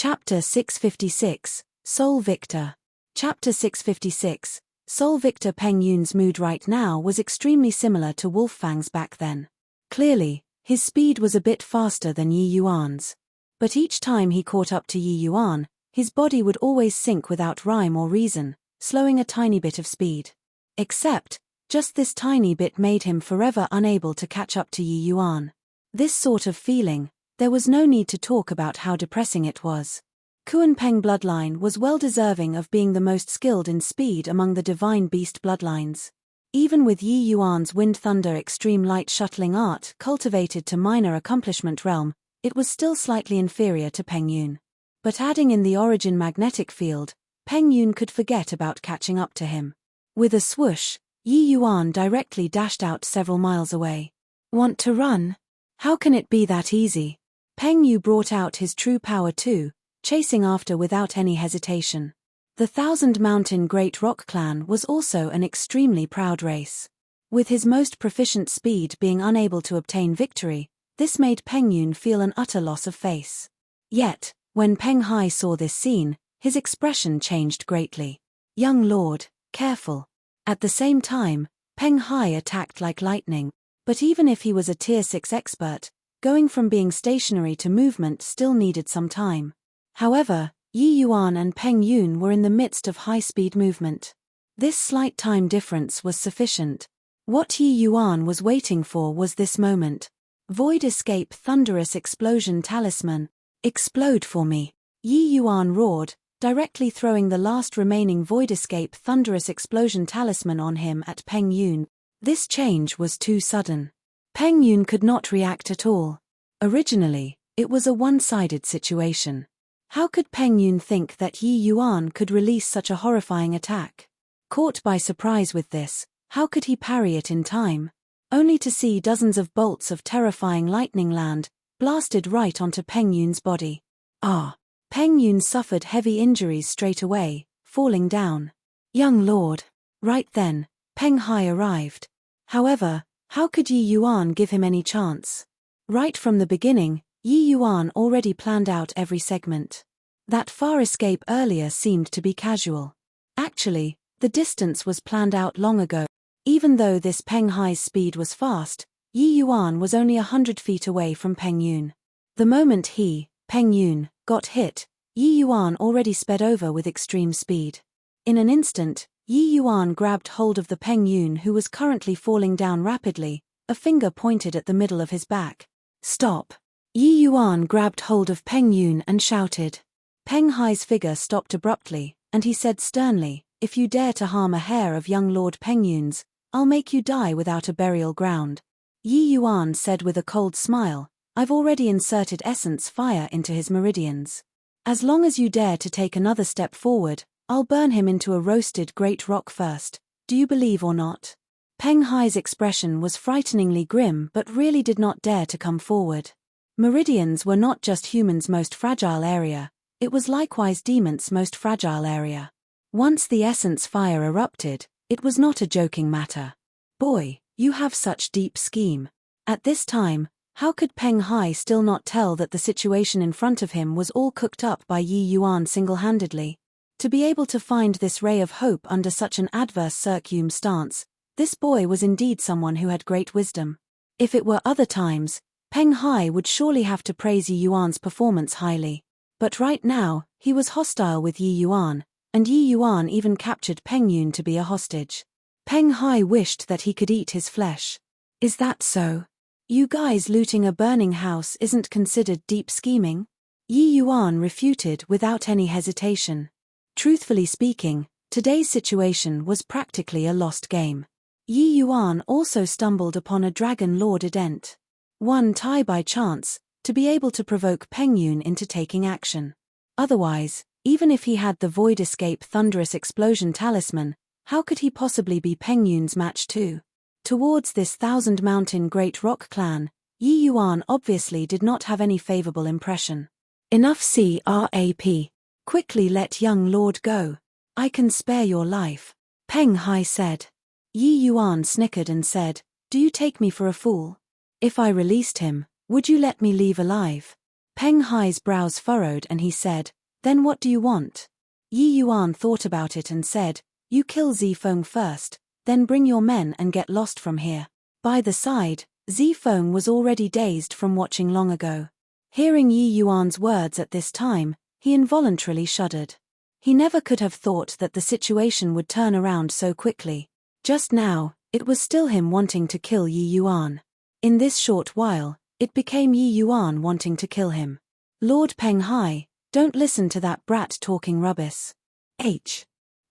Chapter 656, Soul Victor. Chapter 656, Soul Victor. Peng Yun's mood right now was extremely similar to Wolfang's back then. Clearly, his speed was a bit faster than Yi Yuan's. But each time he caught up to Yi Yuan, his body would always sink without rhyme or reason, slowing a tiny bit of speed. Except, just this tiny bit made him forever unable to catch up to Yi Yuan. This sort of feeling, there was no need to talk about how depressing it was. Kuan-Peng bloodline was well deserving of being the most skilled in speed among the divine beast bloodlines. Even with Yi Yuan's wind thunder extreme light shuttling art cultivated to minor accomplishment realm, it was still slightly inferior to Peng Yun. But adding in the origin magnetic field, Peng Yun could forget about catching up to him. With a swoosh, Yi Yuan directly dashed out several miles away. Want to run? How can it be that easy? Peng Yu brought out his true power too, chasing after without any hesitation. The Thousand Mountain Great Rock Clan was also an extremely proud race. With his most proficient speed being unable to obtain victory, this made Peng Yun feel an utter loss of face. Yet, when Peng Hai saw this scene, his expression changed greatly. Young lord, careful. At the same time, Peng Hai attacked like lightning, but even if he was a Tier 6 expert, going from being stationary to movement still needed some time. However, Yi Yuan and Peng Yun were in the midst of high-speed movement. This slight time difference was sufficient. What Yi Yuan was waiting for was this moment. Void Escape Thunderous Explosion Talisman. Explode for me. Yi Yuan roared, directly throwing the last remaining Void Escape Thunderous Explosion Talisman on him at Peng Yun. This change was too sudden. Peng Yun could not react at all. Originally, it was a one-sided situation. How could Peng Yun think that Yi Yuan could release such a horrifying attack? Caught by surprise with this, how could he parry it in time? Only to see dozens of bolts of terrifying lightning land, blasted right onto Peng Yun's body. Peng Yun suffered heavy injuries straight away, falling down. Young lord. Right then, Peng Hai arrived. However, how could Yi Yuan give him any chance? Right from the beginning, Yi Yuan already planned out every segment. That far escape earlier seemed to be casual. Actually, the distance was planned out long ago. Even though this Peng Hai's speed was fast, Yi Yuan was only 100 feet away from Peng Yun. The moment he, Peng Yun, got hit, Yi Yuan already sped over with extreme speed. In an instant, Yi Yuan grabbed hold of the Peng Yun who was currently falling down rapidly, a finger pointed at the middle of his back. Stop! Yi Yuan grabbed hold of Peng Yun and shouted. Peng Hai's figure stopped abruptly, and he said sternly, if you dare to harm a hair of young Lord Peng Yun's, I'll make you die without a burial ground. Yi Yuan said with a cold smile, I've already inserted essence fire into his meridians. As long as you dare to take another step forward, I'll burn him into a roasted great rock first, do you believe or not? Peng Hai's expression was frighteningly grim but really did not dare to come forward. Meridians were not just humans' most fragile area, it was likewise demons' most fragile area. Once the essence fire erupted, it was not a joking matter. Boy, you have such deep scheme. At this time, how could Peng Hai still not tell that the situation in front of him was all cooked up by Yi Yuan single-handedly? To be able to find this ray of hope under such an adverse circumstance, this boy was indeed someone who had great wisdom. If it were other times, Peng Hai would surely have to praise Yi Yuan's performance highly. But right now, he was hostile with Yi Yuan, and Yi Yuan even captured Peng Yun to be a hostage. Peng Hai wished that he could eat his flesh. Is that so? You guys looting a burning house isn't considered deep scheming? Yi Yuan refuted without any hesitation. Truthfully speaking, today's situation was practically a lost game. Yi Yuan also stumbled upon a Dragon Lord Ident. One tie by chance, to be able to provoke Peng Yun into taking action. Otherwise, even if he had the Void Escape Thunderous Explosion Talisman, how could he possibly be Peng Yun's match too? Towards this Thousand Mountain Great Rock Clan, Yi Yuan obviously did not have any favorable impression. Enough crap. Quickly let young lord go. I can spare your life. Peng Hai said. Yi Yuan snickered and said, do you take me for a fool? If I released him, would you let me leave alive? Peng Hai's brows furrowed and he said, "Then what do you want?" Yi Yuan thought about it and said, "You kill Zifeng first, then bring your men and get lost from here." By the side, Zifeng was already dazed from watching long ago. Hearing Yi Yuan's words at this time, he involuntarily shuddered. He never could have thought that the situation would turn around so quickly. Just now, it was still him wanting to kill Yi Yuan. In this short while, it became Yi Yuan wanting to kill him. Lord Peng Hai, don't listen to that brat talking rubbish.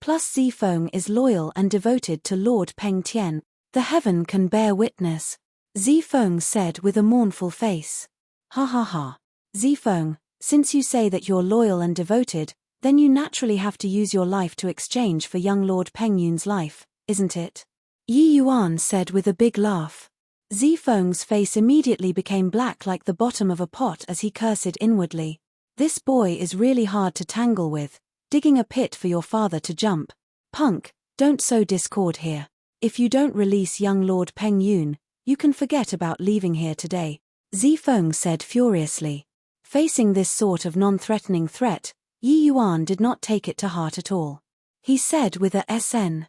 Plus Zifeng is loyal and devoted to Lord Peng Tian. The heaven can bear witness. Zifeng said with a mournful face. Ha ha ha. Zifeng, since you say that you're loyal and devoted, then you naturally have to use your life to exchange for young Lord Peng Yun's life, isn't it? Yi Yuan said with a big laugh. Zifeng's face immediately became black like the bottom of a pot as he cursed inwardly. This boy is really hard to tangle with, digging a pit for your father to jump. Punk, don't sow discord here. If you don't release young Lord Peng Yun, you can forget about leaving here today, Zifeng said furiously. Facing this sort of non-threatening threat, Yi Yuan did not take it to heart at all. He said with a SN.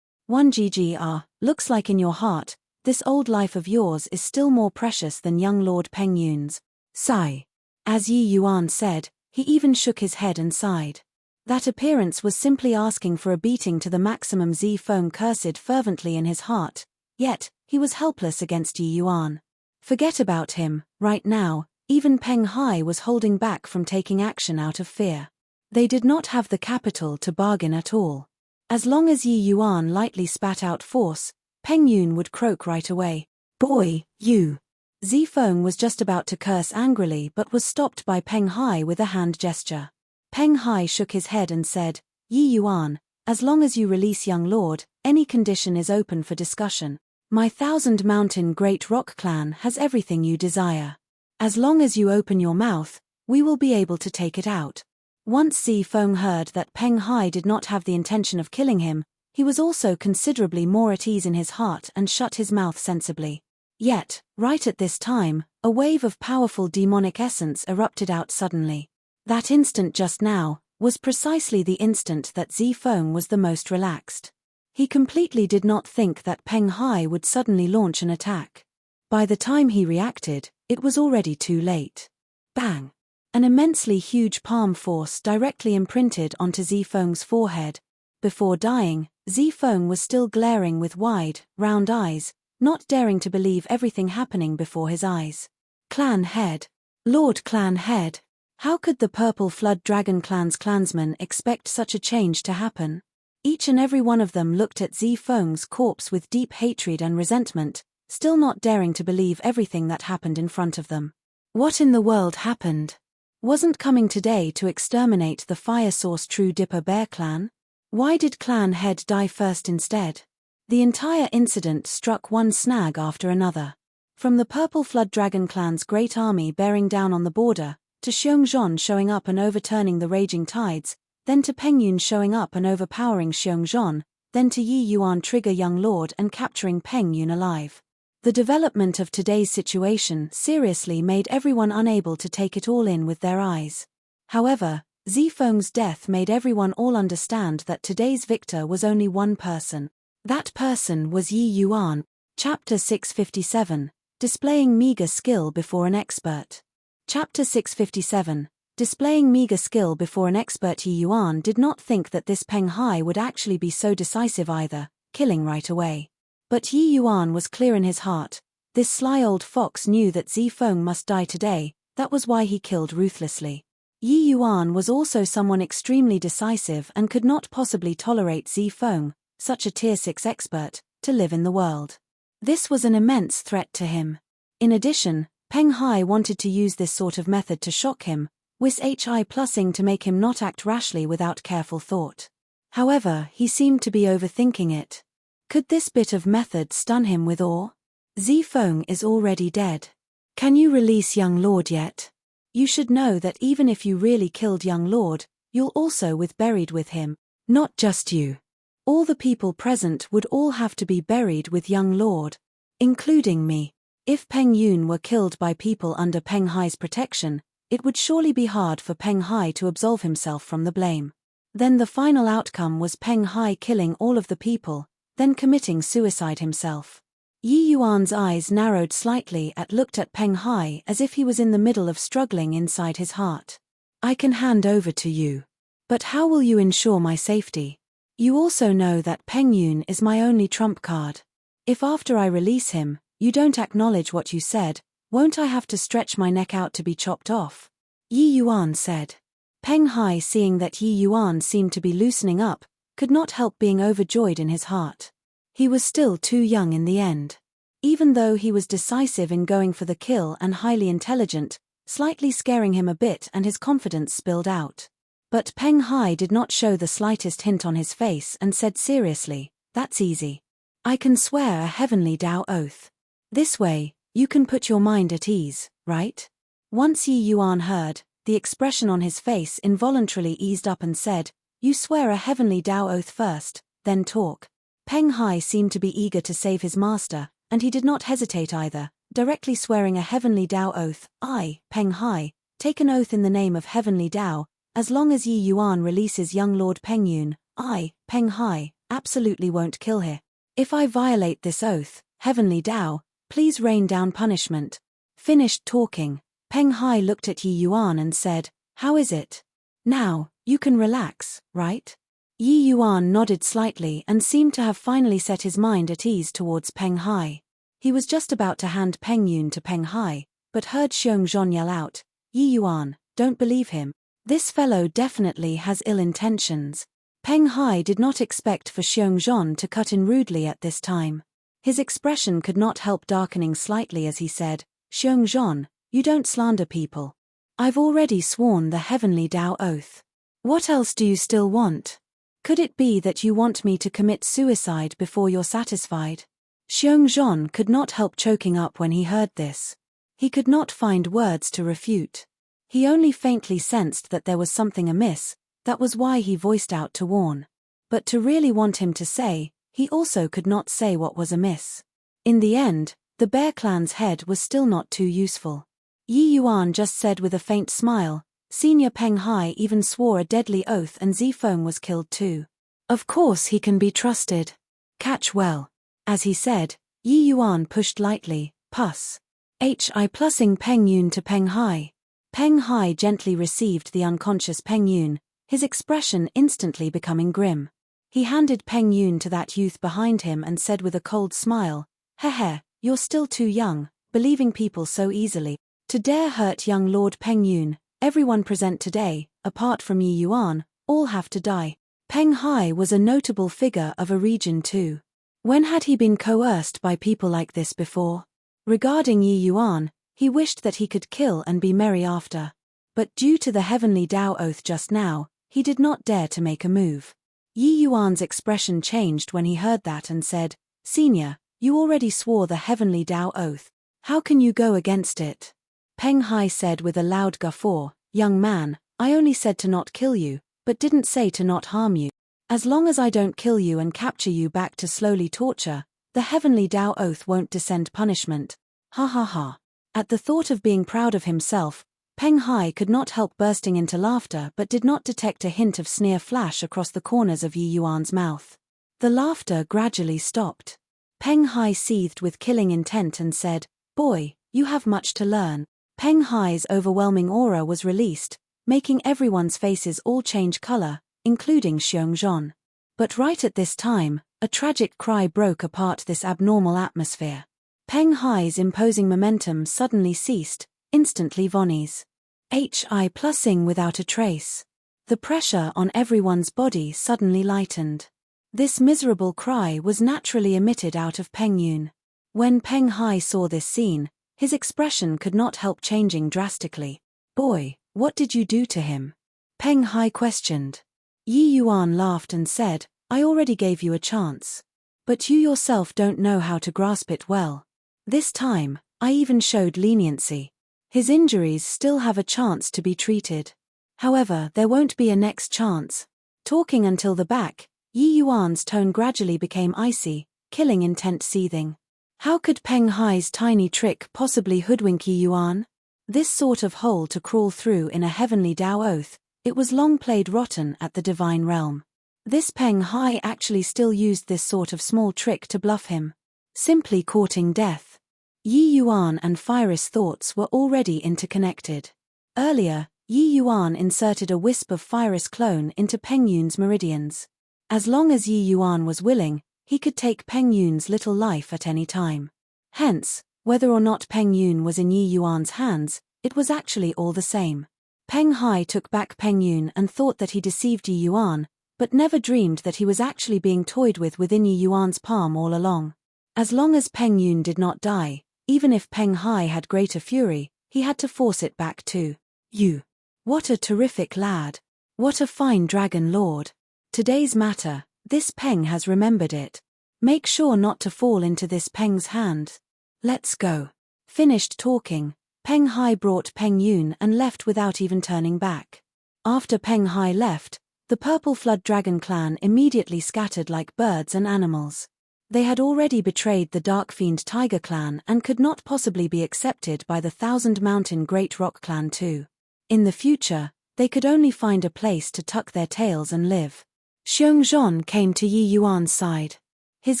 1GGR, looks like in your heart, this old life of yours is still more precious than young Lord Peng Yun's. Sigh. As Yi Yuan said, he even shook his head and sighed. That appearance was simply asking for a beating to the maximum. Zifeng cursed fervently in his heart, yet, he was helpless against Yi Yuan. Forget about him, right now, even Peng Hai was holding back from taking action out of fear. They did not have the capital to bargain at all. As long as Yi Yuan lightly spat out force, Peng Yun would croak right away. Boy, you. Zifeng was just about to curse angrily but was stopped by Peng Hai with a hand gesture. Peng Hai shook his head and said, Yi Yuan, as long as you release young lord, any condition is open for discussion. My 1,000 Mountain Great Rock clan has everything you desire. As long as you open your mouth, we will be able to take it out. Once Zifeng heard that Peng Hai did not have the intention of killing him, he was also considerably more at ease in his heart and shut his mouth sensibly. Yet, right at this time, a wave of powerful demonic essence erupted out suddenly. That instant just now was precisely the instant that Zifeng was the most relaxed. He completely did not think that Peng Hai would suddenly launch an attack. By the time he reacted, it was already too late. Bang! An immensely huge palm force directly imprinted onto Zifeng's forehead. Before dying, Zifeng was still glaring with wide, round eyes, not daring to believe everything happening before his eyes. Clan Head. Lord Clan Head. How could the Purple Flood Dragon Clan's clansmen expect such a change to happen? Each and every one of them looked at Zifeng's corpse with deep hatred and resentment, still not daring to believe everything that happened in front of them. What in the world happened? Wasn't coming today to exterminate the Fire Source True Dipper Bear clan? Why did Clan Head die first instead? The entire incident struck one snag after another. From the Purple Flood Dragon clan's great army bearing down on the border, to Xiongzhon showing up and overturning the raging tides, then to Peng Yun showing up and overpowering Xiongzhon, then to Yi Yuan trigger young lord and capturing Peng Yun alive. The development of today's situation seriously made everyone unable to take it all in with their eyes. However, Zifeng's death made everyone all understand that today's victor was only one person. That person was Yi Yuan. Chapter 657, Displaying Meager Skill Before an Expert. Chapter 657, Displaying Meager Skill Before an Expert. Yi Yuan did not think that this Peng Hai would actually be so decisive either, killing right away. But Yi Yuan was clear in his heart. This sly old fox knew that Zifeng must die today, that was why he killed ruthlessly. Yi Yuan was also someone extremely decisive and could not possibly tolerate Zifeng, such a tier 6 expert, to live in the world. This was an immense threat to him. In addition, Peng Hai wanted to use this sort of method to shock him, with HI plussing to make him not act rashly without careful thought. However, he seemed to be overthinking it. Could this bit of method stun him with awe? Zifeng is already dead. Can you release young lord yet? You should know that even if you really killed young lord, you'll also with buried with him. Not just you. All the people present would all have to be buried with young lord. Including me. If Peng Yun were killed by people under Peng Hai's protection, It would surely be hard for Peng Hai to absolve himself from the blame. Then the final outcome was Peng Hai killing all of the people, then committing suicide himself. Yi Yuan's eyes narrowed slightly and looked at Peng Hai as if he was in the middle of struggling inside his heart. I can hand over to you. But how will you ensure my safety? You also know that Peng Yun is my only trump card. If after I release him, you don't acknowledge what you said, won't I have to stretch my neck out to be chopped off? Yi Yuan said. Peng Hai, seeing that Yi Yuan seemed to be loosening up, could not help being overjoyed in his heart. He was still too young in the end. Even though he was decisive in going for the kill and highly intelligent, slightly scaring him a bit and his confidence spilled out. But Peng Hai did not show the slightest hint on his face and said seriously, that's easy. I can swear a heavenly Tao oath. This way, you can put your mind at ease, right? Once Yi Yuan heard, the expression on his face involuntarily eased up and said, you swear a heavenly Tao oath first, then talk. Peng Hai seemed to be eager to save his master, and he did not hesitate either, directly swearing a heavenly Tao oath. I, Peng Hai, take an oath in the name of heavenly Tao, as long as Yi Yuan releases young Lord Peng Yun, I, Peng Hai, absolutely won't kill her. If I violate this oath, heavenly Tao, please rain down punishment. Finished talking, Peng Hai looked at Yi Yuan and said, how is it? Now, you can relax, right? Yi Yuan nodded slightly and seemed to have finally set his mind at ease towards Peng Hai. He was just about to hand Peng Yun to Peng Hai, but heard Xiong Zhon yell out, Yi Yuan, don't believe him. This fellow definitely has ill intentions. Peng Hai did not expect for Xiong Zhon to cut in rudely at this time. His expression could not help darkening slightly as he said, Xiong Zhon, you don't slander people. I've already sworn the heavenly Tao oath. What else do you still want? Could it be that you want me to commit suicide before you're satisfied? Xiong Zhon could not help choking up when he heard this. He could not find words to refute. He only faintly sensed that there was something amiss, that was why he voiced out to warn. But to really want him to say, he also could not say what was amiss. In the end, the Bear Clan's head was still not too useful. Yi Yuan just said with a faint smile, Senior Peng Hai even swore a deadly oath and Zifeng was killed too. Of course he can be trusted. Catch well. As he said, Yi Yuan pushed lightly, pus. Hi plussing Peng Yun to Peng Hai. Peng Hai gently received the unconscious Peng Yun, his expression instantly becoming grim. He handed Peng Yun to that youth behind him and said with a cold smile, Heh, you're still too young, believing people so easily. To dare hurt young Lord Peng Yun, everyone present today, apart from Yi Yuan, all have to die. Peng Hai was a notable figure of a region too. When had he been coerced by people like this before? Regarding Yi Yuan, he wished that he could kill and be merry after. But due to the heavenly Tao oath just now, he did not dare to make a move. Yi Yuan's expression changed when he heard that and said, Senior, you already swore the heavenly Tao oath. How can you go against it? Peng Hai said with a loud guffaw, Young man, I only said to not kill you, but didn't say to not harm you. As long as I don't kill you and capture you back to slowly torture, the heavenly Tao oath won't descend punishment. Ha ha ha. At the thought of being proud of himself, Peng Hai could not help bursting into laughter but did not detect a hint of sneer flash across the corners of Yi Yuan's mouth. The laughter gradually stopped. Peng Hai seethed with killing intent and said, Boy, you have much to learn. Peng Hai's overwhelming aura was released, making everyone's faces all change color, including Xiong Zhon. But right at this time, a tragic cry broke apart this abnormal atmosphere. Peng Hai's imposing momentum suddenly ceased, instantly Vonnie's. Hi plussing without a trace. The pressure on everyone's body suddenly lightened. This miserable cry was naturally emitted out of Peng Yun. When Peng Hai saw this scene, his expression could not help changing drastically. Boy, what did you do to him? Peng Hai questioned. Yi Yuan laughed and said, I already gave you a chance. But you yourself don't know how to grasp it well. This time, I even showed leniency. His injuries still have a chance to be treated. However, there won't be a next chance. Talking until the back, Yi Yuan's tone gradually became icy, killing intent seething. How could Peng Hai's tiny trick possibly hoodwink Yi Yuan? This sort of hole to crawl through in a heavenly Dao oath, it was long played rotten at the divine realm. This Peng Hai actually still used this sort of small trick to bluff him. Simply courting death. Yi Yuan and Firis' thoughts were already interconnected. Earlier, Yi Yuan inserted a wisp of Firis clone into Peng Yun's meridians. As long as Yi Yuan was willing, he could take Peng Yun's little life at any time. Hence, whether or not Peng Yun was in Yi Yuan's hands, it was actually all the same. Peng Hai took back Peng Yun and thought that he deceived Yi Yuan, but never dreamed that he was actually being toyed with within Yi Yuan's palm all along. As long as Peng Yun did not die, even if Peng Hai had greater fury, he had to force it back to you. What a terrific lad. What a fine dragon lord. Today's matter, this Peng has remembered it. Make sure not to fall into this Peng's hand. Let's go. Finished talking, Peng Hai brought Peng Yun and left without even turning back. After Peng Hai left, the Purple Flood Dragon clan immediately scattered like birds and animals. They had already betrayed the Dark Fiend Tiger clan and could not possibly be accepted by the Thousand Mountain Great Rock clan too. In the future, they could only find a place to tuck their tails and live. Xiongzhan came to Yi Yuan's side. His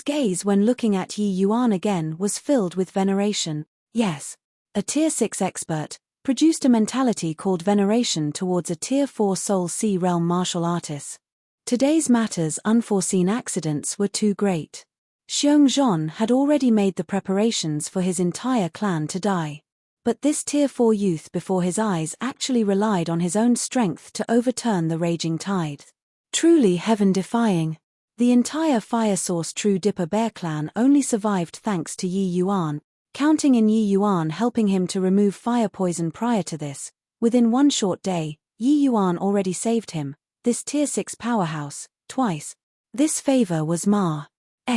gaze when looking at Yi Yuan again was filled with veneration. Yes, a Tier 6 expert produced a mentality called veneration towards a Tier 4 Soul Sea Realm martial artist. Today's matters unforeseen accidents were too great. Xiongzhan had already made the preparations for his entire clan to die. But this Tier 4 youth before his eyes actually relied on his own strength to overturn the raging tide. Truly heaven-defying. The entire Fire Source True Dipper Bear clan only survived thanks to Yi Yuan, counting in Yi Yuan helping him to remove fire poison prior to this. Within one short day, Yi Yuan already saved him, this Tier 6 powerhouse, twice. This favor was Ma's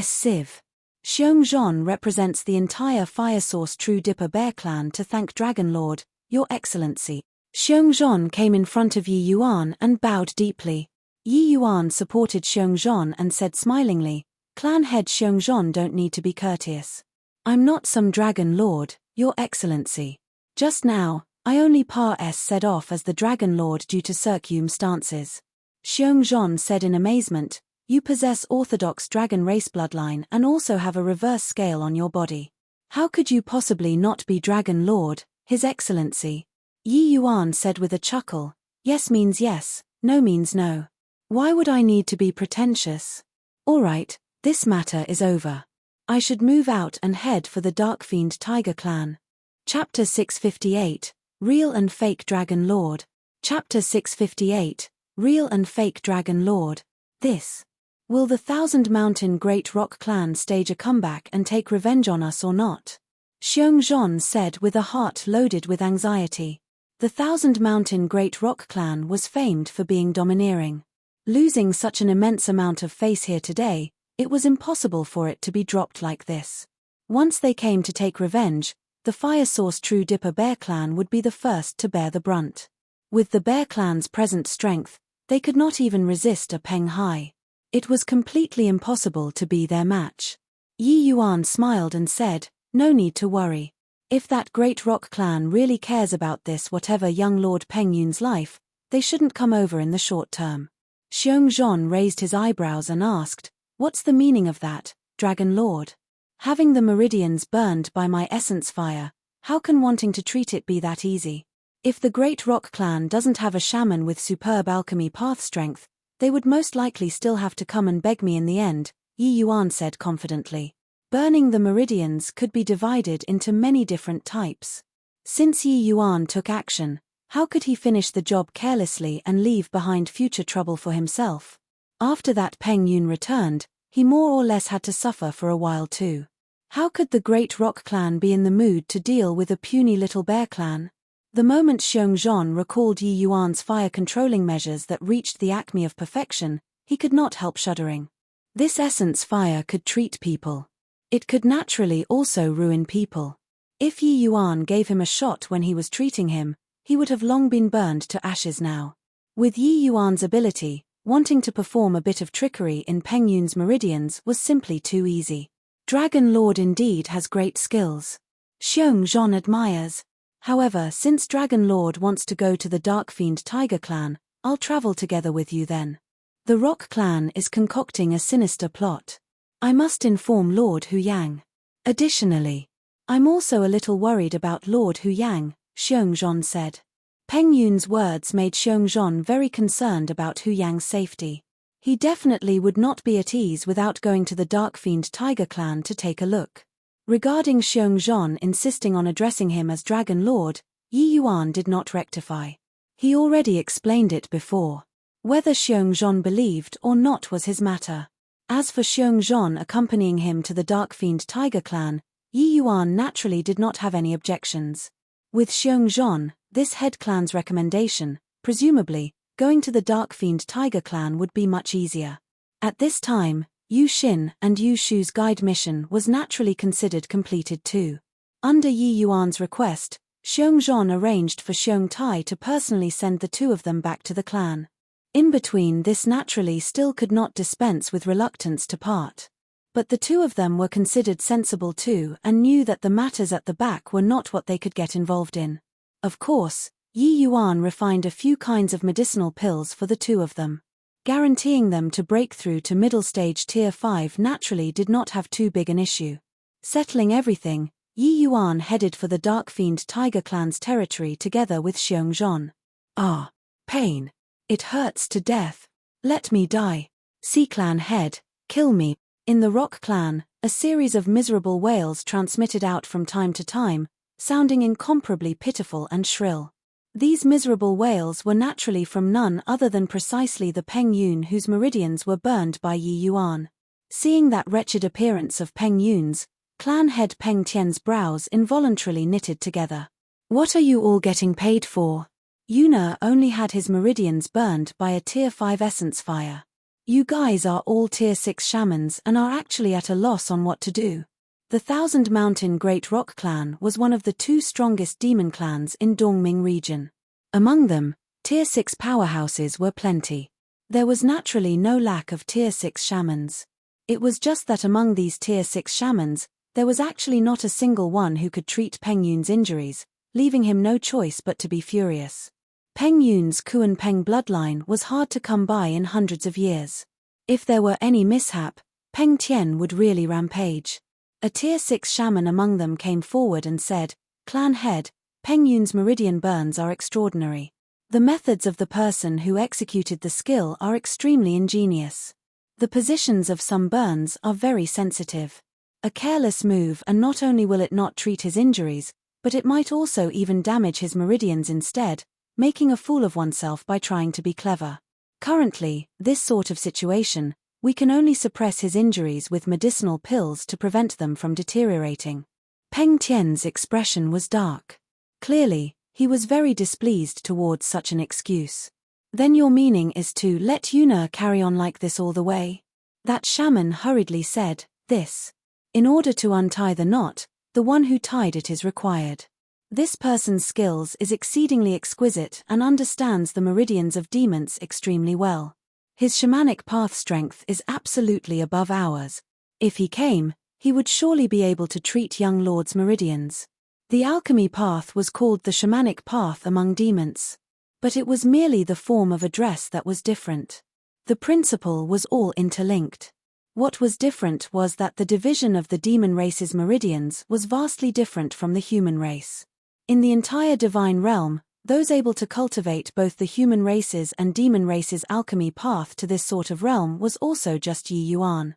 sieve. Xiongzhan represents the entire Fire Source True Dipper Bear clan to thank Dragon Lord, Your Excellency. Xiongzhan came in front of Yi Yuan and bowed deeply. Yi Yuan supported Xiongzhan and said smilingly, Clan head Xiongzhan don't need to be courteous. I'm not some Dragon Lord, Your Excellency. Just now, I only said off as the Dragon Lord due to circumstances. Xiongzhan said in amazement, You possess orthodox dragon race bloodline and also have a reverse scale on your body. How could you possibly not be Dragon Lord, His Excellency? Yi Yuan said with a chuckle, Yes means yes, no means no. Why would I need to be pretentious? Alright, this matter is over. I should move out and head for the Dark Fiend Tiger clan. Chapter 658, Real and Fake Dragon Lord. Chapter 658, Real and Fake Dragon Lord. This. Will the Thousand Mountain Great Rock clan stage a comeback and take revenge on us or not? Xiongzhan said with a heart loaded with anxiety. The Thousand Mountain Great Rock clan was famed for being domineering. Losing such an immense amount of face here today, it was impossible for it to be dropped like this. Once they came to take revenge, the Fire Source True Dipper Bear clan would be the first to bear the brunt. With the Bear clan's present strength, they could not even resist a Peng Hai. It was completely impossible to be their match. Yi Yuan smiled and said, No need to worry. If that Great Rock clan really cares about this whatever young Lord Peng Yun's life, they shouldn't come over in the short term. Xiongzhan raised his eyebrows and asked, What's the meaning of that, Dragon Lord? Having the meridians burned by my essence fire, how can wanting to treat it be that easy? If the Great Rock clan doesn't have a shaman with superb alchemy path strength, they would most likely still have to come and beg me in the end, Yi Yuan said confidently. Burning the meridians could be divided into many different types. Since Yi Yuan took action, how could he finish the job carelessly and leave behind future trouble for himself? After that Peng Yun returned, he more or less had to suffer for a while too. How could the Great Rock clan be in the mood to deal with a puny little bear clan? The moment Xiongzhan recalled Yi Yuan's fire-controlling measures that reached the acme of perfection, he could not help shuddering. This essence fire could treat people. It could naturally also ruin people. If Yi Yuan gave him a shot when he was treating him, he would have long been burned to ashes now. With Yi Yuan's ability, wanting to perform a bit of trickery in Peng Yun's meridians was simply too easy. Dragon Lord indeed has great skills. Xiongzhan admires. However, since Dragon Lord wants to go to the Dark Fiend Tiger Clan, I'll travel together with you then. The Rock Clan is concocting a sinister plot. I must inform Lord Hu Yang. Additionally, I'm also a little worried about Lord Hu Yang, Xiongzhan said. Peng Yun's words made Xiongzhan very concerned about Hu Yang's safety. He definitely would not be at ease without going to the Dark Fiend Tiger Clan to take a look. Regarding Xiongzhan insisting on addressing him as Dragon Lord, Yi Yuan did not rectify. He already explained it before. Whether Xiongzhan believed or not was his matter. As for Xiongzhan accompanying him to the Dark Fiend Tiger Clan, Yi Yuan naturally did not have any objections. With Xiongzhan, this head clan's recommendation, presumably, going to the Dark Fiend Tiger Clan would be much easier. At this time, Yu Xin and Yu Shu's guide mission was naturally considered completed too. Under Yi Yuan's request, Xiongzhan arranged for Xiong Tai to personally send the two of them back to the clan. In between, this naturally still could not dispense with reluctance to part. But the two of them were considered sensible too and knew that the matters at the back were not what they could get involved in. Of course, Yi Yuan refined a few kinds of medicinal pills for the two of them. Guaranteeing them to break through to middle stage tier 5 naturally did not have too big an issue. Settling everything, Yi Yuan headed for the Dark Fiend Tiger Clan's territory together with Xiongzhan. Ah, pain. It hurts to death. Let me die. Sea Clan head, kill me. In the Rock Clan, a series of miserable wails transmitted out from time to time, sounding incomparably pitiful and shrill. These miserable wails were naturally from none other than precisely the Peng Yun whose meridians were burned by Yi Yuan. Seeing that wretched appearance of Peng Yun's, clan head Peng Tian's brows involuntarily knitted together. What are you all getting paid for? Yuna only had his meridians burned by a tier 5 essence fire. You guys are all tier 6 shamans and are actually at a loss on what to do. The Thousand Mountain Great Rock Clan was one of the two strongest demon clans in Dongming region. Among them, tier 6 powerhouses were plenty. There was naturally no lack of tier 6 shamans. It was just that among these tier 6 shamans, there was actually not a single one who could treat Peng Yun's injuries, leaving him no choice but to be furious. Peng Yun's Kuan Peng bloodline was hard to come by in hundreds of years. If there were any mishap, Peng Tian would really rampage. A tier 6 shaman among them came forward and said, "Clan head, Peng Yun's meridian burns are extraordinary. The methods of the person who executed the skill are extremely ingenious. The positions of some burns are very sensitive. A careless move and not only will it not treat his injuries, but it might also even damage his meridians instead, making a fool of oneself by trying to be clever. Currently, this sort of situation, we can only suppress his injuries with medicinal pills to prevent them from deteriorating." Peng Tian's expression was dark. Clearly, he was very displeased towards such an excuse. "Then your meaning is to let Yuna carry on like this all the way?" That shaman hurriedly said, "This. In order to untie the knot, the one who tied it is required. This person's skills is exceedingly exquisite and understands the meridians of demons extremely well. His shamanic path strength is absolutely above ours. If he came, he would surely be able to treat young lord's meridians." The alchemy path was called the shamanic path among demons. But it was merely the form of address that was different. The principle was all interlinked. What was different was that the division of the demon race's meridians was vastly different from the human race. In the entire divine realm, those able to cultivate both the human race's and demon race's alchemy path to this sort of realm was also just Yi Yuan.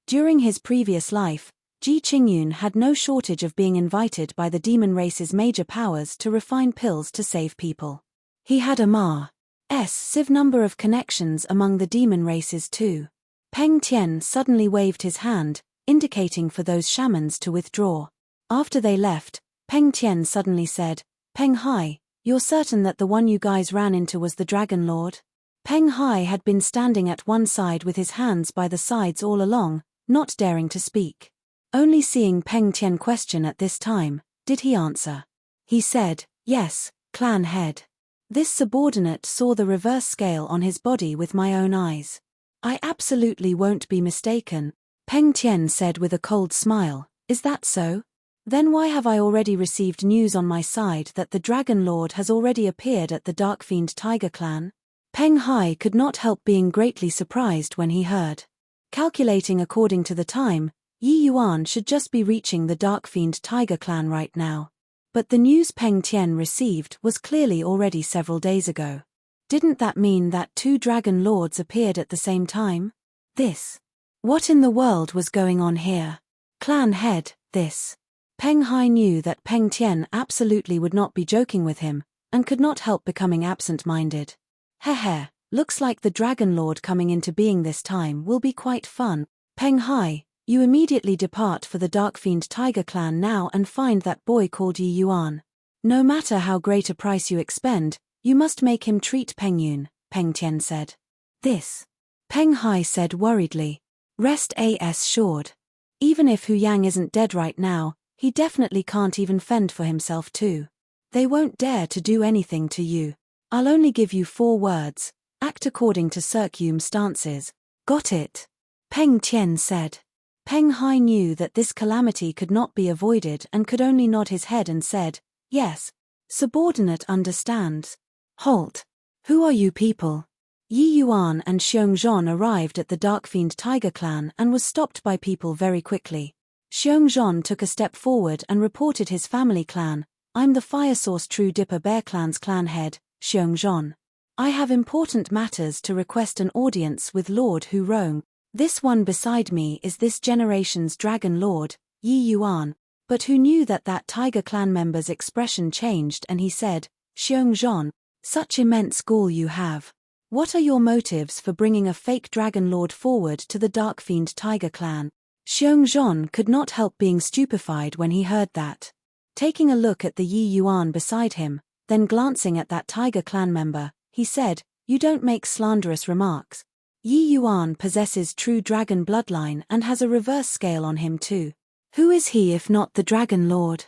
During his previous life, Ji Qingyun had no shortage of being invited by the demon race's major powers to refine pills to save people. He had a massive number of connections among the demon races too. Peng Tian suddenly waved his hand, indicating for those shamans to withdraw. After they left, Peng Tian suddenly said, "Peng Hai, you're certain that the one you guys ran into was the Dragon Lord?" Peng Hai had been standing at one side with his hands by the sides all along, not daring to speak. Only seeing Peng Tian question at this time, did he answer. He said, "Yes, clan head. This subordinate saw the reverse scale on his body with my own eyes. I absolutely won't be mistaken." Peng Tian said with a cold smile, "Is that so?" Then why have I already received news on my side that the Dragon Lord has already appeared at the Dark Fiend Tiger clan? Peng Hai could not help being greatly surprised when he heard. Calculating according to the time, Yi Yuan should just be reaching the Dark Fiend Tiger clan right now. But the news Peng Tian received was clearly already several days ago. Didn't that mean that 2 Dragon Lords appeared at the same time? What in the world was going on here? Clan head, this. Peng Hai knew that Peng Tian absolutely would not be joking with him, and could not help becoming absent-minded. Heh, looks like the Dragon Lord coming into being this time will be quite fun. Peng Hai, you immediately depart for the Dark Fiend Tiger clan now and find that boy called Yi Yuan. No matter how great a price you expend, you must make him treat Peng Yun, Peng Tian said. Peng Hai said worriedly. Rest assured. Even if Hu Yang isn't dead right now, he definitely can't even fend for himself too. They won't dare to do anything to you. I'll only give you 4 words. Act according to Circume's stances. Got it? Peng Tian said. Peng Hai knew that this calamity could not be avoided and could only nod his head and said, yes. Subordinate understands. Halt. Who are you people? Yi Yuan and Xiongzhon arrived at the Dark Fiend Tiger clan and was stopped by people very quickly. Xiongzhon took a step forward and reported his family clan. I'm the Fire Source True Dipper Bear clan's clan head, Xiongzhon. I have important matters to request an audience with Lord Hu Rong. This one beside me is this generation's Dragon Lord, Yi Yuan. But who knew that Tiger clan member's expression changed and he said, Xiongzhon, such immense gall you have. What are your motives for bringing a fake Dragon Lord forward to the Dark Fiend Tiger clan? Xiongzhon could not help being stupefied when he heard that. Taking a look at the Yi Yuan beside him, then glancing at that Tiger clan member, he said, you don't make slanderous remarks. Yi Yuan possesses true dragon bloodline and has a reverse scale on him too. Who is he if not the Dragon Lord?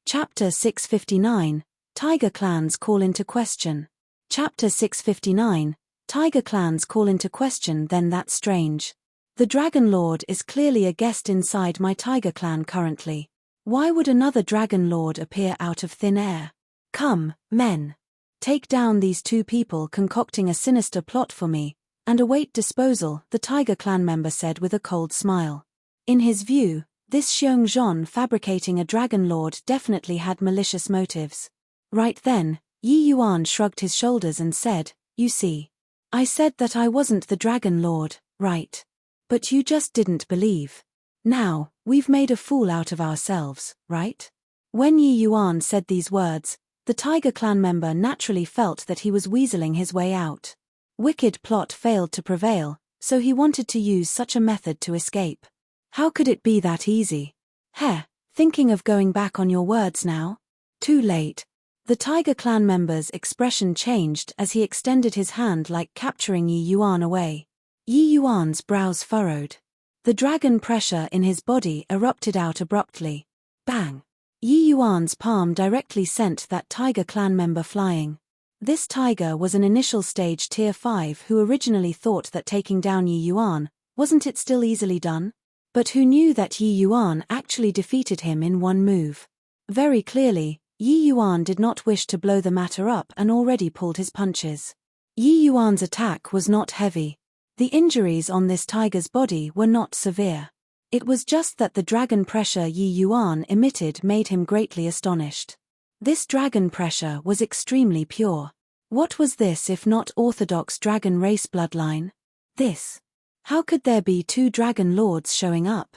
Chapter 659, Tiger Clans Call into Question. Chapter 659, Tiger Clans Call into Question. Then that's strange. The Dragon Lord is clearly a guest inside my Tiger clan currently. Why would another Dragon Lord appear out of thin air? Come, men. Take down these 2 people concocting a sinister plot for me, and await disposal, the Tiger clan member said with a cold smile. In his view, this Xiongzhon fabricating a Dragon Lord definitely had malicious motives. Right then, Yi Yuan shrugged his shoulders and said, you see. I said that I wasn't the Dragon Lord, right? But you just didn't believe. Now, we've made a fool out of ourselves, right? When Yi Yuan said these words, the Tiger clan member naturally felt that he was weaseling his way out. Wicked plot failed to prevail, so he wanted to use such a method to escape. How could it be that easy? Thinking of going back on your words now? Too late. The Tiger clan member's expression changed as he extended his hand like capturing Yi Yuan away. Yi Yuan's brows furrowed. The dragon pressure in his body erupted out abruptly. Bang! Yi Yuan's palm directly sent that Tiger clan member flying. This tiger was an initial stage tier 5 who originally thought that taking down Yi Yuan, wasn't it still easily done? But who knew that Yi Yuan actually defeated him in one move? Very clearly, Yi Yuan did not wish to blow the matter up and already pulled his punches. Yi Yuan's attack was not heavy. The injuries on this tiger's body were not severe. It was just that the dragon pressure Yi Yuan emitted made him greatly astonished. This dragon pressure was extremely pure. What was this if not orthodox dragon race bloodline? How could there be 2 Dragon Lords showing up?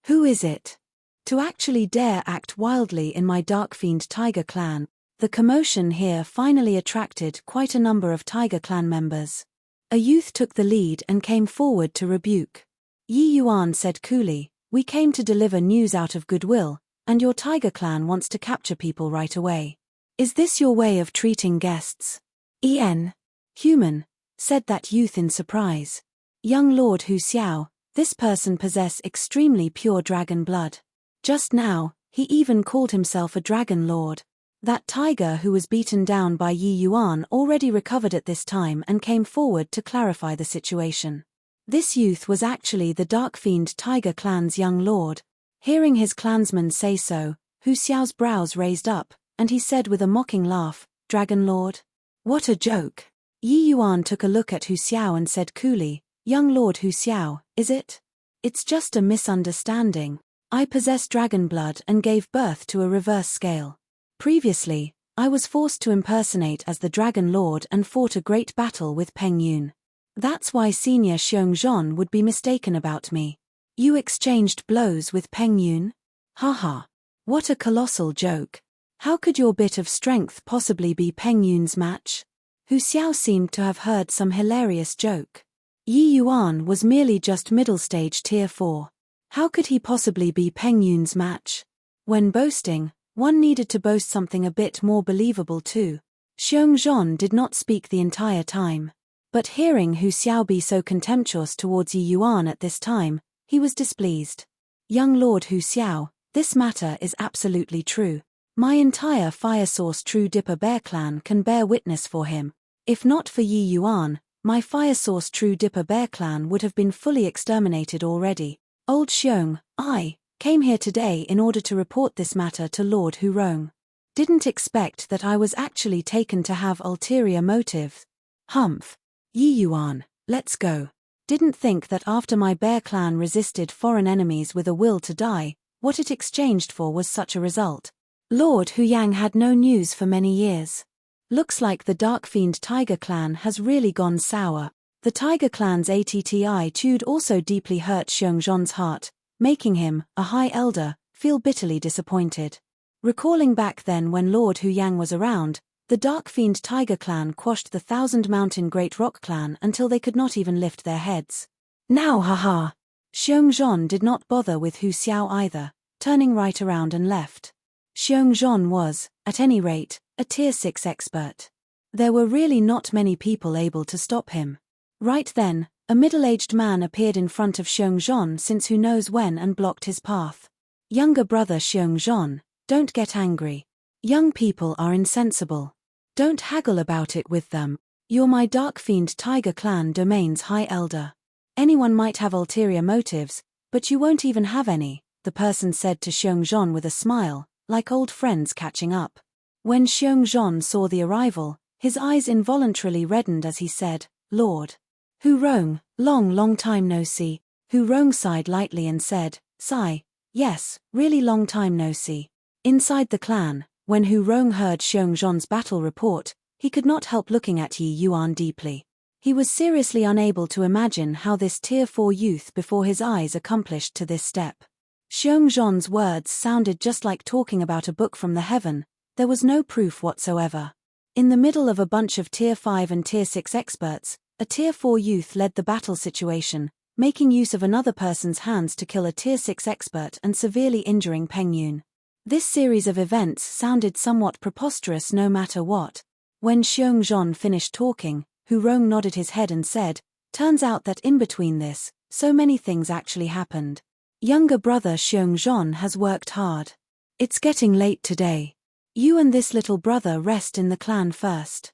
Who is it? To actually dare act wildly in my Dark Fiend Tiger clan, the commotion here finally attracted quite a number of Tiger clan members. A youth took the lead and came forward to rebuke. Yi Yuan said coolly, we came to deliver news out of goodwill, and your Tiger clan wants to capture people right away. Is this your way of treating guests? Human, said that youth in surprise. Young Lord Hu Xiao, this person possess extremely pure dragon blood. Just now, he even called himself a Dragon Lord. That tiger who was beaten down by Yi Yuan already recovered at this time and came forward to clarify the situation. This youth was actually the Dark Fiend Tiger clan's young lord. Hearing his clansman say so, Hu Xiao's brows raised up, and he said with a mocking laugh, "Dragon Lord? What a joke." Yi Yuan took a look at Hu Xiao and said coolly, "Young Lord Hu Xiao, is it? It's just a misunderstanding. I possess dragon blood and gave birth to a reverse scale. Previously, I was forced to impersonate as the Dragon Lord and fought a great battle with Peng Yun. That's why Senior Xiongzhan would be mistaken about me. You exchanged blows with Peng Yun? Haha. What a colossal joke. How could your bit of strength possibly be Peng Yun's match?" Hu Xiao seemed to have heard some hilarious joke. Yi Yuan was merely just middle stage tier 4. How could he possibly be Peng Yun's match? When boasting, one needed to boast something a bit more believable too. Xiongzhan did not speak the entire time. But hearing Hu Xiao be so contemptuous towards Yi Yuan at this time, he was displeased. "Young Lord Hu Xiao, this matter is absolutely true. My entire Fire Source True Dipper Bear clan can bear witness for him. If not for Yi Yuan, my Fire Source True Dipper Bear clan would have been fully exterminated already. Old Xiong, I came here today in order to report this matter to Lord Hu Rong. Didn't expect that I was actually taken to have ulterior motives. Humph. Yi Yuan, let's go. Didn't think that after my bear clan resisted foreign enemies with a will to die, what it exchanged for was such a result." Lord Hu Yang had no news for many years. Looks like the Dark Fiend Tiger clan has really gone sour. The Tiger clan's attitude also deeply hurt Xiongzhan's heart, making him, a high elder, feel bitterly disappointed. Recalling back then when Lord Hu Yang was around, the Dark Fiend Tiger clan quashed the Thousand Mountain Great Rock clan until they could not even lift their heads. Now haha! Xiongzhan did not bother with Hu Xiao either, turning right around and left. Xiongzhan was, at any rate, a tier 6 expert. There were really not many people able to stop him. Right then, a middle-aged man appeared in front of Xiongzhan since who knows when and blocked his path. "Younger brother Xiongzhan, don't get angry. Young people are insensible. Don't haggle about it with them. You're my Dark Fiend Tiger clan domain's high elder. Anyone might have ulterior motives, but you won't even have any," the person said to Xiongzhan with a smile, like old friends catching up. When Xiongzhan saw the arrival, his eyes involuntarily reddened as he said, "Lord Hu Rong, long time no see." Hu Rong sighed lightly and said, "Sigh, yes, really long time no see." Inside the clan, when Hu Rong heard Xiongzhan's battle report, he could not help looking at Yi Yuan deeply. He was seriously unable to imagine how this tier 4 youth before his eyes accomplished to this step. Xiongzhan's words sounded just like talking about a book from the heaven. There was no proof whatsoever. In the middle of a bunch of tier 5 and tier 6 experts, a tier 4 youth led the battle situation, making use of another person's hands to kill a tier 6 expert and severely injuring Peng Yun. This series of events sounded somewhat preposterous no matter what. When Xiongzhan finished talking, Hu Rong nodded his head and said, "Turns out that in between this, so many things actually happened. Younger brother Xiongzhan has worked hard. It's getting late today. You and this little brother rest in the clan first.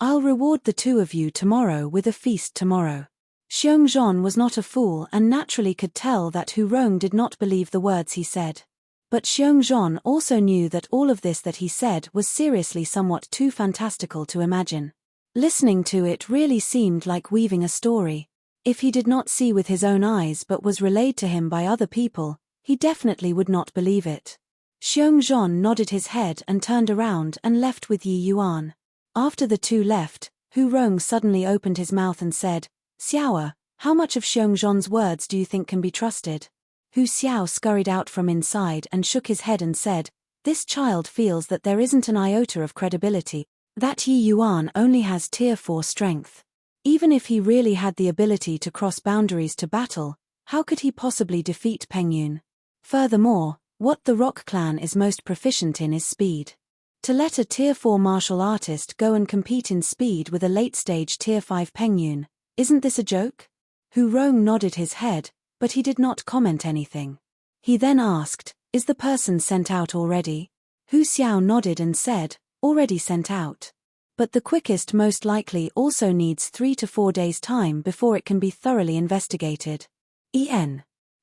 I'll reward the two of you tomorrow with a feast tomorrow." Xiongzhan was not a fool and naturally could tell that Hu Rong did not believe the words he said. But Xiongzhan also knew that all of this that he said was seriously somewhat too fantastical to imagine. Listening to it really seemed like weaving a story. If he did not see with his own eyes but was relayed to him by other people, he definitely would not believe it. Xiongzhan nodded his head and turned around and left with Yi Yuan. After the two left, Hu Rong suddenly opened his mouth and said, "Xiao, how much of Xiongzhan's words do you think can be trusted?" Hu Xiao scurried out from inside and shook his head and said, "This child feels that there isn't an iota of credibility, that Yi Yuan only has tier 4 strength. Even if he really had the ability to cross boundaries to battle, how could he possibly defeat Peng Yun? Furthermore, what the Rock clan is most proficient in is speed. To let a tier 4 martial artist go and compete in speed with a late-stage tier 5 Peng Yun, isn't this a joke?" Hu Rong nodded his head, but he did not comment anything. He then asked, "Is the person sent out already?" Hu Xiao nodded and said, "Already sent out. But the quickest most likely also needs 3 to 4 days' time before it can be thoroughly investigated.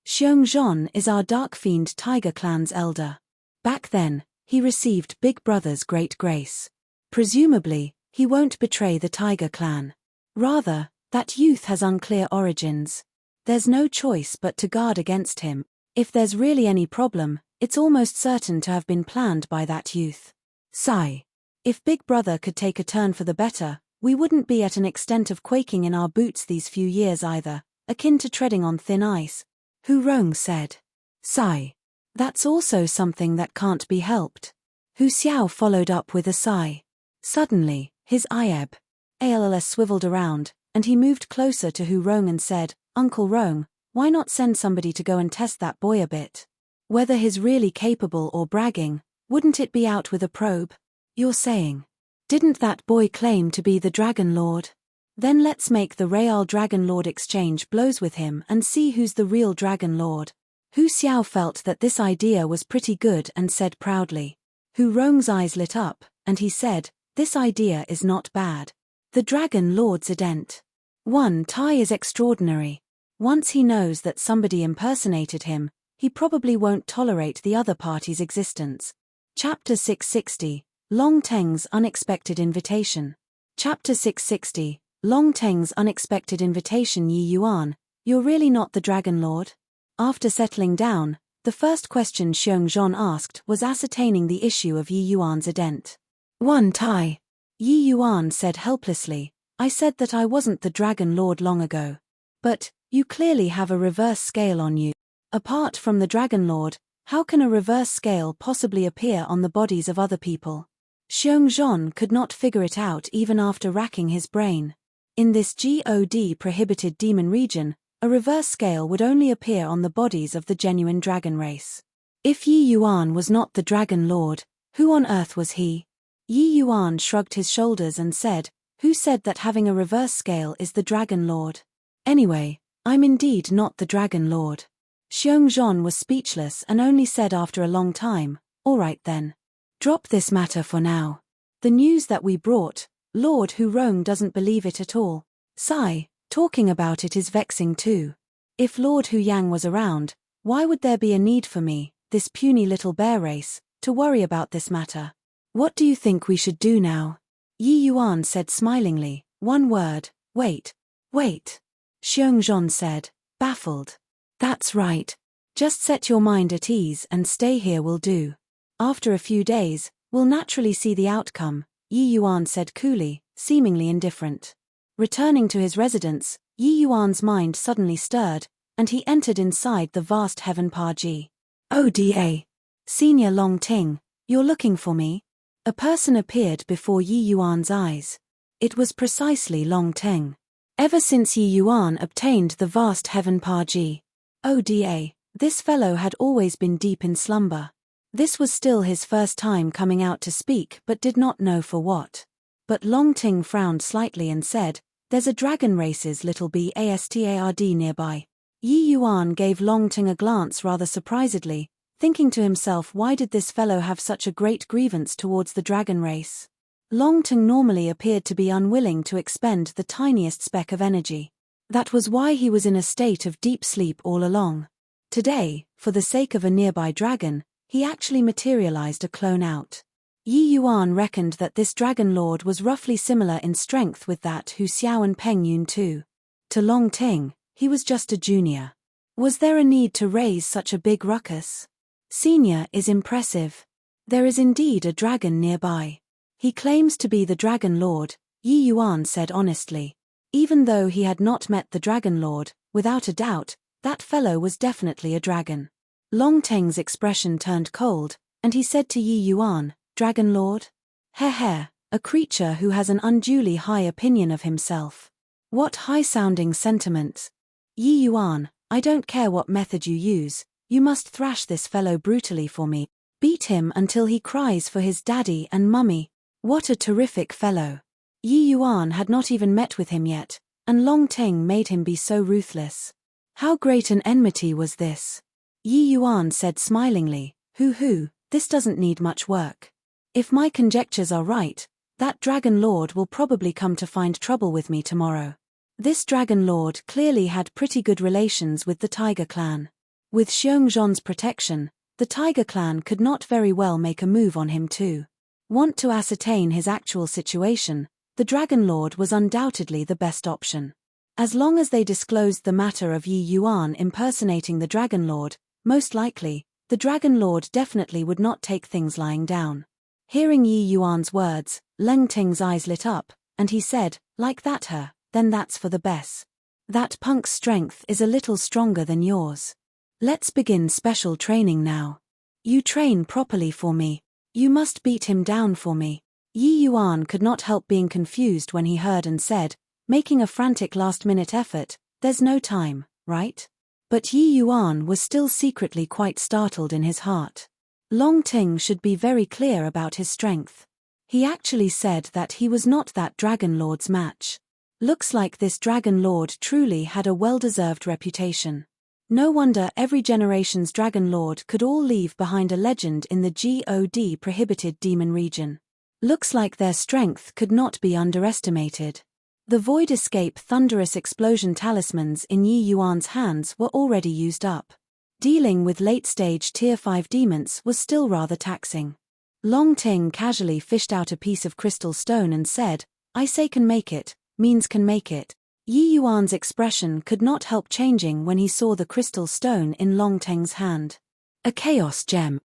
Xiongzhan is our Dark Fiend Tiger clan's elder. Back then, he received Big Brother's great grace. Presumably, he won't betray the Tiger clan. Rather, that youth has unclear origins. There's no choice but to guard against him. If there's really any problem, it's almost certain to have been planned by that youth. Sigh. If Big Brother could take a turn for the better, we wouldn't be at an extent of quaking in our boots these few years either, akin to treading on thin ice. Hu Rong said. Sigh. That's also something that can't be helped. Hu Xiao followed up with a sigh. Suddenly, his eyeb ALS swiveled around, and he moved closer to Hu Rong and said, Uncle Rong, why not send somebody to go and test that boy a bit? Whether he's really capable or bragging, wouldn't it be out with a probe? You're saying. Didn't that boy claim to be the Dragon Lord? Then let's make the Real Dragon Lord exchange blows with him and see who's the real Dragon Lord. Hu Xiao felt that this idea was pretty good and said proudly. Hu Rong's eyes lit up, and he said, this idea is not bad. The Dragon Lord's ident. One Tai is extraordinary. Once he knows that somebody impersonated him, he probably won't tolerate the other party's existence. Chapter 660, Long Teng's Unexpected Invitation. Chapter 660, Long Teng's Unexpected Invitation. Yi Yuan, you're really not the Dragon Lord? After settling down, the first question Xiong Zhan asked was ascertaining the issue of Yi Yuan's ident. One Tai. Yi Yuan said helplessly, I said that I wasn't the Dragon Lord long ago. But, you clearly have a reverse scale on you. Apart from the Dragon Lord, how can a reverse scale possibly appear on the bodies of other people? Xiong Zhan could not figure it out even after racking his brain. In this God prohibited demon region, a reverse scale would only appear on the bodies of the genuine dragon race. If Yi Yuan was not the Dragon Lord, who on earth was he? Yi Yuan shrugged his shoulders and said, who said that having a reverse scale is the Dragon Lord? Anyway, I'm indeed not the Dragon Lord. Xiong Zhan was speechless and only said after a long time, all right then. Drop this matter for now. The news that we brought, Lord Hu Rong doesn't believe it at all. Sigh. Talking about it is vexing too. If Lord Hu Yang was around, why would there be a need for me, this puny little bear race, to worry about this matter? What do you think we should do now? Yi Yuan said smilingly, one word, wait. Wait. Xiong Zhan said, baffled. That's right. Just set your mind at ease and stay here will do. After a few days, we'll naturally see the outcome, Yi Yuan said coolly, seemingly indifferent. Returning to his residence, Yi Yuan's mind suddenly stirred, and he entered inside the vast heaven Paji. Oda. Senior Long Ting, you're looking for me? A person appeared before Yi Yuan's eyes. It was precisely Long Ting. Ever since Yi Yuan obtained the vast heaven Paji, Oda, this fellow had always been deep in slumber. This was still his first time coming out to speak but did not know for what. But Long Ting frowned slightly and said, there's a dragon race's little bastard nearby. Yi Yuan gave Long Ting a glance rather surprisedly, thinking to himself why did this fellow have such a great grievance towards the dragon race? Long Ting normally appeared to be unwilling to expend the tiniest speck of energy. That was why he was in a state of deep sleep all along. Today, for the sake of a nearby dragon, he actually materialized a clone out. Yi Yuan reckoned that this Dragon Lord was roughly similar in strength with that Hu Xiao and Peng Yun too. To Long Ting, he was just a junior. Was there a need to raise such a big ruckus? Senior is impressive. There is indeed a dragon nearby. He claims to be the Dragon Lord, Yi Yuan said honestly. Even though he had not met the Dragon Lord, without a doubt, that fellow was definitely a dragon. Long Teng's expression turned cold, and he said to Yi Yuan, Dragon Lord? Heh, a creature who has an unduly high opinion of himself. What high-sounding sentiments. Yi Yuan, I don't care what method you use, you must thrash this fellow brutally for me. Beat him until he cries for his daddy and mummy. What a terrific fellow. Yi Yuan had not even met with him yet, and Long Teng made him be so ruthless. How great an enmity was this? Yi Yuan said smilingly, Hoo, this doesn't need much work. If my conjectures are right, that Dragon Lord will probably come to find trouble with me tomorrow. This Dragon Lord clearly had pretty good relations with the Tiger clan. With Xiong Zhan's protection, The Tiger Clan could not very well make a move on him too. Want to ascertain his actual situation, the Dragon Lord was undoubtedly the best option. As long as they disclosed the matter of Yi Yuan impersonating the Dragon Lord, most likely, the Dragon Lord definitely would not take things lying down. Hearing Yi Yuan's words, Leng Ting's eyes lit up, and he said, "Like that then that's for the best. That punk's strength is a little stronger than yours. Let's begin special training now. You train properly for me. You must beat him down for me." Yi Yuan could not help being confused when he heard and said, making a frantic last-minute effort, "There's no time, right?" But Yi Yuan was still secretly quite startled in his heart. Long Ting should be very clear about his strength. He actually said that he was not that Dragon Lord's match. Looks like this Dragon Lord truly had a well-deserved reputation. No wonder every generation's Dragon Lord could all leave behind a legend in the God prohibited demon region. Looks like their strength could not be underestimated. The Void Escape Thunderous Explosion talismans in Yi Yuan's hands were already used up. Dealing with late-stage Tier 5 demons was still rather taxing. Long Ting casually fished out a piece of crystal stone and said, "I say can make it, means can make it." Yi Yuan's expression could not help changing when he saw the crystal stone in Long Ting's hand. A chaos gem.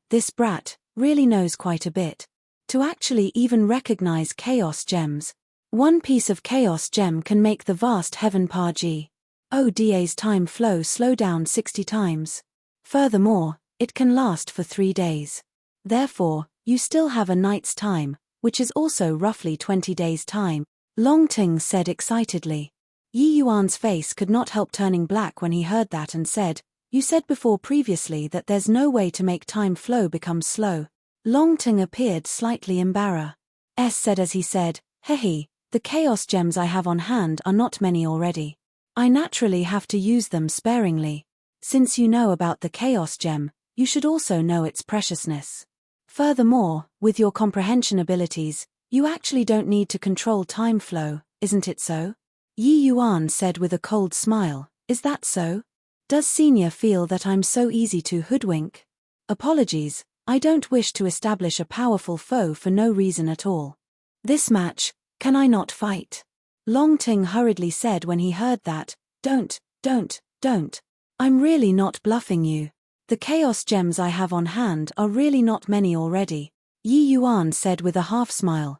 This brat, really knows quite a bit. To actually even recognize chaos gems. One piece of chaos gem can make the vast heaven Paji. Oda's time flow slow down 60 times. Furthermore, it can last for 3 days. Therefore, you still have a night's time, which is also roughly 20 days' time. Long Ting said excitedly. Yi Yuan's face could not help turning black when he heard that and said, "You said before previously that there's no way to make time flow become slow." Long Ting appeared slightly embarrassed. Said as he said, "Hehe, the chaos gems I have on hand are not many already. I naturally have to use them sparingly. Since you know about the chaos gem, you should also know its preciousness. Furthermore, with your comprehension abilities, you actually don't need to control time flow, isn't it so?" Yi Yuan said with a cold smile, "Is that so? Does Senior feel that I'm so easy to hoodwink? Apologies, I don't wish to establish a powerful foe for no reason at all. This match, can I not fight?" Long Ting hurriedly said when he heard that, Don't. I'm really not bluffing you. The chaos gems I have on hand are really not many already." Yi Yuan said with a half-smile,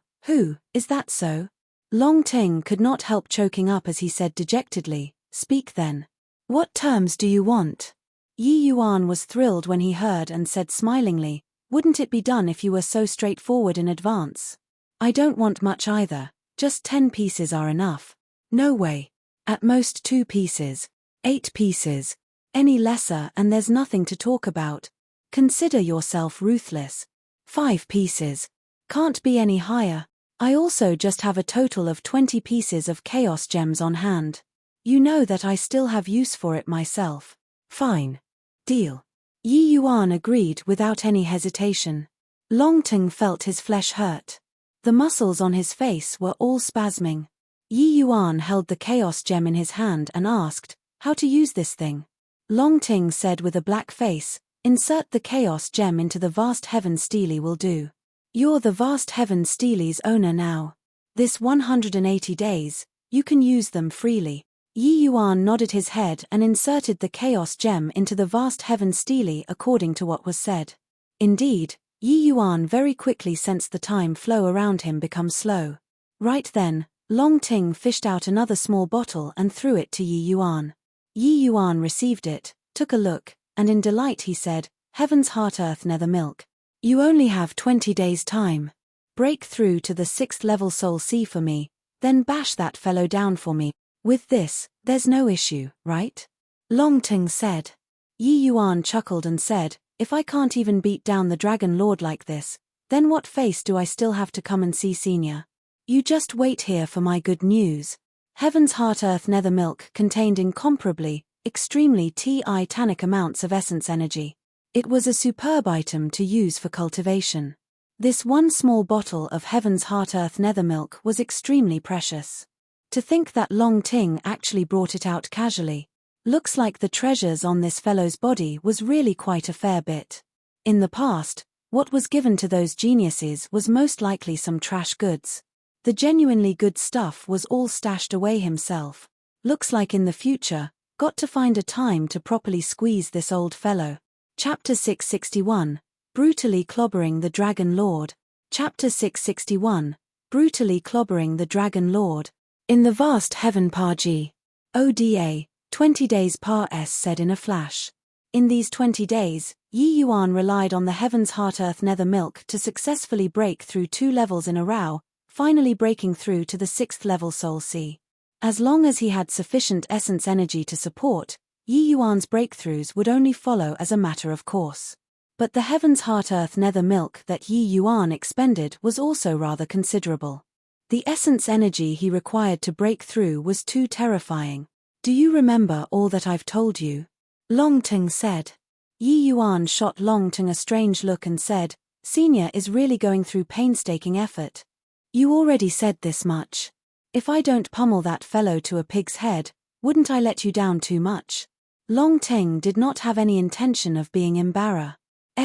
"Is that so?" Long Ting could not help choking up as he said dejectedly, "Speak then. What terms do you want?" Yi Yuan was thrilled when he heard and said smilingly, "Wouldn't it be done if you were so straightforward in advance? I don't want much either, just 10 pieces are enough." "No way. At most 2 pieces. 8 pieces. Any lesser and there's nothing to talk about. Consider yourself ruthless. 5 pieces. Can't be any higher. I also just have a total of 20 pieces of chaos gems on hand. You know that I still have use for it myself." "Fine. Deal." Yi Yuan agreed without any hesitation. Long Ting felt his flesh hurt. The muscles on his face were all spasming. Yi Yuan held the chaos gem in his hand and asked, "How to use this thing?" Long Ting said with a black face, "Insert the chaos gem into the vast heaven steely will do. You're the vast heaven steely's owner now. This 180 days, you can use them freely." Yi Yuan nodded his head and inserted the chaos gem into the vast heaven steely according to what was said. Indeed, Yi Yuan very quickly sensed the time flow around him become slow. Right then, Long Ting fished out another small bottle and threw it to Yi Yuan. Yi Yuan received it, took a look, and in delight he said, "Heaven's heart earth nether milk. You only have 20 days time. Break through to the 6th level soul sea for me, then bash that fellow down for me. With this, there's no issue, right?" Long Ting said. Yi Yuan chuckled and said, "If I can't even beat down the Dragon Lord like this, then what face do I still have to come and see Senior? You just wait here for my good news." Heaven's heart earth nether milk contained incomparably, extremely titanic amounts of essence energy. It was a superb item to use for cultivation. This one small bottle of Heaven's heart earth nether milk was extremely precious. To think that Long Ting actually brought it out casually. Looks like the treasures on this fellow's body was really quite a fair bit. In the past, what was given to those geniuses was most likely some trash goods. The genuinely good stuff was all stashed away himself. Looks like in the future, got to find a time to properly squeeze this old fellow. Chapter 661, Brutally Clobbering the Dragon Lord. Chapter 661, Brutally Clobbering the Dragon Lord. In the vast heaven Parji. Oda, 20 days Par-S said in a flash. In these 20 days, Yi Yuan relied on the heavens heart-earth nether milk to successfully break through 2 levels in a row, finally breaking through to the 6th level Soul Sea. As long as he had sufficient essence energy to support, Yi Yuan's breakthroughs would only follow as a matter of course. But the heavens heart-earth nether milk that Yi Yuan expended was also rather considerable. The essence energy he required to break through was too terrifying. Do you remember all that I've told you? Long Ting said. Yi Yuan shot Long Ting a strange look and said, Senior is really going through painstaking effort. You already said this much. If I don't pummel that fellow to a pig's head, wouldn't I let you down too much? Long Ting did not have any intention of being embarrassed.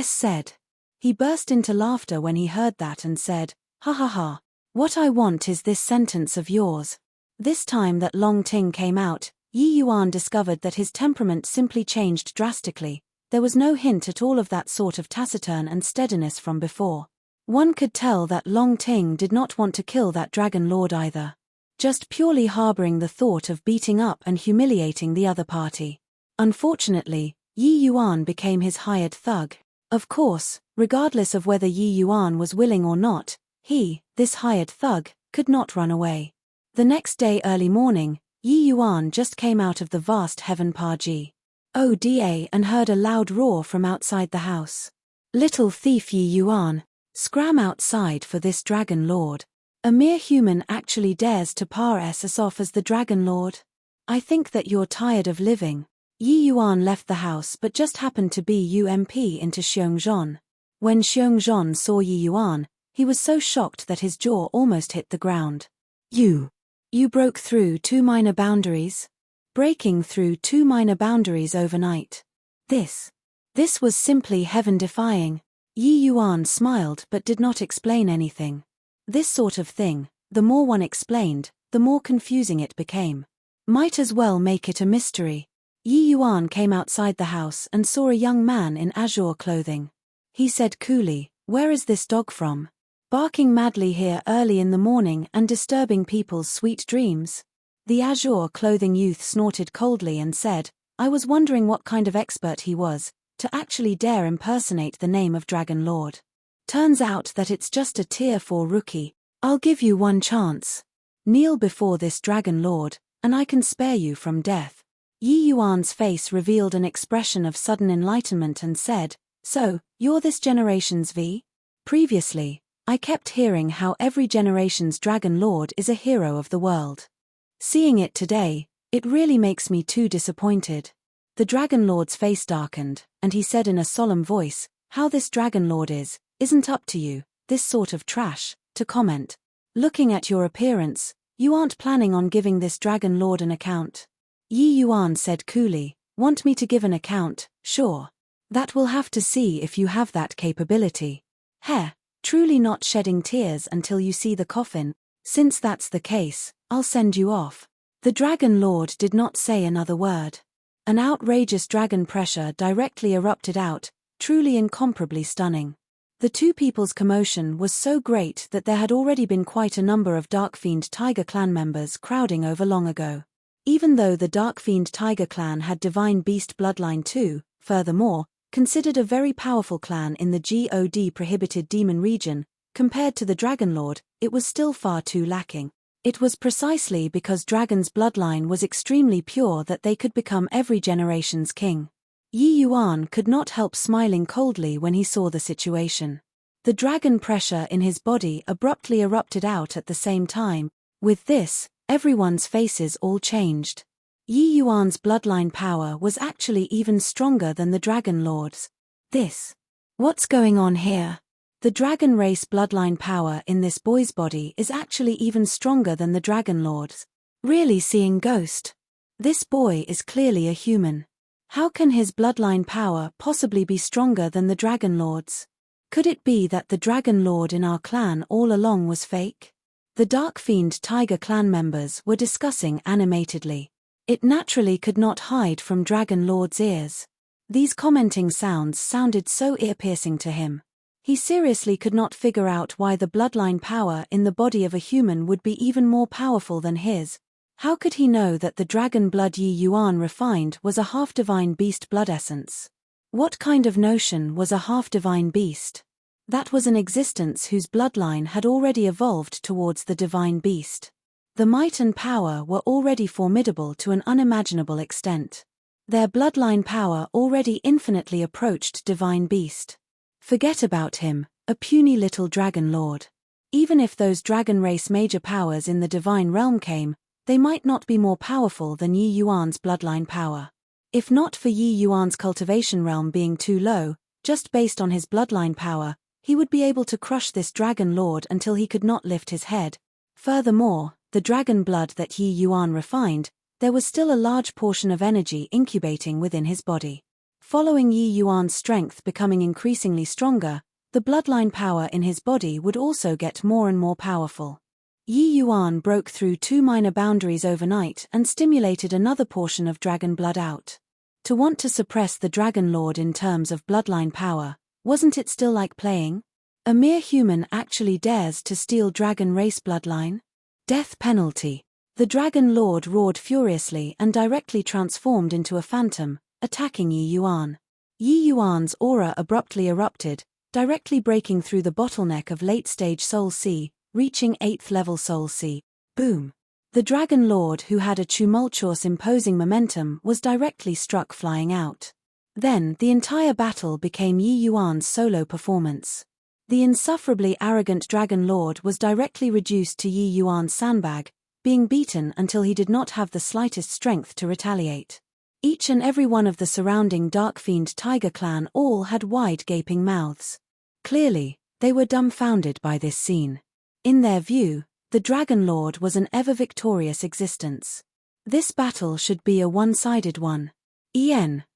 Said. He burst into laughter when he heard that and said, Ha ha ha, what I want is this sentence of yours. This time that Long Ting came out, Yi Yuan discovered that his temperament simply changed drastically. There was no hint at all of that sort of taciturn and steadiness from before. One could tell that Long Ting did not want to kill that Dragon Lord either. Just purely harboring the thought of beating up and humiliating the other party. Unfortunately, Yi Yuan became his hired thug. Of course, regardless of whether Yi Yuan was willing or not, he, this hired thug, could not run away. The next day early morning, Yi Yuan just came out of the vast heaven Parji. Oda and heard a loud roar from outside the house. Little thief Yi Yuan, scram outside for this Dragon Lord. A mere human actually dares to pass us off as the Dragon Lord? I think that you're tired of living. Yi Yuan left the house but just happened to be UMP into Xiongzhon. When Xiongzhon saw Yi Yuan, he was so shocked that his jaw almost hit the ground. You broke through 2 minor boundaries? Breaking through 2 minor boundaries overnight. This was simply heaven-defying. Yi Yuan smiled but did not explain anything. This sort of thing, the more one explained, the more confusing it became. Might as well make it a mystery. Yi Yuan came outside the house and saw a young man in azure clothing. He said coolly, Where is this dog from? Barking madly here early in the morning and disturbing people's sweet dreams. The azure clothing youth snorted coldly and said, I was wondering what kind of expert he was, to actually dare impersonate the name of Dragon Lord. Turns out that it's just a tier 4 rookie. I'll give you one chance. Kneel before this Dragon Lord, and I can spare you from death. Yi Yuan's face revealed an expression of sudden enlightenment and said, So, you're this generation's V? Previously, I kept hearing how every generation's Dragon Lord is a hero of the world. Seeing it today, it really makes me too disappointed. The Dragon Lord's face darkened, and he said in a solemn voice, How this Dragon Lord isn't up to you, this sort of trash, to comment. Looking at your appearance, you aren't planning on giving this Dragon Lord an account. Yi Yuan said coolly, Want me to give an account? Sure. That we'll have to see if you have that capability. Heh. Truly not shedding tears until you see the coffin. Since that's the case, I'll send you off. The Dragon Lord did not say another word. An outrageous dragon pressure directly erupted out, truly incomparably stunning. The two people's commotion was so great that there had already been quite a number of Darkfiend Tiger Clan members crowding over long ago. Even though the Darkfiend Tiger Clan had Divine Beast bloodline too, furthermore, considered a very powerful clan in the God prohibited demon region, compared to the Dragon Lord, it was still far too lacking. It was precisely because Dragon's bloodline was extremely pure that they could become every generation's king. Yi Yuan could not help smiling coldly when he saw the situation. The dragon pressure in his body abruptly erupted out at the same time. With this, everyone's faces all changed. Yi Yuan's bloodline power was actually even stronger than the Dragon Lord's. What's going on here? The dragon race bloodline power in this boy's body is actually even stronger than the Dragon Lord's. Really seeing ghost. This boy is clearly a human. How can his bloodline power possibly be stronger than the Dragon Lord's? Could it be that the Dragon Lord in our clan all along was fake? The Dark Fiend Tiger clan members were discussing animatedly. It naturally could not hide from Dragon Lord's ears. These commenting sounds sounded so ear-piercing to him. He seriously could not figure out why the bloodline power in the body of a human would be even more powerful than his. How could he know that the dragon blood Yi Yuan refined was a half-divine beast blood essence? What kind of notion was a half-divine beast? That was an existence whose bloodline had already evolved towards the divine beast. The might and power were already formidable to an unimaginable extent. Their bloodline power already infinitely approached divine beast. Forget about him, a puny little dragon lord. Even if those dragon race major powers in the divine realm came, they might not be more powerful than Yi Yuan's bloodline power. If not for Yi Yuan's cultivation realm being too low, just based on his bloodline power, he would be able to crush this dragon lord until he could not lift his head. Furthermore, the dragon blood that Yi Yuan refined, there was still a large portion of energy incubating within his body. Following Yi Yuan's strength becoming increasingly stronger, the bloodline power in his body would also get more and more powerful. Yi Yuan broke through 2 minor boundaries overnight and stimulated another portion of dragon blood out. To want to suppress the Dragon Lord in terms of bloodline power, wasn't it still like playing? A mere human actually dares to steal dragon race bloodline? Death penalty. The Dragon Lord roared furiously and directly transformed into a phantom, attacking Yi Yuan. Yi Yuan's aura abruptly erupted, directly breaking through the bottleneck of late-stage Soul C, reaching 8th level Soul C. Boom. The Dragon Lord, who had a tumultuous imposing momentum, was directly struck flying out. Then, the entire battle became Yi Yuan's solo performance. The insufferably arrogant Dragon Lord was directly reduced to Yi Yuan's sandbag, being beaten until he did not have the slightest strength to retaliate. Each and every one of the surrounding Dark Fiend Tiger clan all had wide gaping mouths. Clearly, they were dumbfounded by this scene. In their view, the Dragon Lord was an ever-victorious existence. This battle should be a one-sided one.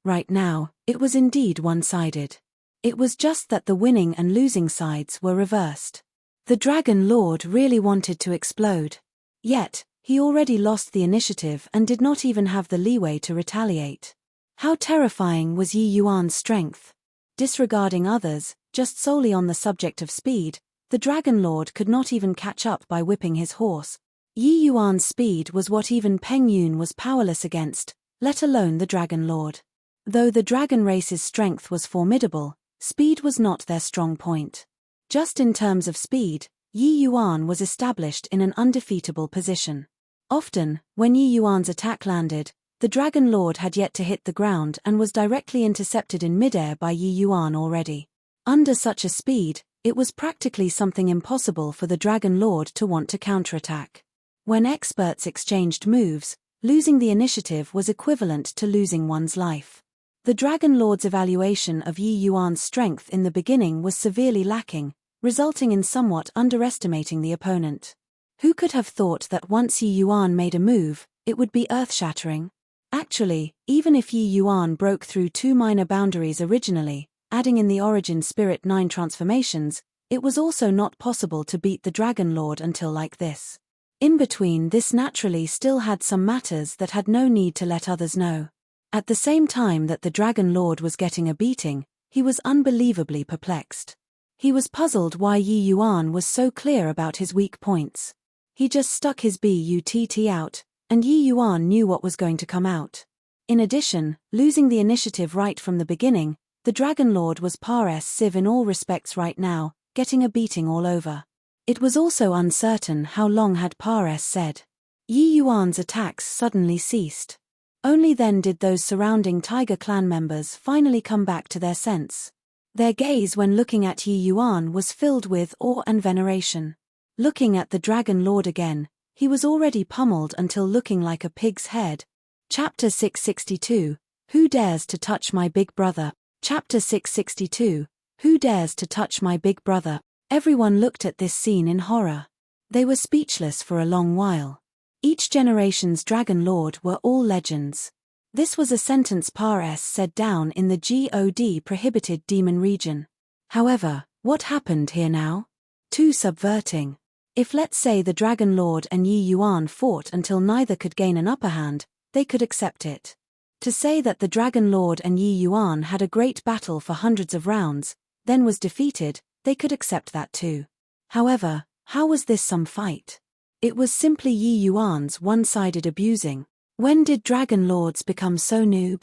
Right now, it was indeed one-sided. It was just that the winning and losing sides were reversed. The Dragon Lord really wanted to explode. Yet, he already lost the initiative and did not even have the leeway to retaliate. How terrifying was Yi Yuan's strength? Disregarding others, just solely on the subject of speed, the Dragon Lord could not even catch up by whipping his horse. Yi Yuan's speed was what even Peng Yun was powerless against, let alone the Dragon Lord. Though the dragon race's strength was formidable, speed was not their strong point. Just in terms of speed, Yi Yuan was established in an undefeatable position. Often, when Yi Yuan's attack landed, the Dragon Lord had yet to hit the ground and was directly intercepted in midair by Yi Yuan already. Under such a speed, it was practically something impossible for the Dragon Lord to want to counterattack. When experts exchanged moves, losing the initiative was equivalent to losing one's life. The Dragon Lord's evaluation of Yi Yuan's strength in the beginning was severely lacking, resulting in somewhat underestimating the opponent. Who could have thought that once Yi Yuan made a move, it would be earth-shattering? Actually, even if Yi Yuan broke through 2 minor boundaries originally, adding in the Origin Spirit 9 transformations, it was also not possible to beat the Dragon Lord until like this. In between, this naturally still had some matters that had no need to let others know. At the same time that the Dragon Lord was getting a beating, he was unbelievably perplexed. He was puzzled why Yi Yuan was so clear about his weak points. He just stuck his butt out, and Yi Yuan knew what was going to come out. In addition, losing the initiative right from the beginning, the Dragon Lord was par excellence in all respects right now, getting a beating all over. It was also uncertain how long had par excellence said. Yi Yuan's attacks suddenly ceased. Only then did those surrounding Tiger clan members finally come back to their sense. Their gaze when looking at Yi Yuan was filled with awe and veneration. Looking at the Dragon Lord again, he was already pummeled until looking like a pig's head. Chapter 662, Who Dares to Touch My Big Brother? Chapter 662, Who Dares to Touch My Big Brother? Everyone looked at this scene in horror. They were speechless for a long while. Each generation's Dragon Lord were all legends. This was a sentence Par S said down in the God prohibited demon region. However, what happened here now? Too subverting. If let's say the Dragon Lord and Yi Yuan fought until neither could gain an upper hand, they could accept it. To say that the Dragon Lord and Yi Yuan had a great battle for hundreds of rounds, then was defeated, they could accept that too. However, how was this some fight? It was simply Yi Yuan's one-sided abusing. When did Dragon Lords become so noob?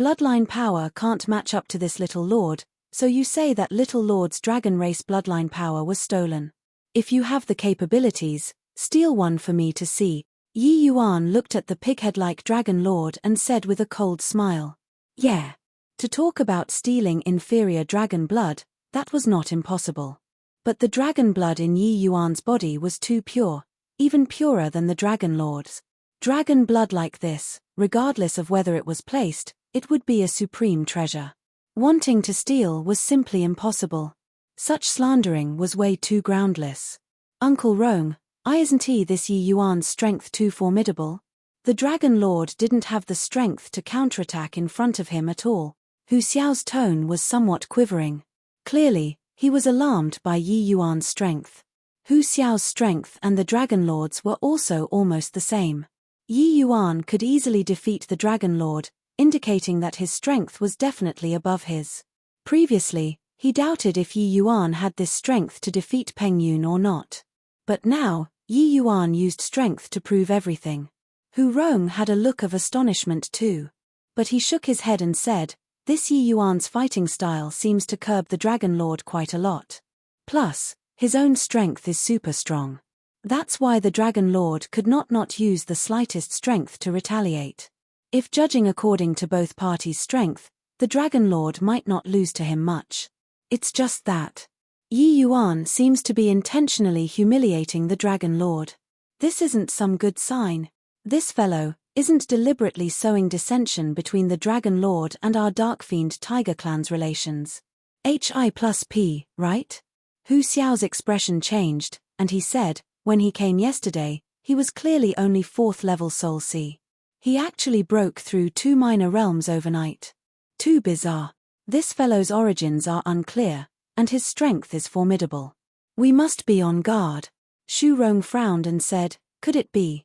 Bloodline power can't match up to this little lord, so you say that little lord's dragon race bloodline power was stolen. If you have the capabilities, steal one for me to see. Yi Yuan looked at the pighead-like Dragon Lord and said with a cold smile. Yeah. To talk about stealing inferior dragon blood, that was not impossible. But the dragon blood in Yi Yuan's body was too pure, even purer than the Dragon Lord's. Dragon blood like this, regardless of whether it was placed, it would be a supreme treasure. Wanting to steal was simply impossible. Such slandering was way too groundless. Uncle Rome, isn't this Yi Yuan's strength too formidable? The Dragon Lord didn't have the strength to counterattack in front of him at all. Hu Xiao's tone was somewhat quivering. Clearly, he was alarmed by Yi Yuan's strength. Hu Xiao's strength and the Dragon Lord's were also almost the same. Yi Yuan could easily defeat the Dragon Lord, indicating that his strength was definitely above his. Previously, he doubted if Yi Yuan had this strength to defeat Peng Yun or not. But now, Yi Yuan used strength to prove everything. Hu Rong had a look of astonishment too. But he shook his head and said, this Yi Yuan's fighting style seems to curb the Dragon Lord quite a lot. Plus, his own strength is super strong. That's why the Dragon Lord could not use the slightest strength to retaliate. If judging according to both parties' strength, the Dragon Lord might not lose to him much. It's just that Yi Yuan seems to be intentionally humiliating the Dragon Lord. This isn't some good sign. This fellow isn't deliberately sowing dissension between the Dragon Lord and our Dark Fiend Tiger Clan's relations. HI+P, right? Hu Xiao's expression changed, and he said, when he came yesterday, he was clearly only 4th level Soul C. He actually broke through 2 minor realms overnight. Too bizarre. This fellow's origins are unclear, and his strength is formidable. We must be on guard. Shu Rong frowned and said, could it be?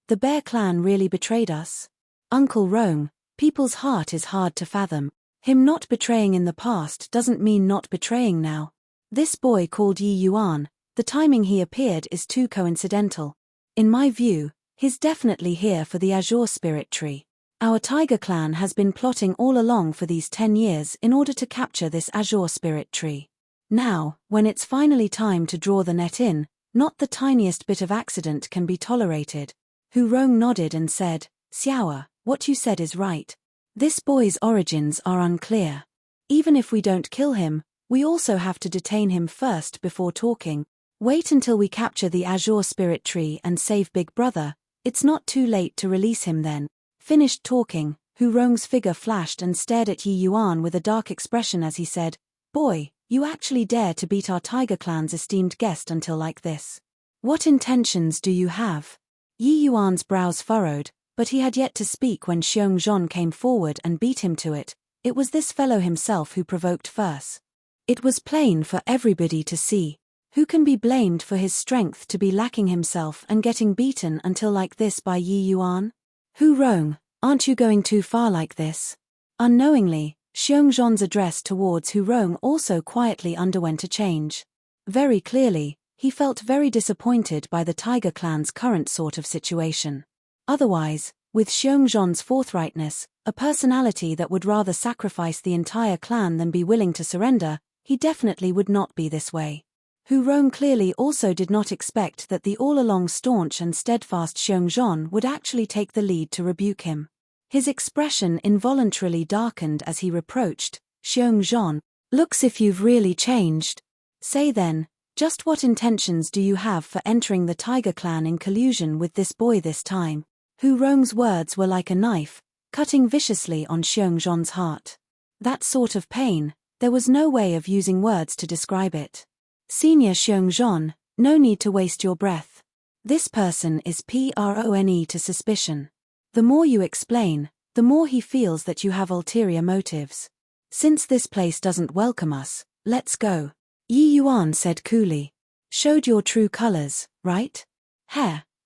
The Bear Clan really betrayed us? Uncle Rong, people's heart is hard to fathom. Him not betraying in the past doesn't mean not betraying now. This boy called Yi Yuan, the timing he appeared is too coincidental. In my view, he's definitely here for the Azure Spirit Tree. Our Tiger Clan has been plotting all along for these 10 years in order to capture this Azure Spirit Tree. Now, when it's finally time to draw the net in, not the tiniest bit of accident can be tolerated. Hu Rong nodded and said, Xiao, what you said is right. This boy's origins are unclear. Even if we don't kill him, we also have to detain him first before talking. Wait until we capture the Azure Spirit Tree and save Big Brother. It's not too late to release him then. Finished talking, Hu Rong's figure flashed and stared at Yi Yuan with a dark expression as he said, boy, you actually dare to beat our Tiger Clan's esteemed guest until like this. What intentions do you have? Yi Yuan's brows furrowed, but he had yet to speak when Xiong Zhon came forward and beat him to it. It was this fellow himself who provoked first. It was plain for everybody to see. Who can be blamed for his strength to be lacking himself and getting beaten until like this by Yi Yuan? Hu Rong, aren't you going too far like this? Unknowingly, Xiong Zhon's address towards Hu Rong also quietly underwent a change. Very clearly, he felt very disappointed by the Tiger Clan's current sort of situation. Otherwise, with Xiong Zhon's forthrightness, a personality that would rather sacrifice the entire clan than be willing to surrender, he definitely would not be this way. Hu Rong clearly also did not expect that the all-along staunch and steadfast Xiong Zhon would actually take the lead to rebuke him. His expression involuntarily darkened as he reproached, Xiong Zhon, looks if you've really changed. Say then, just what intentions do you have for entering the Tiger Clan in collusion with this boy this time? Hu Rong's words were like a knife, cutting viciously on Xiong Zhon's heart. That sort of pain, there was no way of using words to describe it. Senior Xiong Zhon, no need to waste your breath. This person is prone to suspicion. The more you explain, the more he feels that you have ulterior motives. Since this place doesn't welcome us, let's go. Yi Yuan said coolly. Showed your true colors, right?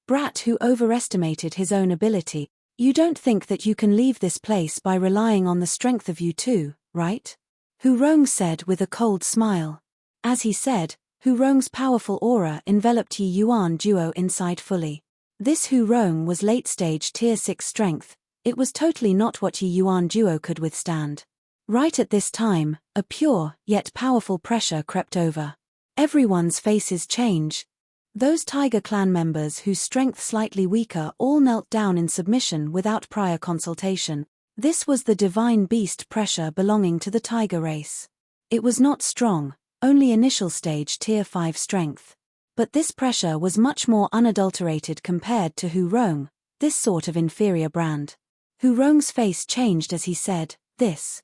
Brat who overestimated his own ability. You don't think that you can leave this place by relying on the strength of you two, right? Hu Rong said with a cold smile. As he said, Hu Rong's powerful aura enveloped Yi Yuan duo inside fully. This Hu Rong was late-stage Tier 6 strength. It was totally not what Yi Yuan duo could withstand. Right at this time, a pure, yet powerful pressure crept over. Everyone's faces change. Those Tiger Clan members whose strength slightly weaker all knelt down in submission without prior consultation. This was the divine beast pressure belonging to the Tiger race. It was not strong, only initial stage Tier 5 strength. But this pressure was much more unadulterated compared to Hu Rong, this sort of inferior brand. Hu Rong's face changed as he said, This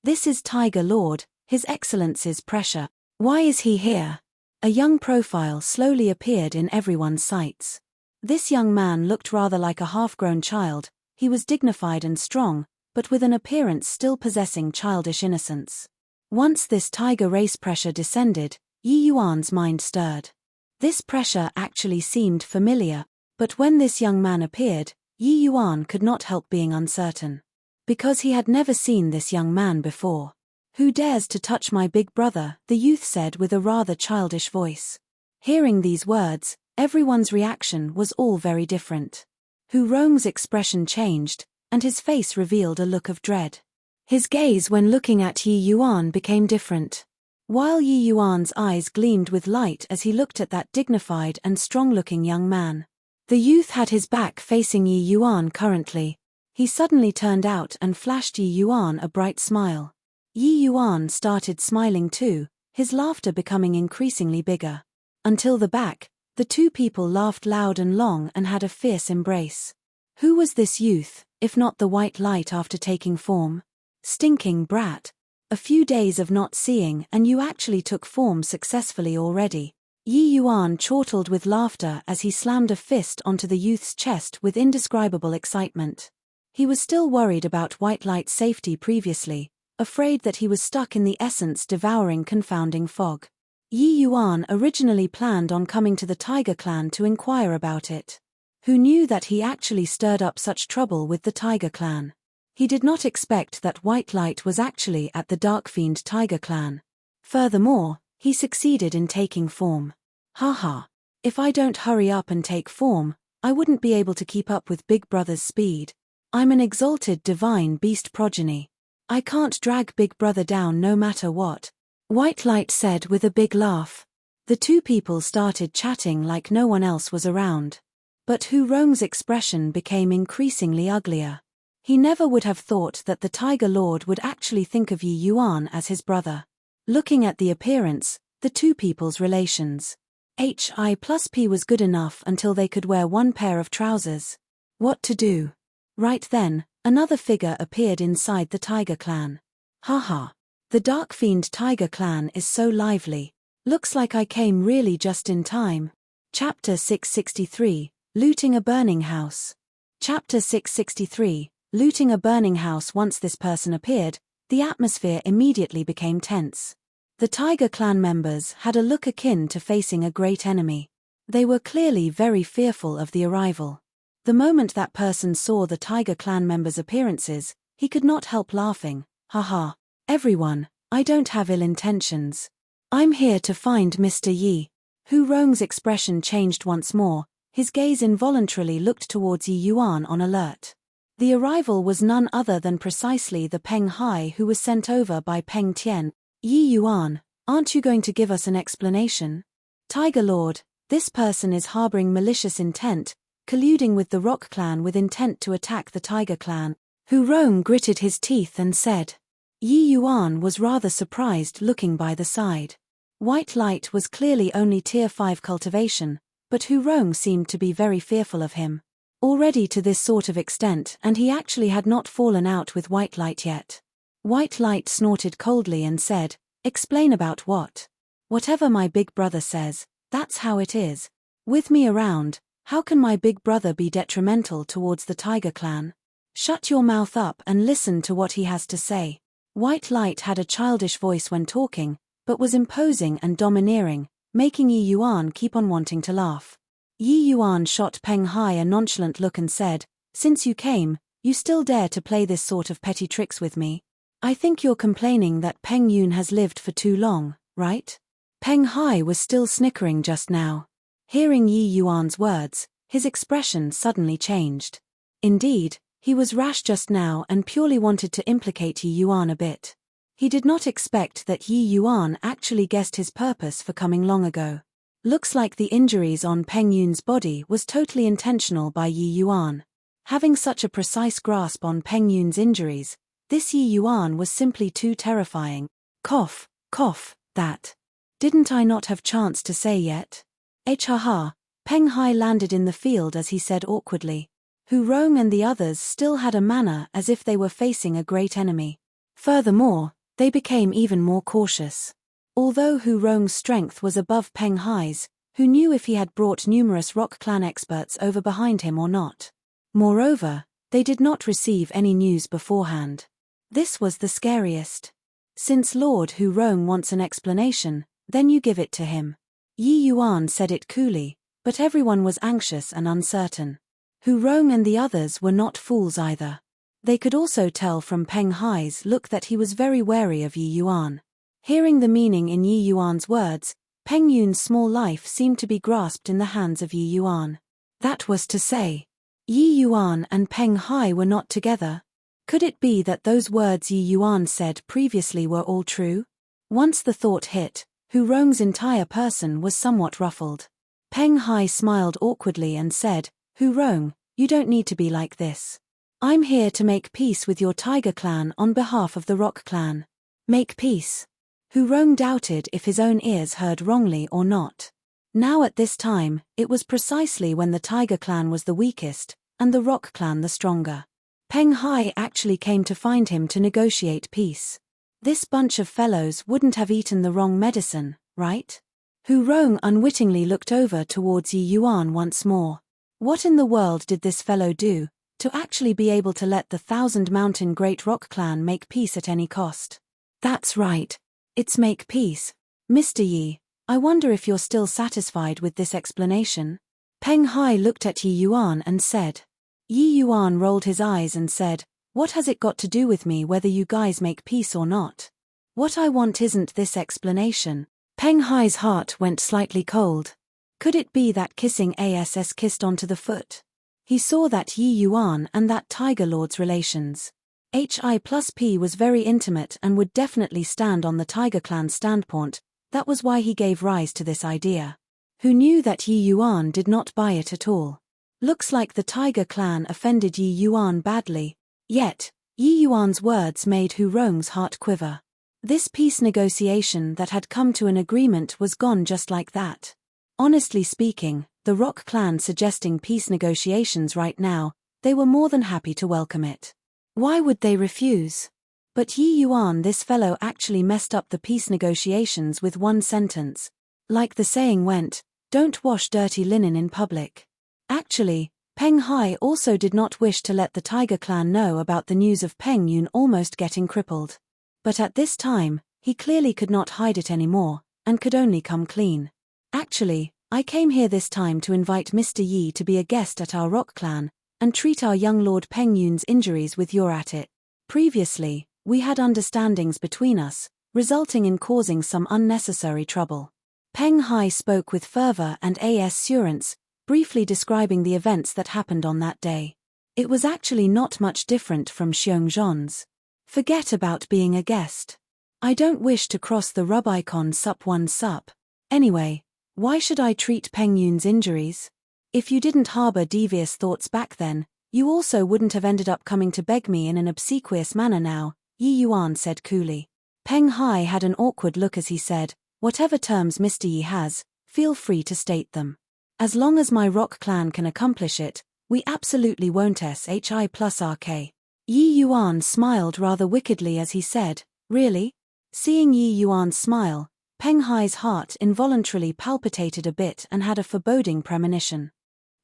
is Tiger Lord, His Excellency's pressure. Why is he here? A young profile slowly appeared in everyone's sights. This young man looked rather like a half-grown child. He was dignified and strong, but with an appearance still possessing childish innocence. Once this Tiger race pressure descended, Yi Yuan's mind stirred. This pressure actually seemed familiar, but when this young man appeared, Yi Yuan could not help being uncertain. Because he had never seen this young man before. Who dares to touch my big brother? The youth said with a rather childish voice. Hearing these words, everyone's reaction was all very different. Hu Rong's expression changed, and his face revealed a look of dread. His gaze when looking at Yi Yuan became different. While Yi Yuan's eyes gleamed with light as he looked at that dignified and strong-looking young man. The youth had his back facing Yi Yuan currently. He suddenly turned out and flashed Yi Yuan a bright smile. Yi Yuan started smiling too, his laughter becoming increasingly bigger. Until the two people laughed loud and long and had a fierce embrace. Who was this youth, if not the white light after taking form? Stinking brat. A few days of not seeing and you actually took form successfully already. Yi Yuan chortled with laughter as he slammed a fist onto the youth's chest with indescribable excitement. He was still worried about White Light's safety previously, afraid that he was stuck in the essence-devouring confounding fog. Yi Yuan originally planned on coming to the Tiger Clan to inquire about it. Who knew that he actually stirred up such trouble with the Tiger Clan? He did not expect that White Light was actually at the Dark Fiend Tiger Clan. Furthermore, he succeeded in taking form. Haha. If I don't hurry up and take form, I wouldn't be able to keep up with Big Brother's speed. I'm an exalted divine beast progeny. I can't drag Big Brother down no matter what. White Light said with a big laugh. The two people started chatting like no one else was around. But Hu Rong's expression became increasingly uglier. He never would have thought that the Tiger Lord would actually think of Yi Yuan as his brother. Looking at the appearance, the two people's relations. Hi+P was good enough until they could wear one pair of trousers. What to do? Right then, another figure appeared inside the Tiger Clan. Haha. The Dark Fiend Tiger Clan is so lively. Looks like I came really just in time. Chapter 663, Looting a Burning House. Chapter 663, Looting a Burning House. Once this person appeared, the atmosphere immediately became tense. The Tiger Clan members had a look akin to facing a great enemy. They were clearly very fearful of the arrival. The moment that person saw the Tiger Clan members' appearances, he could not help laughing. Haha. Everyone, I don't have ill intentions. I'm here to find Mr. Yi. Hu Rong's expression changed once more, his gaze involuntarily looked towards Yi Yuan on alert. The arrival was none other than precisely the Peng Hai who was sent over by Peng Tian. Yi Yuan, aren't you going to give us an explanation? Tiger Lord, this person is harboring malicious intent, colluding with the Rock Clan with intent to attack the Tiger Clan. Hu Rong gritted his teeth and said. Yi Yuan was rather surprised looking by the side. White Light was clearly only Tier 5 cultivation, but Hu Rong seemed to be very fearful of him. Already to this sort of extent, and he actually had not fallen out with White Light yet. White Light snorted coldly and said, Explain about what? Whatever my big brother says, that's how it is. With me around, How can my big brother be detrimental towards the Tiger clan? Shut your mouth up and listen to what he has to say. White Light had a childish voice when talking, but was imposing and domineering, making Yi Yuan keep on wanting to laugh. Yi Yuan shot Peng Hai a nonchalant look and said, "Since you came, you still dare to play this sort of petty tricks with me? I think you're complaining that Peng Yun has lived for too long, right?" Peng Hai was still snickering just now. Hearing Yi Yuan's words, his expression suddenly changed. Indeed, he was rash just now and purely wanted to implicate Yi Yuan a bit. He did not expect that Yi Yuan actually guessed his purpose for coming long ago. Looks like the injuries on Peng Yun's body was totally intentional by Yi Yuan. Having such a precise grasp on Peng Yun's injuries, this Yi Yuan was simply too terrifying. Cough, cough, that. Didn't I not have chance to say yet? Haha, Peng Hai landed in the field as he said awkwardly. Hu Rong and the others still had a manner as if they were facing a great enemy. Furthermore, they became even more cautious. Although Hu Rong's strength was above Peng Hai's, who knew if he had brought numerous Rock Clan experts over behind him or not. Moreover, they did not receive any news beforehand. This was the scariest. Since Lord Hu Rong wants an explanation, then you give it to him. Yi Yuan said it coolly, but everyone was anxious and uncertain. Hu Rong and the others were not fools either. They could also tell from Peng Hai's look that he was very wary of Yi Yuan. Hearing the meaning in Yi Yuan's words, Peng Yun's small life seemed to be grasped in the hands of Yi Yuan. That was to say, Yi Yuan and Peng Hai were not together. Could it be that those words Yi Yuan said previously were all true? Once the thought hit, Hu Rong's entire person was somewhat ruffled. Peng Hai smiled awkwardly and said, "Hu Rong, you don't need to be like this. I'm here to make peace with your Tiger clan on behalf of the Rock clan." Make peace? Hu Rong doubted if his own ears heard wrongly or not. Now at this time, it was precisely when the Tiger clan was the weakest, and the Rock clan the stronger. Peng Hai actually came to find him to negotiate peace. This bunch of fellows wouldn't have eaten the wrong medicine, right? Hu Rong unwittingly looked over towards Yi Yuan once more. What in the world did this fellow do, to actually be able to let the 1,000-mountain Great Rock clan make peace at any cost? That's right. It's make peace. Mr. Yi, I wonder if you're still satisfied with this explanation? Peng Hai looked at Yi Yuan and said. Yi Yuan rolled his eyes and said, "What has it got to do with me whether you guys make peace or not? What I want isn't this explanation." Peng Hai's heart went slightly cold. Could it be that kissing ass kissed onto the foot? He saw that Yi Yuan and that Tiger Lord's relations. Hi+P was very intimate and would definitely stand on the Tiger clan's standpoint. That was why he gave rise to this idea. Who knew that Yi Yuan did not buy it at all? Looks like the Tiger clan offended Yi Yuan badly. Yet, Yi Yuan's words made Hu Rong's heart quiver. This peace negotiation that had come to an agreement was gone just like that. Honestly speaking, the Rock clan suggesting peace negotiations right now, they were more than happy to welcome it. Why would they refuse? But Yi Yuan, this fellow actually messed up the peace negotiations with one sentence. Like the saying went, "Don't wash dirty linen in public." Actually, Peng Hai also did not wish to let the Tiger clan know about the news of Peng Yun almost getting crippled. But at this time, he clearly could not hide it anymore, and could only come clean. "Actually, I came here this time to invite Mr. Yi to be a guest at our Rock clan, and treat our young Lord Peng Yun's injuries with your at it. Previously, we had understandings between us, resulting in causing some unnecessary trouble." Peng Hai spoke with fervor and assurance, briefly describing the events that happened on that day. It was actually not much different from Xiong Zhon's. "Forget about being a guest. I don't wish to cross the Rubicon sup one sup. Anyway, why should I treat Peng Yun's injuries? If you didn't harbor devious thoughts back then, you also wouldn't have ended up coming to beg me in an obsequious manner now," Yi Yuan said coolly. Peng Hai had an awkward look as he said, "Whatever terms Mr. Yi has, feel free to state them. As long as my Rock clan can accomplish it, we absolutely won't SHI+RK. Yi Yuan smiled rather wickedly as he said, "Really?" Seeing Yi Yuan's smile, Peng Hai's heart involuntarily palpitated a bit and had a foreboding premonition.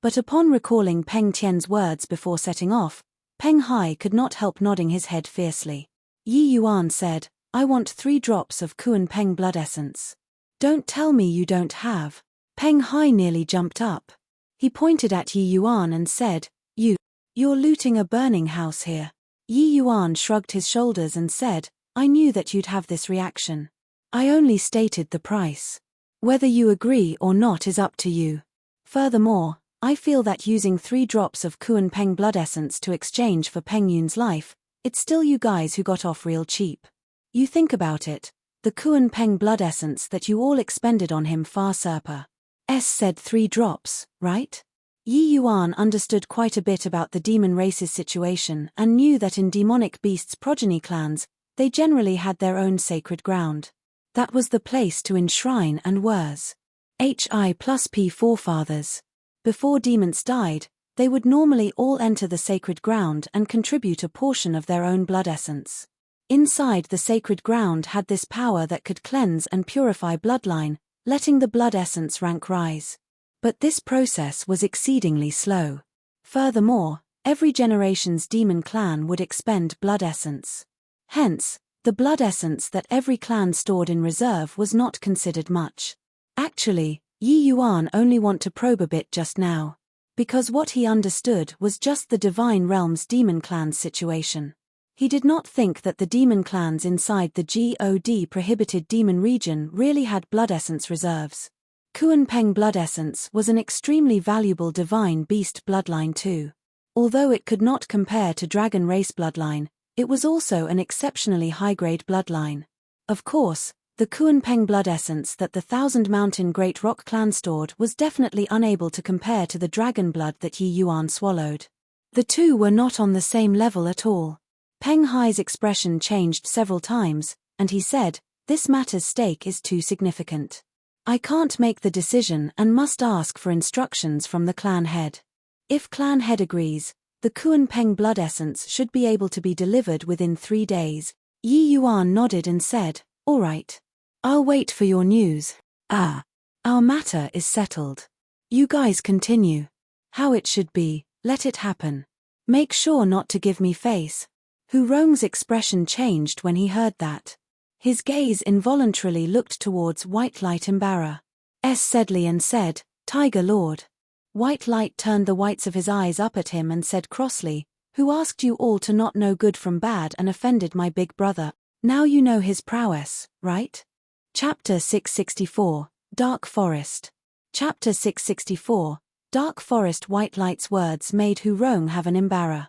But upon recalling Peng Tian's words before setting off, Peng Hai could not help nodding his head fiercely. Yi Yuan said, I want 3 drops of Kuan Peng blood essence. Don't tell me you don't have. Peng Hai nearly jumped up. He pointed at Yi Yuan and said, You're looting a burning house here. Yi Yuan shrugged his shoulders and said, I knew that you'd have this reaction. I only stated the price. Whether you agree or not is up to you. Furthermore, I feel that using 3 drops of Kuan Peng blood essence to exchange for Peng Yun's life, it's still you guys who got off real cheap. You think about it, the Kuan Peng blood essence that you all expended on him far surpassed said 3 drops, right? Yi Yuan understood quite a bit about the demon race's situation and knew that in demonic beasts' progeny clans, they generally had their own sacred ground. That was the place to enshrine and worship Hi+P forefathers. Before demons died, they would normally all enter the sacred ground and contribute a portion of their own blood essence. Inside the sacred ground had this power that could cleanse and purify bloodline, letting the blood essence rank rise. But this process was exceedingly slow. Furthermore, every generation's demon clan would expend blood essence. Hence, the blood essence that every clan stored in reserve was not considered much. Actually, Yi Yuan only want to probe a bit just now. Because what he understood was just the Divine Realm's demon clan's situation. He did not think that the demon clans inside the God prohibited demon region really had blood essence reserves. Kuan Peng blood essence was an extremely valuable divine beast bloodline too. Although it could not compare to dragon race bloodline, it was also an exceptionally high-grade bloodline. Of course, the Kuan Peng blood essence that the Thousand Mountain Great Rock clan stored was definitely unable to compare to the dragon blood that Yi Yuan swallowed. The two were not on the same level at all. Peng Hai's expression changed several times, and he said, this matter's stake is too significant. I can't make the decision and must ask for instructions from the clan head. If clan head agrees, the Kuan Peng blood essence should be able to be delivered within 3 days. Yi Yuan nodded and said, all right. I'll wait for your news. Our matter is settled. You guys continue. How it should be, let it happen. Make sure not to give me face. Hu Rong's expression changed when he heard that. His gaze involuntarily looked towards White Light Imbara. Sedley and said, Tiger Lord. White Light turned the whites of his eyes up at him and said crossly, who asked you all to not know good from bad and offended my big brother? Now you know his prowess, right? Chapter 664, Dark Forest. Chapter 664, Dark Forest. White Light's words made Hu Rong have an Imbara.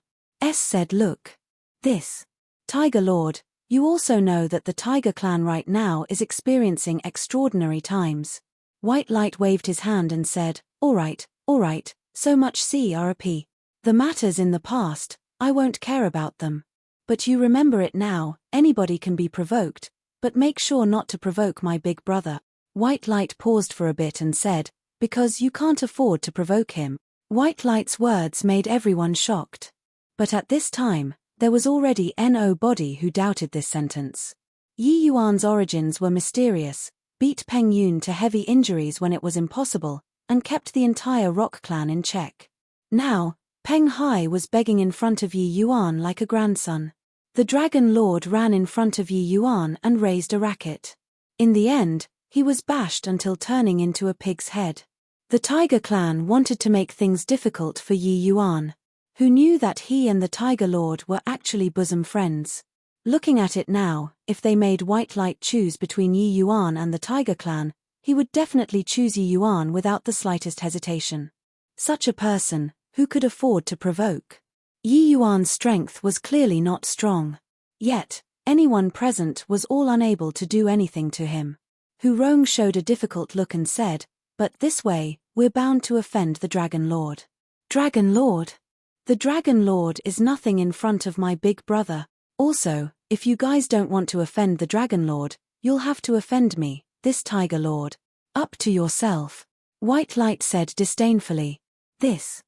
Said look. This. Tiger Lord, you also know that the Tiger clan right now is experiencing extraordinary times. White Light waved his hand and said, all right, so much CRP. The matters in the past, I won't care about them. But you remember it now, anybody can be provoked, but make sure not to provoke my big brother. White Light paused for a bit and said, because you can't afford to provoke him. White Light's words made everyone shocked. But at this time, there was already nobody who doubted this sentence. Yi Yuan's origins were mysterious, beat Peng Yun to heavy injuries when it was impossible, and kept the entire Rock clan in check. Now, Peng Hai was begging in front of Yi Yuan like a grandson. The Dragon Lord ran in front of Yi Yuan and raised a racket. In the end, he was bashed until turning into a pig's head. The Tiger clan wanted to make things difficult for Yi Yuan, who knew that he and the Tiger Lord were actually bosom friends. Looking at it now, if they made White Light choose between Yi Yuan and the Tiger clan, he would definitely choose Yi Yuan without the slightest hesitation. Such a person, who could afford to provoke? Yi Yuan's strength was clearly not strong. Yet, anyone present was all unable to do anything to him. Hu Rong showed a difficult look and said, but this way, we're bound to offend the Dragon Lord. Dragon Lord? The Dragon Lord is nothing in front of my big brother. Also, if you guys don't want to offend the Dragon Lord, you'll have to offend me, this Tiger Lord. Up to yourself. White Light said disdainfully. This?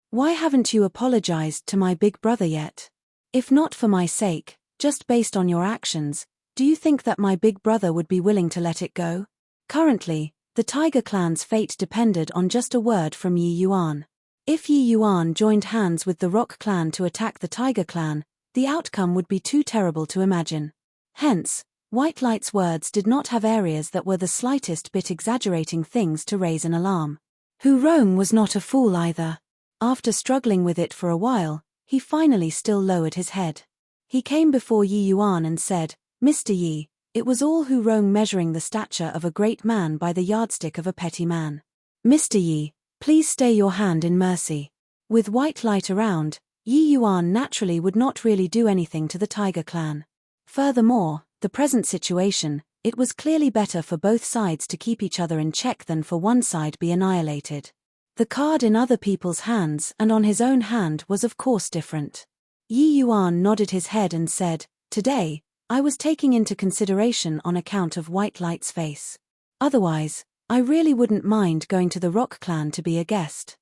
Why haven't you apologized to my big brother yet? If not for my sake, just based on your actions, do you think that my big brother would be willing to let it go? Currently, The Tiger Clan's fate depended on just a word from Yi Yuan. If Yi Yuan joined hands with the Rock Clan to attack the Tiger Clan, the outcome would be too terrible to imagine. Hence, White Light's words did not have areas that were the slightest bit exaggerating things to raise an alarm. Hu Rong was not a fool either. After struggling with it for a while, he finally still lowered his head. He came before Yi Yuan and said, "Mr. Yi, it was all Hu Rong measuring the stature of a great man by the yardstick of a petty man. Mr. Yi, please stay your hand in mercy." With White Light around, Yi Yuan naturally would not really do anything to the Tiger Clan. Furthermore, the present situation, it was clearly better for both sides to keep each other in check than for one side be annihilated. The card in other people's hands and on his own hand was of course different. Yi Yuan nodded his head and said, "Today, I was taking into consideration on account of White Light's face. Otherwise, I really wouldn't mind going to the Rock Clan to be a guest."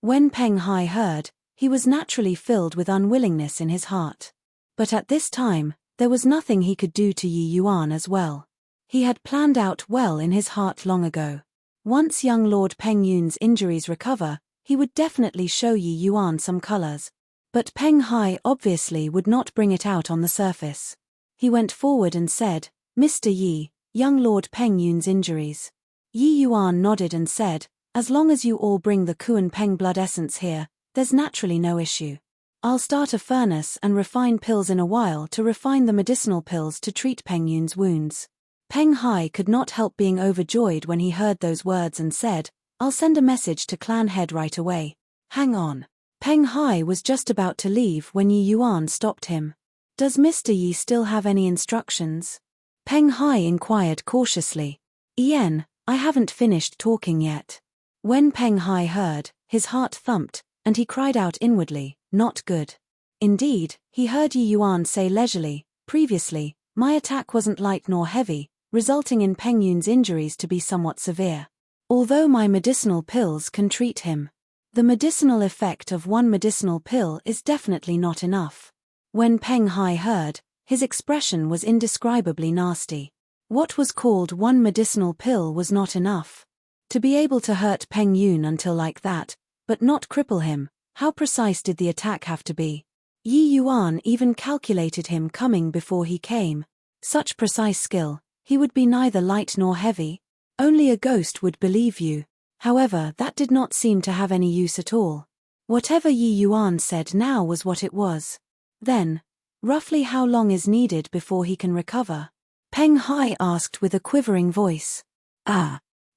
When Peng Hai heard, he was naturally filled with unwillingness in his heart. But at this time, there was nothing he could do to Yi Yuan as well. He had planned out well in his heart long ago. Once young Lord Peng Yun's injuries recover, he would definitely show Yi Yuan some colors. But Peng Hai obviously would not bring it out on the surface. He went forward and said, "Mr. Yi, young Lord Peng Yun's injuries." Yi Yuan nodded and said, "As long as you all bring the Kuan Peng blood essence here, there's naturally no issue. I'll start a furnace and refine pills in a while to refine the medicinal pills to treat Peng Yun's wounds." Peng Hai could not help being overjoyed when he heard those words and said, "I'll send a message to clan head right away." "Hang on." Peng Hai was just about to leave when Yi Yuan stopped him. "Does Mr. Yi still have any instructions?" Peng Hai inquired cautiously. "Ian, I haven't finished talking yet." When Peng Hai heard, his heart thumped, and he cried out inwardly, "Not good." Indeed, he heard Yi Yuan say leisurely, "Previously, my attack wasn't light nor heavy, resulting in Peng Yun's injuries to be somewhat severe. Although my medicinal pills can treat him. The medicinal effect of one medicinal pill is definitely not enough." When Peng Hai heard, his expression was indescribably nasty. What was called one medicinal pill was not enough. To be able to hurt Peng Yun until like that, but not cripple him, how precise did the attack have to be? Yi Yuan even calculated him coming before he came. Such precise skill, he would be neither light nor heavy. Only a ghost would believe you. However, that did not seem to have any use at all. Whatever Yi Yuan said now was what it was. Then, roughly how long is needed before he can recover? Peng Hai asked with a quivering voice.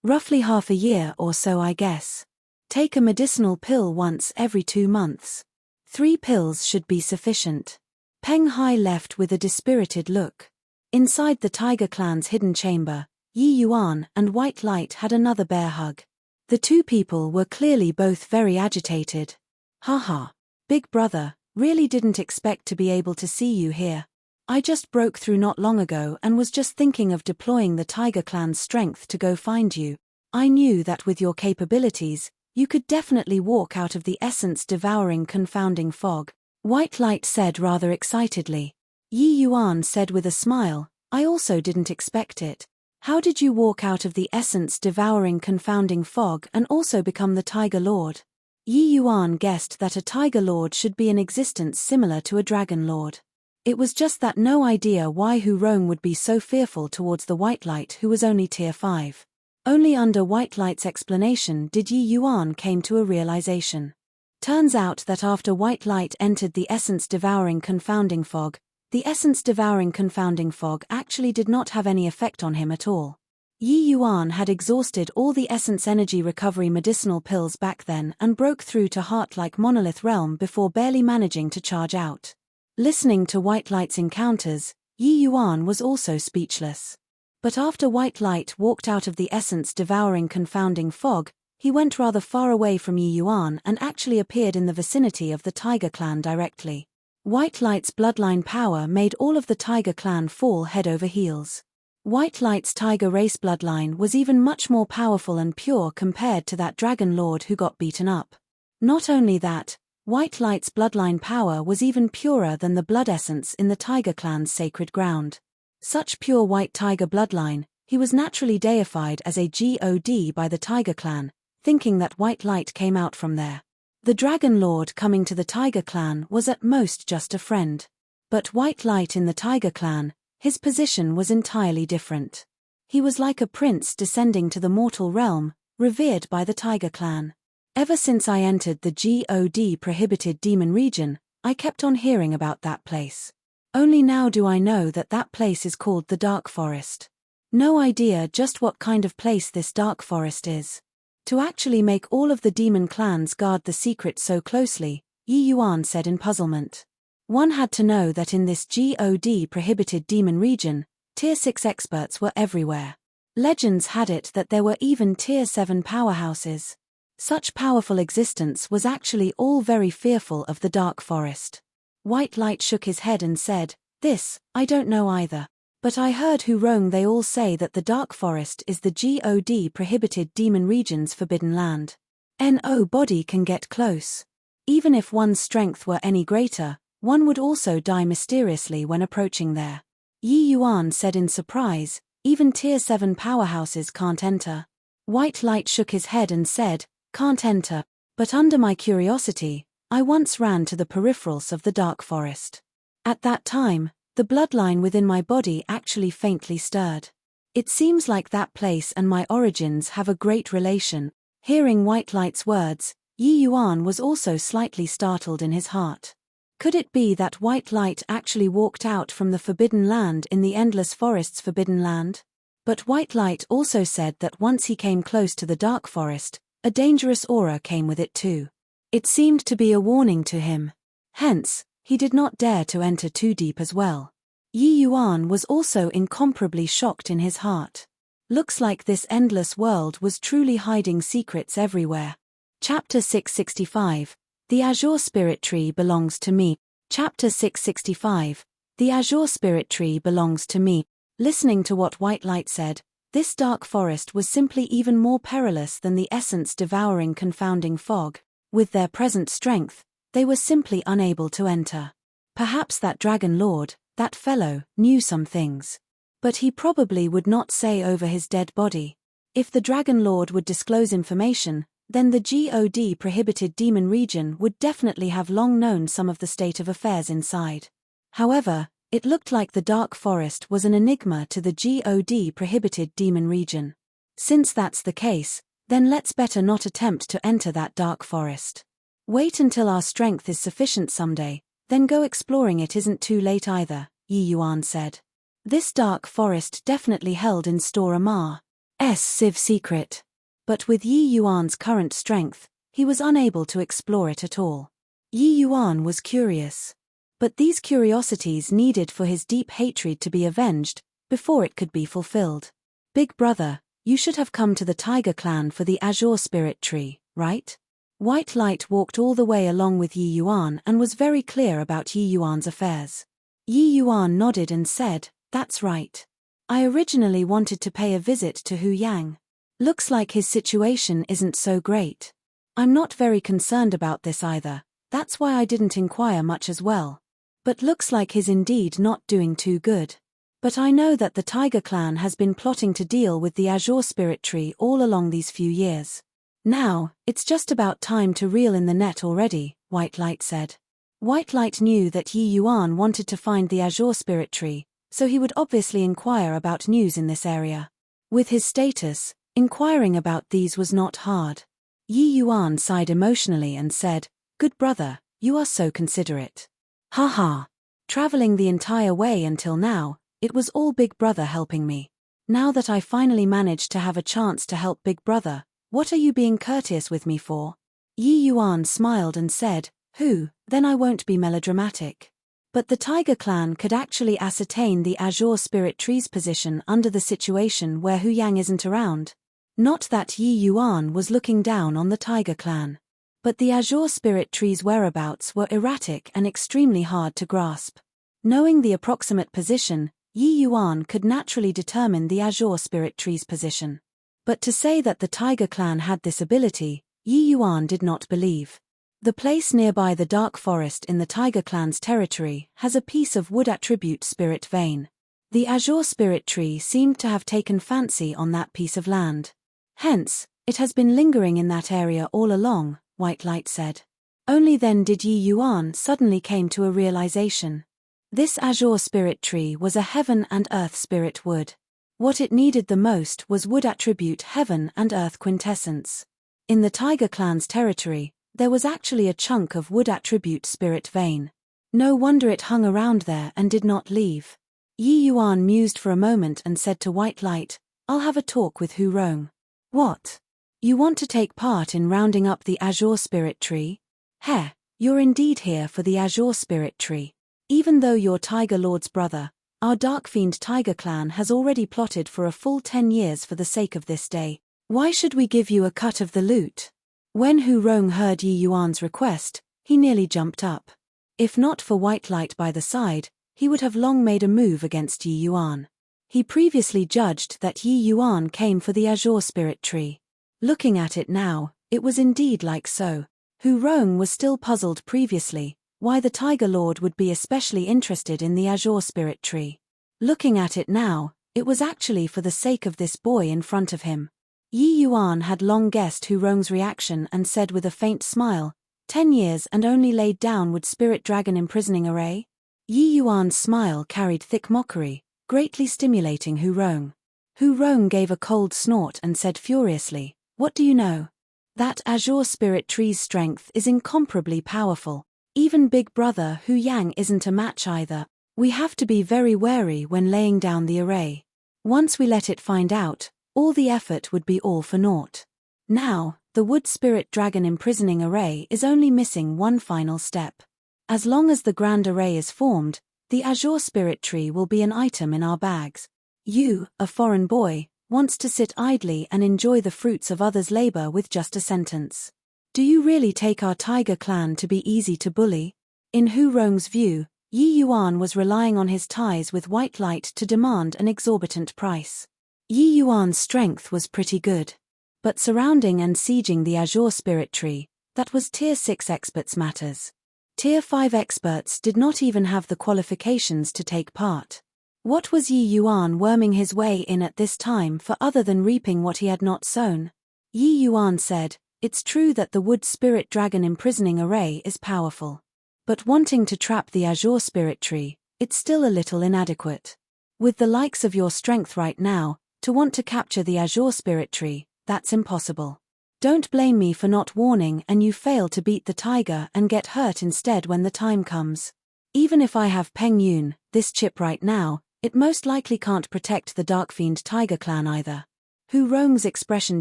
Roughly half a year or so, I guess. Take a medicinal pill once every 2 months. 3 pills should be sufficient." Peng Hai left with a dispirited look. Inside the Tiger Clan's hidden chamber, Yi Yuan and White Light had another bear hug. The two people were clearly both very agitated. "Haha. Big brother, really didn't expect to be able to see you here. I just broke through not long ago and was just thinking of deploying the Tiger Clan's strength to go find you. I knew that with your capabilities, you could definitely walk out of the essence-devouring confounding fog," White Light said rather excitedly. Yi Yuan said with a smile, "I also didn't expect it. How did you walk out of the essence-devouring confounding fog and also become the Tiger Lord?" Yi Yuan guessed that a Tiger Lord should be in existence similar to a Dragon Lord. It was just that no idea why Hu Rong would be so fearful towards the White Light who was only tier 5. Only under White Light's explanation did Yi Yuan came to a realization. Turns out that after White Light entered the essence-devouring confounding fog, the essence-devouring confounding fog actually did not have any effect on him at all. Yi Yuan had exhausted all the essence energy recovery medicinal pills back then and broke through to heart-like monolith realm before barely managing to charge out. Listening to White Light's encounters, Yi Yuan was also speechless. But after White Light walked out of the essence-devouring confounding fog, he went rather far away from Yi Yuan and actually appeared in the vicinity of the Tiger Clan directly. White Light's bloodline power made all of the Tiger Clan fall head over heels. White Light's Tiger race bloodline was even much more powerful and pure compared to that Dragon Lord who got beaten up. Not only that, White Light's bloodline power was even purer than the blood essence in the Tiger Clan's sacred ground. Such pure white tiger bloodline, He was naturally deified as a god by the Tiger Clan, thinking that white light came out from there. The Dragon Lord coming to the Tiger Clan was at most just a friend. But white light in the Tiger Clan, his position was entirely different. He was like a prince descending to the mortal realm, revered by the Tiger Clan. Ever since I entered the god prohibited demon region, I kept on hearing about that place. Only now do I know that that place is called the Dark Forest. No idea just what kind of place this Dark Forest is. To actually make all of the demon clans guard the secret so closely, Yi Yuan said in puzzlement. One had to know that in this god prohibited demon region, Tier 6 experts were everywhere. Legends had it that there were even Tier 7 powerhouses. Such powerful existence was actually all very fearful of the Dark Forest. White Light shook his head and said, "This, I don't know either. But I heard Hurong they all say that the Dark Forest is the god prohibited demon region's forbidden land. Nobody can get close. Even if one's strength were any greater, one would also die mysteriously when approaching there." Yi Yuan said in surprise, "Even Tier 7 powerhouses can't enter." White Light shook his head and said, "Can't enter, but under my curiosity, I once ran to the peripherals of the Dark Forest. At that time, the bloodline within my body actually faintly stirred. It seems like that place and my origins have a great relation." Hearing White Light's words, Yi Yuan was also slightly startled in his heart. Could it be that White Light actually walked out from the Forbidden Land in the Endless Forest's Forbidden Land? But White Light also said that once he came close to the Dark Forest, a dangerous aura came with it too. It seemed to be a warning to him. Hence, he did not dare to enter too deep as well. Yi Yuan was also incomparably shocked in his heart. Looks like this endless world was truly hiding secrets everywhere. Chapter 665. The Azure Spirit Tree belongs to me. Chapter 665. The Azure Spirit Tree belongs to me. Listening to what White Light said, this dark forest was simply even more perilous than the essence-devouring confounding fog. With their present strength, they were simply unable to enter. Perhaps that Dragon Lord, that fellow, knew some things. But he probably would not say over his dead body. If the Dragon Lord would disclose information, then the god prohibited demon region would definitely have long known some of the state of affairs inside. However, it looked like the Dark Forest was an enigma to the god prohibited demon region. Since that's the case, then let's better not attempt to enter that Dark Forest. Wait until our strength is sufficient someday, then go exploring. It isn't too late either, Yi Yuan said. This Dark Forest definitely held in store a Ma's Civ secret. But with Yi Yuan's current strength, he was unable to explore it at all. Yi Yuan was curious. But these curiosities needed for his deep hatred to be avenged, before it could be fulfilled. Big brother, you should have come to the Tiger Clan for the Azure Spirit Tree, right? White Light walked all the way along with Yi Yuan and was very clear about Yi Yuan's affairs. Yi Yuan nodded and said, "That's right. I originally wanted to pay a visit to Hu Yang. Looks like his situation isn't so great. I'm not very concerned about this either, that's why I didn't inquire much as well. But looks like he's indeed not doing too good. But I know that the Tiger Clan has been plotting to deal with the Azure Spirit Tree all along these few years. Now, it's just about time to reel in the net already," White Light said. White Light knew that Yi Yuan wanted to find the Azure Spirit Tree, so he would obviously inquire about news in this area. With his status, inquiring about these was not hard. Yi Yuan sighed emotionally and said, "Good brother, you are so considerate. Haha. Traveling the entire way until now, it was all Big Brother helping me. Now that I finally managed to have a chance to help Big Brother, what are you being courteous with me for?" Yi Yuan smiled and said, Then I won't be melodramatic. But the Tiger Clan could actually ascertain the Azure Spirit Tree's position under the situation where Hu Yang isn't around. Not that Yi Yuan was looking down on the Tiger Clan. But the Azure Spirit Tree's whereabouts were erratic and extremely hard to grasp. Knowing the approximate position, Yi Yuan could naturally determine the Azure Spirit Tree's position. But to say that the Tiger Clan had this ability, Yi Yuan did not believe. The place nearby the Dark Forest in the Tiger Clan's territory has a piece of wood attribute Spirit Vein. The azure spirit tree seemed to have taken fancy on that piece of land. Hence, it has been lingering in that area all along, White Light said. Only then did Yi Yuan suddenly came to a realization. This azure spirit tree was a heaven and earth spirit wood. What it needed the most was wood attribute heaven and earth quintessence. In the Tiger Clan's territory, there was actually a chunk of wood attribute spirit vein. No wonder it hung around there and did not leave. Yi Yuan mused for a moment and said to White Light, "I'll have a talk with Hu Rong." "What? You want to take part in rounding up the azure spirit tree? Heh, you're indeed here for the azure spirit tree. Even though you're Tiger Lord's brother, our Dark Fiend Tiger Clan has already plotted for a full 10 years for the sake of this day. Why should we give you a cut of the loot?" When Hu Rong heard Yi Yuan's request, he nearly jumped up. If not for White Light by the side, he would have long made a move against Yi Yuan. He previously judged that Yi Yuan came for the azure spirit tree. Looking at it now, it was indeed like so. Hu Rong was still puzzled previously why the Tiger Lord would be especially interested in the azure spirit tree. Looking at it now, it was actually for the sake of this boy in front of him. Yi Yuan had long guessed Hu Rong's reaction and said with a faint smile, 10 years and only laid down would spirit dragon imprisoning array? Yi Yuan's smile carried thick mockery, greatly stimulating Hu Rong. Hu Rong gave a cold snort and said furiously, "What do you know? That azure spirit tree's strength is incomparably powerful. Even big brother Hu Yang isn't a match either. We have to be very wary when laying down the array. Once we let it find out, all the effort would be all for naught. Now, the wood spirit dragon imprisoning array is only missing one final step. As long as the grand array is formed, the azure spirit tree will be an item in our bags. You, a foreign boy, wants to sit idly and enjoy the fruits of others' labor with just a sentence. Do you really take our Tiger Clan to be easy to bully?" In Hu Rong's view, Yi Yuan was relying on his ties with White Light to demand an exorbitant price. Yi Yuan's strength was pretty good. But surrounding and sieging the azure spirit tree, that was Tier 6 experts matters. Tier 5 experts did not even have the qualifications to take part. What was Yi Yuan worming his way in at this time for other than reaping what he had not sown? Yi Yuan said, "It's true that the wood spirit dragon imprisoning array is powerful. But wanting to trap the azure spirit tree, it's still a little inadequate. With the likes of your strength right now, to want to capture the azure spirit tree, that's impossible. Don't blame me for not warning and you fail to beat the tiger and get hurt instead when the time comes. Even if I have Peng Yun, this chip right now, it most likely can't protect the Dark Fiend Tiger Clan either." Hu Rong's expression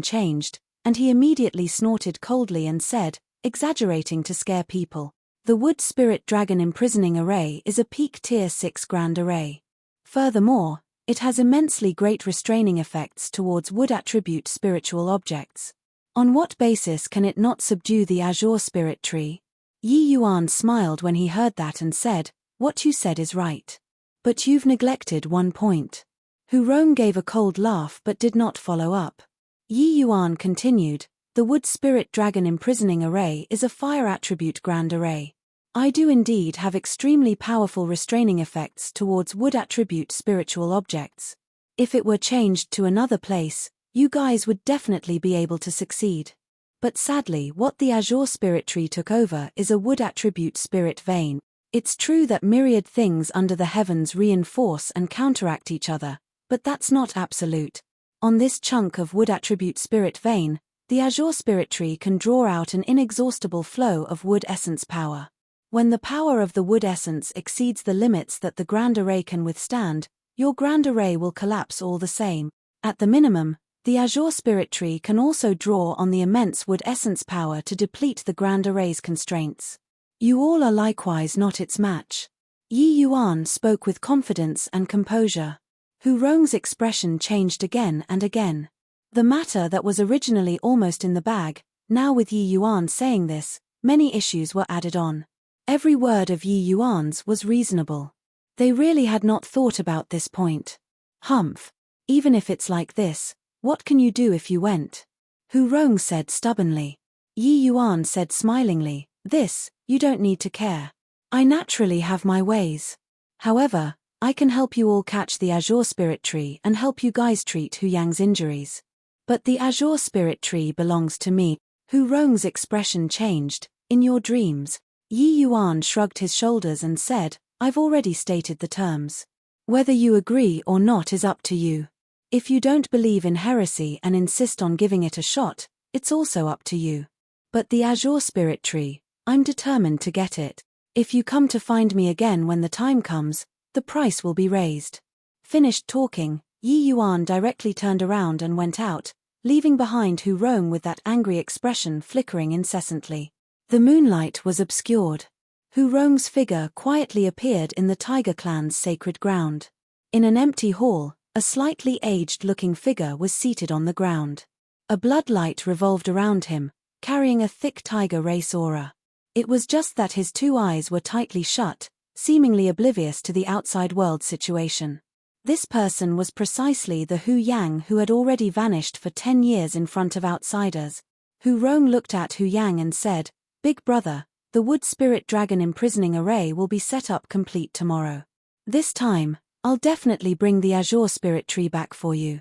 changed, and he immediately snorted coldly and said, exaggerating to scare people, "The wood spirit dragon imprisoning array is a peak tier 6 grand array. Furthermore, it has immensely great restraining effects towards wood attribute spiritual objects. On what basis can it not subdue the azure spirit tree?" Yi Yuan smiled when he heard that and said, "What you said is right. But you've neglected one point." Hu Rong gave a cold laugh but did not follow up. Yi Yuan continued, "The wood spirit dragon imprisoning array is a fire attribute grand array. I do indeed have extremely powerful restraining effects towards wood attribute spiritual objects. If it were changed to another place, you guys would definitely be able to succeed. But sadly what the azure spirit tree took over is a wood attribute spirit vein. It's true that myriad things under the heavens reinforce and counteract each other, but that's not absolute. On this chunk of wood attribute spirit vein, the azure spirit tree can draw out an inexhaustible flow of wood essence power. When the power of the wood essence exceeds the limits that the grand array can withstand, your grand array will collapse all the same. At the minimum, the azure spirit tree can also draw on the immense wood essence power to deplete the grand array's constraints. You all are likewise not its match." Yi Yuan spoke with confidence and composure. Hu Rong's expression changed again and again. The matter that was originally almost in the bag, now with Yi Yuan saying this, many issues were added on. Every word of Yi Yuan's was reasonable. They really had not thought about this point. Humph. Even if it's like this, what can you do if you went? Hu Rong said stubbornly. Yi Yuan said smilingly, "This, you don't need to care. I naturally have my ways. However, I can help you all catch the Azure Spirit Tree and help you guys treat Hu Yang's injuries. But the Azure Spirit Tree belongs to me. Hu Rong's expression changed. In your dreams. Yi Yuan shrugged his shoulders and said, I've already stated the terms. Whether you agree or not is up to you. If you don't believe in heresy and insist on giving it a shot, it's also up to you. But the Azure Spirit Tree, I'm determined to get it. If you come to find me again when the time comes, the price will be raised. Finished talking, Yi Yuan directly turned around and went out, leaving behind Hu Rong with that angry expression flickering incessantly. The moonlight was obscured. Hu Rong's figure quietly appeared in the Tiger Clan's sacred ground. In an empty hall, a slightly aged-looking figure was seated on the ground. A bloodlight revolved around him, carrying a thick tiger race aura. It was just that his two eyes were tightly shut, seemingly oblivious to the outside world situation. This person was precisely the Hu Yang who had already vanished for 10 years in front of outsiders. Hu Rong looked at Hu Yang and said, Big brother, the Wood Spirit Dragon imprisoning array will be set up complete tomorrow. This time, I'll definitely bring the Azure Spirit Tree back for you.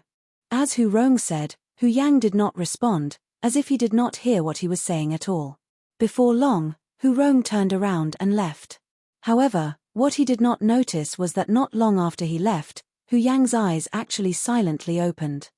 As Hu Rong said, Hu Yang did not respond, as if he did not hear what he was saying at all. Before long, Hu Rong turned around and left. However, what he did not notice was that not long after he left, Hu Yang's eyes actually silently opened.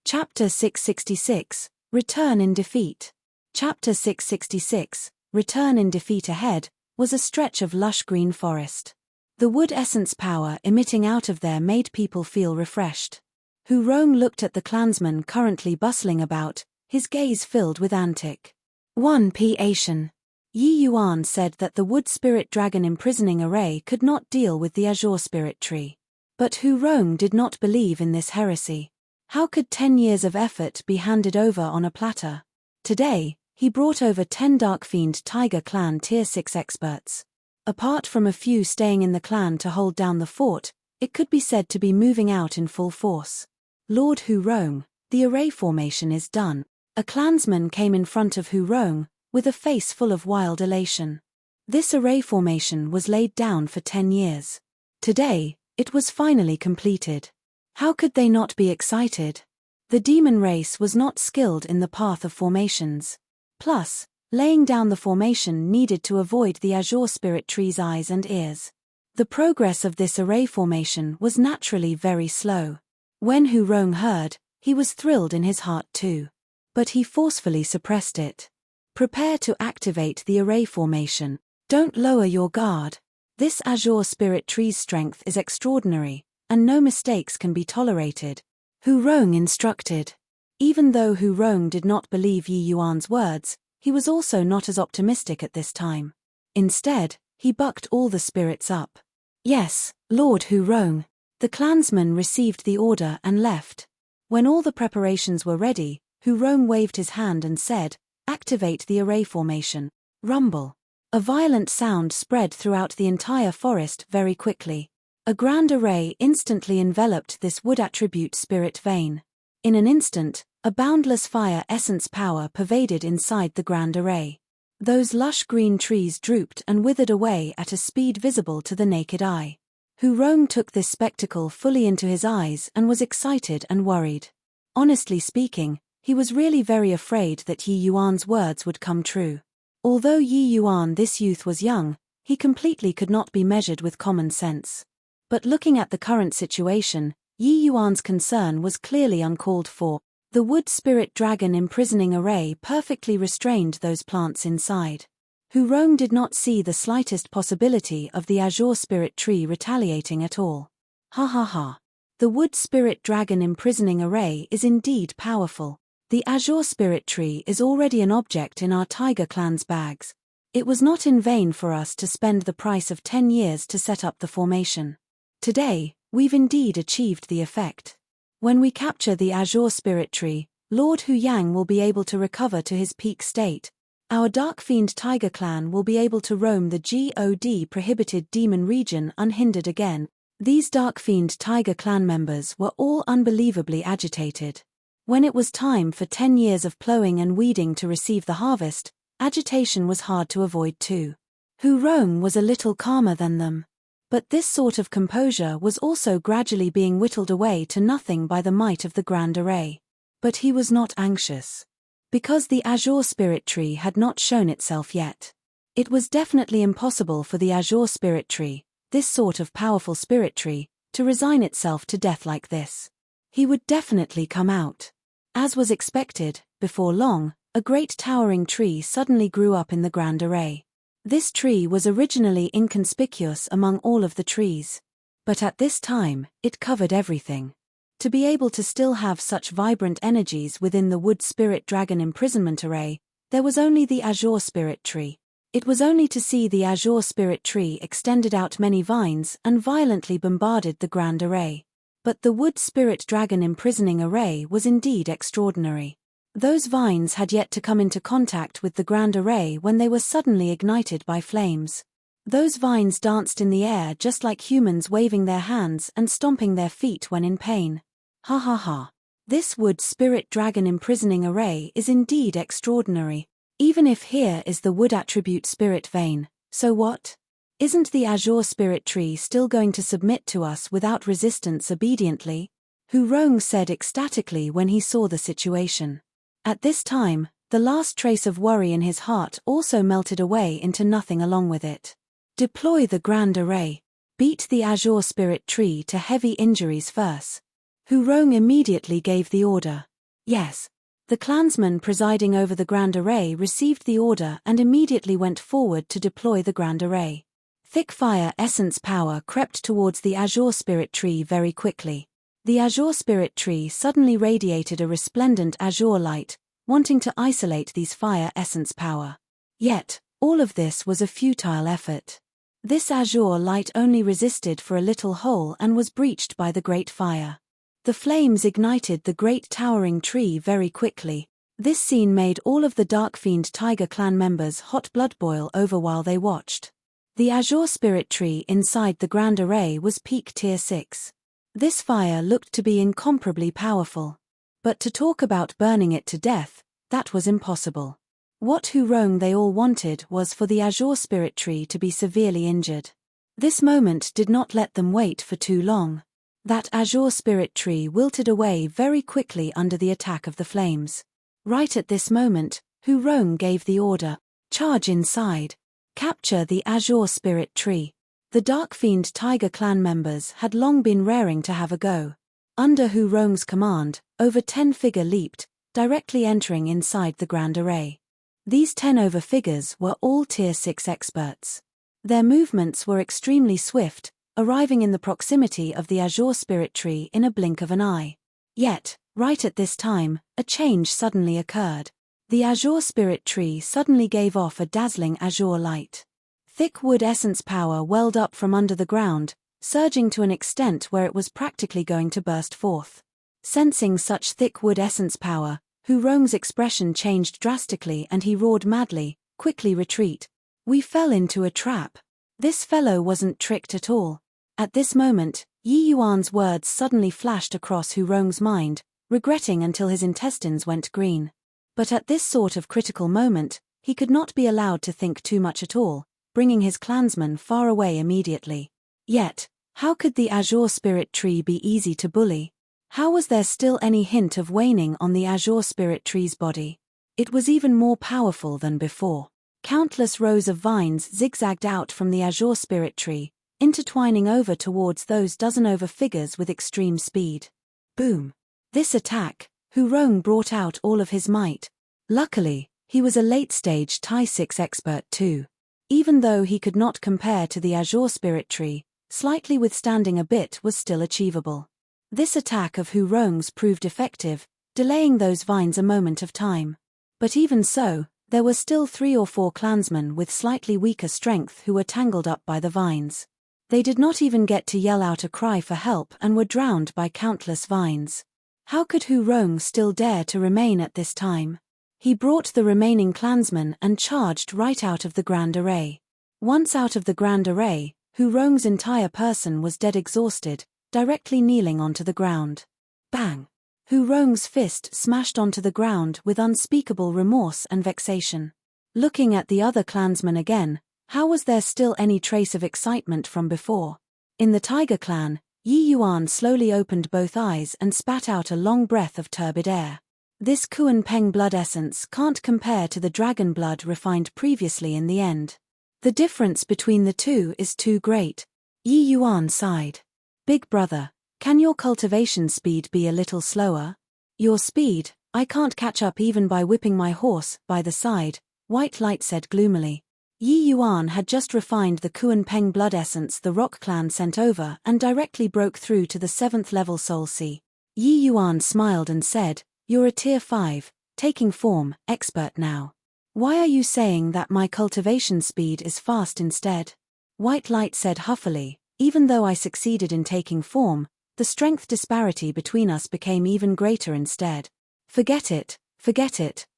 Chapter 666, Return in Defeat. Chapter 666, Return in Defeat. Ahead was a stretch of lush green forest. The wood essence power emitting out of there made people feel refreshed. Hu Rong looked at the clansmen currently bustling about, his gaze filled with antic. 1 Asian. Yi Yuan said that the Wood Spirit Dragon imprisoning array could not deal with the Azure Spirit Tree. But Hu Rong did not believe in this heresy. How could 10 years of effort be handed over on a platter? Today, he brought over 10 Darkfiend Tiger Clan Tier 6 experts. Apart from a few staying in the clan to hold down the fort, it could be said to be moving out in full force. Lord Hu Rong, the array formation is done. A clansman came in front of Hu Rong, with a face full of wild elation. This array formation was laid down for 10 years. Today, it was finally completed. How could they not be excited? The demon race was not skilled in the path of formations. Plus, laying down the formation needed to avoid the Azure Spirit Tree's eyes and ears. The progress of this array formation was naturally very slow. When Hu Rong heard, he was thrilled in his heart too. But he forcefully suppressed it. Prepare to activate the array formation. Don't lower your guard. This Azure Spirit Tree's strength is extraordinary, and no mistakes can be tolerated. Hu Rong instructed. Even though Hu Rong did not believe Yi Yuan's words, he was also not as optimistic at this time. Instead, he bucked all the spirits up. Yes, Lord Hu Rong. The clansman received the order and left. When all the preparations were ready, Hu Rong waved his hand and said, Activate the array formation. Rumble. A violent sound spread throughout the entire forest very quickly. A grand array instantly enveloped this wood attribute spirit vein. In an instant, a boundless fire essence power pervaded inside the grand array. Those lush green trees drooped and withered away at a speed visible to the naked eye. Hu Rong took this spectacle fully into his eyes and was excited and worried. Honestly speaking, he was really very afraid that Yi Yuan's words would come true. Although Yi Yuan this youth was young, he completely could not be measured with common sense. But looking at the current situation, Yi Yuan's concern was clearly uncalled for. The Wood Spirit Dragon imprisoning array perfectly restrained those plants inside. Hu Rong did not see the slightest possibility of the Azure Spirit Tree retaliating at all. Ha ha ha. The Wood Spirit Dragon imprisoning array is indeed powerful. The Azure Spirit Tree is already an object in our Tiger Clan's bags. It was not in vain for us to spend the price of 10 years to set up the formation. Today, we've indeed achieved the effect. When we capture the Azure Spirit Tree, Lord Hu Yang will be able to recover to his peak state. Our Darkfiend Tiger Clan will be able to roam the God prohibited demon region unhindered again. These Darkfiend Tiger Clan members were all unbelievably agitated. When it was time for 10 years of plowing and weeding to receive the harvest, agitation was hard to avoid too. Hu Rong was a little calmer than them. But this sort of composure was also gradually being whittled away to nothing by the might of the Grand Array. But he was not anxious. Because the Azure Spirit Tree had not shown itself yet. It was definitely impossible for the Azure Spirit Tree, this sort of powerful spirit tree, to resign itself to death like this. He would definitely come out. As was expected, before long, a great towering tree suddenly grew up in the Grand Array. This tree was originally inconspicuous among all of the trees. But at this time, it covered everything. To be able to still have such vibrant energies within the Wood Spirit Dragon Imprisonment Array, there was only the Azure Spirit Tree. It was only to see the Azure Spirit Tree extended out many vines and violently bombarded the Grand Array. But the Wood Spirit Dragon Imprisoning Array was indeed extraordinary. Those vines had yet to come into contact with the Grand Array when they were suddenly ignited by flames. Those vines danced in the air just like humans waving their hands and stomping their feet when in pain. Ha ha ha. This Wood Spirit Dragon Imprisoning Array is indeed extraordinary. Even if here is the wood attribute spirit vein, so what? Isn't the Azure Spirit Tree still going to submit to us without resistance obediently? Hu Rong said ecstatically when he saw the situation. At this time, the last trace of worry in his heart also melted away into nothing along with it. Deploy the Grand Array. Beat the Azure Spirit Tree to heavy injuries first. Hu Rong immediately gave the order. Yes. The clansman presiding over the Grand Array received the order and immediately went forward to deploy the Grand Array. Thick fire essence power crept towards the Azure Spirit Tree very quickly. The Azure Spirit Tree suddenly radiated a resplendent azure light, wanting to isolate these fire essence power. Yet, all of this was a futile effort. This azure light only resisted for a little hole and was breached by the great fire. The flames ignited the great towering tree very quickly. This scene made all of the Dark Fiend Tiger clan members' hot blood boil over while they watched. The Azure Spirit Tree inside the Grand Array was peak tier 6. This fire looked to be incomparably powerful. But to talk about burning it to death, that was impossible. What Hu Rong they all wanted was for the Azure Spirit Tree to be severely injured. This moment did not let them wait for too long. That Azure Spirit Tree wilted away very quickly under the attack of the flames. Right at this moment, Hu Rong gave the order, charge inside. Capture the Azure Spirit Tree. The Dark Fiend Tiger clan members had long been raring to have a go. Under Hu Rong's command, over 10 figure leaped, directly entering inside the Grand Array. These 10 over figures were all tier 6 experts. Their movements were extremely swift, arriving in the proximity of the Azure Spirit Tree in a blink of an eye. Yet, right at this time, a change suddenly occurred. The Azure Spirit Tree suddenly gave off a dazzling azure light. Thick wood essence power welled up from under the ground, surging to an extent where it was practically going to burst forth. Sensing such thick wood essence power, Hu Rong's expression changed drastically and he roared madly, "Quickly retreat. We fell into a trap. This fellow wasn't tricked at all." At this moment, Yi Yuan's words suddenly flashed across Hu Rong's mind, regretting until his intestines went green. But at this sort of critical moment, he could not be allowed to think too much at all, bringing his clansmen far away immediately. Yet, how could the Azure Spirit Tree be easy to bully? How was there still any hint of waning on the Azure Spirit Tree's body? It was even more powerful than before. Countless rows of vines zigzagged out from the Azure Spirit Tree, intertwining over towards those dozen over figures with extreme speed. Boom! This attack, Hu Rong brought out all of his might. Luckily, he was a late-stage Tie 6 expert too. Even though he could not compare to the Azure Spirit Tree, slightly withstanding a bit was still achievable. This attack of Hu Rong's proved effective, delaying those vines a moment of time. But even so, there were still 3 or 4 clansmen with slightly weaker strength who were tangled up by the vines. They did not even get to yell out a cry for help and were drowned by countless vines. How could Hu Rong still dare to remain at this time? He brought the remaining clansmen and charged right out of the Grand Array. Once out of the Grand Array, Hu Rong's entire person was dead exhausted, directly kneeling onto the ground. Bang! Hu Rong's fist smashed onto the ground with unspeakable remorse and vexation. Looking at the other clansmen again, how was there still any trace of excitement from before? In the Tiger Clan, Yi Yuan slowly opened both eyes and spat out a long breath of turbid air. This Kuan Peng blood essence can't compare to the dragon blood refined previously in the end. The difference between the two is too great. Yi Yuan sighed. Big brother, can your cultivation speed be a little slower? Your speed, I can't catch up even by whipping my horse by the side, White Light said gloomily. Yi Yuan had just refined the Kuan Peng blood essence the Rock Clan sent over and directly broke through to the 7th level Soul Sea. Yi Yuan smiled and said, "You're a tier 5, taking form, expert now. Why are you saying that my cultivation speed is fast instead?" White Light said huffily, "Even though I succeeded in taking form, the strength disparity between us became even greater instead. Forget it,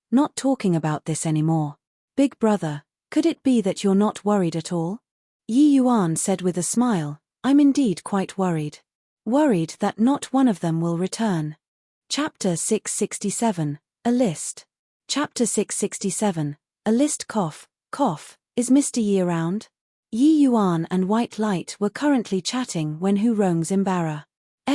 not talking about this anymore. Big brother, could it be that you're not worried at all?" Yi Yuan said with a smile, "I'm indeed quite worried. Worried that not one of them will return." Chapter 667, A List. Chapter 667, A List. Cough, is Mr. Yi around? Yi Yuan and White Light were currently chatting when Hu Rong's embarrassed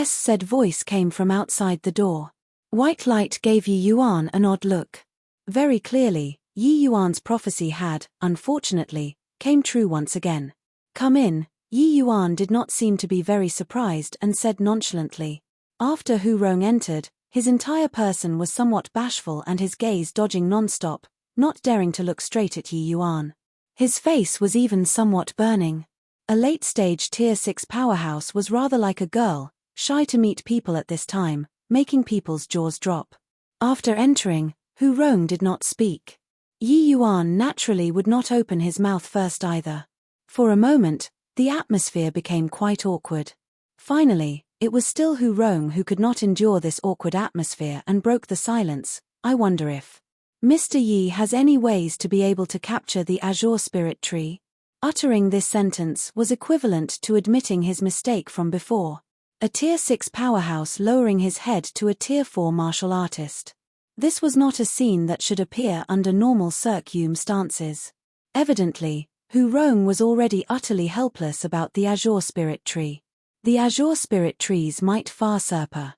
said voice came from outside the door. White Light gave Yi Yuan an odd look. Very clearly, Yi Yuan's prophecy had, unfortunately, came true once again. "Come in." Yi Yuan did not seem to be very surprised and said nonchalantly. After Hu Rong entered, his entire person was somewhat bashful and his gaze dodging non-stop, not daring to look straight at Yi Yuan. His face was even somewhat burning. A late-stage Tier 6 powerhouse was rather like a girl, shy to meet people at this time, making people's jaws drop. After entering, Hu Rong did not speak. Yi Yuan naturally would not open his mouth first either. For a moment, the atmosphere became quite awkward. Finally, it was still Hu Rong who could not endure this awkward atmosphere and broke the silence. "I wonder if Mr. Yi has any ways to be able to capture the Azure Spirit Tree?" Uttering this sentence was equivalent to admitting his mistake from before. A Tier 6 powerhouse lowering his head to a Tier 4 martial artist. This was not a scene that should appear under normal circumstances. Evidently, Hu Rong was already utterly helpless about the Azure Spirit Tree. The Azure Spirit Trees might far surpass,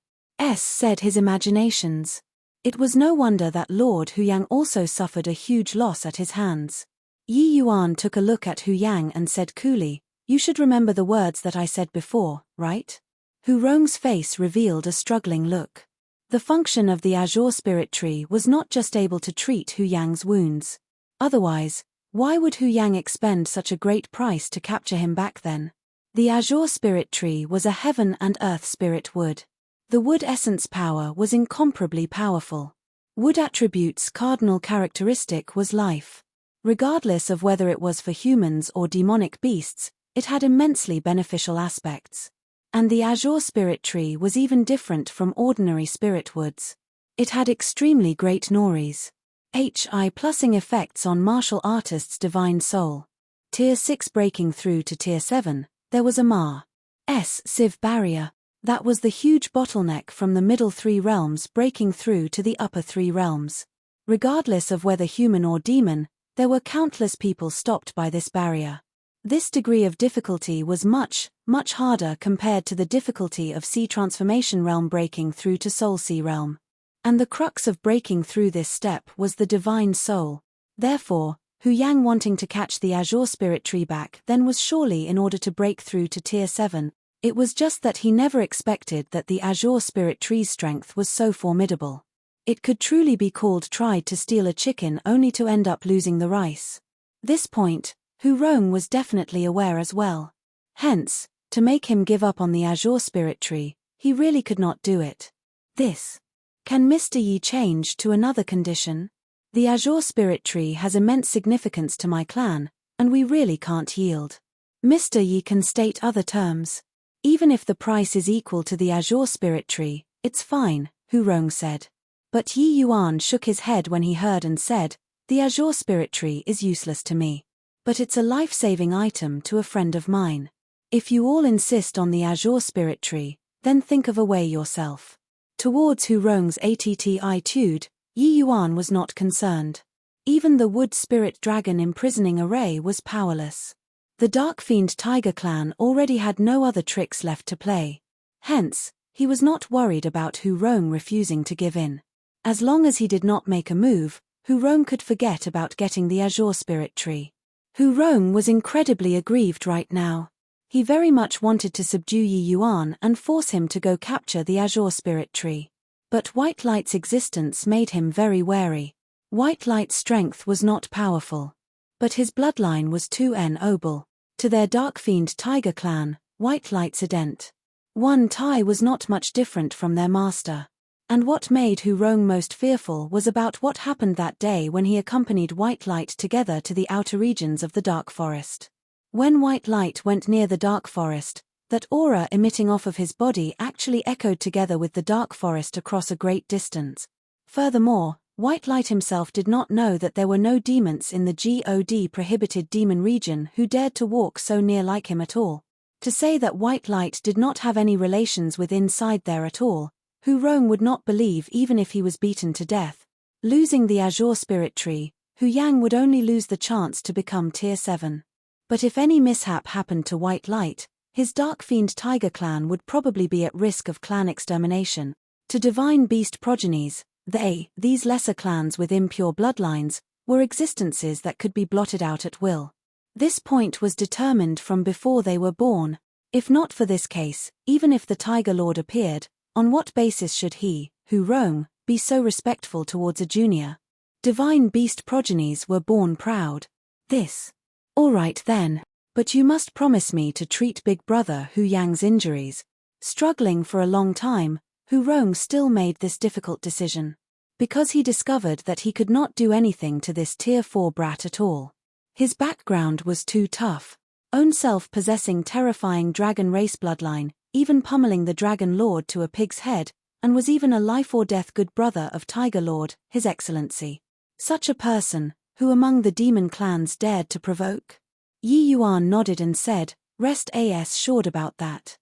said his imaginations. It was no wonder that Lord Hu Yang also suffered a huge loss at his hands. Yi Yuan took a look at Hu Yang and said coolly, "You should remember the words that I said before, right?" Hu Rong's face revealed a struggling look. The function of the Azure Spirit Tree was not just able to treat Hu Yang's wounds. Otherwise, why would Hu Yang expend such a great price to capture him back then? The Azure Spirit Tree was a heaven and earth spirit wood. The wood essence power was incomparably powerful. Wood attributes' cardinal characteristic was life. Regardless of whether it was for humans or demonic beasts, it had immensely beneficial aspects. And the Azure Spirit Tree was even different from ordinary spirit woods. It had extremely great Nori's HI+ing effects on martial artists' divine soul. Tier 6 breaking through to Tier 7, there was a Ma's Civ barrier. That was the huge bottleneck from the middle 3 realms breaking through to the upper 3 realms. Regardless of whether human or demon, there were countless people stopped by this barrier. This degree of difficulty was much harder compared to the difficulty of Sea Transformation Realm breaking through to Soul Sea Realm. And the crux of breaking through this step was the divine soul. Therefore, Hu Yang wanting to catch the Azure Spirit Tree back then was surely in order to break through to Tier 7. It was just that he never expected that the Azure Spirit Tree's strength was so formidable. It could truly be called tried to steal a chicken only to end up losing the rice. This point, Hu Rong was definitely aware as well. Hence, to make him give up on the Azure Spirit Tree, he really could not do it. This. Can Mr. Yi change to another condition? The Azure Spirit Tree has immense significance to my clan, and we really can't yield. Mr. Yi can state other terms. Even if the price is equal to the Azure Spirit Tree, it's fine, Hu Rong said. But Yi Yuan shook his head when he heard and said, "The Azure Spirit Tree is useless to me. But it's a life-saving item to a friend of mine. If you all insist on the Azure Spirit Tree, then think of a way yourself." Towards Hu Rong's attitude, Yi Yuan was not concerned. Even the wood spirit dragon imprisoning array was powerless. The Dark Fiend Tiger clan already had no other tricks left to play. Hence, he was not worried about Hu Rong refusing to give in. As long as he did not make a move, Hu Rong could forget about getting the Azure Spirit Tree. Hu Rong was incredibly aggrieved right now. He very much wanted to subdue Yi Yuan and force him to go capture the Azure Spirit Tree. But White Light's existence made him very wary. White Light's strength was not powerful. But his bloodline was too noble. To their Dark Fiend Tiger clan, White Light's ident. One Tai was not much different from their master. And what made Hu Rong most fearful was about what happened that day when he accompanied White Light together to the outer regions of the Dark Forest. When White Light went near the Dark Forest, that aura emitting off of his body actually echoed together with the Dark Forest across a great distance. Furthermore, White Light himself did not know that there were no demons in the God prohibited demon region who dared to walk so near like him at all. To say that White Light did not have any relations with inside there at all, Hu Rong would not believe even if he was beaten to death. Losing the Azure Spirit Tree, Hu Yang would only lose the chance to become Tier 7. But if any mishap happened to White Light, his Dark Fiend Tiger clan would probably be at risk of clan extermination. To divine beast progenies, these lesser clans with impure bloodlines, were existences that could be blotted out at will. This point was determined from before they were born. If not for this case, even if the Tiger Lord appeared, on what basis should he, Hu Rong, be so respectful towards a junior? Divine beast progenies were born proud. This. All right then, but you must promise me to treat Big Brother Hu Yang's injuries. Struggling for a long time, Hu Rong still made this difficult decision. Because he discovered that he could not do anything to this Tier 4 brat at all. His background was too tough. Own self possessing terrifying dragon race bloodline, even pummeling the Dragon Lord to a pig's head, and was even a life-or-death good brother of Tiger Lord, His Excellency. Such a person, who among the demon clans dared to provoke? Yi Yuan nodded and said, rest assured about that.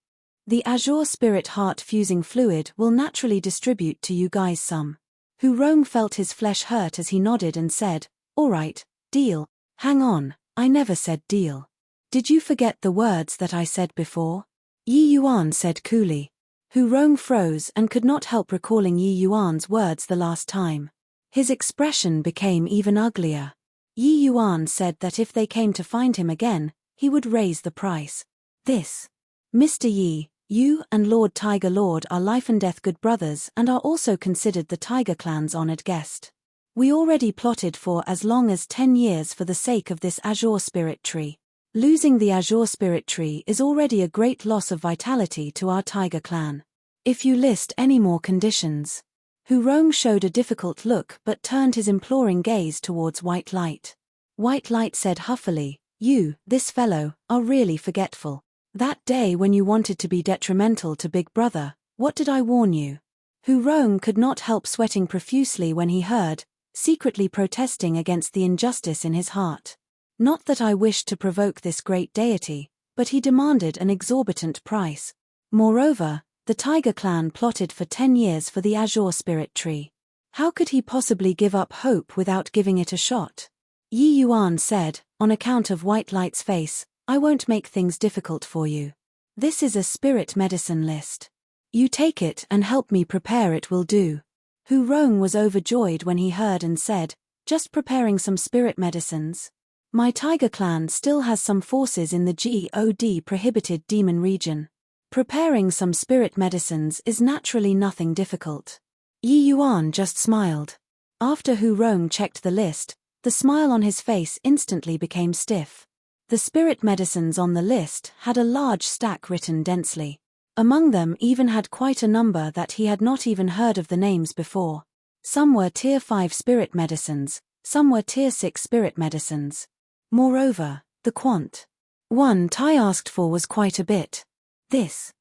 The Azure Spirit Heart fusing fluid will naturally distribute to you guys some. Hu Rong felt his flesh hurt as he nodded and said, all right, deal. Hang on, I never said deal. Did you forget the words that I said before? Yi Yuan said coolly. Hu Rong froze and could not help recalling Yi Yuan's words the last time. His expression became even uglier. Yi Yuan said that if they came to find him again, he would raise the price. This. Mr. Yi, you and Lord Tiger Lord are life and death good brothers and are also considered the Tiger clan's honored guest. We already plotted for as long as 10 years for the sake of this Azure Spirit Tree. Losing the Azure Spirit Tree is already a great loss of vitality to our Tiger clan. If you list any more conditions. Hu Rong showed a difficult look but turned his imploring gaze towards White Light. White Light said huffily, you, this fellow, are really forgetful. That day when you wanted to be detrimental to Big Brother, what did I warn you? Hu Rong could not help sweating profusely when he heard, secretly protesting against the injustice in his heart. Not that I wished to provoke this great deity, but he demanded an exorbitant price. Moreover, the Tiger clan plotted for 10 years for the Azure Spirit Tree. How could he possibly give up hope without giving it a shot? Yi Yuan said, on account of White Light's face, I won't make things difficult for you. This is a spirit medicine list. You take it and help me prepare it will do. Hu Rong was overjoyed when he heard and said, just preparing some spirit medicines. My Tiger clan still has some forces in the God prohibited demon region. Preparing some spirit medicines is naturally nothing difficult. Yi Yuan just smiled. After Hu Rong checked the list, the smile on his face instantly became stiff. The spirit medicines on the list had a large stack written densely. Among them even had quite a number that he had not even heard of the names before. Some were Tier 5 spirit medicines, some were Tier 6 spirit medicines. Moreover, the quant. 1 Tai asked for was quite a bit. This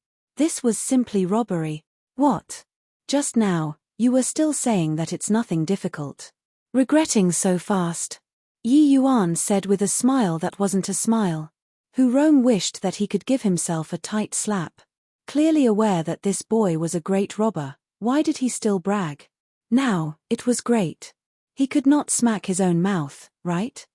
was simply robbery. What? Just now, you were still saying that it's nothing difficult. Regretting so fast. Yi Yuan said with a smile that wasn't a smile. Hu Rong wished that he could give himself a tight slap. Clearly aware that this boy was a great robber, why did he still brag? Now, it was great. He could not smack his own mouth, right?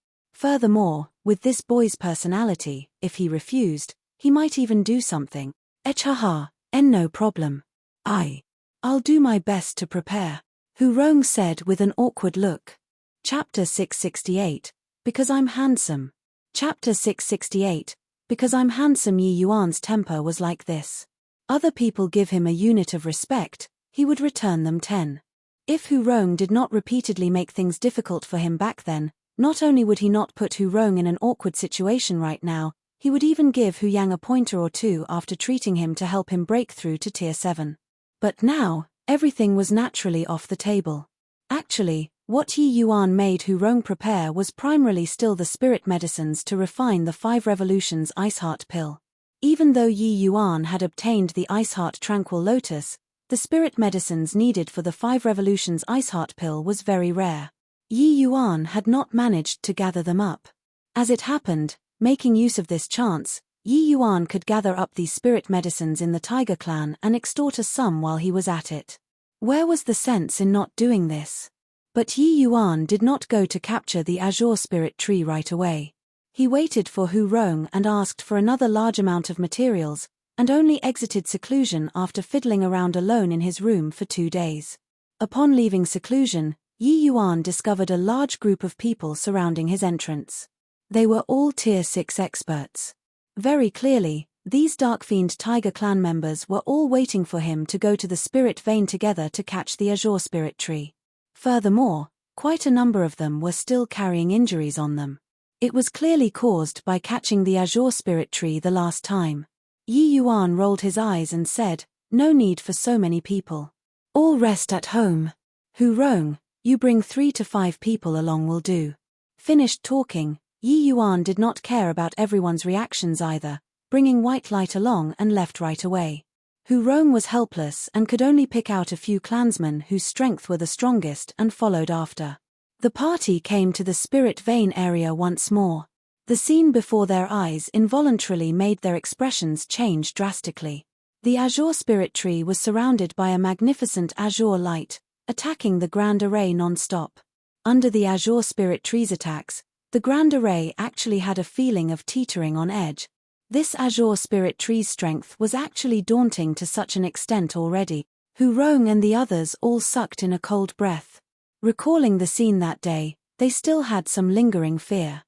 Furthermore, with this boy's personality, if he refused, he might even do something. Haha, no problem. I'll do my best to prepare, Hu Rong said with an awkward look. Chapter 668, Because I'm Handsome. Chapter 668, Because I'm Handsome. Yi Yuan's temper was like this. Other people give him a unit of respect, he would return them 10. If Hu Rong did not repeatedly make things difficult for him back then, not only would he not put Hu Rong in an awkward situation right now, he would even give Hu Yang a pointer or two after treating him to help him break through to Tier 7. But now, everything was naturally off the table. Actually, what Yi Yuan made Hu Rong prepare was primarily still the spirit medicines to refine the 5 Revolutions Ice Heart pill. Even though Yi Yuan had obtained the Ice Heart Tranquil Lotus, the spirit medicines needed for the 5 Revolutions Ice Heart pill was very rare. Yi Yuan had not managed to gather them up. As it happened, making use of this chance, Yi Yuan could gather up these spirit medicines in the Tiger Clan and extort a sum while he was at it. Where was the sense in not doing this? But Yi Yuan did not go to capture the Azure Spirit Tree right away. He waited for Hu Rong and asked for another large amount of materials, and only exited seclusion after fiddling around alone in his room for 2 days. Upon leaving seclusion, Yi Yuan discovered a large group of people surrounding his entrance. They were all Tier 6 experts. Very clearly, these Dark Fiend Tiger Clan members were all waiting for him to go to the Spirit Vein together to catch the Azure Spirit Tree. Furthermore, quite a number of them were still carrying injuries on them. It was clearly caused by catching the Azure Spirit Tree the last time. Yi Yuan rolled his eyes and said, "No need for so many people. All rest at home. Hu Rong, you bring 3 to 5 people along will do." Finished talking, Yi Yuan did not care about everyone's reactions either, bringing White Light along and left right away. Hu Rong was helpless and could only pick out a few clansmen whose strength were the strongest and followed after. The party came to the Spirit Vein area once more. The scene before their eyes involuntarily made their expressions change drastically. The Azure Spirit Tree was surrounded by a magnificent azure light, attacking the Grand Array non-stop. Under the Azure Spirit Tree's attacks, the Grand Array actually had a feeling of teetering on edge. This Azure Spirit Tree's strength was actually daunting to such an extent already. Hu Rong and the others all sucked in a cold breath. Recalling the scene that day, they still had some lingering fear.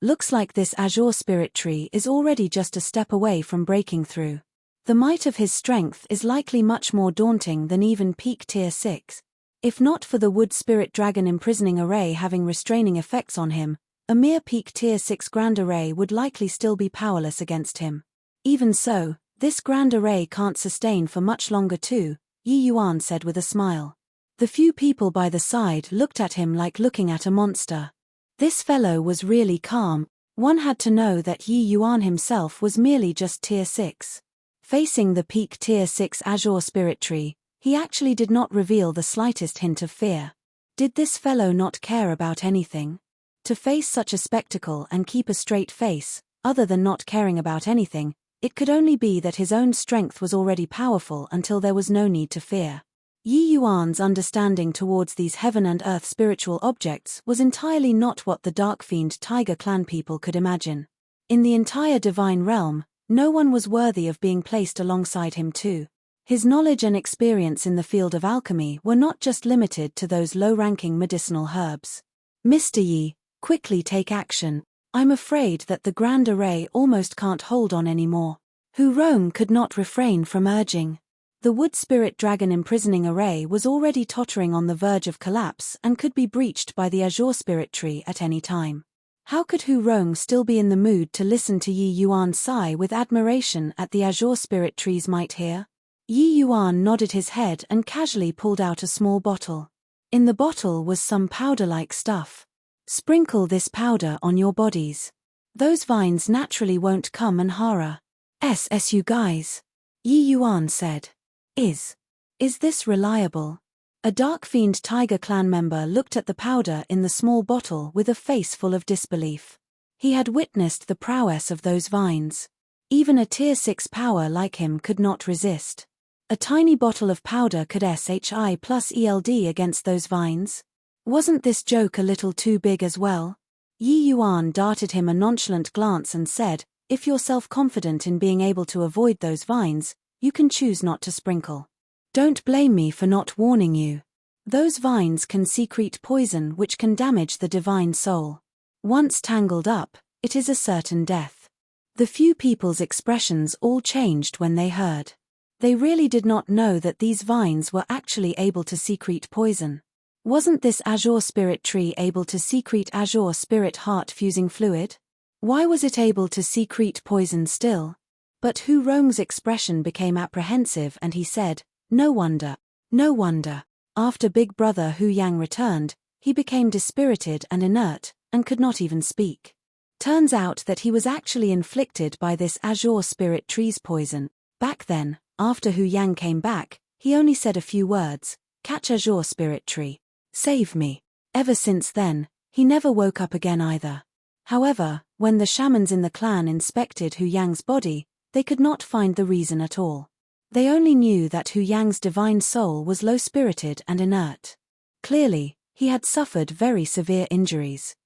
Looks like this Azure Spirit Tree is already just a step away from breaking through. The might of his strength is likely much more daunting than even peak Tier 6. If not for the Wood Spirit Dragon imprisoning array having restraining effects on him, a mere peak Tier 6 Grand Array would likely still be powerless against him. Even so, this Grand Array can't sustain for much longer too, Yi Yuan said with a smile. The few people by the side looked at him like looking at a monster. This fellow was really calm. One had to know that Yi Yuan himself was merely just Tier 6. Facing the peak Tier 6 Azure Spirit Tree, he actually did not reveal the slightest hint of fear. Did this fellow not care about anything? To face such a spectacle and keep a straight face, other than not caring about anything, it could only be that his own strength was already powerful until there was no need to fear. Yi Yuan's understanding towards these heaven and earth spiritual objects was entirely not what the Dark Fiend Tiger Clan people could imagine. In the entire divine realm, no one was worthy of being placed alongside him too. His knowledge and experience in the field of alchemy were not just limited to those low-ranking medicinal herbs. Mr. Yi, quickly take action. I'm afraid that the Grand Array almost can't hold on anymore. Hu Rong could not refrain from urging. The Wood Spirit Dragon imprisoning array was already tottering on the verge of collapse and could be breached by the Azure Spirit Tree at any time. How could Hu Rong still be in the mood to listen to Yi Yuan sigh with admiration at the Azure Spirit Tree's might here? Yi Yuan nodded his head and casually pulled out a small bottle. In the bottle was some powder-like stuff. Sprinkle this powder on your bodies. Those vines naturally won't come and harm us you guys. Yi Yuan said. Is this reliable? A Dark Fiend Tiger Clan member looked at the powder in the small bottle with a face full of disbelief. He had witnessed the prowess of those vines. Even a Tier 6 power like him could not resist. A tiny bottle of powder could SHI plus ELD against those vines? Wasn't this joke a little too big as well? Yi Yuan darted him a nonchalant glance and said, "If you're self-confident in being able to avoid those vines, you can choose not to sprinkle. Don't blame me for not warning you. Those vines can secrete poison which can damage the divine soul. Once tangled up, it is a certain death." The few people's expressions all changed when they heard. They really did not know that these vines were actually able to secrete poison. Wasn't this azure spirit tree able to secrete azure spirit heart-fusing fluid? Why was it able to secrete poison still? But Hu Rong's expression became apprehensive and he said, No wonder. After Big Brother Hu Yang returned, he became dispirited and inert, and could not even speak. Turns out that he was actually inflicted by this azure spirit tree's poison. Back then, after Hu Yang came back, he only said a few words, "Catch azure spirit tree. Save me." Ever since then, he never woke up again either. However, when the shamans in the clan inspected Hu Yang's body, they could not find the reason at all. They only knew that Hu Yang's divine soul was low-spirited and inert. Clearly, he had suffered very severe injuries.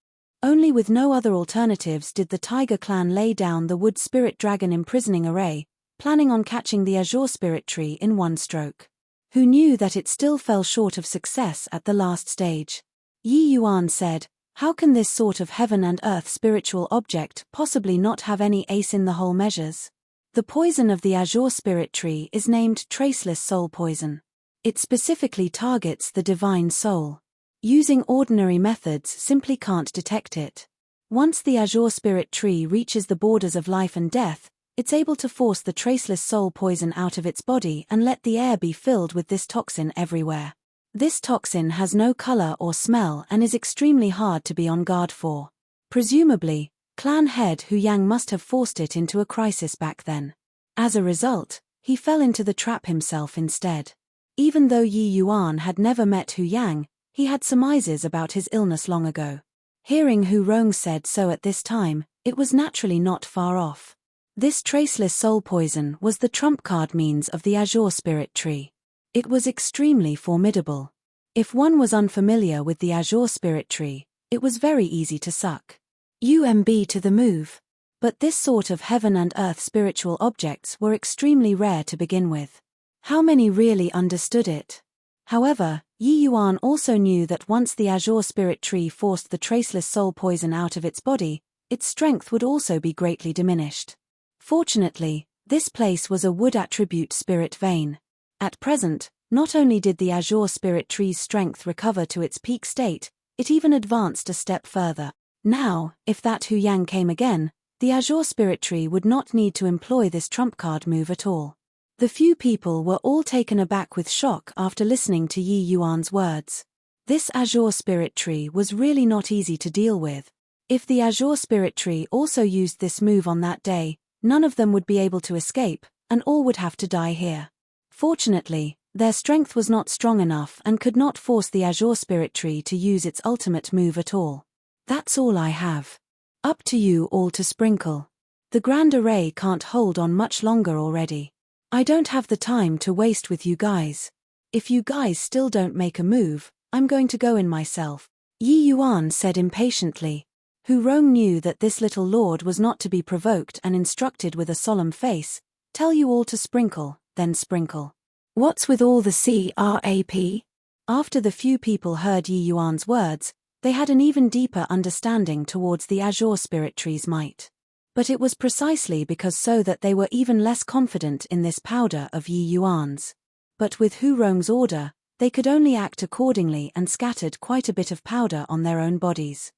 Only with no other alternatives did the Tiger clan lay down the wood spirit dragon imprisoning array, planning on catching the azure spirit tree in one stroke. Who knew that it still fell short of success at the last stage. Yi Yuan said, "How can this sort of heaven and earth spiritual object possibly not have any ace in the whole measures? The poison of the azure spirit tree is named traceless soul poison. It specifically targets the divine soul. Using ordinary methods simply can't detect it. Once the azure spirit tree reaches the borders of life and death, it's able to force the traceless soul poison out of its body and let the air be filled with this toxin everywhere. This toxin has no color or smell and is extremely hard to be on guard for. Presumably, clan head Hu Yang must have forced it into a crisis back then. As a result, he fell into the trap himself instead. Even though Yi Yuan had never met Hu Yang, he had surmises about his illness long ago. Hearing Hu Rong said so at this time, it was naturally not far off. This traceless soul poison was the trump card means of the azure spirit tree. It was extremely formidable. If one was unfamiliar with the azure spirit tree, it was very easy to suck. UMB to the move. But this sort of heaven and earth spiritual objects were extremely rare to begin with. How many really understood it? However, Yi Yuan also knew that once the azure spirit tree forced the traceless soul poison out of its body, its strength would also be greatly diminished. Fortunately, this place was a wood attribute spirit vein. At present, not only did the azure spirit tree's strength recover to its peak state, it even advanced a step further. Now, if that Hu Yang came again, the azure spirit tree would not need to employ this trump card move at all. The few people were all taken aback with shock after listening to Yi Yuan's words. This azure spirit tree was really not easy to deal with. If the azure spirit tree also used this move on that day, none of them would be able to escape, and all would have to die here. Fortunately, their strength was not strong enough and could not force the azure spirit tree to use its ultimate move at all. That's all I have. Up to you all to sprinkle. The grand array can't hold on much longer already. I don't have the time to waste with you guys. If you guys still don't make a move, I'm going to go in myself. Yi Yuan said impatiently. Hu Rong knew that this little lord was not to be provoked and instructed with a solemn face, "Tell you all to sprinkle, then sprinkle." What's with all the crap? After the few people heard Yi Yuan's words, they had an even deeper understanding towards the azure spirit tree's might. But it was precisely because so that they were even less confident in this powder of Yi Yuan's. But with Hu Rong's order, they could only act accordingly and scattered quite a bit of powder on their own bodies.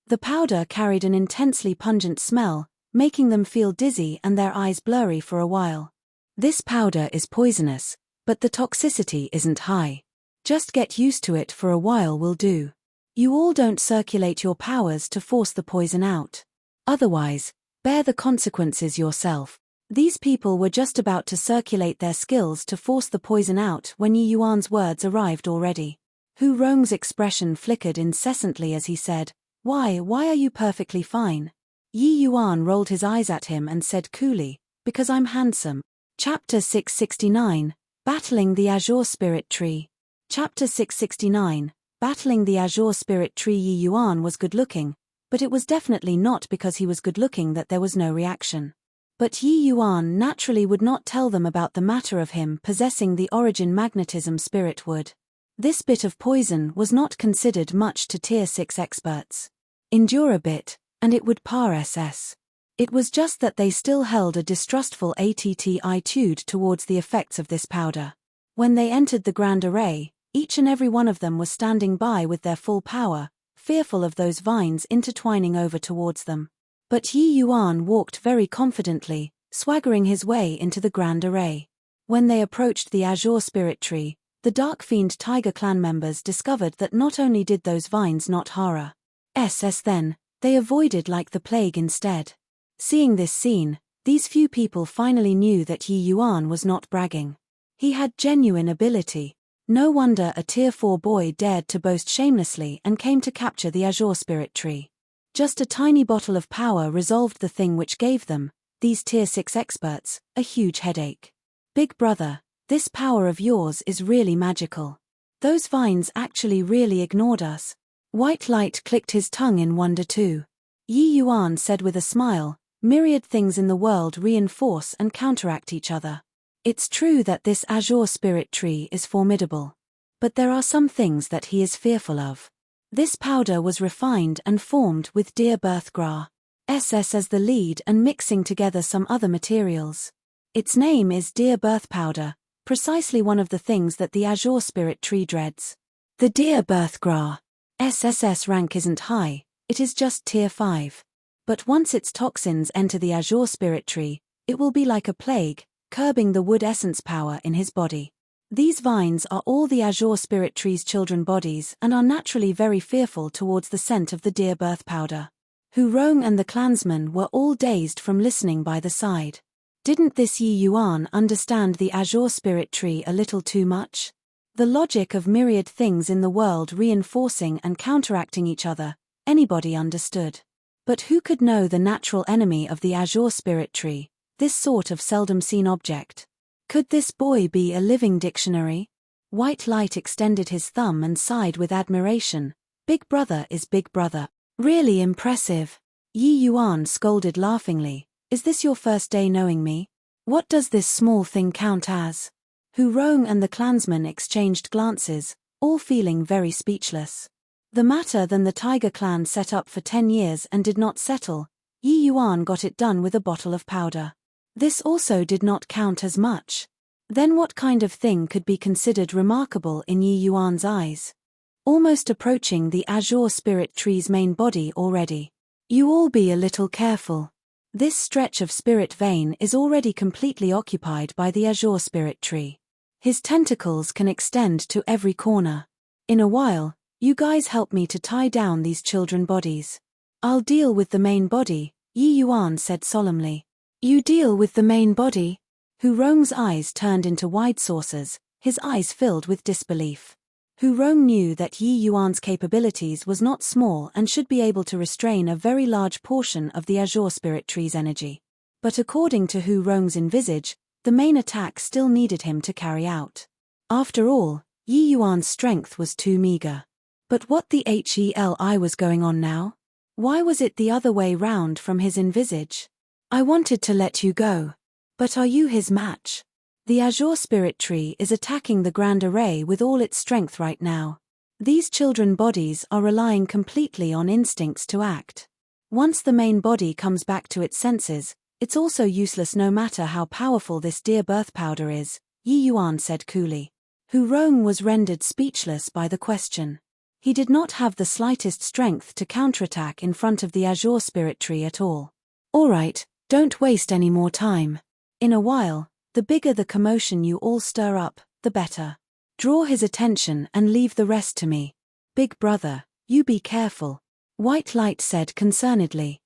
The powder carried an intensely pungent smell, making them feel dizzy and their eyes blurry for a while. This powder is poisonous, but the toxicity isn't high. Just get used to it for a while will do. You all don't circulate your powers to force the poison out. Otherwise, bear the consequences yourself. These people were just about to circulate their skills to force the poison out when Yi Yuan's words arrived already. Hu Rong's expression flickered incessantly as he said, Why are you perfectly fine? Yi Yuan rolled his eyes at him and said coolly, "Because I'm handsome." Chapter 669, Battling the Azure Spirit Tree. Chapter 669, Battling the Azure Spirit Tree. Yi Yuan was good-looking, But it was definitely not because he was good-looking that there was no reaction. But Yi Yuan naturally would not tell them about the matter of him possessing the origin magnetism spirit wood. This bit of poison was not considered much to Tier 6 experts. Endure a bit, and it would pass. It was just that they still held a distrustful attitude towards the effects of this powder. When they entered the Grand Array, each and every one of them was standing by with their full power, fearful of those vines intertwining over towards them. But Yi Yuan walked very confidently, swaggering his way into the Grand Array. When they approached the Azure Spirit Tree, the Dark Fiend Tiger clan members discovered that not only did those vines not harm them, they avoided like the plague instead. Seeing this scene, these few people finally knew that Yi Yuan was not bragging. He had genuine ability. No wonder a Tier 4 boy dared to boast shamelessly and came to capture the Azure Spirit Tree. Just a tiny bottle of power resolved the thing which gave them, these Tier 6 experts, a huge headache. Big brother, this power of yours is really magical. Those vines actually really ignored us. White Light clicked his tongue in wonder too. Yi Yuan said with a smile, myriad things in the world reinforce and counteract each other. It's true that this Azure Spirit Tree is formidable. But there are some things that he is fearful of. This powder was refined and formed with deer birthgrass as the lead and mixing together some other materials. Its name is deer birth powder, precisely one of the things that the Azure Spirit Tree dreads. The deer birthgrass SSS rank isn't high, it is just Tier 5. But once its toxins enter the Azure Spirit Tree, it will be like a plague, curbing the wood essence power in his body. These vines are all the Azure Spirit Tree's children bodies and are naturally very fearful towards the scent of the deer birth powder. Hu Rong and the clansmen were all dazed from listening by the side. Didn't this Yi Yuan understand the Azure Spirit Tree a little too much? The logic of myriad things in the world reinforcing and counteracting each other, anybody understood. But who could know the natural enemy of the Azure Spirit Tree, this sort of seldom-seen object? Could this boy be a living dictionary? White Light extended his thumb and sighed with admiration. Big brother is big brother. Really impressive. Yi Yuan scolded laughingly. Is this your first day knowing me? What does this small thing count as? Hu Rong and the clansmen exchanged glances, all feeling very speechless. The matter than the Tiger clan set up for 10 years and did not settle, Yi Yuan got it done with a bottle of powder. This also did not count as much. Then what kind of thing could be considered remarkable in Yi Yuan's eyes? Almost approaching the Azure Spirit Tree's main body already. You all be a little careful. This stretch of spirit vein is already completely occupied by the Azure Spirit Tree. His tentacles can extend to every corner. In a while, you guys help me to tie down these children bodies. I'll deal with the main body, Yi Yuan said solemnly. You deal with the main body? Hu Rong's eyes turned into wide saucers, his eyes filled with disbelief. Hu Rong knew that Yi Yuan's capabilities was not small and should be able to restrain a very large portion of the Azure Spirit Tree's energy. But according to Hu Rong's envisage, the main attack still needed him to carry out. After all, Yi Yuan's strength was too meager. But what the hell was going on now? Why was it the other way round from his envisage? I wanted to let you go. But are you his match? The Azure Spirit Tree is attacking the Grand Array with all its strength right now. These children bodies are relying completely on instincts to act. Once the main body comes back to its senses, it's also useless no matter how powerful this deer birth powder is, Yi Yuan said coolly. Hu Rong was rendered speechless by the question. He did not have the slightest strength to counterattack in front of the Azure Spirit Tree at all. All right. Don't waste any more time. In a while, the bigger the commotion you all stir up, the better. Draw his attention and leave the rest to me. Big brother, you be careful. White Light said concernedly.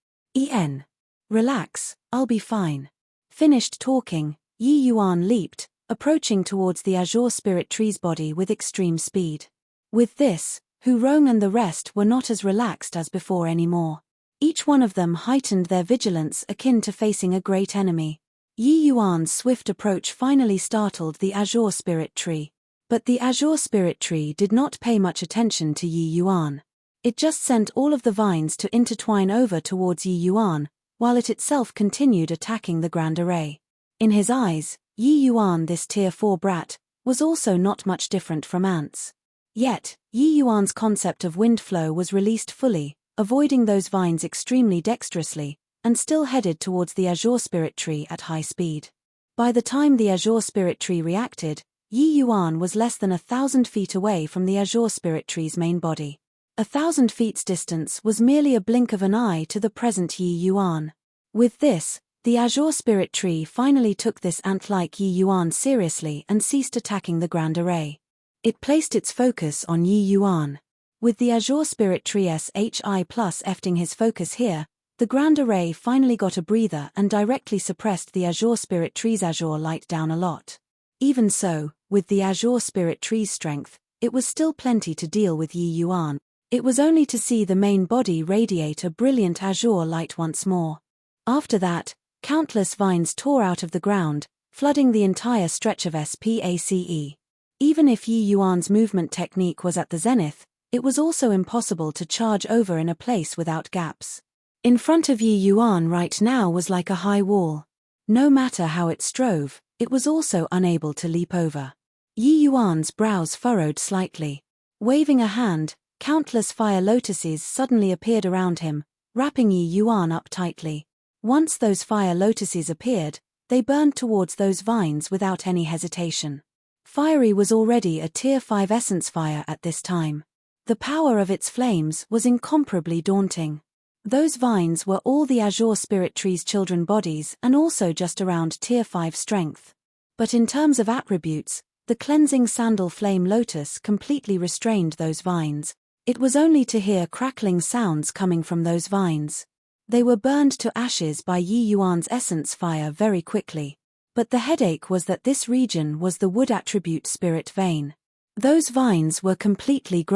Relax, I'll be fine. Finished talking, Yi Yuan leaped, approaching towards the Azure Spirit Tree's body with extreme speed. With this, Hu Rong and the rest were not as relaxed as before anymore. Each one of them heightened their vigilance akin to facing a great enemy. Yi Yuan's swift approach finally startled the Azure Spirit Tree. But the Azure Spirit Tree did not pay much attention to Yi Yuan. It just sent all of the vines to intertwine over towards Yi Yuan, while it itself continued attacking the Grand Array. In his eyes, Yi Yuan, this Tier 4 brat, was also not much different from ants. Yet, Yi Yuan's concept of wind flow was released fully, avoiding those vines extremely dexterously, and still headed towards the Azure Spirit Tree at high speed. By the time the Azure Spirit Tree reacted, Yi Yuan was less than 1,000 feet away from the Azure Spirit Tree's main body. 1,000 feet's distance was merely a blink of an eye to the present Yi Yuan. With this, the Azure Spirit Tree finally took this ant-like Yi Yuan seriously and ceased attacking the Grand Array. It placed its focus on Yi Yuan. With the Azure Spirit Tree's HI+ efting his focus here, the Grand Array finally got a breather and directly suppressed the Azure Spirit Tree's Azure light down a lot. Even so, with the Azure Spirit Tree's strength, it was still plenty to deal with Yi Yuan. It was only to see the main body radiate a brilliant azure light once more. After that, countless vines tore out of the ground, flooding the entire stretch of SPACE. Even if Yi Yuan's movement technique was at the zenith, it was also impossible to charge over in a place without gaps. In front of Yi Yuan right now was like a high wall. No matter how it strove, it was also unable to leap over. Yi Yuan's brows furrowed slightly. Waving a hand, countless fire lotuses suddenly appeared around him, wrapping Yi Yuan up tightly. Once those fire lotuses appeared, they burned towards those vines without any hesitation. Fiery was already a Tier 5 essence fire at this time. The power of its flames was incomparably daunting. Those vines were all the Azure Spirit Tree's children bodies and also just around Tier 5 strength. But in terms of attributes, the cleansing sandal flame lotus completely restrained those vines. It was only to hear crackling sounds coming from those vines. They were burned to ashes by Yi Yuan's essence fire very quickly. But the headache was that this region was the wood attribute spirit vein. Those vines were completely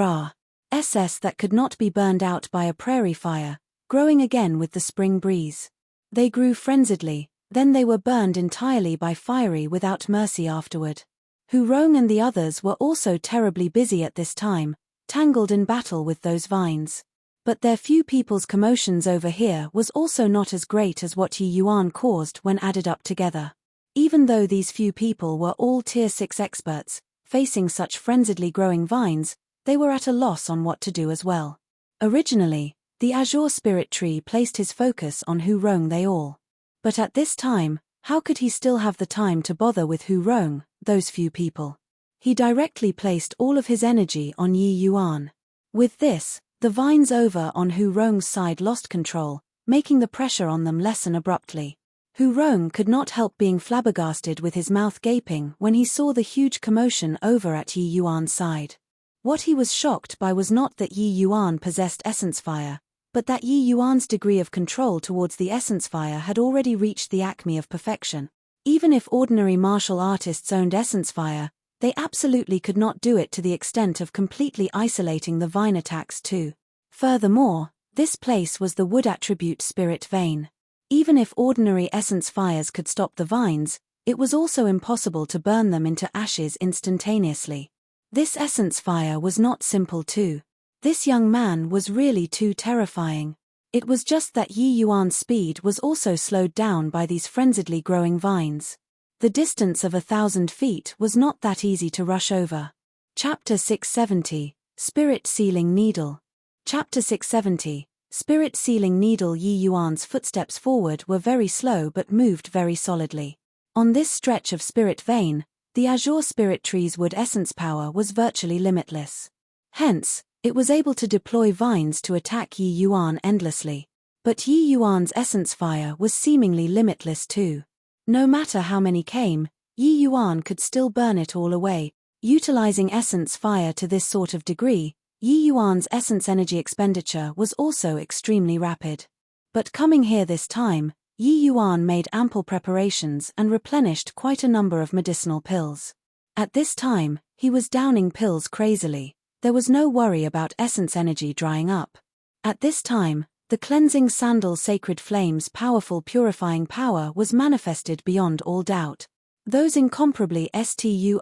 SS that could not be burned out by a prairie fire, growing again with the spring breeze. They grew frenziedly, then they were burned entirely by fiery without mercy afterward. Hu Rong and the others were also terribly busy at this time, tangled in battle with those vines. But their few people's commotions over here was also not as great as what Yi Yuan caused when added up together. Even though these few people were all Tier 6 experts, facing such frenziedly growing vines, they were at a loss on what to do as well. Originally, the Azure Spirit Tree placed his focus on Hu Rong they all. But at this time, how could he still have the time to bother with Hu Rong, those few people? He directly placed all of his energy on Yi Yuan. With this, the vines over on Hu Rong's side lost control, making the pressure on them lessen abruptly. Hu Rong could not help being flabbergasted with his mouth gaping when he saw the huge commotion over at Yi Yuan's side. What he was shocked by was not that Yi Yuan possessed essence fire, but that Yi Yuan's degree of control towards the essence fire had already reached the acme of perfection. Even if ordinary martial artists owned essence fire, they absolutely could not do it to the extent of completely isolating the vine attacks too. Furthermore, this place was the wood attribute spirit vein. Even if ordinary essence fires could stop the vines, it was also impossible to burn them into ashes instantaneously. This essence fire was not simple too. This young man was really too terrifying. It was just that Yi Yuan's speed was also slowed down by these frenziedly growing vines. The distance of 1,000 feet was not that easy to rush over. Chapter 670, Spirit Sealing Needle. Chapter 670, Spirit Sealing Needle. Yi Yuan's footsteps forward were very slow but moved very solidly. On this stretch of spirit vein, the Azure Spirit Tree's wood essence power was virtually limitless. Hence, it was able to deploy vines to attack Yi Yuan endlessly. But Yi Yuan's essence fire was seemingly limitless too. No matter how many came, Yi Yuan could still burn it all away. Utilizing essence fire to this sort of degree, Yi Yuan's essence energy expenditure was also extremely rapid. But coming here this time, Yi Yuan made ample preparations and replenished quite a number of medicinal pills. At this time, he was downing pills crazily. There was no worry about essence energy drying up. At this time, the cleansing sandal sacred flame's powerful purifying power was manifested beyond all doubt. Those incomparably sturdy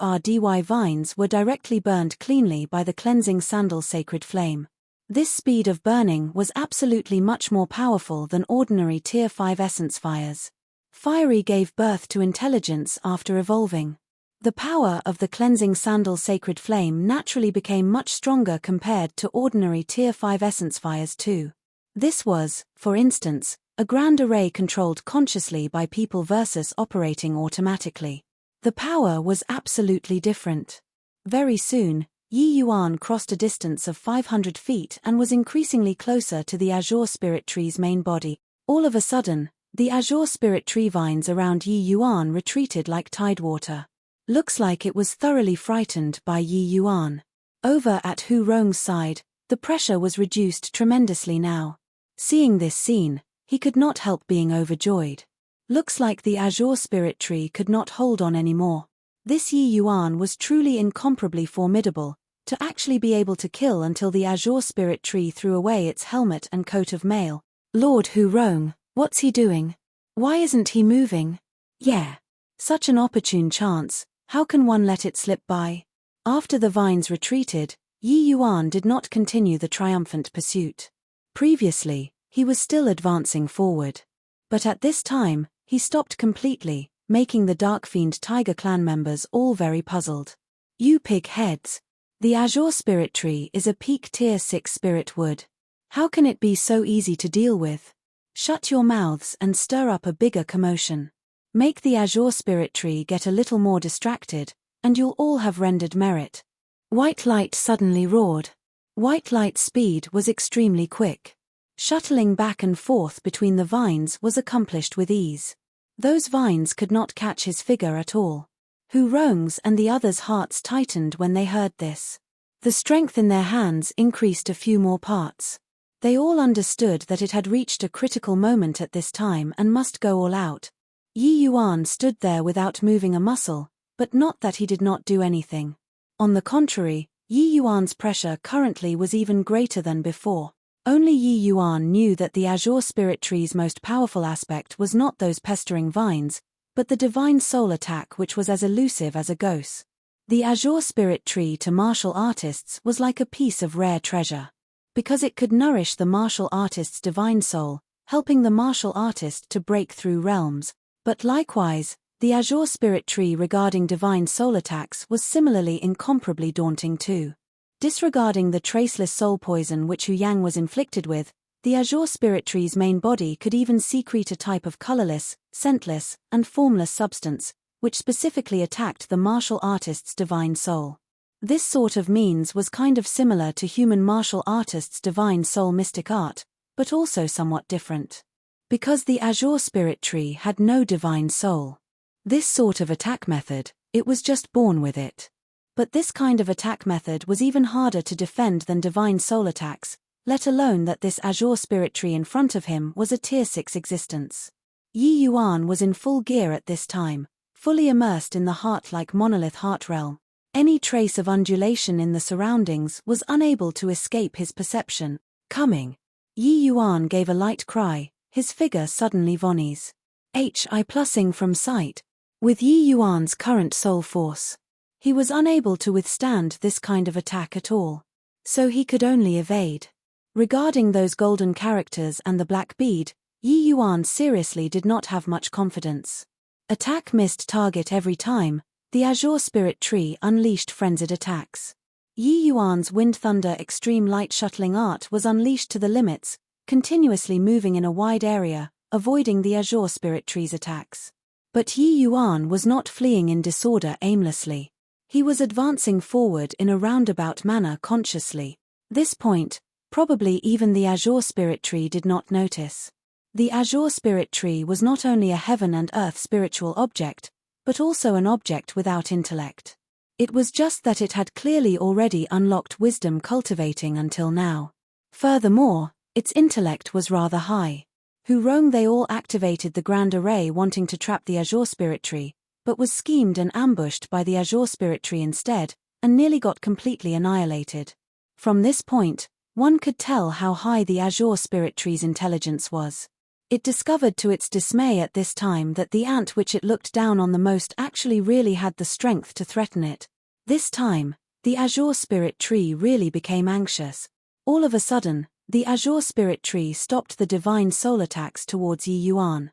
vines were directly burned cleanly by the cleansing sandal sacred flame. This speed of burning was absolutely much more powerful than ordinary Tier 5 essence fires. Fiery gave birth to intelligence after evolving. The power of the cleansing sandal sacred flame naturally became much stronger compared to ordinary Tier 5 essence fires too. This was, for instance, a grand array controlled consciously by people versus operating automatically. The power was absolutely different. Very soon, Yi Yuan crossed a distance of 500 feet and was increasingly closer to the Azure Spirit Tree's main body. All of a sudden, the Azure Spirit Tree vines around Yi Yuan retreated like tidewater. Looks like it was thoroughly frightened by Yi Yuan. Over at Hu Rong's side, the pressure was reduced tremendously now. Seeing this scene, he could not help being overjoyed. Looks like the Azure Spirit Tree could not hold on anymore. This Yi Yuan was truly incomparably formidable, to actually be able to kill until the Azure Spirit Tree threw away its helmet and coat of mail. Lord Hu Rong, what's he doing? Why isn't he moving? Yeah. Such an opportune chance, how can one let it slip by? After the vines retreated, Yi Yuan did not continue the triumphant pursuit. Previously, he was still advancing forward. But at this time, he stopped completely, making the Dark Fiend Tiger clan members all very puzzled. You pig heads. The Azure Spirit Tree is a peak Tier 6 spirit wood. How can it be so easy to deal with? Shut your mouths and stir up a bigger commotion. Make the Azure Spirit Tree get a little more distracted, and you'll all have rendered merit. White Light suddenly roared. White Light's speed was extremely quick. Shuttling back and forth between the vines was accomplished with ease. Those vines could not catch his figure at all. Hu Rong's and the others' hearts tightened when they heard this. The strength in their hands increased a few more parts. They all understood that it had reached a critical moment at this time and must go all out. Yi Yuan stood there without moving a muscle, but not that he did not do anything. On the contrary, Yi Yuan's pressure currently was even greater than before. Only Yi Yuan knew that the Azure Spirit Tree's most powerful aspect was not those pestering vines, but the divine soul attack which was as elusive as a ghost. The Azure Spirit Tree to martial artists was like a piece of rare treasure. Because it could nourish the martial artist's divine soul, helping the martial artist to break through realms. But likewise, the Azure Spirit Tree regarding divine soul attacks was similarly incomparably daunting too. Disregarding the traceless soul poison which Hu Yang was inflicted with, the Azure Spirit Tree's main body could even secrete a type of colorless, scentless, and formless substance, which specifically attacked the martial artist's divine soul. This sort of means was kind of similar to human martial artists' divine soul mystic art, but also somewhat different. Because the Azure Spirit Tree had no divine soul. This sort of attack method, it was just born with it. But this kind of attack method was even harder to defend than divine soul attacks, let alone that this Azure Spirit Tree in front of him was a Tier 6 existence. Yi Yuan was in full gear at this time, fully immersed in the heart-like monolith heart realm. Any trace of undulation in the surroundings was unable to escape his perception. Coming. Yi Yuan gave a light cry, his figure suddenly vanies. Hi plussing from sight. With Yi Yuan's current soul force, he was unable to withstand this kind of attack at all. So he could only evade. Regarding those golden characters and the black bead, Yi Yuan seriously did not have much confidence. Attack missed target every time, the Azure Spirit Tree unleashed frenzied attacks. Yi Yuan's Wind Thunder Extreme Light Shuttling Art was unleashed to the limits, continuously moving in a wide area, avoiding the Azure Spirit Tree's attacks. But Yi Yuan was not fleeing in disorder aimlessly. He was advancing forward in a roundabout manner consciously. This point, probably even the Azure Spirit Tree did not notice. The Azure Spirit Tree was not only a heaven and earth spiritual object, but also an object without intellect. It was just that it had clearly already unlocked wisdom cultivating until now. Furthermore, its intellect was rather high. Hu Rong they all activated the Grand Array wanting to trap the Azure Spirit Tree, but was schemed and ambushed by the Azure Spirit Tree instead, and nearly got completely annihilated. From this point, one could tell how high the Azure Spirit Tree's intelligence was. It discovered to its dismay at this time that the ant which it looked down on the most actually really had the strength to threaten it. This time, the Azure Spirit Tree really became anxious. All of a sudden, the azure spirit tree stopped the divine soul attacks towards Yi Yuan.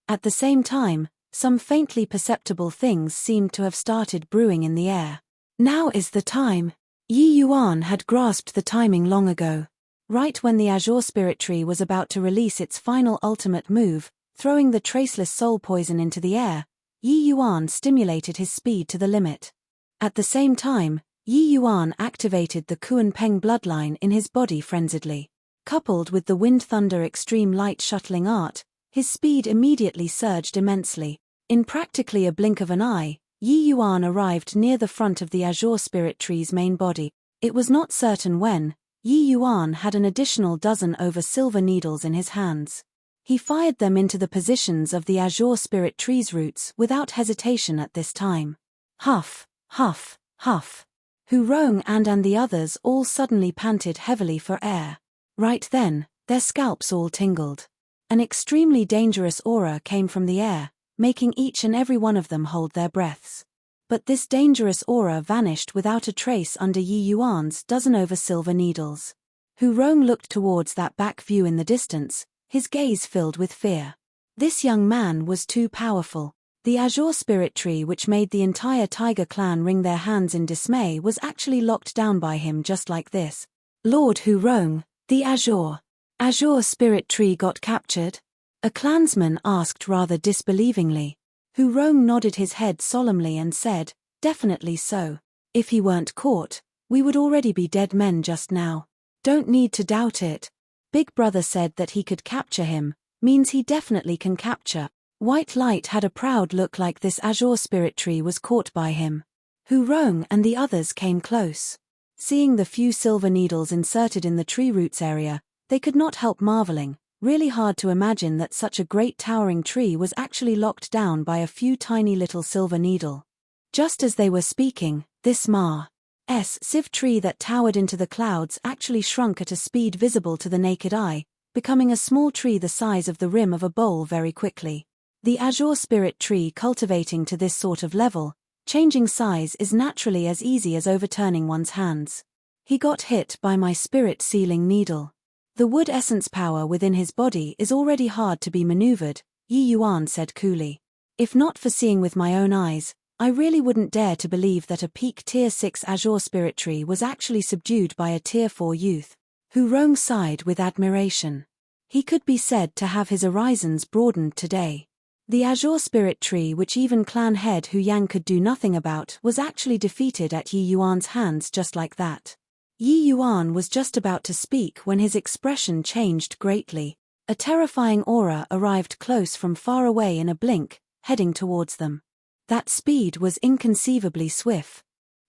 At the same time, some faintly perceptible things seemed to have started brewing in the air. Now is the time. Yi Yuan had grasped the timing long ago. Right when the azure spirit tree was about to release its final ultimate move, throwing the traceless soul poison into the air, Yi Yuan stimulated his speed to the limit. At the same time, Yi Yuan activated the Kuan-Peng bloodline in his body frenziedly. Coupled with the wind thunder extreme light shuttling art, his speed immediately surged immensely. In practically a blink of an eye, Yi Yuan arrived near the front of the azure spirit tree's main body. It was not certain when. Yi Yuan had an additional dozen over silver needles in his hands. He fired them into the positions of the azure spirit tree's roots without hesitation at this time. Huff, huff, huff. Hu Rong and the others all suddenly panted heavily for air. Right then, their scalps all tingled. An extremely dangerous aura came from the air, making each and every one of them hold their breaths. But this dangerous aura vanished without a trace under Yi Yuan's dozen over silver needles. Hu Rong looked towards that back view in the distance, his gaze filled with fear. This young man was too powerful. The azure spirit tree which made the entire tiger clan wring their hands in dismay was actually locked down by him just like this. Lord Hu Rong, the azure spirit tree got captured? A clansman asked rather disbelievingly. Hu Rong nodded his head solemnly and said, definitely so. If he weren't caught, we would already be dead men just now. Don't need to doubt it. Big Brother said that he could capture him, means he definitely can capture. White Light had a proud look like this azure spirit tree was caught by him. Hu Rong and the others came close. Seeing the few silver needles inserted in the tree roots area, they could not help marveling. Really hard to imagine that such a great towering tree was actually locked down by a few tiny little silver needle. Just as they were speaking, this massive tree that towered into the clouds actually shrunk at a speed visible to the naked eye, becoming a small tree the size of the rim of a bowl very quickly. The azure spirit tree cultivating to this sort of level, changing size is naturally as easy as overturning one's hands. He got hit by my spirit sealing needle. The wood essence power within his body is already hard to be maneuvered, Yi Yuan said coolly. If not for seeing with my own eyes, I really wouldn't dare to believe that a peak tier 6 azure spirit tree was actually subdued by a tier 4 youth. Hu Rong sighed with admiration. He could be said to have his horizons broadened today. The azure spirit tree which even clan head Hu Yang could do nothing about was actually defeated at Yi Yuan's hands just like that. Yi Yuan was just about to speak when his expression changed greatly. A terrifying aura arrived close from far away in a blink, heading towards them. That speed was inconceivably swift.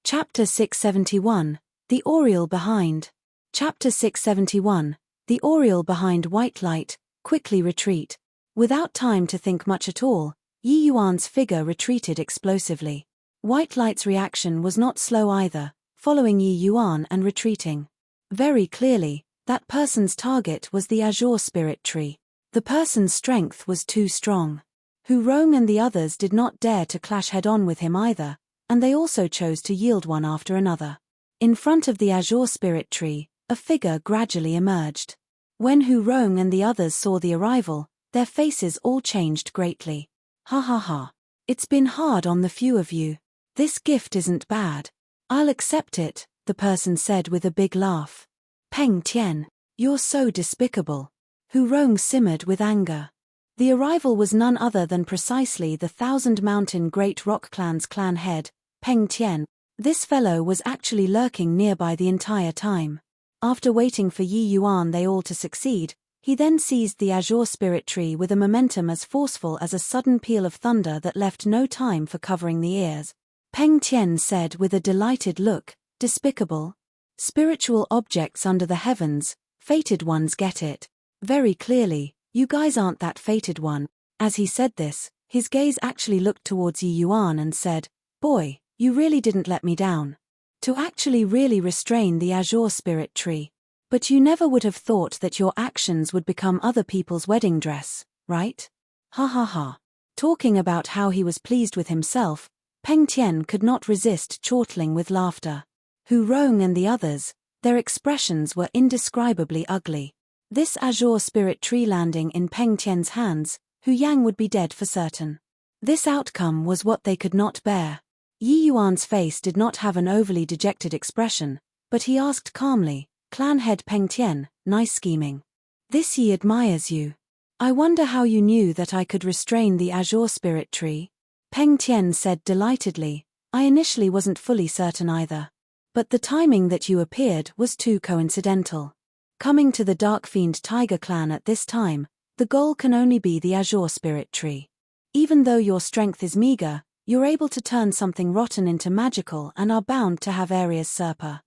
Chapter 671, The Oriole Behind. Chapter 671, The Oriole Behind White Light, Quickly Retreat. Without time to think much at all, Yi Yuan's figure retreated explosively. White Light's reaction was not slow either, following Yi Yuan and retreating. Very clearly, that person's target was the azure spirit tree. The person's strength was too strong. Hu Rong and the others did not dare to clash head-on with him either, and they also chose to yield one after another. In front of the azure spirit tree, a figure gradually emerged. When Hu Rong and the others saw the arrival, their faces all changed greatly. Ha ha ha. It's been hard on the few of you. This gift isn't bad. I'll accept it, the person said with a big laugh. Peng Tian, you're so despicable. Hu Rong simmered with anger. The arrival was none other than precisely the Thousand Mountain Great Rock Clan's clan head, Peng Tian. This fellow was actually lurking nearby the entire time. After waiting for Yi Yuan they all to succeed, he then seized the azure spirit tree with a momentum as forceful as a sudden peal of thunder that left no time for covering the ears. Peng Tian said with a delighted look, despicable. Spiritual objects under the heavens, fated ones get it. Very clearly, you guys aren't that fated one. As he said this, his gaze actually looked towards Yi Yuan and said, boy, you really didn't let me down. To actually really restrain the azure spirit tree. But you never would have thought that your actions would become other people's wedding dress, right? Ha ha ha. Talking about how he was pleased with himself, Peng Tian could not resist chortling with laughter. Hu Rong and the others, Their expressions were indescribably ugly. This azure spirit tree landing in Peng Tian's hands, Hu Yang would be dead for certain. This outcome was what they could not bear. Yi Yuan's face did not have an overly dejected expression, but he asked calmly, "Clan head Peng Tian, nice scheming. This Yi admires you. I wonder how you knew that I could restrain the azure spirit tree." Peng Tian said delightedly, "I initially wasn't fully certain either. But the timing that you appeared was too coincidental. Coming to the Dark Fiend Tiger clan at this time, the goal can only be the azure spirit tree. Even though your strength is meager, you're able to turn something rotten into magical and are bound to have Ares Serpa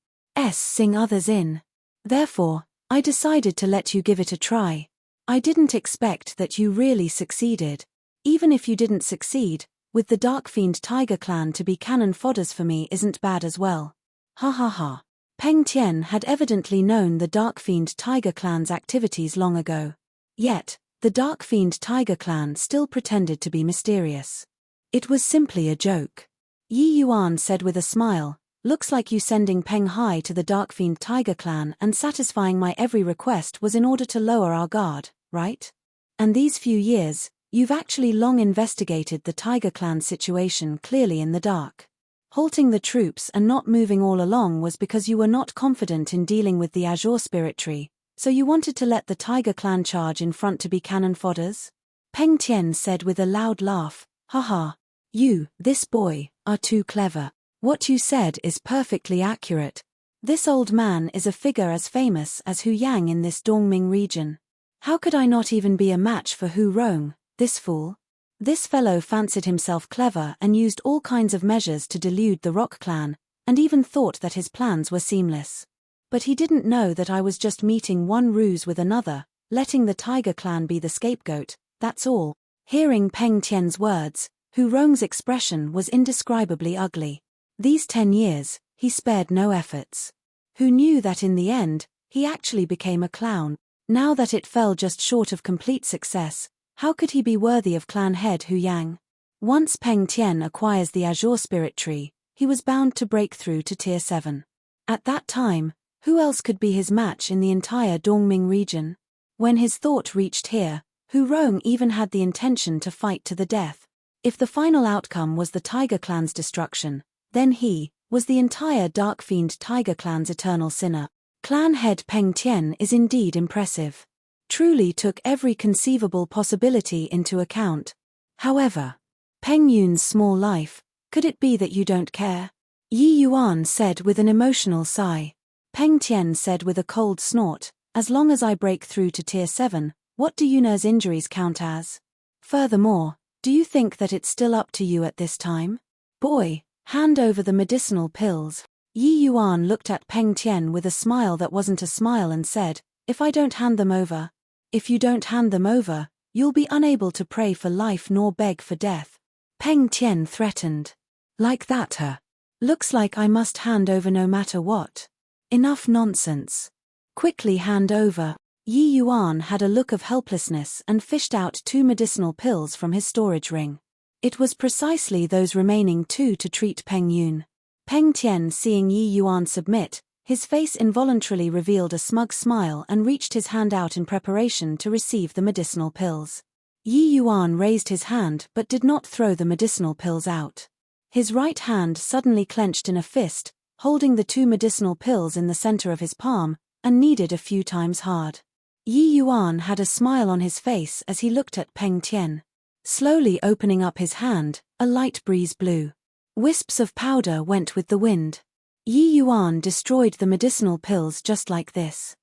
sing others in. Therefore, I decided to let you give it a try. I didn't expect that you really succeeded. Even if you didn't succeed, with the Dark Fiend Tiger clan to be cannon fodders for me isn't bad as well. Ha ha ha." Peng Tian had evidently known the Dark Fiend Tiger clan's activities long ago. Yet, the Dark Fiend Tiger clan still pretended to be mysterious. It was simply a joke. Yi Yuan said with a smile, "Looks like you sending Peng Hai to the Dark Fiend Tiger clan and satisfying my every request was in order to lower our guard, right? And these few years, you've actually long investigated the Tiger clan situation clearly in the dark. Halting the troops and not moving all along was because you were not confident in dealing with the azure spirit tree, so you wanted to let the Tiger clan charge in front to be cannon fodders?" Peng Tian said with a loud laugh, "Haha. You, this boy, are too clever. What you said is perfectly accurate. This old man is a figure as famous as Hu Yang in this Dongming region. How could I not even be a match for Hu Rong, this fool? This fellow fancied himself clever and used all kinds of measures to delude the Rock clan, and even thought that his plans were seamless. But he didn't know that I was just meeting one ruse with another, letting the Tiger clan be the scapegoat, that's all." Hearing Peng Tian's words, Hu Rong's expression was indescribably ugly. These 10 years, he spared no efforts. Who knew that in the end, he actually became a clown? Now that it fell just short of complete success, how could he be worthy of clan head Hu Yang? Once Peng Tian acquires the azure spirit tree, he was bound to break through to tier 7. At that time, who else could be his match in the entire Dongming region? When his thought reached here, Hu Rong even had the intention to fight to the death. If the final outcome was the Tiger clan's destruction, then he was the entire Dark Fiend Tiger clan's eternal sinner. Clan head Peng Tian is indeed impressive. Truly took every conceivable possibility into account. However, Peng Yun's small life, could it be that you don't care? Yi Yuan said with an emotional sigh. Peng Tian said with a cold snort, "As long as I break through to tier 7, what do Yun's injuries count as? Furthermore, do you think that it's still up to you at this time? Boy, hand over the medicinal pills." Yi Yuan looked at Peng Tian with a smile that wasn't a smile and said, "If I don't hand them over, if you don't hand them over, you'll be unable to pray for life nor beg for death." Peng Tian threatened. "Like that, huh? Looks like I must hand over no matter what. Enough nonsense. Quickly hand over." Yi Yuan had a look of helplessness and fished out 2 medicinal pills from his storage ring. It was precisely those remaining 2 to treat Peng Yun. Peng Tian, seeing Yi Yuan submit, his face involuntarily revealed a smug smile and reached his hand out in preparation to receive the medicinal pills. Yi Yuan raised his hand but did not throw the medicinal pills out. His right hand suddenly clenched in a fist, holding the 2 medicinal pills in the center of his palm, and kneaded a few times hard. Yi Yuan had a smile on his face as he looked at Peng Tian. Slowly opening up his hand, a light breeze blew. Wisps of powder went with the wind. Yi Yuan destroyed the medicinal pills just like this.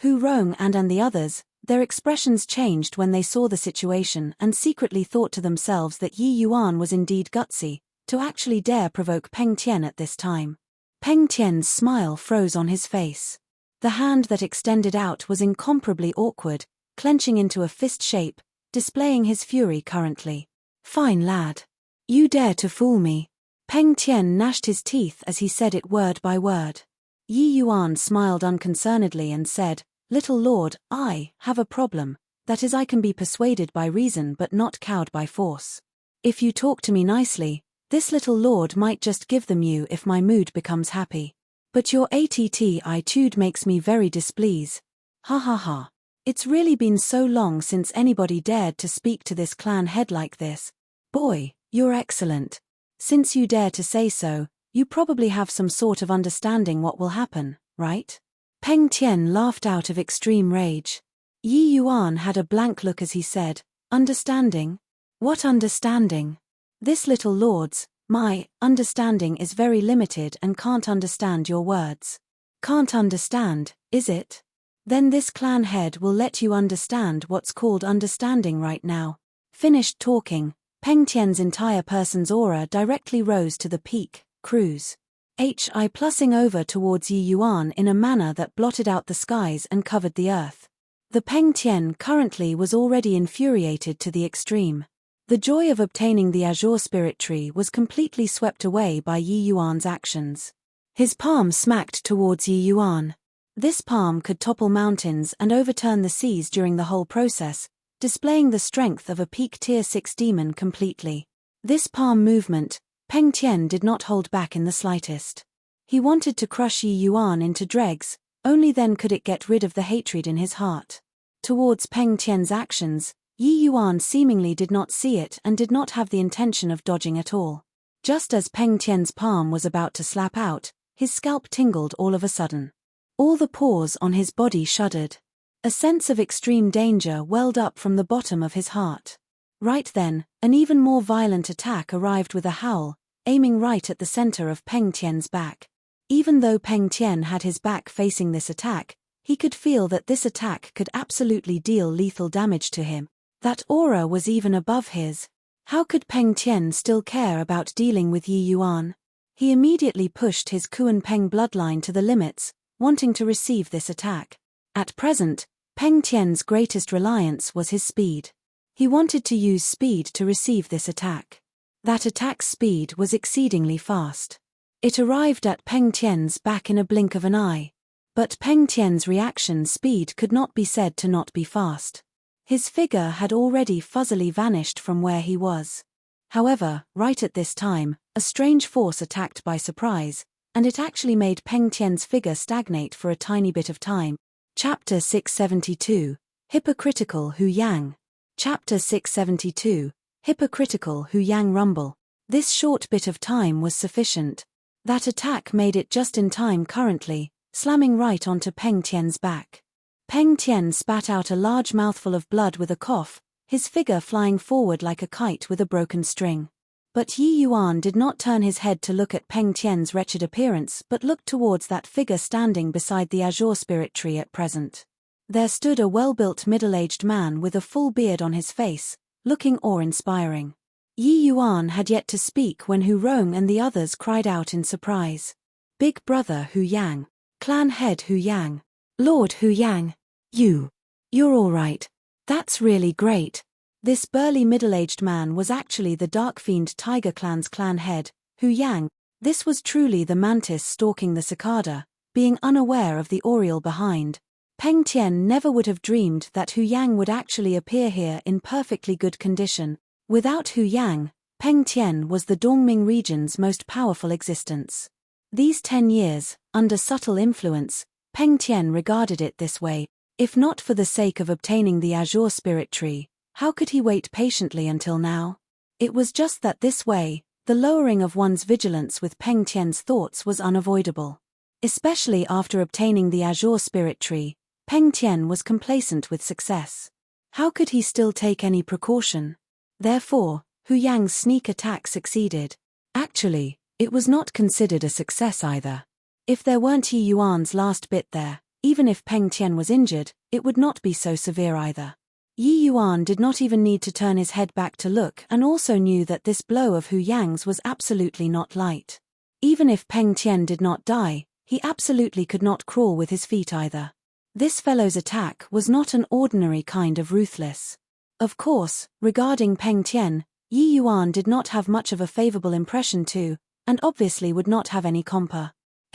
Hu Rong and the others, their expressions changed when they saw the situation and secretly thought to themselves that Yi Yuan was indeed gutsy, to actually dare provoke Peng Tian at this time. Peng Tian's smile froze on his face. The hand that extended out was incomparably awkward, clenching into a fist shape, displaying his fury currently. "Fine lad. You dare to fool me." Peng Tian gnashed his teeth as he said it word by word. Yi Yuan smiled unconcernedly and said, "Little lord, I have a problem, that is I can be persuaded by reason but not cowed by force. If you talk to me nicely, this little lord might just give them you if my mood becomes happy. But your attitude makes me very displeased. Ha ha ha. It's really been so long since anybody dared to speak to this clan head like this. Boy, you're excellent. Since you dare to say so, you probably have some sort of understanding what will happen, right? Peng Tian laughed out of extreme rage. Yi Yuan had a blank look as he said, understanding? What understanding? This little lord's, my understanding is very limited and can't understand your words. Can't understand, is it? Then this clan head will let you understand what's called understanding right now. Finished talking, Peng Tian's entire person's aura directly rose to the peak, cruise. Plussing over towards Yi Yuan in a manner that blotted out the skies and covered the earth. The Peng Tian currently was already infuriated to the extreme. The joy of obtaining the Azure Spirit Tree was completely swept away by Yi Yuan's actions. His palm smacked towards Yi Yuan. This palm could topple mountains and overturn the seas during the whole process, displaying the strength of a peak tier 6 demon completely. This palm movement, Peng Tian did not hold back in the slightest. He wanted to crush Yi Yuan into dregs, only then could it get rid of the hatred in his heart. Towards Peng Tian's actions, Yi Yuan seemingly did not see it and did not have the intention of dodging at all. Just as Peng Tian's palm was about to slap out, his scalp tingled all of a sudden. All the pores on his body shuddered. A sense of extreme danger welled up from the bottom of his heart. Right then, an even more violent attack arrived with a howl, aiming right at the center of Peng Tian's back. Even though Peng Tian had his back facing this attack, he could feel that this attack could absolutely deal lethal damage to him. That aura was even above his. How could Peng Tian still care about dealing with Yi Yuan? He immediately pushed his Kuan Peng bloodline to the limits, wanting to receive this attack. At present, Peng Tian's greatest reliance was his speed. He wanted to use speed to receive this attack. That attack's speed was exceedingly fast. It arrived at Peng Tian's back in a blink of an eye. But Peng Tian's reaction speed could not be said to not be fast. His figure had already fuzzily vanished from where he was. However, right at this time, a strange force attacked by surprise, and it actually made Peng Tian's figure stagnate for a tiny bit of time. Chapter 672, Hypocritical Hu Yang. Chapter 672, Hypocritical Hu Yang Rumble. This short bit of time was sufficient. That attack made it just in time currently, slamming right onto Peng Tian's back. Peng Tian spat out a large mouthful of blood with a cough, his figure flying forward like a kite with a broken string. But Yi Yuan did not turn his head to look at Peng Tian's wretched appearance but looked towards that figure standing beside the Azure Spirit Tree at present. There stood a well-built middle-aged man with a full beard on his face, looking awe-inspiring. Yi Yuan had yet to speak when Hu Rong and the others cried out in surprise. Big brother Hu Yang. Clan head Hu Yang. Lord Hu Yang. You're all right. That's really great. This burly middle-aged man was actually the Dark Fiend Tiger Clan's clan head, Hu Yang. This was truly the mantis stalking the cicada, being unaware of the oriole behind. Peng Tian never would have dreamed that Hu Yang would actually appear here in perfectly good condition. Without Hu Yang, Peng Tian was the Dongming region's most powerful existence. These 10 years, under subtle influence, Peng Tian regarded it this way. If not for the sake of obtaining the Azure Spirit Tree, how could he wait patiently until now? It was just that this way, the lowering of one's vigilance with Peng Tian's thoughts was unavoidable. Especially after obtaining the Azure Spirit Tree, Peng Tian was complacent with success. How could he still take any precaution? Therefore, Hu Yang's sneak attack succeeded. Actually, it was not considered a success either. If there weren't Yi Yuan's last bit there, even if Peng Tian was injured, it would not be so severe either. Yi Yuan did not even need to turn his head back to look and also knew that this blow of Hu Yang's was absolutely not light. Even if Peng Tian did not die, he absolutely could not crawl with his feet either. This fellow's attack was not an ordinary kind of ruthless. Of course, regarding Peng Tian, Yi Yuan did not have much of a favorable impression to, and obviously would not have any compa.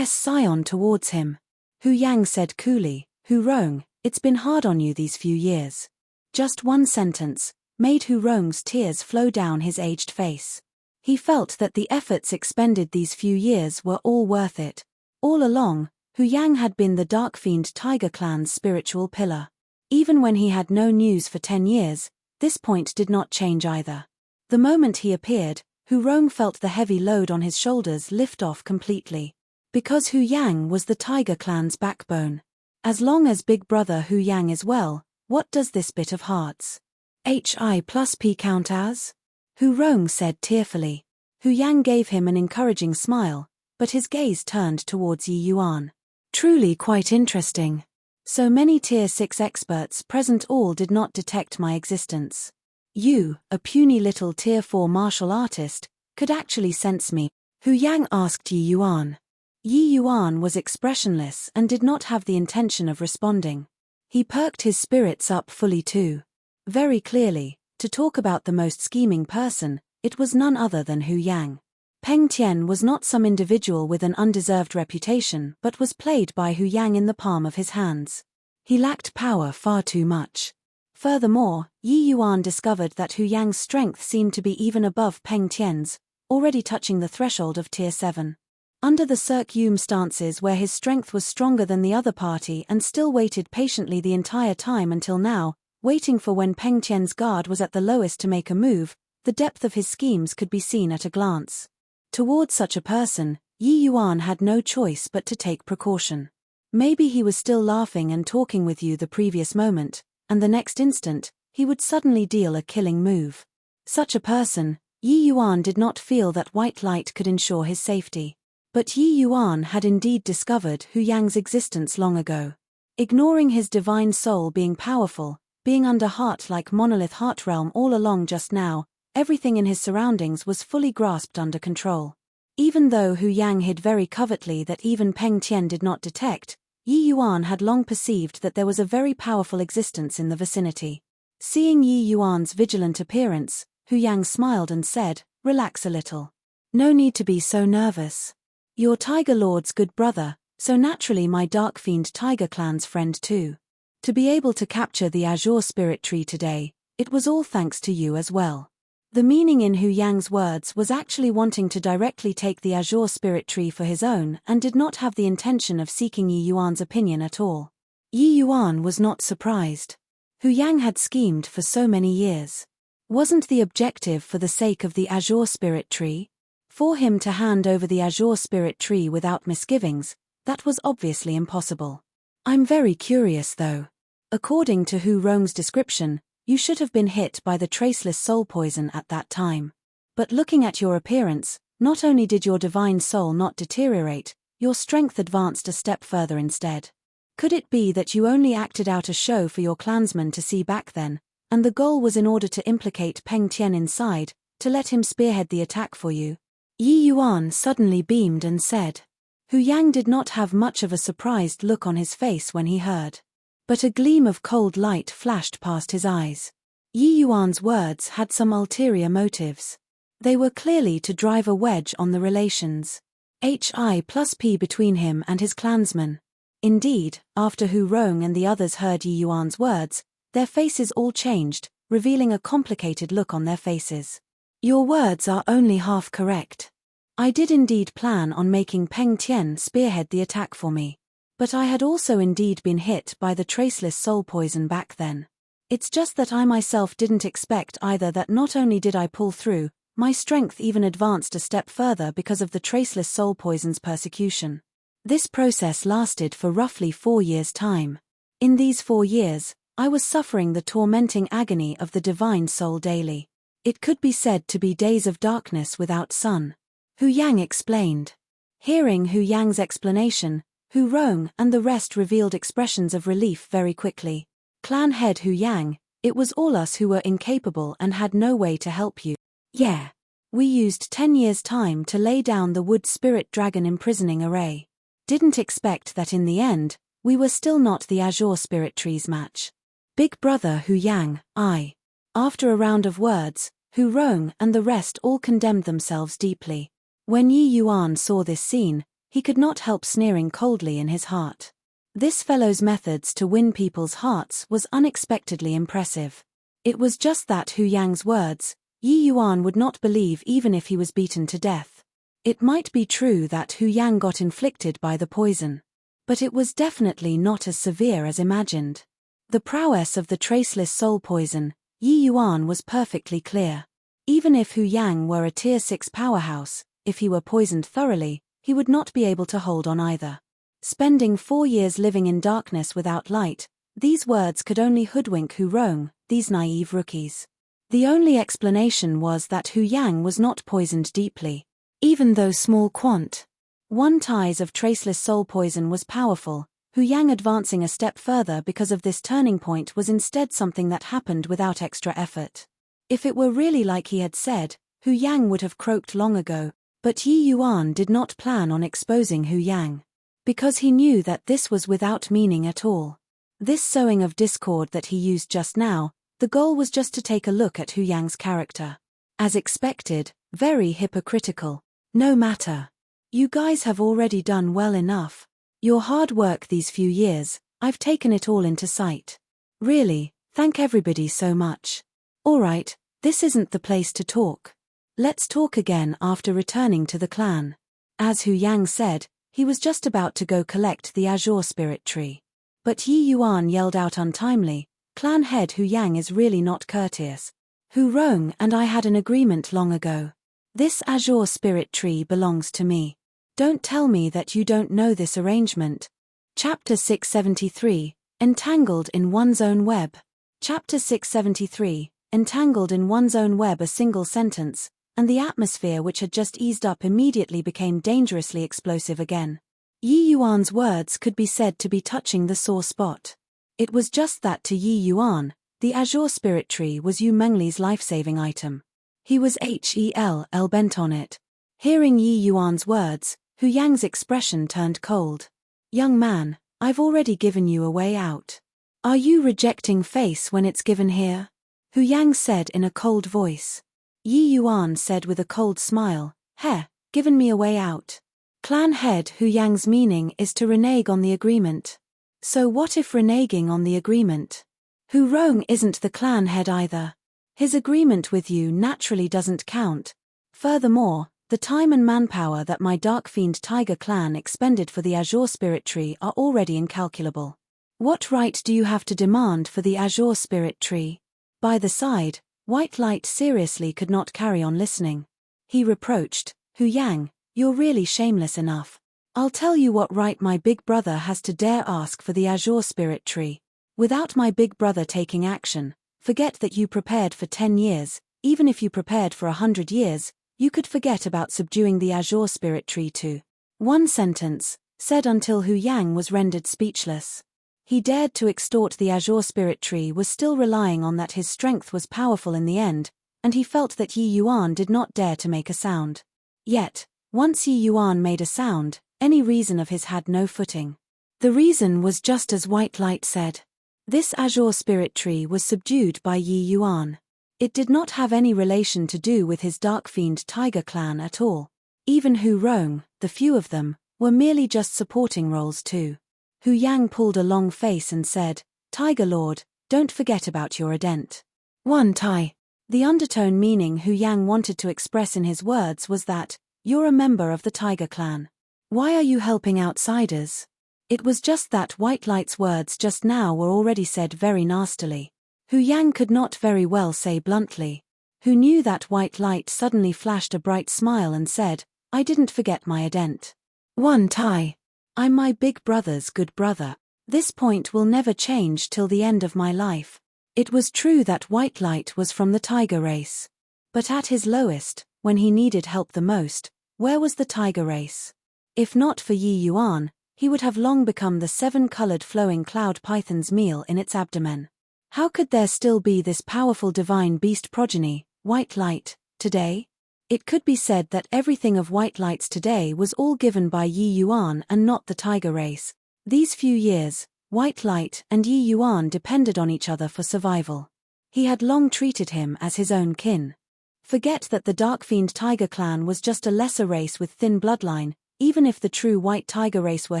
Scion towards him. Hu Yang said coolly, Hu Rong, it's been hard on you these few years. Just one sentence made Hu Rong's tears flow down his aged face. He felt that the efforts expended these few years were all worth it. All along, Hu Yang had been the Dark Fiend Tiger clan's spiritual pillar. Even when he had no news for 10 years, this point did not change either. The moment he appeared, Hu Rong felt the heavy load on his shoulders lift off completely. Because Hu Yang was the Tiger clan's backbone. As long as Big Brother Hu Yang is well, what does this bit of hearts? HI plus P count as? Hu Rong said tearfully. Hu Yang gave him an encouraging smile, but his gaze turned towards Yi Yuan. Truly quite interesting. So many Tier 6 experts present all did not detect my existence. You, a puny little Tier 4 martial artist, could actually sense me. Hu Yang asked Yi Yuan. Yi Yuan was expressionless and did not have the intention of responding. He perked his spirits up fully too. Very clearly, to talk about the most scheming person, it was none other than Hu Yang. Peng Tian was not some individual with an undeserved reputation but was played by Hu Yang in the palm of his hands. He lacked power far too much. Furthermore, Yi Yuan discovered that Hu Yang's strength seemed to be even above Peng Tian's, already touching the threshold of Tier 7. Under the circumstances where his strength was stronger than the other party and still waited patiently the entire time until now, waiting for when Peng Tian's guard was at the lowest to make a move, the depth of his schemes could be seen at a glance. Towards such a person, Yi Yuan had no choice but to take precaution. Maybe he was still laughing and talking with you the previous moment, and the next instant, he would suddenly deal a killing move. Such a person, Yi Yuan did not feel that white light could ensure his safety. But Yi Yuan had indeed discovered Hu Yang's existence long ago. Ignoring his divine soul being powerful, being under heart-like monolith heart realm all along just now, everything in his surroundings was fully grasped under control. Even though Hu Yang hid very covertly that even Peng Tian did not detect, Yi Yuan had long perceived that there was a very powerful existence in the vicinity. Seeing Yi Yuan's vigilant appearance, Hu Yang smiled and said, "Relax a little. No need to be so nervous. You're Tiger Lord's good brother, so naturally my Dark Fiend Tiger clan's friend too. To be able to capture the Azure Spirit Tree today, it was all thanks to you as well." The meaning in Hu Yang's words was actually wanting to directly take the Azure Spirit Tree for his own and did not have the intention of seeking Yi Yuan's opinion at all. Yi Yuan was not surprised. Hu Yang had schemed for so many years. Wasn't the objective for the sake of the Azure Spirit Tree? For him to hand over the Azure Spirit Tree without misgivings, that was obviously impossible. I'm very curious though. According to Hu Rong's description, you should have been hit by the traceless soul poison at that time. But looking at your appearance, not only did your divine soul not deteriorate, your strength advanced a step further instead. Could it be that you only acted out a show for your clansmen to see back then, and the goal was in order to implicate Peng Tian inside, to let him spearhead the attack for you? Yi Yuan suddenly beamed and said. Hu Yang did not have much of a surprised look on his face when he heard. But a gleam of cold light flashed past his eyes. Yi Yuan's words had some ulterior motives. They were clearly to drive a wedge on the relations. HI plus P between him and his clansmen. Indeed, after Hu Rong and the others heard Yi Yuan's words, their faces all changed, revealing a complicated look on their faces. Your words are only half correct. I did indeed plan on making Peng Tian spearhead the attack for me. But I had also indeed been hit by the traceless soul poison back then. It's just that I myself didn't expect either that not only did I pull through, my strength even advanced a step further because of the traceless soul poison's persecution. This process lasted for roughly 4 years' time. In these 4 years, I was suffering the tormenting agony of the divine soul daily. It could be said to be days of darkness without sun. Hu Yang explained. Hearing Hu Yang's explanation, Hu Rong and the rest revealed expressions of relief very quickly. Clan head Hu Yang, it was all us who were incapable and had no way to help you. Yeah. We used 10 years' time to lay down the wood spirit dragon imprisoning array. Didn't expect that in the end, we were still not the Azure Spirit Tree's match. Big brother Hu Yang, I. After a round of words, Hu Rong and the rest all condemned themselves deeply. When Yi Yuan saw this scene, he could not help sneering coldly in his heart. This fellow's methods to win people's hearts was unexpectedly impressive. It was just that Hu Yang's words, Yi Yuan would not believe even if he was beaten to death. It might be true that Hu Yang got inflicted by the poison, but it was definitely not as severe as imagined. The prowess of the traceless soul poison, Yi Yuan was perfectly clear. Even if Hu Yang were a tier 6 powerhouse, if he were poisoned thoroughly, he would not be able to hold on either. Spending 4 years living in darkness without light, these words could only hoodwink Hu Rong, these naive rookies. The only explanation was that Hu Yang was not poisoned deeply. Even though small quantities of traceless soul poison was powerful, Hu Yang advancing a step further because of this turning point was instead something that happened without extra effort. If it were really like he had said, Hu Yang would have croaked long ago, but Yi Yuan did not plan on exposing Hu Yang. Because he knew that this was without meaning at all. This sowing of discord that he used just now, the goal was just to take a look at Hu Yang's character. As expected, very hypocritical. No matter. You guys have already done well enough. Your hard work these few years, I've taken it all into sight. Really, thank everybody so much. Alright, this isn't the place to talk. Let's talk again after returning to the clan. As Hu Yang said, he was just about to go collect the Azure Spirit Tree. But Yi Yuan yelled out untimely, "Clan head Hu Yang is really not courteous. Hu Rong and I had an agreement long ago. This Azure Spirit Tree belongs to me. Don't tell me that you don't know this arrangement." Chapter 673, Entangled in One's Own Web. Chapter 673, Entangled in One's Own Web. A single sentence, and the atmosphere which had just eased up immediately became dangerously explosive again. Yi Yuan's words could be said to be touching the sore spot. It was just that to Yi Yuan, the Azure Spirit Tree was Yu Mengli's life-saving item. He was hell-bent on it. Hearing Yi Yuan's words, Hu Yang's expression turned cold. "Young man, I've already given you a way out. Are you rejecting face when it's given here?" Hu Yang said in a cold voice. Yi Yuan said with a cold smile, "Heh, given me a way out." Clan head Hu Yang's meaning is to renege on the agreement. So what if reneging on the agreement? Hu Rong isn't the clan head either. His agreement with you naturally doesn't count. Furthermore, the time and manpower that my Dark Fiend Tiger clan expended for the Azure Spirit Tree are already incalculable. What right do you have to demand for the Azure Spirit Tree? By the side, White Light seriously could not carry on listening. He reproached, "Hu Yang, you're really shameless enough. I'll tell you what right my big brother has to dare ask for the Azure Spirit Tree. Without my big brother taking action, forget that you prepared for 10 years, even if you prepared for 100 years, you could forget about subduing the Azure Spirit Tree too." One sentence, said until Hu Yang was rendered speechless. He dared to extort the Azure Spirit Tree was still relying on that his strength was powerful in the end, and he felt that Yi Yuan did not dare to make a sound. Yet, once Yi Yuan made a sound, any reason of his had no footing. The reason was just as White Light said. This Azure Spirit Tree was subdued by Yi Yuan. It did not have any relation to do with his Dark Fiend Tiger clan at all. Even Hu Rong, the few of them, were merely just supporting roles too. Hu Yang pulled a long face and said, "Tiger Lord, don't forget about your ident. One Tai." The undertone meaning Hu Yang wanted to express in his words was that, "You're a member of the Tiger clan. Why are you helping outsiders?" It was just that White Light's words just now were already said very nastily. Hu Yang could not very well say bluntly. Who knew that White Light suddenly flashed a bright smile and said, "I didn't forget my ident. One Tai. I'm my big brother's good brother. This point will never change till the end of my life." It was true that White Light was from the tiger race. But at his lowest, when he needed help the most, where was the tiger race? If not for Yi Yuan, he would have long become the 7-colored flowing cloud python's meal in its abdomen. How could there still be this powerful divine beast progeny, White Light, today? It could be said that everything of White Light's today was all given by Yi Yuan and not the tiger race. These few years, White Light and Yi Yuan depended on each other for survival. He had long treated him as his own kin. Forget that the Dark Fiend Tiger clan was just a lesser race with thin bloodline. Even if the true White Tiger race were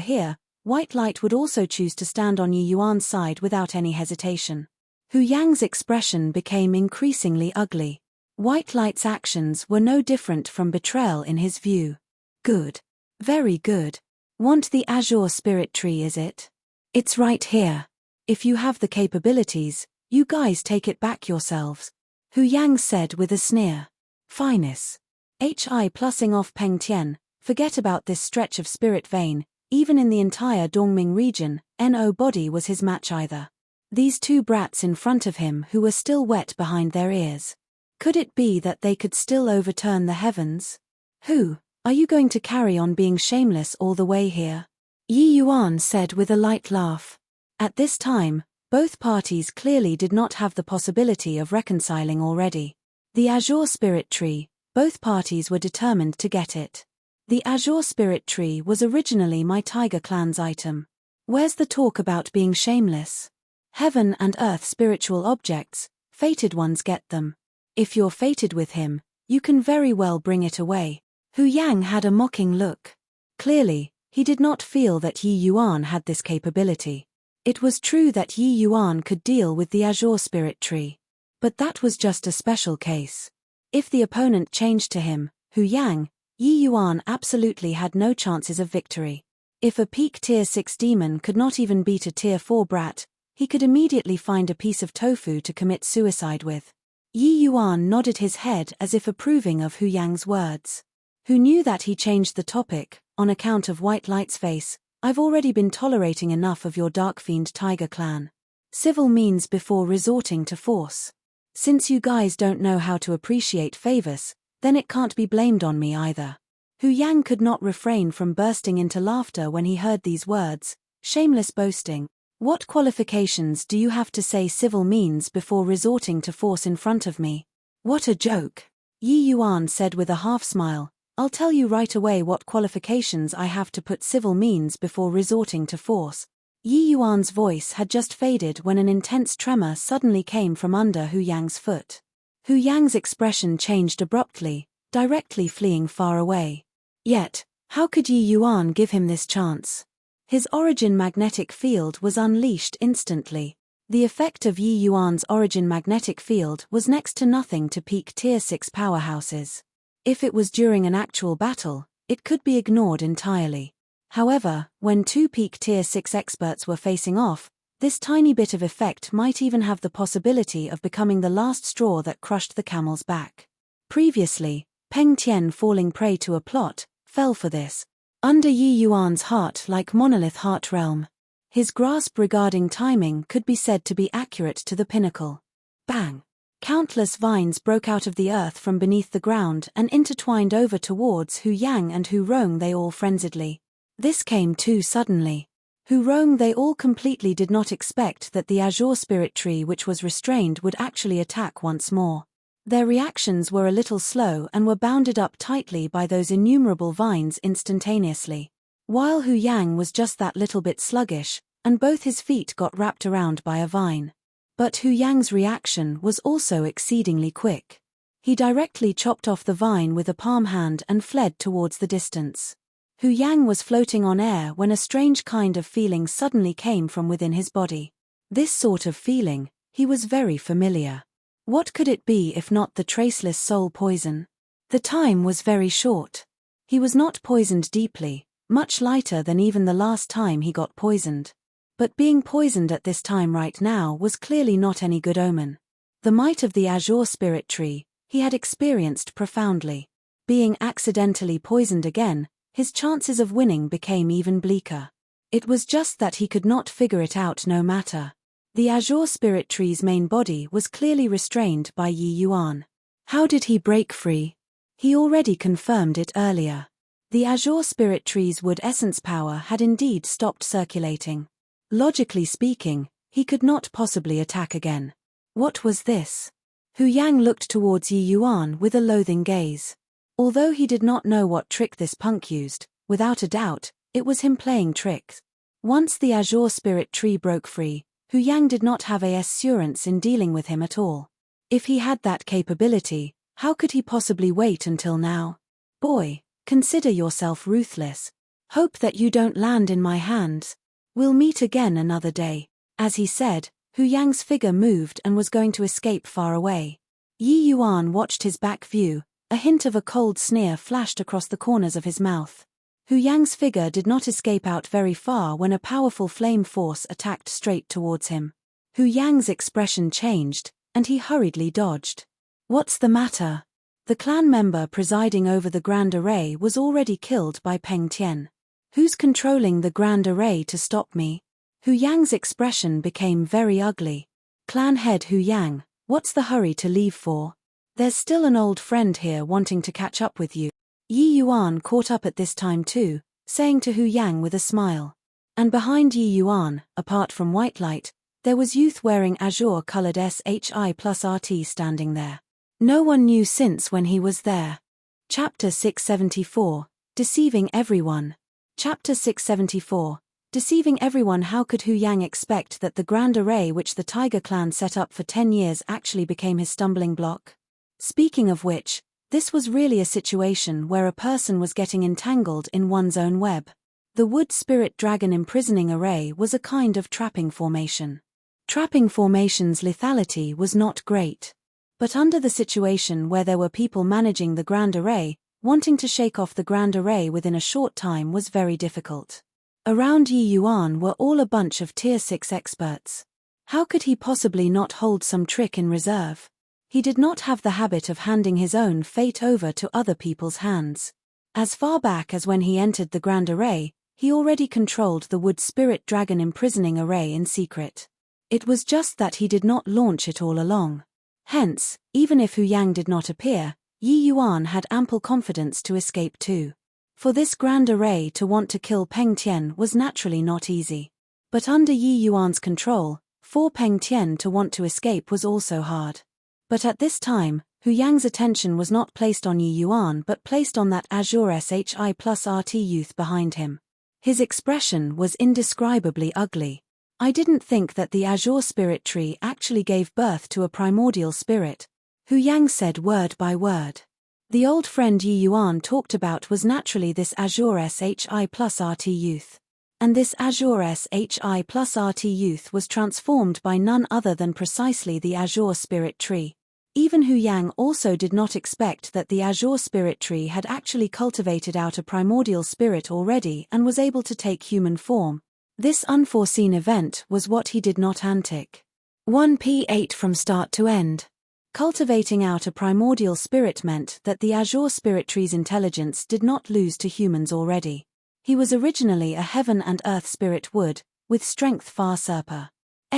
here, White Light would also choose to stand on Yi Yuan's side without any hesitation. Hu Yang's expression became increasingly ugly. White Light's actions were no different from betrayal in his view. Good. Very good. Want the Azure Spirit Tree, is it? It's right here. If you have the capabilities, you guys take it back yourselves. Hu Yang said with a sneer. Fineness. Hi plussing off Peng Tian, forget about this stretch of spirit vein, even in the entire Dongming region, no body was his match either. These two brats in front of him who were still wet behind their ears. Could it be that they could still overturn the heavens? Who? Are you going to carry on being shameless all the way here? Yi Yuan said with a light laugh. At this time, both parties clearly did not have the possibility of reconciling already. The Azure Spirit Tree, both parties were determined to get it. The Azure Spirit Tree was originally my Tiger Clan's item. Where's the talk about being shameless? Heaven and earth spiritual objects, fated ones get them. If you're fated with him, you can very well bring it away. Hu Yang had a mocking look. Clearly, he did not feel that Yi Yuan had this capability. It was true that Yi Yuan could deal with the Azure Spirit Tree. But that was just a special case. If the opponent changed to him, Hu Yang, Yi Yuan absolutely had no chances of victory. If a peak tier 6 demon could not even beat a tier 4 brat, he could immediately find a piece of tofu to commit suicide with. Yi Yuan nodded his head as if approving of Hu Yang's words. Who knew that he changed the topic, on account of White Light's face. I've already been tolerating enough of your Dark Fiend Tiger Clan. Civil means before resorting to force. Since you guys don't know how to appreciate favors, then it can't be blamed on me either. Hu Yang could not refrain from bursting into laughter when he heard these words. Shameless boasting. What qualifications do you have to say civil means before resorting to force in front of me? What a joke. Yi Yuan said with a half smile. I'll tell you right away what qualifications I have to put civil means before resorting to force. Yi Yuan's voice had just faded when an intense tremor suddenly came from under Hu Yang's foot. Hu Yang's expression changed abruptly, directly fleeing far away. Yet, how could Yi Yuan give him this chance? His origin magnetic field was unleashed instantly. The effect of Yi Yuan's origin magnetic field was next to nothing to peak tier 6 powerhouses. If it was during an actual battle, it could be ignored entirely. However, when two peak tier 6 experts were facing off, this tiny bit of effect might even have the possibility of becoming the last straw that crushed the camel's back. Previously, Peng Tian falling prey to a plot, fell for this. Under Yi Yuan's heart like monolith heart realm. His grasp regarding timing could be said to be accurate to the pinnacle. Bang! Countless vines broke out of the earth from beneath the ground and intertwined over towards Hu Yang and Hu Rong they all frenziedly. This came too suddenly. Hu Rong they all completely did not expect that the Azure Spirit Tree which was restrained would actually attack once more. Their reactions were a little slow and were bounded up tightly by those innumerable vines instantaneously. While Hu Yang was just that little bit sluggish, and both his feet got wrapped around by a vine. But Hu Yang's reaction was also exceedingly quick. He directly chopped off the vine with a palm hand and fled towards the distance. Hu Yang was floating on air when a strange kind of feeling suddenly came from within his body. This sort of feeling, he was very familiar. What could it be if not the traceless soul poison? The time was very short. He was not poisoned deeply, much lighter than even the last time he got poisoned. But being poisoned at this time right now was clearly not any good omen. The might of the Azure Spirit Tree, he had experienced profoundly. Being accidentally poisoned again, his chances of winning became even bleaker. It was just that he could not figure it out no matter. The Azure Spirit Tree's main body was clearly restrained by Yi Yuan. How did he break free? He already confirmed it earlier. The Azure Spirit Tree's wood essence power had indeed stopped circulating. Logically speaking, he could not possibly attack again. What was this? Hu Yang looked towards Yi Yuan with a loathing gaze. Although he did not know what trick this punk used, without a doubt, it was him playing tricks. Once the Azure Spirit Tree broke free, Hu Yang did not have assurance in dealing with him at all. If he had that capability, how could he possibly wait until now? Boy, consider yourself ruthless. Hope that you don't land in my hands. We'll meet again another day. As he said, Hu Yang's figure moved and was going to escape far away. Yi Yuan watched his back view, A hint of a cold sneer flashed across the corners of his mouth. Hu Yang's figure did not escape out very far when a powerful flame force attacked straight towards him. Hu Yang's expression changed, and he hurriedly dodged. What's the matter? The clan member presiding over the Grand Array was already killed by Peng Tian. Who's controlling the Grand Array to stop me? Hu Yang's expression became very ugly. Clan head Hu Yang, what's the hurry to leave for? There's still an old friend here wanting to catch up with you. Yi Yuan caught up at this time too, saying to Hu Yang with a smile. And behind Yi Yuan, apart from White Light, there was youth wearing azure-colored SHI plus RT standing there. No one knew since when he was there. Chapter 674, Deceiving Everyone. Chapter 674, Deceiving Everyone. How could Hu Yang expect that the Grand Array which the Tiger Clan set up for 10 years actually became his stumbling block? Speaking of which, this was really a situation where a person was getting entangled in one's own web. The Wood Spirit Dragon Imprisoning Array was a kind of trapping formation. Trapping formation's lethality was not great. But under the situation where there were people managing the Grand Array, wanting to shake off the Grand Array within a short time was very difficult. Around Yi Yuan were all a bunch of Tier 6 experts. How could he possibly not hold some trick in reserve? He did not have the habit of handing his own fate over to other people's hands. As far back as when he entered the Grand Array, he already controlled the Wood Spirit Dragon Imprisoning Array in secret. It was just that he did not launch it all along. Hence, even if Hu Yang did not appear, Yi Yuan had ample confidence to escape too. For this Grand Array to want to kill Peng Tian was naturally not easy. But under Yi Yuan's control, for Peng Tian to want to escape was also hard. But at this time, Hu Yang's attention was not placed on Yi Yuan but placed on that Azure SHI plus RT youth behind him. His expression was indescribably ugly. I didn't think that the Azure Spirit Tree actually gave birth to a primordial spirit, Hu Yang said word by word. The old friend Yi Yuan talked about was naturally this Azure SHI plus RT youth. And this Azure SHI plus RT youth was transformed by none other than precisely the Azure Spirit Tree. Even Hu Yang also did not expect that the Azure Spirit Tree had actually cultivated out a primordial spirit already and was able to take human form. This unforeseen event was what he did not antic. 1p8 from start to end. Cultivating out a primordial spirit meant that the Azure Spirit Tree's intelligence did not lose to humans already. He was originally a heaven and earth spirit wood, with strength far surpa.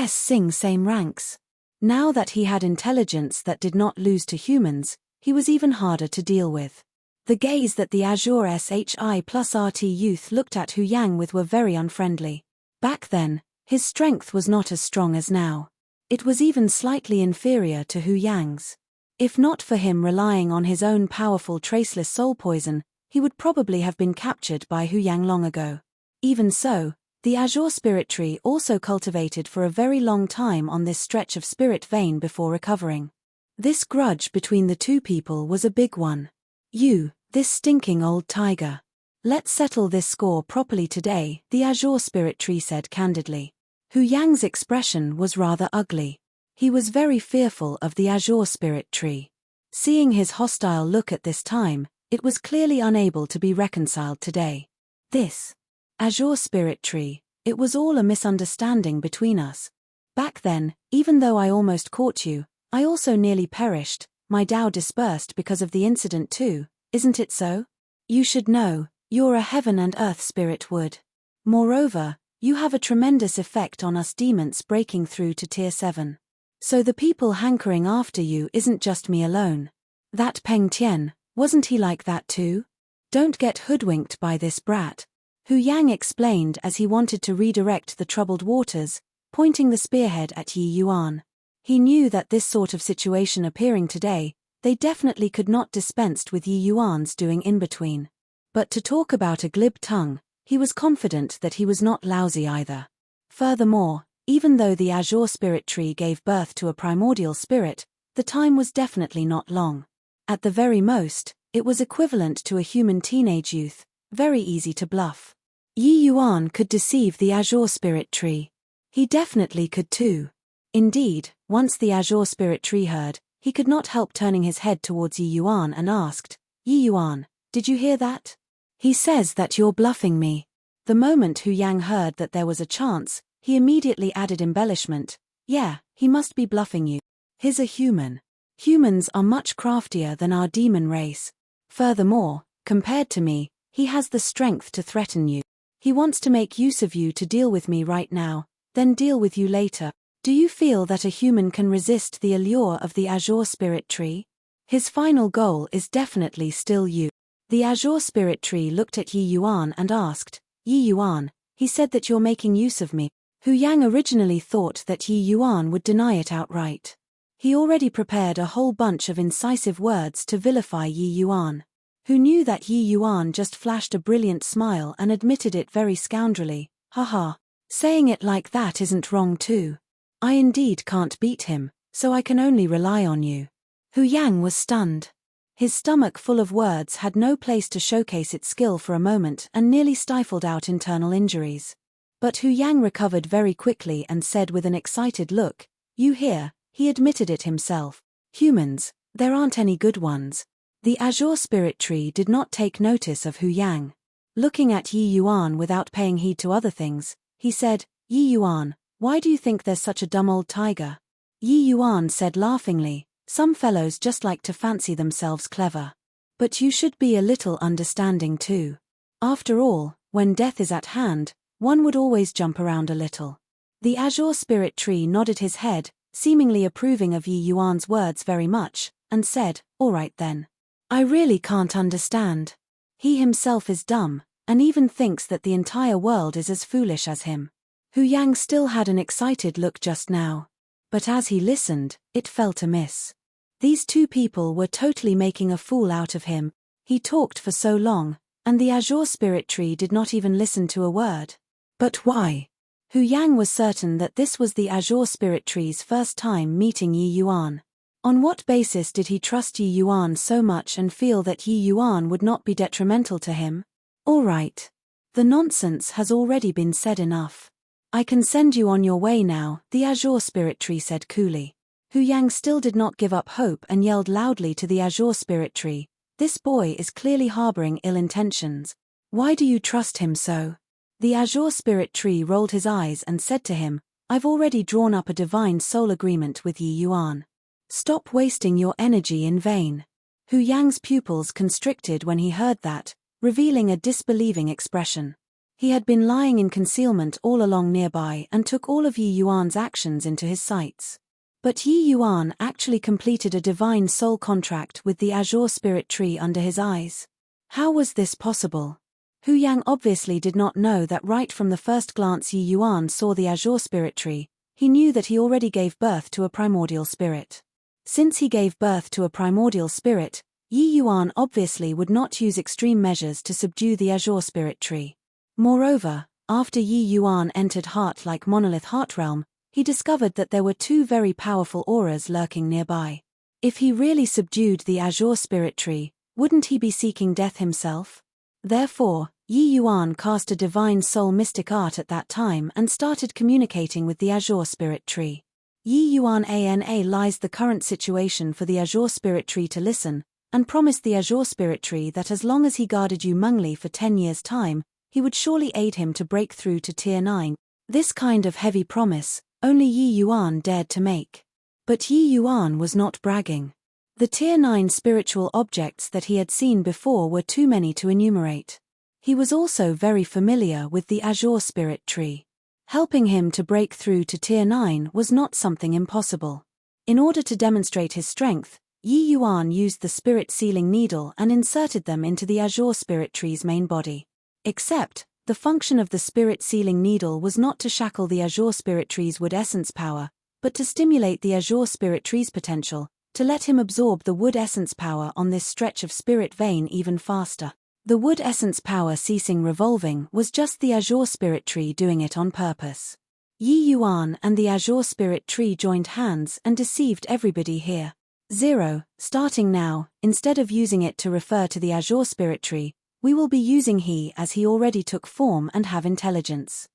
Sing same ranks. Now that he had intelligence that did not lose to humans, he was even harder to deal with. The gaze that the Azure SHI plus RT youth looked at Hu Yang with were very unfriendly. Back then, his strength was not as strong as now. It was even slightly inferior to Hu Yang's. If not for him relying on his own powerful traceless soul poison, he would probably have been captured by Hu Yang long ago. Even so, the Azure Spirit Tree also cultivated for a very long time on this stretch of spirit vein before recovering. This grudge between the two people was a big one. You, this stinking old tiger. Let's settle this score properly today, the Azure Spirit Tree said candidly. Hu Yang's expression was rather ugly. He was very fearful of the Azure Spirit Tree. Seeing his hostile look at this time, it was clearly unable to be reconciled today. This Azure Spirit Tree, it was all a misunderstanding between us. Back then, even though I almost caught you, I also nearly perished, my Tao dispersed because of the incident too, isn't it so? You should know, you're a heaven and earth spirit wood. Moreover, you have a tremendous effect on us demons breaking through to Tier 7. So the people hankering after you isn't just me alone. That Peng Tian, wasn't he like that too? Don't get hoodwinked by this brat. Hu Yang explained as he wanted to redirect the troubled waters, pointing the spearhead at Yi Yuan. He knew that this sort of situation appearing today, they definitely could not dispense with Yi Yuan's doing in between. But to talk about a glib tongue, he was confident that he was not lousy either. Furthermore, even though the Azure Spirit Tree gave birth to a primordial spirit, the time was definitely not long. At the very most, it was equivalent to a human teenage youth, very easy to bluff. Yi Yuan could deceive the Azure Spirit Tree. He definitely could too. Indeed, once the Azure Spirit Tree heard, He could not help turning his head towards Yi Yuan and asked, "Yi Yuan, did you hear that? He says that you're bluffing me." The moment Hu Yang heard that there was a chance, he immediately added embellishment, "Yeah, he must be bluffing you. He's a human. Humans are much craftier than our demon race. Furthermore, compared to me, he has the strength to threaten you. He wants to make use of you to deal with me right now, then deal with you later. Do you feel that a human can resist the allure of the Azure Spirit Tree? His final goal is definitely still you." The Azure Spirit Tree looked at Yi Yuan and asked, "Yi Yuan, he said that you're making use of me." Hu Yang originally thought that Yi Yuan would deny it outright. He already prepared a whole bunch of incisive words to vilify Yi Yuan. Who knew that Yi Yuan just flashed a brilliant smile and admitted it very scoundrelly, "Haha. Saying it like that isn't wrong too. I indeed can't beat him, so I can only rely on you." Hu Yang was stunned. His stomach full of words had no place to showcase its skill for a moment and nearly stifled out internal injuries. But Hu Yang recovered very quickly and said with an excited look, "You hear, he admitted it himself. Humans, there aren't any good ones." The Azure Spirit Tree did not take notice of Hu Yang. Looking at Yi Yuan without paying heed to other things, he said, "Yi Yuan, why do you think there's such a dumb old tiger?" Yi Yuan said laughingly, "Some fellows just like to fancy themselves clever. But you should be a little understanding too. After all, when death is at hand, one would always jump around a little." The Azure Spirit Tree nodded his head, seemingly approving of Yi Yuan's words very much, and said, "All right then. I really can't understand. He himself is dumb, and even thinks that the entire world is as foolish as him." Hu Yang still had an excited look just now. But as he listened, it felt amiss. These two people were totally making a fool out of him. He talked for so long, and the Azure Spirit Tree did not even listen to a word. But why? Hu Yang was certain that this was the Azure Spirit Tree's first time meeting Yi Yuan. On what basis did he trust Yi Yuan so much and feel that Yi Yuan would not be detrimental to him? All right. The nonsense has already been said enough. I can send you on your way now, the Azure Spirit Tree said coolly. Hu Yang still did not give up hope and yelled loudly to the Azure Spirit Tree, "This boy is clearly harboring ill intentions. Why do you trust him so?" The Azure Spirit Tree rolled his eyes and said to him, "I've already drawn up a divine soul agreement with Yi Yuan. Stop wasting your energy in vain." Hu Yang's pupils constricted when he heard that, revealing a disbelieving expression. He had been lying in concealment all along nearby and took all of Yi Yuan's actions into his sights. But Yi Yuan actually completed a divine soul contract with the Azure Spirit Tree under his eyes. How was this possible? Hu Yang obviously did not know that right from the first glance Yi Yuan saw the Azure Spirit Tree, he knew that he already gave birth to a primordial spirit. Since he gave birth to a primordial spirit, Yi Yuan obviously would not use extreme measures to subdue the Azure Spirit Tree. Moreover, after Yi Yuan entered Heart-like Monolith Heart Realm, he discovered that there were two very powerful auras lurking nearby. If he really subdued the Azure Spirit Tree, wouldn't he be seeking death himself? Therefore, Yi Yuan cast a divine soul mystic art at that time and started communicating with the Azure Spirit Tree. Yi Yuan analyzed the current situation for the Azure Spirit Tree to listen, and promised the Azure Spirit Tree that as long as he guarded Yu Mengli for 10 years' time, he would surely aid him to break through to Tier 9. This kind of heavy promise, only Yi Yuan dared to make. But Yi Yuan was not bragging. The Tier 9 spiritual objects that he had seen before were too many to enumerate. He was also very familiar with the Azure Spirit Tree. Helping him to break through to Tier 9 was not something impossible. In order to demonstrate his strength, Yi Yuan used the Spirit Sealing Needle and inserted them into the Azure Spirit Tree's main body. Except, the function of the Spirit Sealing Needle was not to shackle the Azure Spirit Tree's wood essence power, but to stimulate the Azure Spirit Tree's potential, to let him absorb the wood essence power on this stretch of spirit vein even faster. The wood essence power ceasing revolving was just the Azure Spirit Tree doing it on purpose. Yi Yuan and the Azure Spirit Tree joined hands and deceived everybody here. 0. Starting now, instead of using it to refer to the Azure Spirit Tree, we will be using he as he already took form and have intelligence.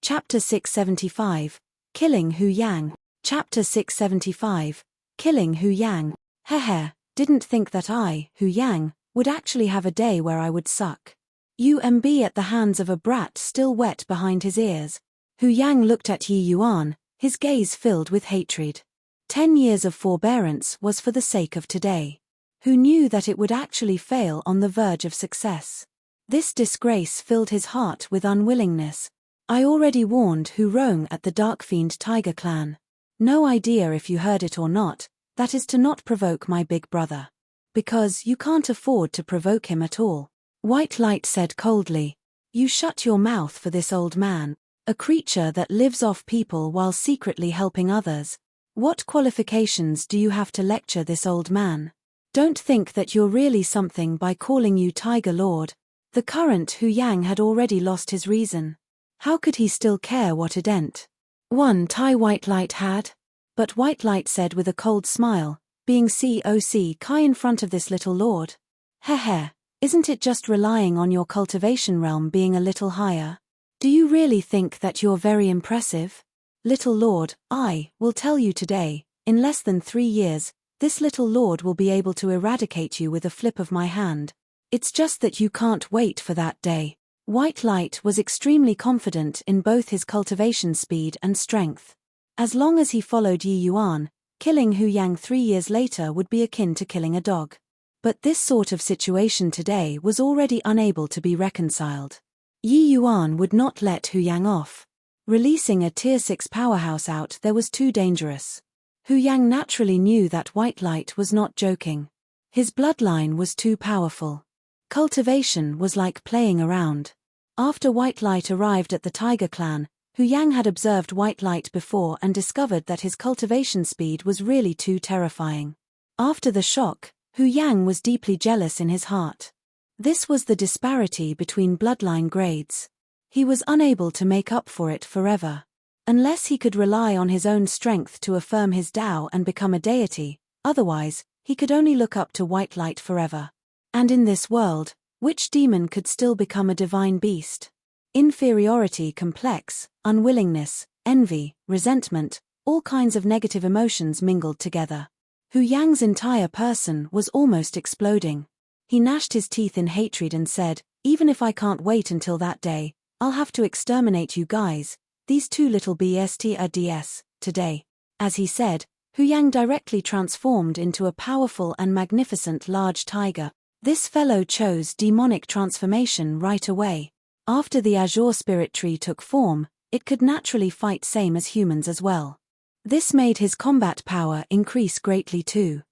Chapter 675. Killing Hu Yang. Chapter 675. killing Hu Yang. Heh, didn't think that I, Hu Yang, would actually have a day where I would suck. UMB at the hands of a brat still wet behind his ears. Hu Yang looked at Yi Yuan, his gaze filled with hatred. 10 years of forbearance was for the sake of today. Who knew that it would actually fail on the verge of success? This disgrace filled his heart with unwillingness. I already warned Hu Rong at the Dark Fiend Tiger clan. No idea if you heard it or not, that is to not provoke my big brother. Because you can't afford to provoke him at all. White Light said coldly. You shut your mouth for this old man, a creature that lives off people while secretly helping others. What qualifications do you have to lecture this old man? Don't think that you're really something by calling you Tiger Lord. The current Hu Yang had already lost his reason. How could he still care what a dent one Tai White Light had? But White Light said with a cold smile, being COC Kai in front of this little lord. Heh, isn't it just relying on your cultivation realm being a little higher? Do you really think that you're very impressive? Little lord, I will tell you today, in less than 3 years, this little lord will be able to eradicate you with a flip of my hand. It's just that you can't wait for that day. White Light was extremely confident in both his cultivation speed and strength. As long as he followed Yi Yuan, killing Hu Yang 3 years later would be akin to killing a dog. But this sort of situation today was already unable to be reconciled. Yi Yuan would not let Hu Yang off. Releasing a Tier 6 powerhouse out there was too dangerous. Hu Yang naturally knew that White Light was not joking. His bloodline was too powerful. Cultivation was like playing around. After White Light arrived at the Tiger clan, Hu Yang had observed White Light before and discovered that his cultivation speed was really too terrifying. After the shock, Hu Yang was deeply jealous in his heart. This was the disparity between bloodline grades. He was unable to make up for it forever. Unless he could rely on his own strength to affirm his Tao and become a deity, otherwise, he could only look up to White Light forever. And in this world, which demon could still become a divine beast? Inferiority complex, unwillingness, envy, resentment, all kinds of negative emotions mingled together. Hu Yang's entire person was almost exploding. He gnashed his teeth in hatred and said, even if I can't wait until that day, I'll have to exterminate you guys, these two little BSTRDS, today. As he said, Hu Yang directly transformed into a powerful and magnificent large tiger. This fellow chose demonic transformation right away. After the Azure Spirit Tree took form, it could naturally fight same as humans as well. This made his combat power increase greatly too.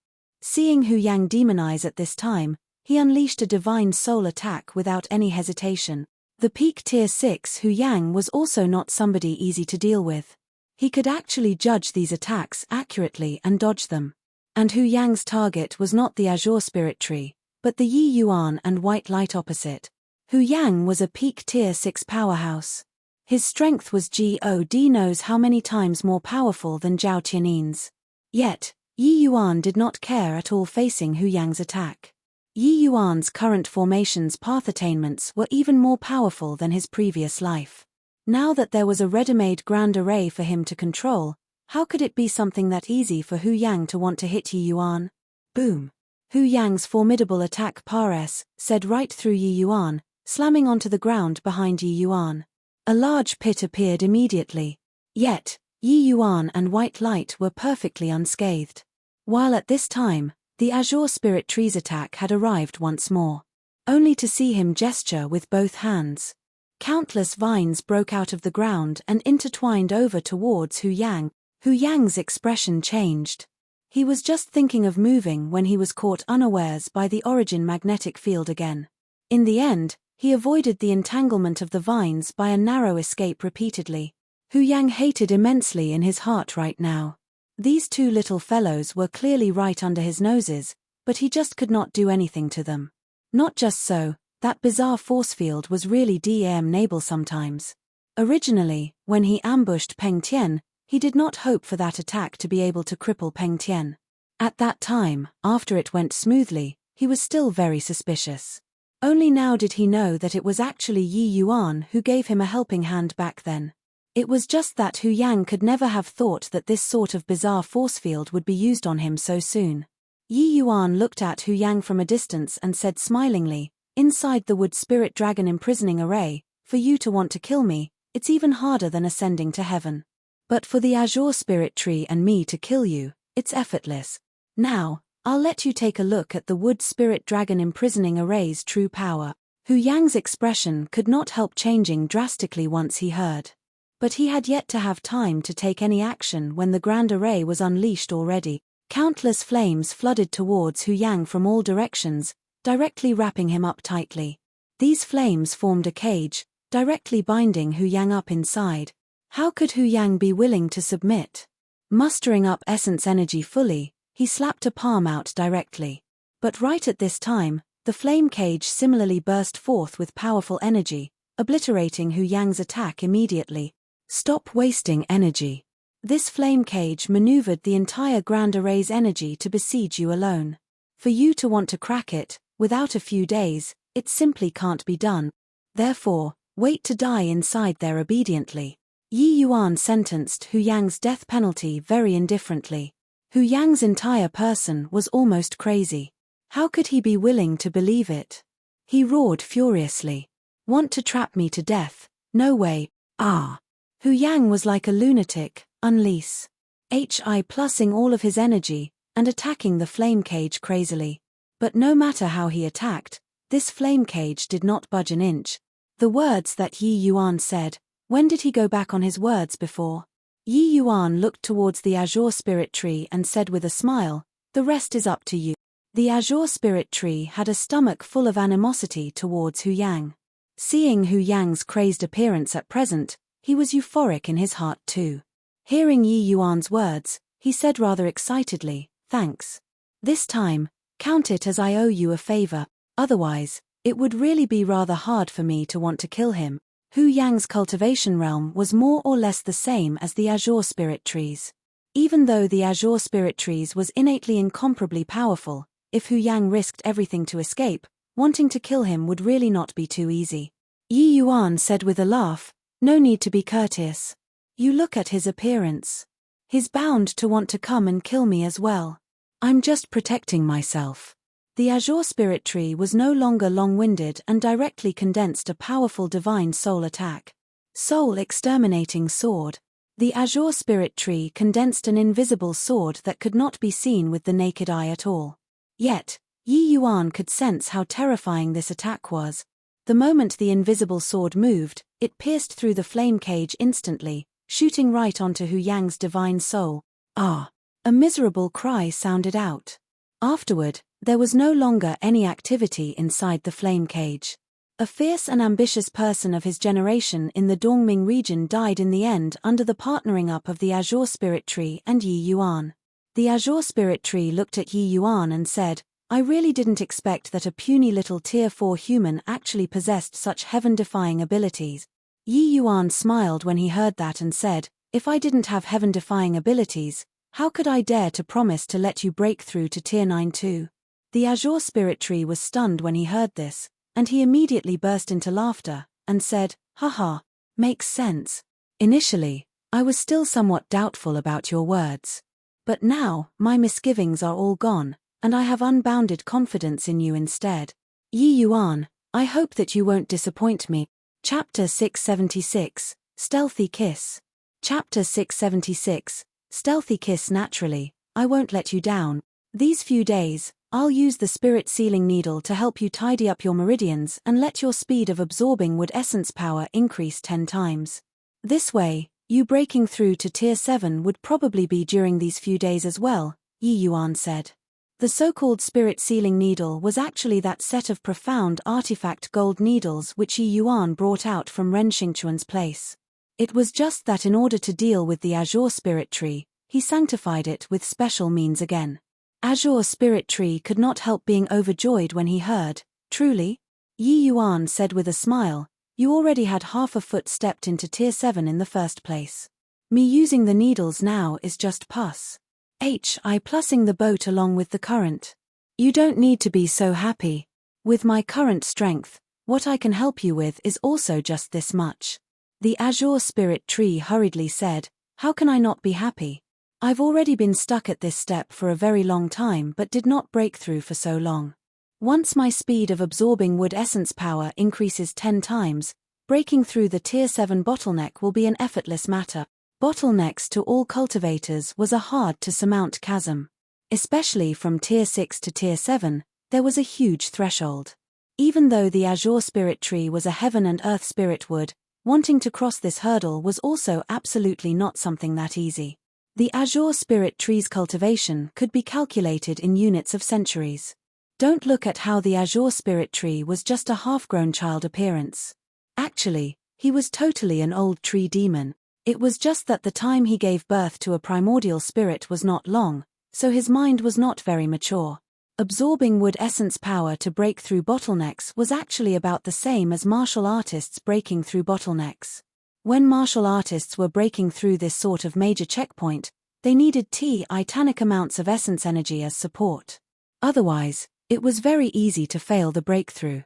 Seeing Hu Yang demonize at this time, he unleashed a divine soul attack without any hesitation. The peak tier 6 Hu Yang was also not somebody easy to deal with. He could actually judge these attacks accurately and dodge them. And Hu Yang's target was not the Azure Spirit Tree, but the Yi Yuan and White Light opposite. Hu Yang was a peak tier 6 powerhouse. His strength was God knows how many times more powerful than Zhao Tianin's. Yet, Yi Yuan did not care at all facing Hu Yang's attack. Yi Yuan's current formation's path attainments were even more powerful than his previous life. Now that there was a ready-made grand array for him to control, how could it be something that easy for Hu Yang to want to hit Yi Yuan? Boom! Hu Yang's formidable attack Pares said right through Yi Yuan, slamming onto the ground behind Yi Yuan. A large pit appeared immediately. Yet, Yi Yuan and White Light were perfectly unscathed. While at this time, the Azure Spirit Tree's attack had arrived once more. Only to see him gesture with both hands. Countless vines broke out of the ground and intertwined over towards Hu Yang. Hu Yang's expression changed. He was just thinking of moving when he was caught unawares by the origin magnetic field again. In the end, he avoided the entanglement of the vines by a narrow escape repeatedly. Hu Yang hated immensely in his heart right now. These two little fellows were clearly right under his noses, but he just could not do anything to them. Not just so, that bizarre force field was really damnable sometimes. Originally, when he ambushed Peng Tian, he did not hope for that attack to be able to cripple Peng Tian. At that time, after it went smoothly, he was still very suspicious. Only now did he know that it was actually Yi Yuan who gave him a helping hand back then. It was just that Hu Yang could never have thought that this sort of bizarre force field would be used on him so soon. Yi Yuan looked at Hu Yang from a distance and said smilingly, "Inside the wood spirit dragon imprisoning array, for you to want to kill me, it's even harder than ascending to heaven. But for the azure spirit tree and me to kill you, it's effortless. Now, I'll let you take a look at the wood spirit dragon imprisoning array's true power." Hu Yang's expression could not help changing drastically once he heard. But he had yet to have time to take any action when the grand array was unleashed already. Countless flames flooded towards Hu Yang from all directions, directly wrapping him up tightly. These flames formed a cage, directly binding Hu Yang up inside. How could Hu Yang be willing to submit? Mustering up essence energy fully, he slapped a palm out directly. But right at this time, the flame cage similarly burst forth with powerful energy, obliterating Hu Yang's attack immediately. "Stop wasting energy. This flame cage maneuvered the entire grand array's energy to besiege you alone. For you to want to crack it, without a few days, it simply can't be done. Therefore, wait to die inside there obediently." Yi Yuan sentenced Hu Yang's death penalty very indifferently. Hu Yang's entire person was almost crazy. How could he be willing to believe it? He roared furiously. "Want to trap me to death? No way, ah!" Hu Yang was like a lunatic, unleash. Plusing all of his energy, and attacking the flame cage crazily. But no matter how he attacked, this flame cage did not budge an inch. The words that Yi Yuan said, when did he go back on his words before? Yi Yuan looked towards the azure spirit tree and said with a smile, "The rest is up to you." The azure spirit tree had a stomach full of animosity towards Hu Yang. Seeing Hu Yang's crazed appearance at present, he was euphoric in his heart too. Hearing Yi Yuan's words, he said rather excitedly, "Thanks. This time, count it as I owe you a favor, otherwise, it would really be rather hard for me to want to kill him." Hu Yang's cultivation realm was more or less the same as the azure spirit trees. Even though the azure spirit trees was innately incomparably powerful, if Hu Yang risked everything to escape, wanting to kill him would really not be too easy. Yi Yuan said with a laugh, "No need to be courteous. You look at his appearance. He's bound to want to come and kill me as well. I'm just protecting myself." The azure spirit tree was no longer long-winded and directly condensed a powerful divine soul attack. Soul exterminating sword. The azure spirit tree condensed an invisible sword that could not be seen with the naked eye at all. Yet, Yi Yuan could sense how terrifying this attack was. The moment the invisible sword moved, it pierced through the flame cage instantly, shooting right onto Hu Yang's divine soul. "Ah!" A miserable cry sounded out. Afterward, there was no longer any activity inside the flame cage. A fierce and ambitious person of his generation in the Dongming region died in the end under the partnering up of the azure spirit tree and Yi Yuan. The azure spirit tree looked at Yi Yuan and said, "I really didn't expect that a puny little tier 4 human actually possessed such heaven-defying abilities." Yi Yuan smiled when he heard that and said, "If I didn't have heaven-defying abilities, how could I dare to promise to let you break through to tier 9 too?" The azure spirit tree was stunned when he heard this, and he immediately burst into laughter, and said, "Haha, makes sense. Initially, I was still somewhat doubtful about your words. But now, my misgivings are all gone, and I have unbounded confidence in you instead. Yi Yuan, I hope that you won't disappoint me." Chapter 676, Stealthy Kiss. Chapter 676, Stealthy Kiss. Naturally, I won't let you down. These few days, I'll use the spirit sealing needle to help you tidy up your meridians and let your speed of absorbing wood essence power increase 10 times. This way, you breaking through to tier 7 would probably be during these few days as well, Yi Yuan said. The so-called spirit sealing needle was actually that set of profound artifact gold needles which Yi Yuan brought out from Ren Xingquan's place. It was just that in order to deal with the azure spirit tree, he sanctified it with special means again. Azure spirit tree could not help being overjoyed when he heard, "Truly?" Yi Yuan said with a smile, "You already had half a foot stepped into tier 7 in the first place. Me using the needles now is just pus. I plussing the boat along with the current. You don't need to be so happy. With my current strength, what I can help you with is also just this much." The azure spirit tree hurriedly said, "How can I not be happy? I've already been stuck at this step for a very long time but did not break through for so long. Once my speed of absorbing wood essence power increases 10 times, breaking through the Tier 7 bottleneck will be an effortless matter." Bottlenecks to all cultivators was a hard-to-surmount chasm. Especially from Tier 6 to Tier 7, there was a huge threshold. Even though the azure spirit tree was a heaven and earth spirit wood, wanting to cross this hurdle was also absolutely not something that easy. The azure spirit tree's cultivation could be calculated in units of centuries. Don't look at how the azure spirit tree was just a half-grown child appearance. Actually, he was totally an old tree demon. It was just that the time he gave birth to a primordial spirit was not long, so his mind was not very mature. Absorbing wood essence power to break through bottlenecks was actually about the same as martial artists breaking through bottlenecks. When martial artists were breaking through this sort of major checkpoint, they needed titanic amounts of essence energy as support. Otherwise, it was very easy to fail the breakthrough.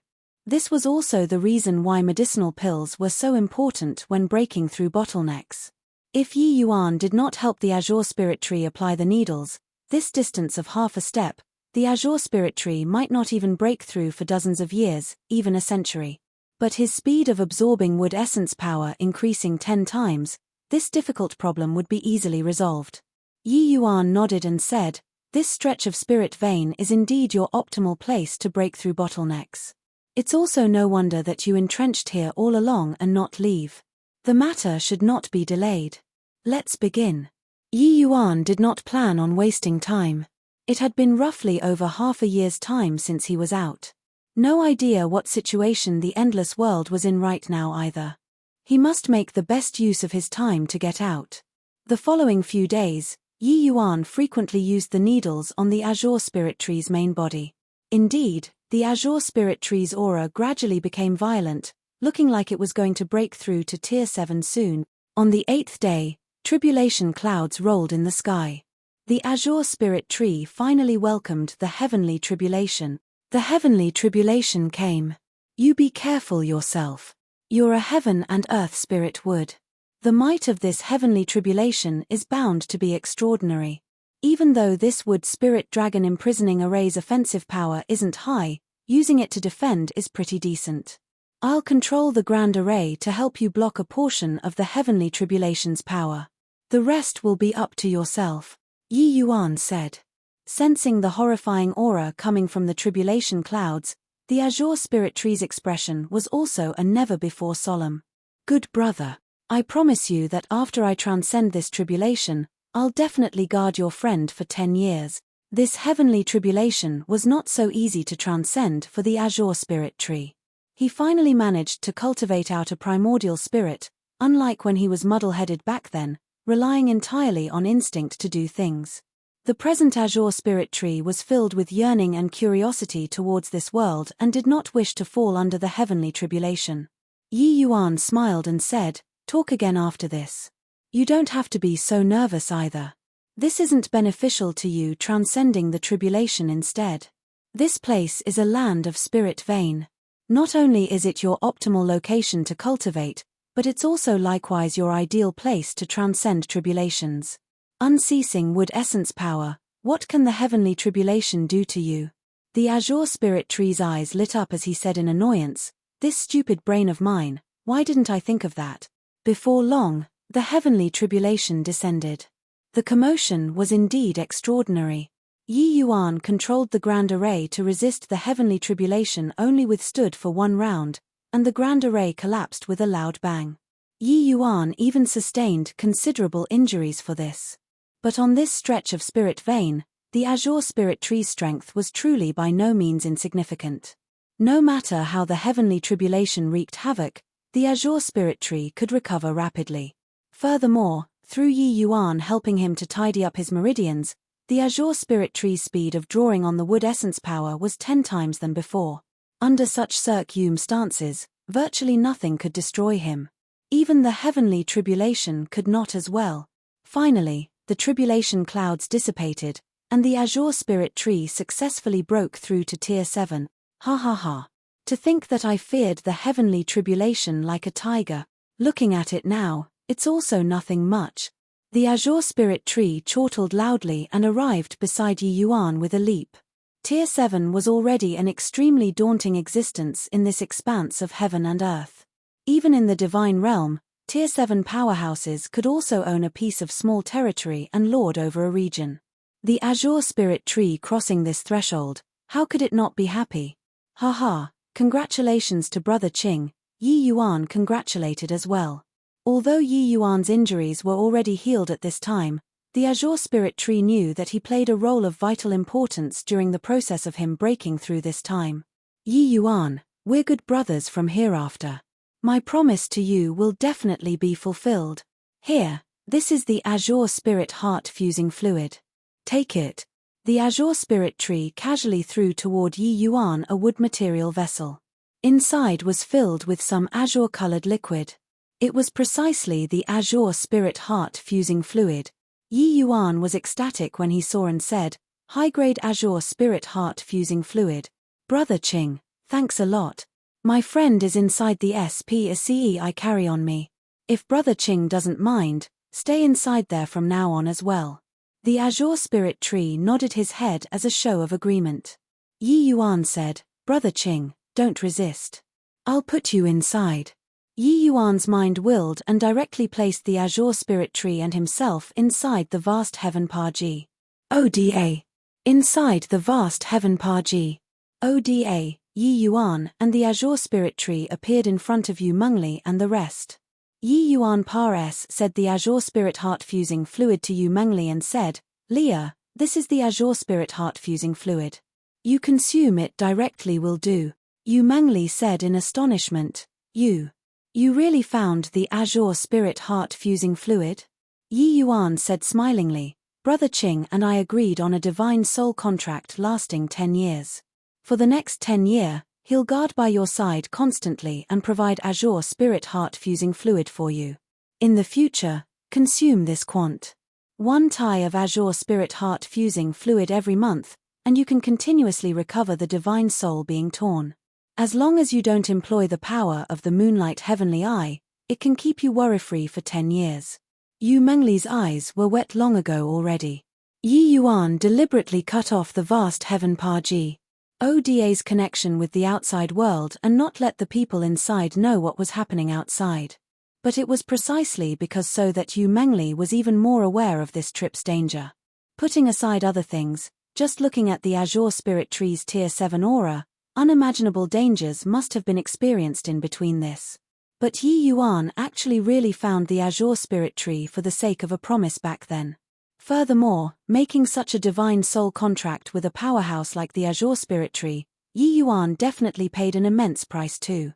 This was also the reason why medicinal pills were so important when breaking through bottlenecks. If Yi Yuan did not help the azure spirit tree apply the needles, this distance of half a step, the azure spirit tree might not even break through for dozens of years, even a century. But his speed of absorbing wood essence power increasing 10 times, this difficult problem would be easily resolved. Yi Yuan nodded and said, "This stretch of spirit vein is indeed your optimal place to break through bottlenecks. It's also no wonder that you entrenched here all along and not leave. The matter should not be delayed. Let's begin." Yi Yuan did not plan on wasting time. It had been roughly over half a year's time since he was out. No idea what situation the endless world was in right now either. He must make the best use of his time to get out. The following few days, Yi Yuan frequently used the needles on the azure spirit tree's main body. Indeed, the azure spirit tree's aura gradually became violent, looking like it was going to break through to Tier 7 soon. On the 8th day, tribulation clouds rolled in the sky. The azure spirit tree finally welcomed the heavenly tribulation. The heavenly tribulation came. You be careful yourself. You're a heaven and earth spirit wood. The might of this heavenly tribulation is bound to be extraordinary. Even though this wood spirit dragon imprisoning array's offensive power isn't high, using it to defend is pretty decent. I'll control the grand array to help you block a portion of the heavenly tribulation's power. The rest will be up to yourself, Yi Yuan said. Sensing the horrifying aura coming from the tribulation clouds, the azure spirit tree's expression was also a never-before solemn. Good brother, I promise you that after I transcend this tribulation, I'll definitely guard your friend for 10 years. This heavenly tribulation was not so easy to transcend for the azure spirit tree. He finally managed to cultivate out a primordial spirit, unlike when he was muddle-headed back then, relying entirely on instinct to do things. The present azure spirit tree was filled with yearning and curiosity towards this world and did not wish to fall under the heavenly tribulation. Yi Yuan smiled and said, "Talk again after this. You don't have to be so nervous either. This isn't beneficial to you transcending the tribulation instead. This place is a land of spirit vein. Not only is it your optimal location to cultivate, but it's also likewise your ideal place to transcend tribulations. Unceasing wood essence power, what can the heavenly tribulation do to you?" The azure spirit tree's eyes lit up as he said in annoyance, "This stupid brain of mine, why didn't I think of that?" Before long, the heavenly tribulation descended. The commotion was indeed extraordinary. Yi Yuan controlled the grand array to resist the heavenly tribulation only withstood for one round, and the grand array collapsed with a loud bang. Yi Yuan even sustained considerable injuries for this. But on this stretch of spirit vein, the azure spirit tree's strength was truly by no means insignificant. No matter how the heavenly tribulation wreaked havoc, the azure spirit tree could recover rapidly. Furthermore, through Yi Yuan helping him to tidy up his meridians, the azure spirit tree's speed of drawing on the wood essence power was 10 times than before. Under such circumstances, virtually nothing could destroy him. Even the heavenly tribulation could not as well. Finally, the tribulation clouds dissipated, and the azure spirit tree successfully broke through to Tier 7. Ha ha ha. To think that I feared the heavenly tribulation like a tiger. Looking at it now, it's also nothing much. The azure spirit tree chortled loudly and arrived beside Yi Yuan with a leap. Tier 7 was already an extremely daunting existence in this expanse of heaven and earth. Even in the divine realm, Tier 7 powerhouses could also own a piece of small territory and lord over a region. The azure spirit tree crossing this threshold, how could it not be happy? Haha, congratulations to Brother Qing, Yi Yuan congratulated as well. Although Yi Yuan's injuries were already healed at this time, the azure spirit tree knew that he played a role of vital importance during the process of him breaking through this time. Yi Yuan, we're good brothers from hereafter. My promise to you will definitely be fulfilled. Here, this is the azure spirit heart fusing fluid. Take it. The azure spirit tree casually threw toward Yi Yuan a wood material vessel. Inside was filled with some azure-colored liquid. It was precisely the azure spirit heart fusing fluid. Yi Yuan was ecstatic when he saw and said, "High-grade azure spirit heart fusing fluid. Brother Qing, thanks a lot. My friend is inside the SPACE I carry on me. If Brother Qing doesn't mind, stay inside there from now on as well." The azure spirit tree nodded his head as a show of agreement. Yi Yuan said, "Brother Qing, don't resist. I'll put you inside." Yi Yuan's mind willed and directly placed the azure spirit tree and himself inside the vast heaven Paji. ODA. Inside the vast heaven Paji. ODA, Yi Yuan and the azure spirit tree appeared in front of Yu Mengli and the rest. Yi Yuan Pares said the azure spirit heart fusing fluid to Yu Mengli and said, "Leah, this is the azure spirit heart fusing fluid. You consume it directly will do." Yu Mengli said in astonishment, You really found the azure spirit heart fusing fluid?" Yi Yuan said smilingly, "Brother Qing and I agreed on a divine soul contract lasting 10 years. For the next 10 years, he'll guard by your side constantly and provide azure spirit heart fusing fluid for you. In the future, consume this quant. 1 tie of azure spirit heart fusing fluid every month, and you can continuously recover the divine soul being torn. As long as you don't employ the power of the moonlight heavenly eye, it can keep you worry-free for 10 years. Yu Mengli's eyes were wet long ago already. Yi Yuan deliberately cut off the vast heaven Paji. ODA's connection with the outside world and not let the people inside know what was happening outside. But it was precisely because so that Yu Mengli was even more aware of this trip's danger. Putting aside other things, just looking at the azure spirit tree's tier 7 aura, unimaginable dangers must have been experienced in between this. But Yi Yuan actually really found the azure spirit tree for the sake of a promise back then. Furthermore, making such a divine soul contract with a powerhouse like the azure spirit tree, Yi Yuan definitely paid an immense price too.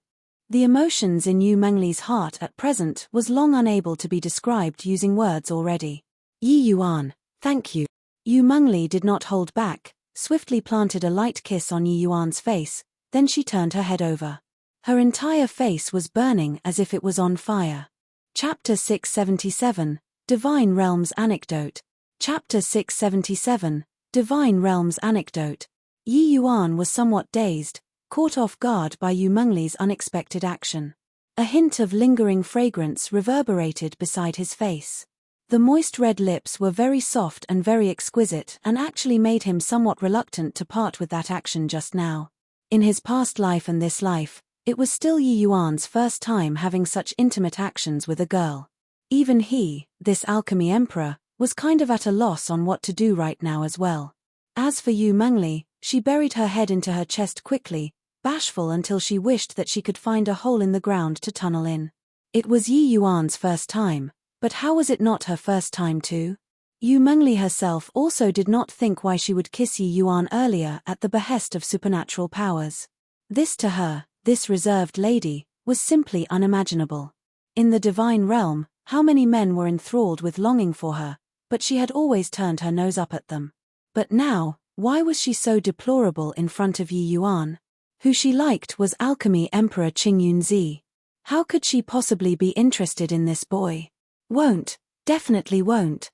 The emotions in Yu Mengli's heart at present was long unable to be described using words already. Yi Yuan, thank you. Yu Mengli did not hold back, swiftly planted a light kiss on Yi Yuan's face, then she turned her head over. Her entire face was burning as if it was on fire. Chapter 677, Divine Realms Anecdote. Chapter 677, Divine Realms Anecdote. Yi Yuan was somewhat dazed, caught off guard by Yu Mengli's unexpected action. A hint of lingering fragrance reverberated beside his face. The moist red lips were very soft and very exquisite and actually made him somewhat reluctant to part with that action just now. In his past life and this life, it was still Yi Yuan's first time having such intimate actions with a girl. Even he, this alchemy emperor, was kind of at a loss on what to do right now as well. As for Yu Mengli, she buried her head into her chest quickly, bashful until she wished that she could find a hole in the ground to tunnel in. It was Yi Yuan's first time, but how was it not her first time too? Yu Mengli herself also did not think why she would kiss Yi Yuan earlier at the behest of supernatural powers. This to her, this reserved lady, was simply unimaginable. In the divine realm, how many men were enthralled with longing for her, but she had always turned her nose up at them. But now, why was she so deplorable in front of Yi Yuan? Who she liked was Alchemy Emperor Qing Yunzi. How could she possibly be interested in this boy? Won't, definitely won't.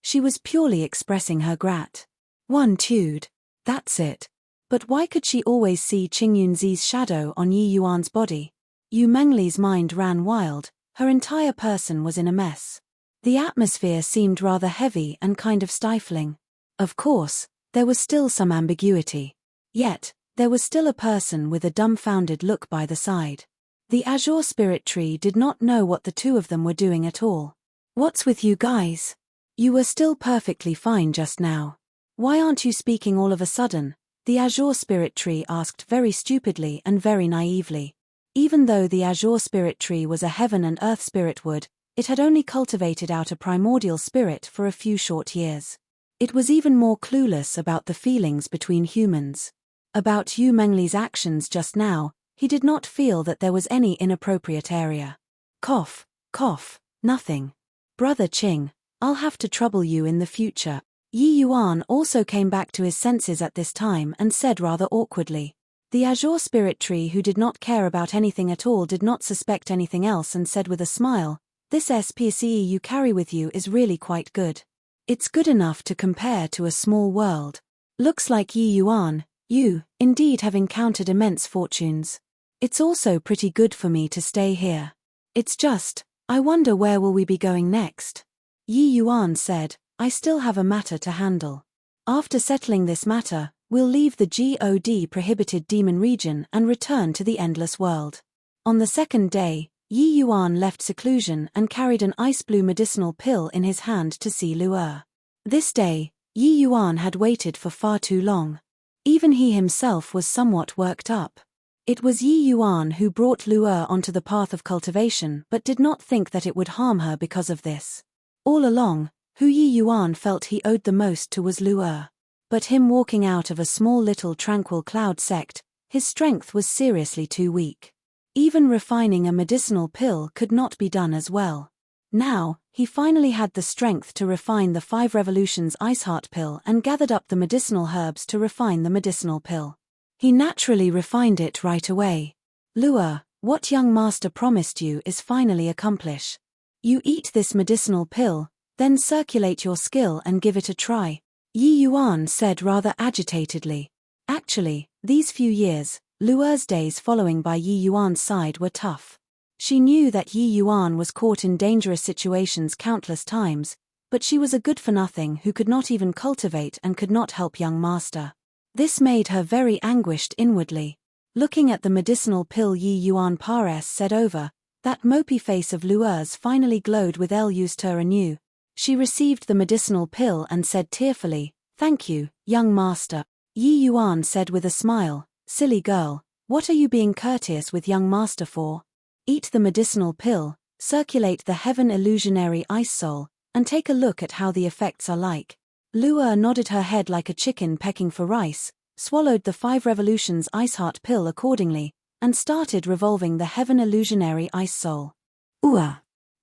She was purely expressing her gratitude. That's it. But why could she always see Qing Yunzi's shadow on Yi Yuan's body? Yu Mengli's mind ran wild, her entire person was in a mess. The atmosphere seemed rather heavy and kind of stifling. Of course, there was still some ambiguity. Yet, there was still a person with a dumbfounded look by the side. The Azure Spirit Tree did not know what the two of them were doing at all. "What's with you guys? You were still perfectly fine just now. Why aren't you speaking all of a sudden?" the Azure Spirit Tree asked very stupidly and very naively. Even though the Azure Spirit Tree was a heaven and earth spirit wood, it had only cultivated out a primordial spirit for a few short years. It was even more clueless about the feelings between humans. About Yu Mengli's actions just now, he did not feel that there was any inappropriate area. Cough, cough, nothing. Brother Qing, I'll have to trouble you in the future. Yi Yuan also came back to his senses at this time and said rather awkwardly. The Azure Spirit Tree, who did not care about anything at all, did not suspect anything else and said with a smile, "This SPCE you carry with you is really quite good. It's good enough to compare to a small world. Looks like Yi Yuan, you, indeed have encountered immense fortunes. It's also pretty good for me to stay here. It's just, I wonder where will we be going next?" Yi Yuan said, "I still have a matter to handle. After settling this matter, we'll leave the God prohibited demon region and return to the endless world." On the second day, Yi Yuan left seclusion and carried an ice-blue medicinal pill in his hand to see Luer. This day, Yi Yuan had waited for far too long. Even he himself was somewhat worked up. It was Yi Yuan who brought Luer onto the path of cultivation but did not think that it would harm her because of this. All along, who Yi Yuan felt he owed the most to was Luer. But him walking out of a small little tranquil cloud sect, his strength was seriously too weak. Even refining a medicinal pill could not be done as well. Now, he finally had the strength to refine the 5 Revolutions Ice Heart pill and gathered up the medicinal herbs to refine the medicinal pill. He naturally refined it right away. "Luer, what young master promised you is finally accomplished. You eat this medicinal pill, then circulate your skill and give it a try," Yi Yuan said rather agitatedly. Actually, these few years, Luer's days following by Yi Yuan's side were tough. She knew that Yi Yuan was caught in dangerous situations countless times, but she was a good-for-nothing who could not even cultivate and could not help young master. This made her very anguished inwardly. Looking at the medicinal pill Yi Yuan Pares said over, that mopey face of Luer's finally glowed with lustre anew. She received the medicinal pill and said tearfully, "Thank you, young master." Yi Yuan said with a smile, "Silly girl, what are you being courteous with young master for? Eat the medicinal pill, circulate the heaven illusionary ice soul, and take a look at how the effects are like." Luer nodded her head like a chicken pecking for rice, swallowed the 5 Revolutions Ice Heart pill accordingly, and started revolving the heaven illusionary ice soul. Ooh!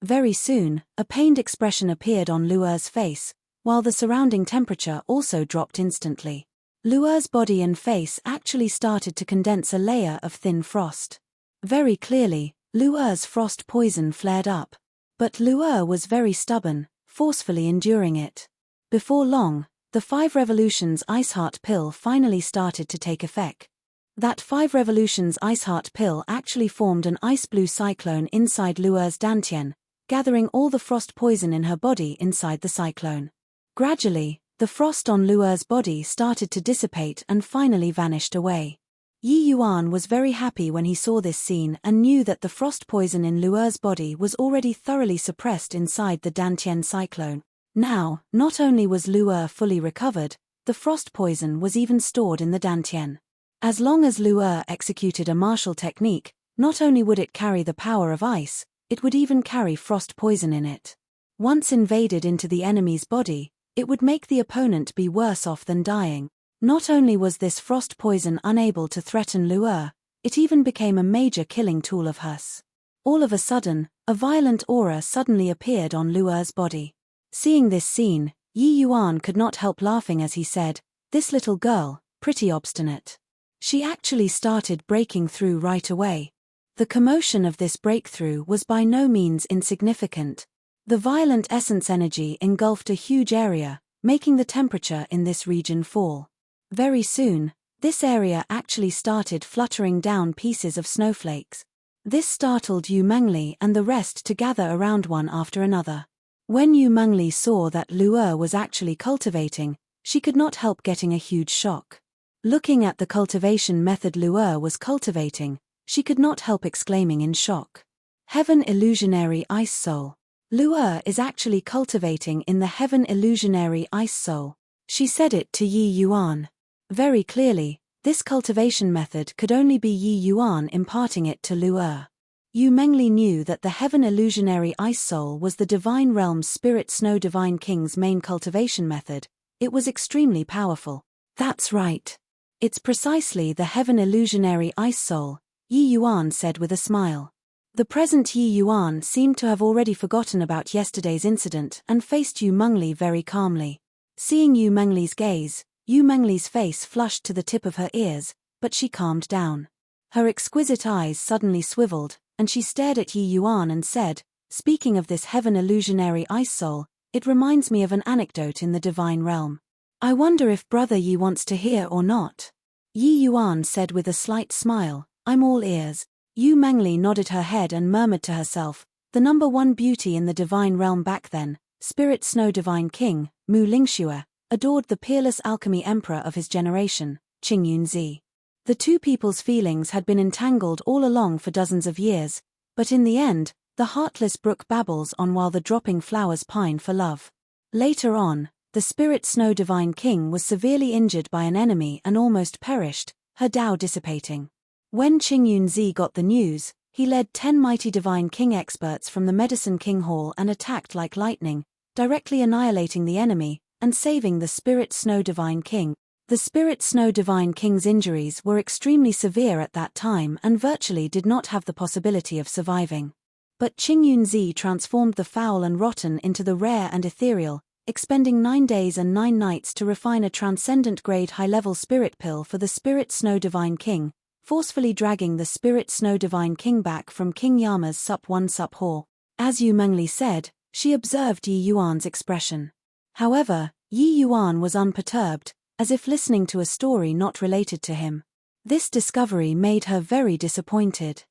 Very soon, a pained expression appeared on Luer's face, while the surrounding temperature also dropped instantly. Luer's body and face actually started to condense a layer of thin frost. Very clearly, Luer's frost poison flared up. But Luer was very stubborn, forcefully enduring it. Before long, the 5 Revolutions Ice Heart pill finally started to take effect. That 5 Revolutions Ice Heart pill actually formed an ice-blue cyclone inside Luer's dantian, gathering all the frost poison in her body inside the cyclone. Gradually, the frost on Luer's body started to dissipate and finally vanished away. Yi Yuan was very happy when he saw this scene and knew that the frost poison in Luer's body was already thoroughly suppressed inside the dantian cyclone. Now, not only was Luer fully recovered, the frost poison was even stored in the dantian. As long as Luer executed a martial technique, not only would it carry the power of ice, it would even carry frost poison in it. Once invaded into the enemy's body, it would make the opponent be worse off than dying. Not only was this frost poison unable to threaten Luer, it even became a major killing tool of hers. All of a sudden, a violent aura suddenly appeared on Luer's body. Seeing this scene, Yi Yuan could not help laughing as he said, "This little girl, pretty obstinate. She actually started breaking through right away." The commotion of this breakthrough was by no means insignificant. The violent essence energy engulfed a huge area, making the temperature in this region fall. Very soon, this area actually started fluttering down pieces of snowflakes. This startled Yu Mengli and the rest to gather around one after another. When Yu Mengli saw that Lu'er was actually cultivating, she could not help getting a huge shock. Looking at the cultivation method Lu'er was cultivating, she could not help exclaiming in shock. Heaven Illusionary Ice Soul. Lu'er is actually cultivating in the Heaven Illusionary Ice Soul. She said it to Yi Yuan. Very clearly, this cultivation method could only be Yi Yuan imparting it to Lu'er. Yu Mengli knew that the Heaven Illusionary Ice Soul was the Divine Realm's Spirit Snow Divine King's main cultivation method. It was extremely powerful. That's right. It's precisely the Heaven Illusionary Ice Soul, Yi Yuan said with a smile. The present Yi Yuan seemed to have already forgotten about yesterday's incident and faced Yu Mengli very calmly. Seeing Yu Mengli's gaze, Yu Mengli's face flushed to the tip of her ears, but she calmed down. Her exquisite eyes suddenly swiveled, and she stared at Yi Yuan and said, "Speaking of this Heaven Illusionary Ice Soul, it reminds me of an anecdote in the Divine Realm. I wonder if Brother Yi wants to hear or not." Yi Yuan said with a slight smile, "I'm all ears." Yu Mengli nodded her head and murmured to herself, the number one beauty in the Divine Realm back then, Spirit Snow Divine King, Mu Lingxue, adored the peerless alchemy emperor of his generation, Qing Yunzi. The two people's feelings had been entangled all along for dozens of years, but in the end, the heartless brook babbles on while the dropping flowers pine for love. Later on, the Spirit Snow Divine King was severely injured by an enemy and almost perished, her Tao dissipating. When Qing Yunzi got the news, he led 10 mighty Divine King experts from the Medicine King Hall and attacked like lightning, directly annihilating the enemy and saving the Spirit Snow Divine King. The Spirit Snow Divine King's injuries were extremely severe at that time and virtually did not have the possibility of surviving. But Qing Yunzi transformed the foul and rotten into the rare and ethereal, expending 9 days and 9 nights to refine a transcendent-grade high-level spirit pill for the Spirit Snow Divine King, forcefully dragging the Spirit Snow Divine King back from King Yama's Sup 1 Sup Hall. As Yu Mengli said, she observed Yi Yuan's expression. However, Yi Yuan was unperturbed, as if listening to a story not related to him. This discovery made her very disappointed.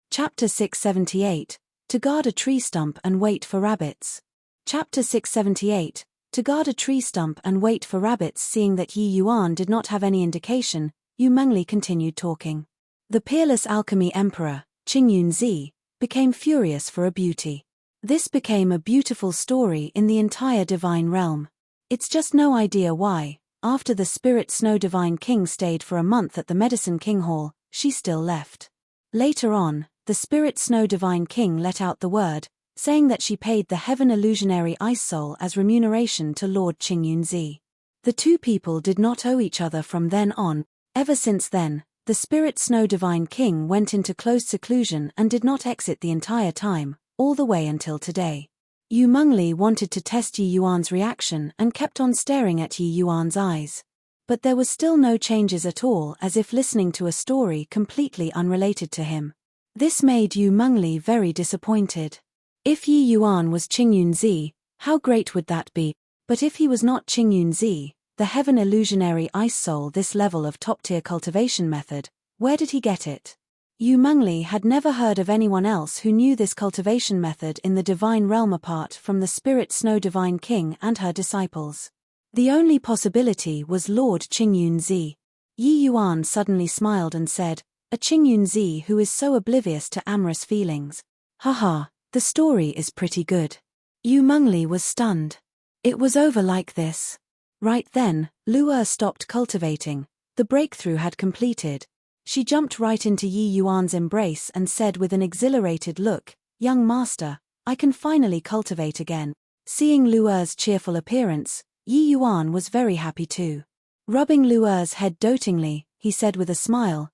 Chapter 678, To Guard a Tree Stump and Wait for Rabbits. Chapter 678, To Guard a Tree Stump and Wait for Rabbits. Seeing that Yi Yuan did not have any indication, Yu Mengli continued talking. The peerless alchemy emperor, Qing Yunzi, became furious for a beauty. This became a beautiful story in the entire Divine Realm. It's just no idea why, after the Spirit Snow Divine King stayed for a month at the Medicine King Hall, she still left. Later on, the Spirit Snow Divine King let out the word, saying that she paid the Heaven Illusionary Ice Soul as remuneration to Lord Qing Yunzi. The two people did not owe each other from then on. Ever since then, the Spirit Snow Divine King went into closed seclusion and did not exit the entire time, all the way until today. Yu Mengli wanted to test Yi Yuan's reaction and kept on staring at Yi Yuan's eyes. But there was still no changes at all, as if listening to a story completely unrelated to him. This made Yu Mengli very disappointed. If Yi Yuan was Qing Yunzi, how great would that be? But if he was not Qing Yunzi, the Heaven Illusionary Ice Soul, this level of top-tier cultivation method, where did he get it? Yu Mengli had never heard of anyone else who knew this cultivation method in the Divine Realm apart from the Spirit Snow Divine King and her disciples. The only possibility was Lord Qing Yunzi. Yi Yuan suddenly smiled and said, "A Qing Yunzi who is so oblivious to amorous feelings. Haha, the story is pretty good." Yu Mengli was stunned. It was over like this. Right then, Lu'er stopped cultivating. The breakthrough had completed. She jumped right into Yi Yuan's embrace and said with an exhilarated look, "Young master, I can finally cultivate again." Seeing Lu'er's cheerful appearance, Yi Yuan was very happy too. Rubbing Lu'er's head dotingly, he said with a smile,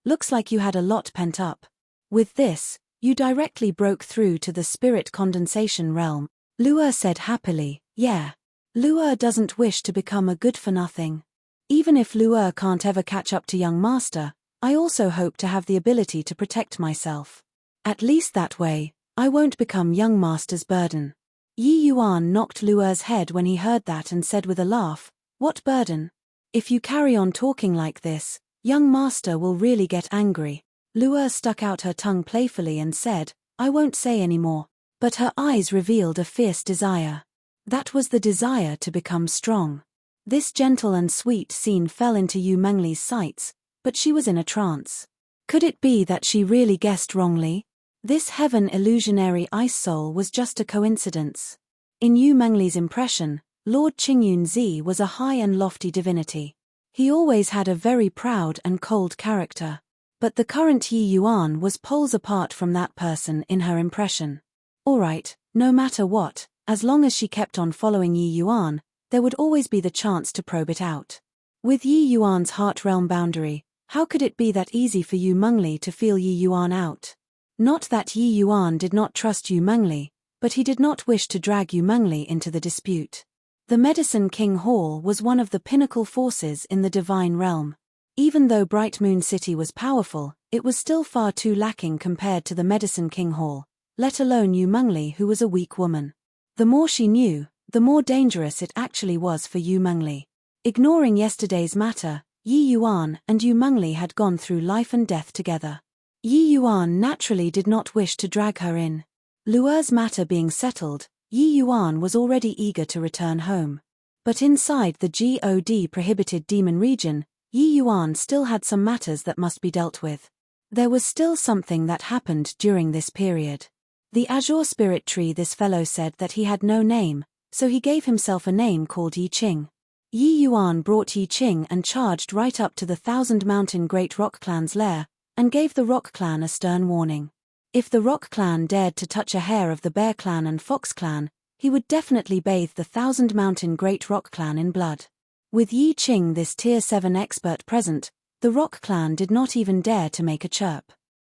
Looks like you had a lot pent up. With this, you directly broke through to the spirit condensation realm." Lu'er said happily, "Yeah. Lu'er doesn't wish to become a good-for-nothing. Even if Lu'er can't ever catch up to young master, I also hope to have the ability to protect myself. At least that way, I won't become young master's burden." Yi Yuan knocked Lu'er's head when he heard that and said with a laugh, "What burden? If you carry on talking like this, young master will really get angry." Lu'er stuck out her tongue playfully and said, "I won't say any more." But her eyes revealed a fierce desire. That was the desire to become strong. This gentle and sweet scene fell into Yu Mengli's sights, but she was in a trance. Could it be that she really guessed wrongly? This heaven illusionary ice soul was just a coincidence. In Yu Mengli's impression, Lord Qingyunzi was a high and lofty divinity. He always had a very proud and cold character. But the current Yi Yuan was poles apart from that person in her impression. Alright, no matter what, as long as she kept on following Yi Yuan, there would always be the chance to probe it out. With Yi Yuan's heart realm boundary, how could it be that easy for Yu Mengli to feel Yi Yuan out? Not that Yi Yuan did not trust Yu Mengli, but he did not wish to drag Yu Mengli into the dispute. The Medicine King Hall was one of the pinnacle forces in the divine realm. Even though Bright Moon City was powerful, it was still far too lacking compared to the Medicine King Hall, let alone Yu Mengli, who was a weak woman. The more she knew, the more dangerous it actually was for Yu Mengli. Ignoring yesterday's matter, Yi Yuan and Yu Mengli had gone through life and death together. Yi Yuan naturally did not wish to drag her in. Lu'er's matter being settled, Yi Yuan was already eager to return home. But inside the God prohibited demon region, Yi Yuan still had some matters that must be dealt with. There was still something that happened during this period. The Azure Spirit Tree, this fellow said that he had no name, so he gave himself a name called Yi Qing. Yi Yuan brought Yi Qing and charged right up to the 1,000 Mountain Great Rock Clan's lair, and gave the Rock Clan a stern warning. If the Rock Clan dared to touch a hair of the Bear Clan and Fox Clan, he would definitely bathe the 1,000 Mountain Great Rock Clan in blood. With Yi Qing, this Tier 7 expert, present, the Rock Clan did not even dare to make a chirp.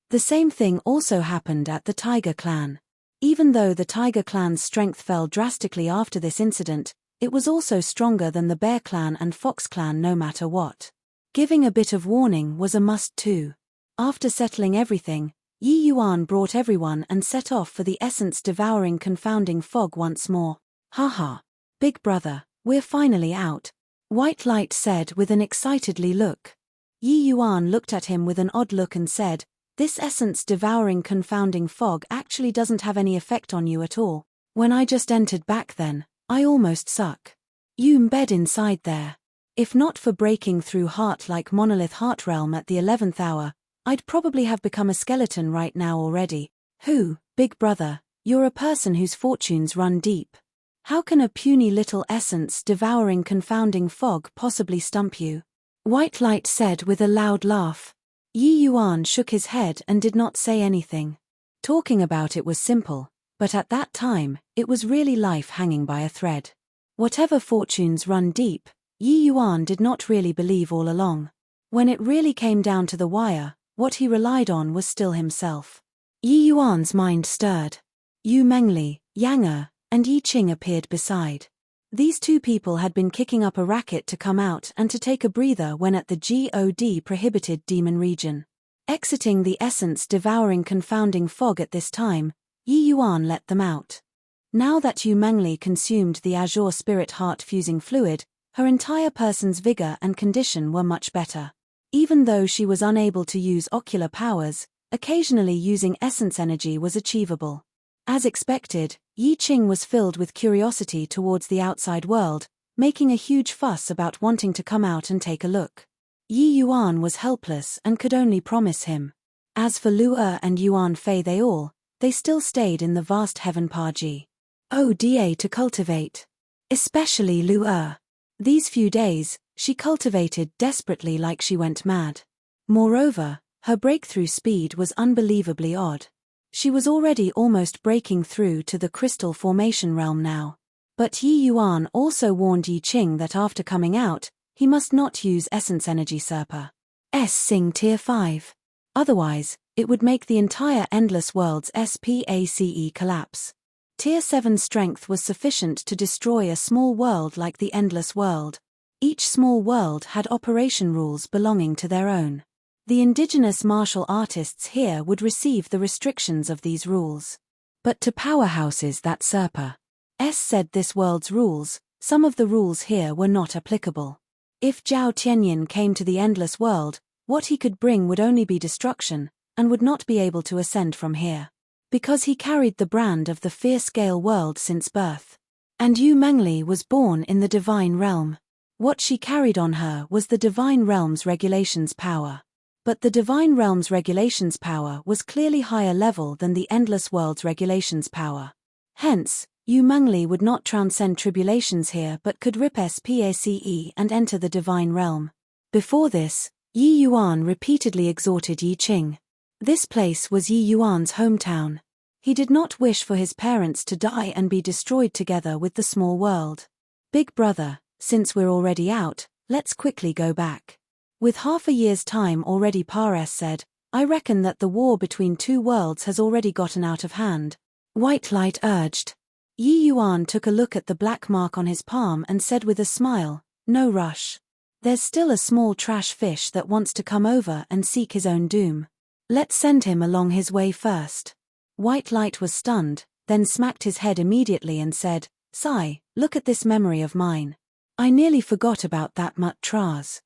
The same thing also happened at the Tiger Clan. Even though the Tiger Clan's strength fell drastically after this incident, it was also stronger than the Bear Clan and Fox Clan no matter what. Giving a bit of warning was a must too. After settling everything, Yi Yuan brought everyone and set off for the essence-devouring confounding fog once more. Haha. Big brother, we're finally out, White Light said with an excitedly look. Yi Yuan looked at him with an odd look and said, "This essence-devouring confounding fog actually doesn't have any effect on you at all. When I just entered back then, I almost suck. You embed inside there. If not for breaking through heart like Monolith Heart Realm at the 11th hour, I'd probably have become a skeleton right now already. Who, big brother, you're a person whose fortunes run deep. How can a puny little essence-devouring confounding fog possibly stump you?" White Light said with a loud laugh. Yi Yuan shook his head and did not say anything. Talking about it was simple, but at that time, it was really life hanging by a thread. Whatever fortunes run deep, Yi Yuan did not really believe all along. When it really came down to the wire, what he relied on was still himself. Yi Yuan's mind stirred. Yu Mengli, Yang Er, and Yi Qing appeared beside. These two people had been kicking up a racket to come out and to take a breather when at the God prohibited demon region. Exiting the essence-devouring confounding fog at this time, Yi Yuan let them out. Now that Yu Mengli consumed the Azure Spirit Heart-fusing fluid, her entire person's vigor and condition were much better. Even though she was unable to use ocular powers, occasionally using essence energy was achievable. As expected, Yi Qing was filled with curiosity towards the outside world, making a huge fuss about wanting to come out and take a look. Yi Yuan was helpless and could only promise him. As for Lu'er and Yuan Fei, they still stayed in the vast heaven Paji. Oda to cultivate. Especially Lu'er. These few days, she cultivated desperately like she went mad. Moreover, her breakthrough speed was unbelievably odd. She was already almost breaking through to the crystal formation realm now. But Yi Yuan also warned Yi Qing that after coming out, he must not use essence energy Serpa. Sing Tier 5. Otherwise, it would make the entire Endless World's SPACE collapse. Tier 7 strength was sufficient to destroy a small world like the Endless World. Each small world had operation rules belonging to their own. The indigenous martial artists here would receive the restrictions of these rules. But to powerhouses that Serpa said this world's rules, some of the rules here were not applicable. If Zhao Tianyin came to the Endless World, what he could bring would only be destruction, and would not be able to ascend from here. Because he carried the brand of the fierce-scale world since birth. And Yu Mengli was born in the divine realm. What she carried on her was the divine realm's regulations power. But the divine realm's regulations power was clearly higher level than the endless world's regulations power. Hence, Yu Mengli would not transcend tribulations here but could rip SPACE and enter the divine realm. Before this, Yi Yuan repeatedly exhorted Yi Qing. This place was Yi Yuan's hometown. He did not wish for his parents to die and be destroyed together with the small world. Big brother, since we're already out, let's quickly go back. With half a year's time already, Pares said, I reckon that the war between two worlds has already gotten out of hand. White Light urged. Yi Yuan took a look at the black mark on his palm and said with a smile, no rush. There's still a small trash fish that wants to come over and seek his own doom. Let's send him along his way first. White Light was stunned, then smacked his head immediately and said, Sai, look at this memory of mine. I nearly forgot about that Mutraz.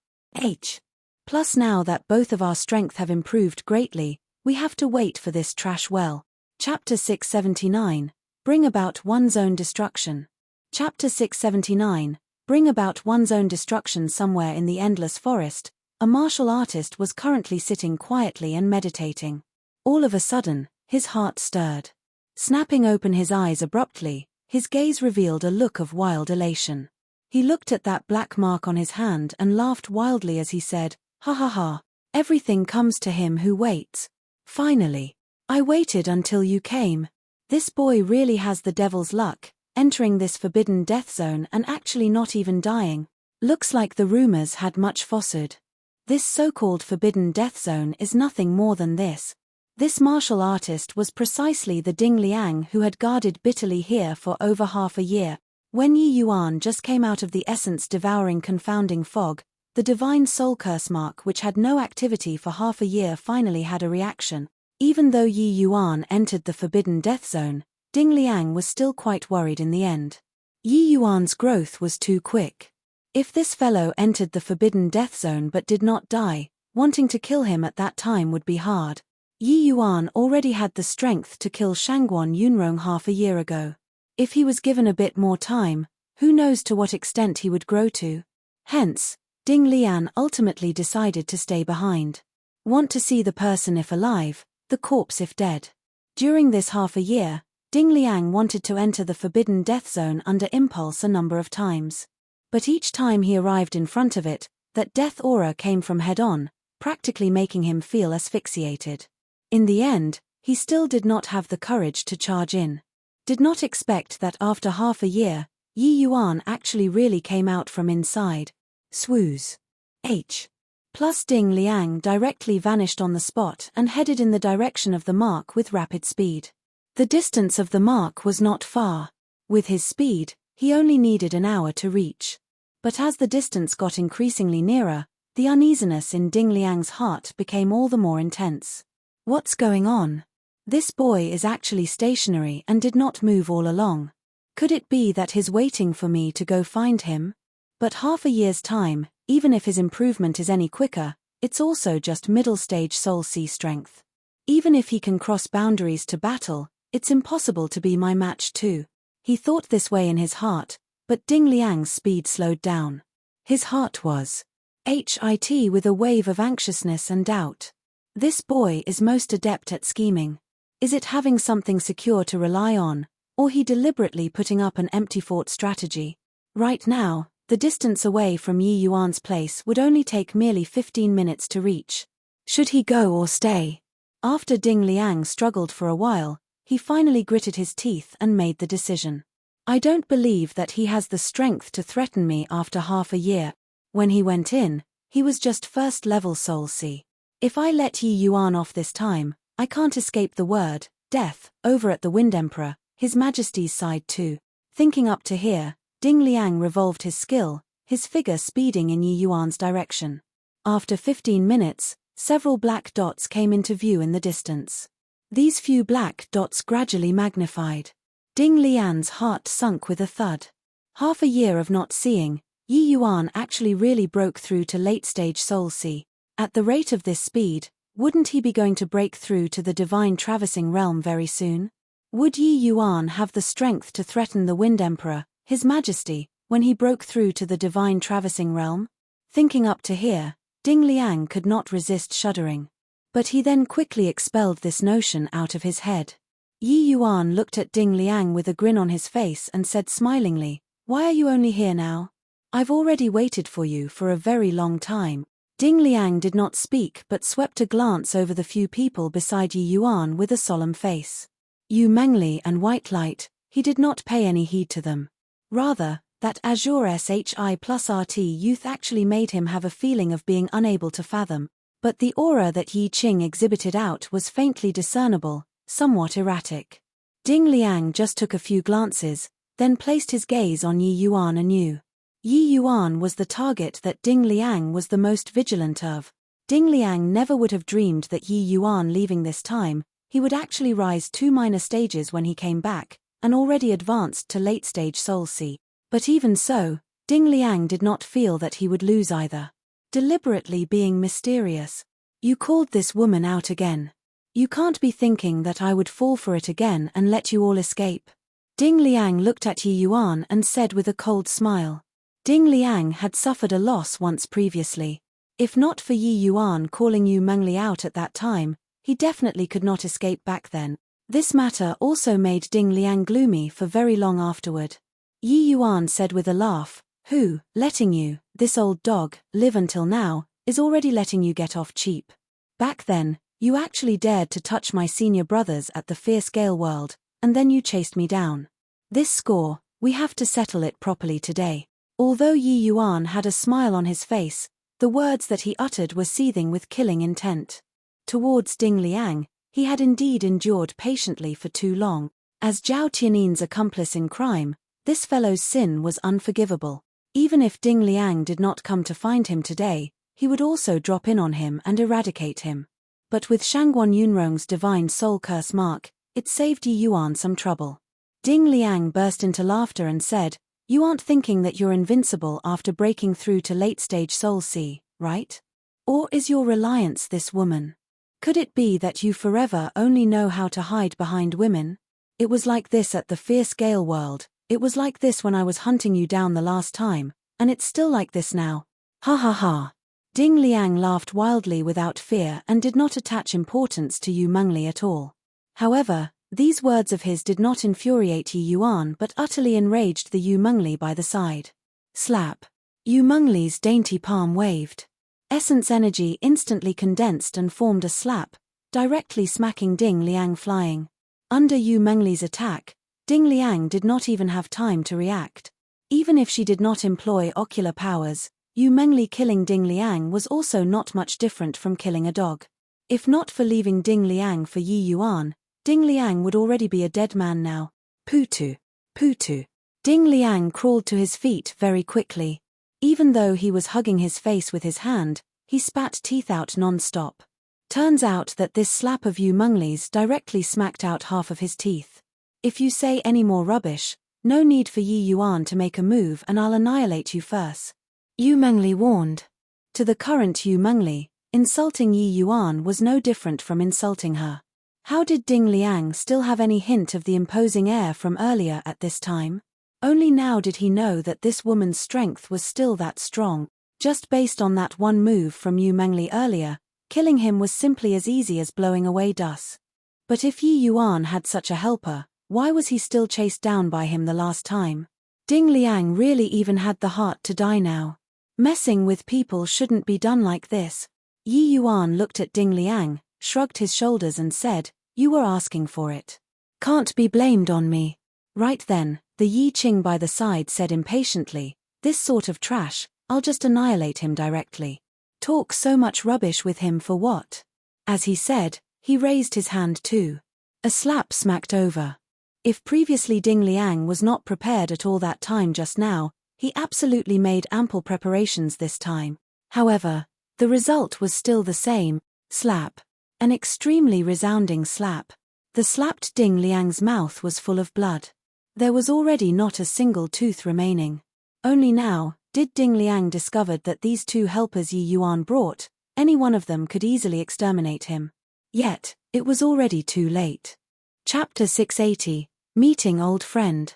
Plus now that both of our strength have improved greatly, we have to wait for this trash well. Chapter 679, Bring About One's Own Destruction. Chapter 679, Bring About One's Own Destruction. Somewhere in the endless forest, a martial artist was currently sitting quietly and meditating. All of a sudden, his heart stirred. Snapping open his eyes abruptly, his gaze revealed a look of wild elation. He looked at that black mark on his hand and laughed wildly as he said, ha ha ha, everything comes to him who waits. Finally. I waited until you came. This boy really has the devil's luck, entering this forbidden death zone and actually not even dying. Looks like the rumors had much falsehood. This so-called forbidden death zone is nothing more than this. This martial artist was precisely the Ding Liang who had guarded bitterly here for over half a year. When Yi Yuan just came out of the essence-devouring confounding fog, the divine soul curse mark which had no activity for half a year finally had a reaction. Even though Yi Yuan entered the forbidden death zone, Ding Liang was still quite worried in the end. Yi Yuan's growth was too quick. If this fellow entered the forbidden death zone but did not die, wanting to kill him at that time would be hard. Yi Yuan already had the strength to kill Shangguan Yunrong half a year ago. If he was given a bit more time, who knows to what extent he would grow to. Hence, Ding Lian ultimately decided to stay behind. Want to see the person if alive, the corpse if dead. During this half a year, Ding Liang wanted to enter the forbidden death zone under impulse a number of times. But each time he arrived in front of it, that death aura came from head-on, practically making him feel asphyxiated. In the end, he still did not have the courage to charge in. Did not expect that after half a year, Yi Yuan actually really came out from inside. Swooze. Plus Ding Liang directly vanished on the spot and headed in the direction of the mark with rapid speed. The distance of the mark was not far. With his speed, he only needed an hour to reach. But as the distance got increasingly nearer, the uneasiness in Ding Liang's heart became all the more intense. What's going on? This boy is actually stationary and did not move all along. Could it be that he's waiting for me to go find him? But half a year's time, even if his improvement is any quicker, it's also just middle-stage soul C strength. Even if he can cross boundaries to battle, it's impossible to be my match too. He thought this way in his heart, but Ding Liang's speed slowed down. His heart was hit with a wave of anxiousness and doubt. This boy is most adept at scheming. Is it having something secure to rely on, or he deliberately putting up an empty fort strategy? Right now, the distance away from Yi Yuan's place would only take merely 15 minutes to reach. Should he go or stay? After Ding Liang struggled for a while, he finally gritted his teeth and made the decision. I don't believe that he has the strength to threaten me after half a year. When he went in, he was just first-level Soul C. If I let Yi Yuan off this time, I can't escape the word, death, over at the Wind Emperor, His Majesty's side too. Thinking up to here, Ding Liang revolved his skill, his figure speeding in Yi Yuan's direction. After 15 minutes, several black dots came into view in the distance. These few black dots gradually magnified. Ding Lian's heart sunk with a thud. Half a year of not seeing, Yi Yuan actually really broke through to late-stage Soul C. At the rate of this speed, Wouldn't he be going to break through to the divine traversing realm very soon? Would Yi Yuan have the strength to threaten the Wind Emperor, His Majesty, when he broke through to the divine traversing realm? Thinking up to here, Ding Liang could not resist shuddering. But he then quickly expelled this notion out of his head. Yi Yuan looked at Ding Liang with a grin on his face and said smilingly, "Why are you only here now? I've already waited for you for a very long time." Ding Liang did not speak but swept a glance over the few people beside Yi Yuan with a solemn face. Yu Mengli and White Light, he did not pay any heed to them. Rather, that azure SHI plus RT youth actually made him have a feeling of being unable to fathom. But the aura that Yi Qing exhibited out was faintly discernible, somewhat erratic. Ding Liang just took a few glances, then placed his gaze on Yi Yuan anew. Yi Yuan was the target that Ding Liang was the most vigilant of. Ding Liang never would have dreamed that Yi Yuan leaving this time, he would actually rise 2 minor stages when he came back, and already advanced to late-stage Soul Sea. But even so, Ding Liang did not feel that he would lose either. Deliberately being mysterious. "You called this woman out again. You can't be thinking that I would fall for it again and let you all escape." Ding Liang looked at Yi Yuan and said with a cold smile. Ding Liang had suffered a loss once previously. If not for Yi Yuan calling Yu Mengli out at that time, he definitely could not escape back then. This matter also made Ding Liang gloomy for very long afterward. Yi Yuan said with a laugh, "Who, letting you, this old dog, live until now, is already letting you get off cheap. Back then, you actually dared to touch my senior brothers at the Fierce Gale World, and then you chased me down. This score, we have to settle it properly today." Although Yi Yuan had a smile on his face, the words that he uttered were seething with killing intent. Towards Ding Liang, he had indeed endured patiently for too long. As Zhao Tianin's accomplice in crime, this fellow's sin was unforgivable. Even if Ding Liang did not come to find him today, he would also drop in on him and eradicate him. But with Shangguan Yunrong's divine soul curse mark, it saved Yi Yuan some trouble. Ding Liang burst into laughter and said, "You aren't thinking that you're invincible after breaking through to late-stage Soul Sea, right? Or is your reliance this woman? Could it be that you forever only know how to hide behind women? It was like this at the Fierce Gale World, it was like this when I was hunting you down the last time, and it's still like this now. Ha ha ha." Ding Liang laughed wildly without fear and did not attach importance to Yu Mengli at all. However, these words of his did not infuriate Yi Yuan but utterly enraged the Yu Mengli by the side. Slap. Yu Mengli's dainty palm waved. Essence energy instantly condensed and formed a slap, directly smacking Ding Liang flying. Under Yu Mengli's attack, Ding Liang did not even have time to react. Even if she did not employ ocular powers, Yu Mengli killing Ding Liang was also not much different from killing a dog. If not for leaving Ding Liang for Yi Yuan, Ding Liang would already be a dead man now. Putu. Putu. Ding Liang crawled to his feet very quickly. Even though he was hugging his face with his hand, he spat teeth out non-stop. Turns out that this slap of Yu Mengli's directly smacked out half of his teeth. If you say any more rubbish, no need for Yi Yuan to make a move and I'll annihilate you first. Yu Mengli warned. To the current Yu Mengli, insulting Yi Yuan was no different from insulting her. How did Ding Liang still have any hint of the imposing air from earlier at this time? Only now did he know that this woman's strength was still that strong. Just based on that one move from Yu Mengli earlier, killing him was simply as easy as blowing away dust. But if Yi Yuan had such a helper, why was he still chased down by him the last time? Ding Liang really even had the heart to die now. Messing with people shouldn't be done like this. Yi Yuan looked at Ding Liang, shrugged his shoulders and said, "You were asking for it. Can't be blamed on me." Right then, the Yi Qing by the side said impatiently, "This sort of trash, I'll just annihilate him directly. Talk so much rubbish with him for what?" As he said, he raised his hand too. A slap smacked over. If previously Ding Liang was not prepared at all that time just now, he absolutely made ample preparations this time. However, the result was still the same, slap. An extremely resounding slap. The slapped Ding Liang's mouth was full of blood. There was already not a single tooth remaining. Only now did Ding Liang discovered that these two helpers Yi Yuan brought Any one of them could easily exterminate him. Yet, it was already too late. Chapter 680, Meeting Old Friend.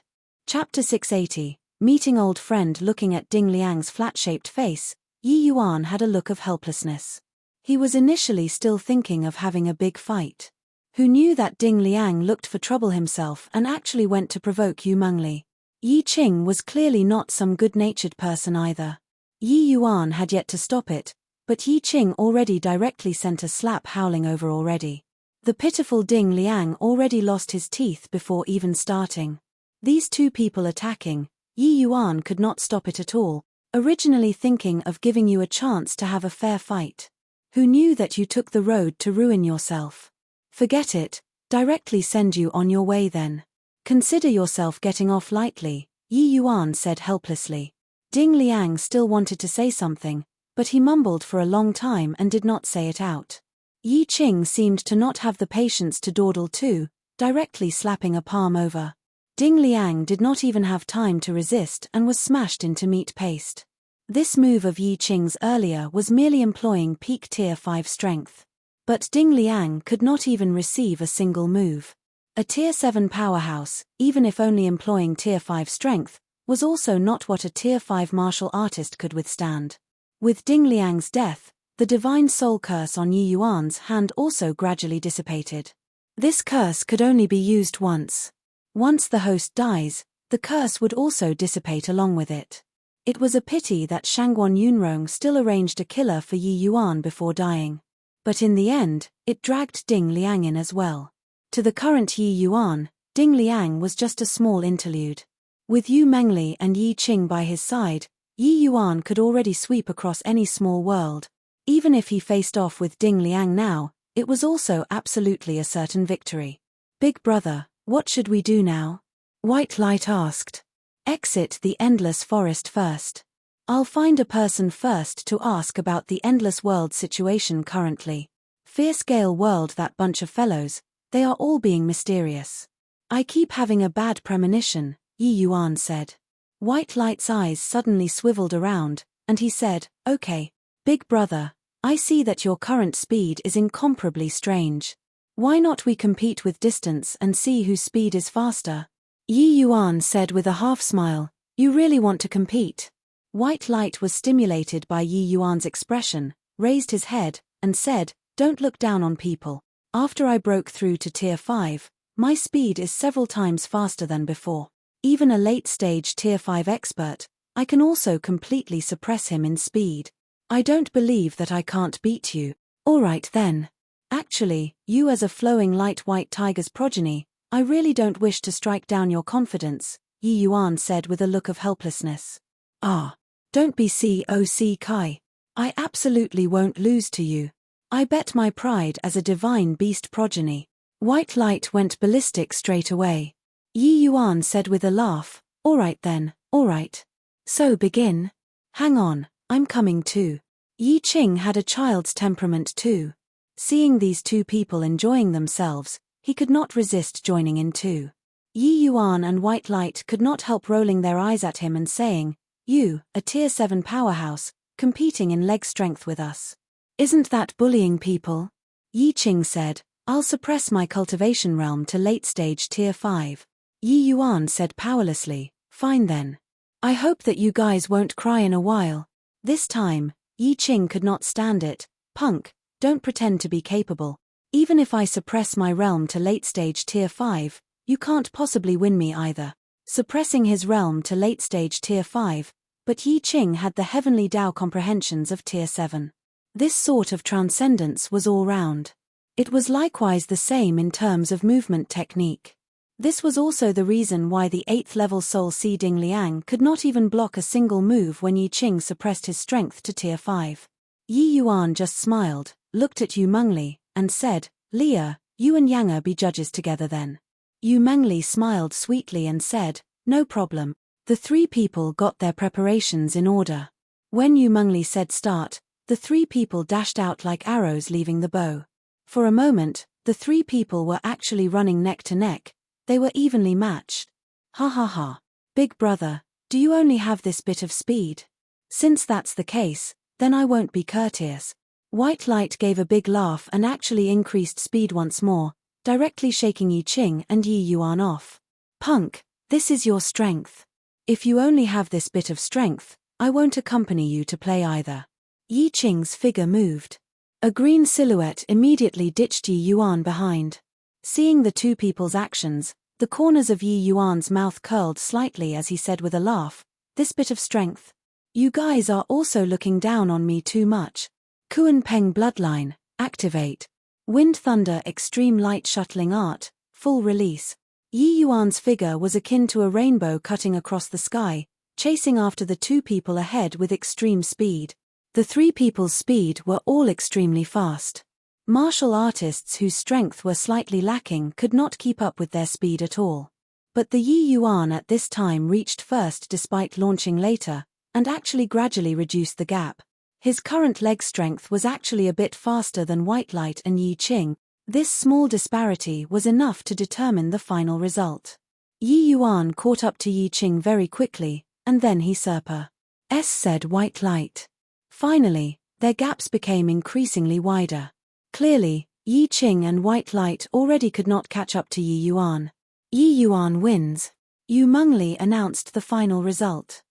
Chapter 680, Meeting Old Friend. Looking at Ding Liang's flat-shaped face, Yi Yuan had a look of helplessness. He was initially still thinking of having a big fight. Who knew that Ding Liang looked for trouble himself and actually went to provoke Yu Mengli? Yi Qing was clearly not some good-natured person either. Yi Yuan had yet to stop it, but Yi Qing already directly sent a slap howling over already. The pitiful Ding Liang already lost his teeth before even starting. These two people attacking, Yi Yuan could not stop it at all, originally thinking of giving you a chance to have a fair fight. Who knew that you took the road to ruin yourself? Forget it, directly send you on your way then. Consider yourself getting off lightly, Yi Yuan said helplessly. Ding Liang still wanted to say something, but he mumbled for a long time and did not say it out. Yi Qing seemed to not have the patience to dawdle too, directly slapping a palm over. Ding Liang did not even have time to resist and was smashed into meat paste. This move of Yi Qing's earlier was merely employing peak tier 5 strength. But Ding Liang could not even receive a single move. A tier 7 powerhouse, even if only employing tier 5 strength, was also not what a tier 5 martial artist could withstand. With Ding Liang's death, the divine soul curse on Yi Yuan's hand also gradually dissipated. This curse could only be used once. Once the host dies, the curse would also dissipate along with it. It was a pity that Shangguan Yunrong still arranged a killer for Yi Yuan before dying. But in the end, it dragged Ding Liang in as well. To the current Yi Yuan, Ding Liang was just a small interlude. With Yu Mengli and Yi Qing by his side, Yi Yuan could already sweep across any small world. Even if he faced off with Ding Liang now, it was also absolutely a certain victory. Big brother, what should we do now? White Light asked. Exit the endless forest first. I'll find a person first to ask about the endless world situation currently. Fierce Gale World, that bunch of fellows, they are all being mysterious. I keep having a bad premonition, Yi Yuan said. White Light's eyes suddenly swiveled around, and he said, okay, big brother, I see that your current speed is incomparably strange. Why not we compete with distance and see whose speed is faster? Yi Yuan said with a half smile, you really want to compete? White Light was stimulated by Yi Yuan's expression, raised his head, and said, don't look down on people. After I broke through to tier 5, my speed is several times faster than before. Even a late-stage tier 5 expert, I can also completely suppress him in speed. I don't believe that I can't beat you. Alright then. Actually, you as a flowing light white tiger's progeny, I really don't wish to strike down your confidence, Yi Yuan said with a look of helplessness. Ah. Don't be COC Kai. I absolutely won't lose to you. I bet my pride as a divine beast progeny. White Light went ballistic straight away. Yi Yuan said with a laugh, alright then, alright. So begin. Hang on, I'm coming too. Yi Qing had a child's temperament too. Seeing these two people enjoying themselves, he could not resist joining in too. Yi Yuan and White Light could not help rolling their eyes at him and saying, you, a tier 7 powerhouse, competing in leg strength with us. Isn't that bullying people? Yi Qing said, I'll suppress my cultivation realm to late stage tier 5. Yi Yuan said powerlessly, fine then. I hope that you guys won't cry in a while. This time, Yi Qing could not stand it. Punk, don't pretend to be capable. Even if I suppress my realm to late stage tier 5, you can't possibly win me either. Suppressing his realm to late stage tier 5, but Yi Qing had the heavenly Tao comprehensions of tier 7. This sort of transcendence was all round. It was likewise the same in terms of movement technique. This was also the reason why the 8th level Soul Sea Ding Liang could not even block a single move when Yi Qing suppressed his strength to tier 5. Yi Yuan just smiled, looked at Yu Mengli, and said, Leah, you and Yang be judges together then. Yu Mengli smiled sweetly and said, no problem. The three people got their preparations in order. When Yu Mengli said start, the three people dashed out like arrows leaving the bow. For a moment, the three people were actually running neck to neck. They were evenly matched. Ha ha ha. Big brother, do you only have this bit of speed? Since that's the case, then I won't be courteous. White Light gave a big laugh and actually increased speed once more, directly shaking Yi Qing and Yi Yuan off. Punk, this is your strength. If you only have this bit of strength, I won't accompany you to play either. Yi Qing's figure moved. A green silhouette immediately ditched Yi Yuan behind. Seeing the two people's actions, the corners of Yi Yuan's mouth curled slightly as he said with a laugh, "This bit of strength? You guys are also looking down on me too much. Kuan Peng Bloodline, activate. Wind Thunder Extreme Light Shuttling Art, full release." Yi Yuan's figure was akin to a rainbow cutting across the sky, chasing after the two people ahead with extreme speed. The three people's speed were all extremely fast. Martial artists whose strength were slightly lacking could not keep up with their speed at all. But the Yi Yuan at this time reached first despite launching later, and actually gradually reduced the gap. His current leg strength was actually a bit faster than White Light and Yi Qing. This small disparity was enough to determine the final result. Yi Yuan caught up to Yi Qing very quickly, and then he said White Light. Finally, their gaps became increasingly wider. Clearly, Yi Qing and White Light already could not catch up to Yi Yuan. Yi Yuan wins. Yu Mengli announced the final result.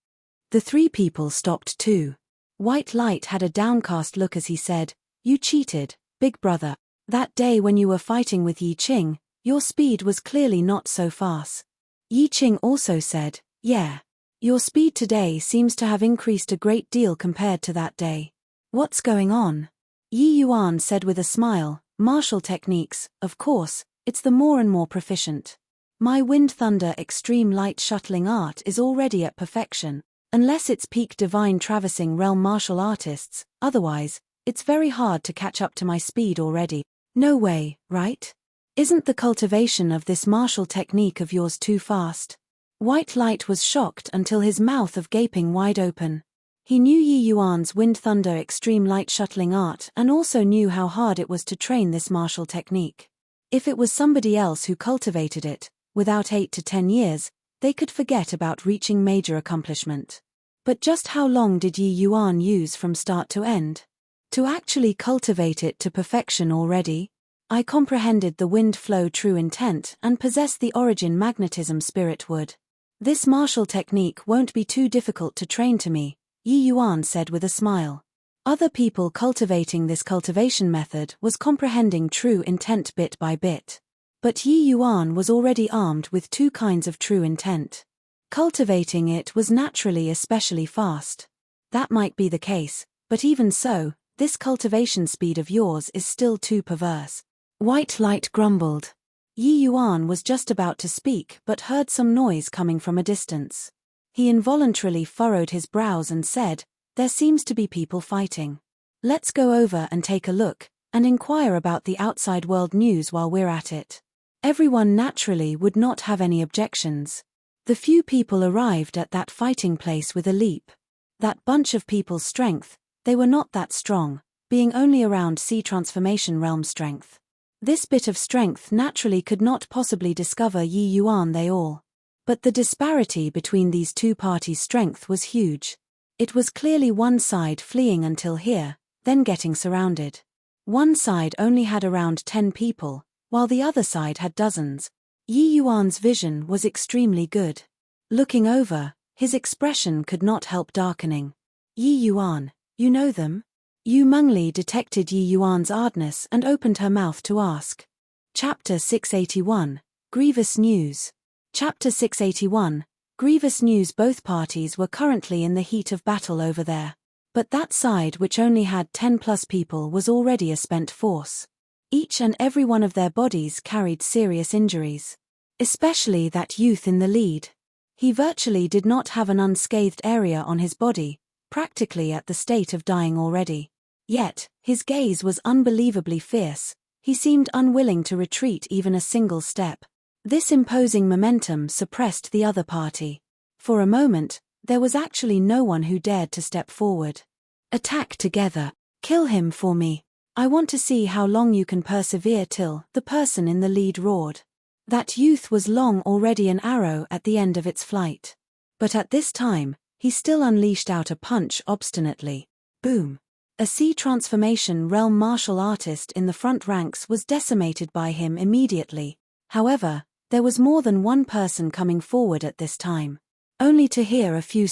The three people stopped too. White Light had a downcast look as he said, "You cheated, big brother. That day when you were fighting with Yi Qing, your speed was clearly not so fast." Yi Qing also said, "Yeah. Your speed today seems to have increased a great deal compared to that day. What's going on?" Yi Yuan said with a smile, "Martial techniques, of course, it's the more and more proficient. My Wind Thunder Extreme Light Shuttling Art is already at perfection, unless it's peak divine traversing realm martial artists, otherwise, it's very hard to catch up to my speed already. No way, right? Isn't the cultivation of this martial technique of yours too fast?" White Light was shocked until his mouth of gaping wide open. He knew Yi Yuan's Wind Thunder Extreme Light Shuttling Art and also knew how hard it was to train this martial technique. If it was somebody else who cultivated it, without 8 to 10 years, they could forget about reaching major accomplishment. But just how long did Yi Yuan use from start to end? To actually cultivate it to perfection already? I comprehended the wind flow true intent and possess the origin magnetism spirit wood. This martial technique won't be too difficult to train to me, Yi Yuan said with a smile. Other people cultivating this cultivation method was comprehending true intent bit by bit. But Yi Yuan was already armed with two kinds of true intent. Cultivating it was naturally especially fast. That might be the case, but even so, this cultivation speed of yours is still too perverse. White Light grumbled. Yi Yuan was just about to speak but heard some noise coming from a distance. He involuntarily furrowed his brows and said, "There seems to be people fighting. Let's go over and take a look, and inquire about the outside world news while we're at it." Everyone naturally would not have any objections. The few people arrived at that fighting place with a leap. That bunch of people's strength, they were not that strong, being only around sea transformation realm strength. This bit of strength naturally could not possibly discover Yi Yuan they all. But the disparity between these two parties' strength was huge. It was clearly one side fleeing until here, then getting surrounded. One side only had around 10 people, while the other side had dozens. Yi Yuan's vision was extremely good. Looking over, his expression could not help darkening. "Yi Yuan, you know them?" Yu Mengli detected Yi Yuan's hardness and opened her mouth to ask. Chapter 681, Grievous News. Chapter 681, Grievous News. Both parties were currently in the heat of battle over there. But that side which only had 10+ people was already a spent force. Each and every one of their bodies carried serious injuries. Especially that youth in the lead. He virtually did not have an unscathed area on his body, practically at the state of dying already. Yet, his gaze was unbelievably fierce. He seemed unwilling to retreat even a single step. This imposing momentum suppressed the other party. For a moment, there was actually no one who dared to step forward. "Attack together. Kill him for me. I want to see how long you can persevere till," the person in the lead roared. That youth was long already an arrow at the end of its flight. But at this time, he still unleashed out a punch obstinately. Boom. A sea transformation realm martial artist in the front ranks was decimated by him immediately. However, there was more than one person coming forward at this time. Only to hear a few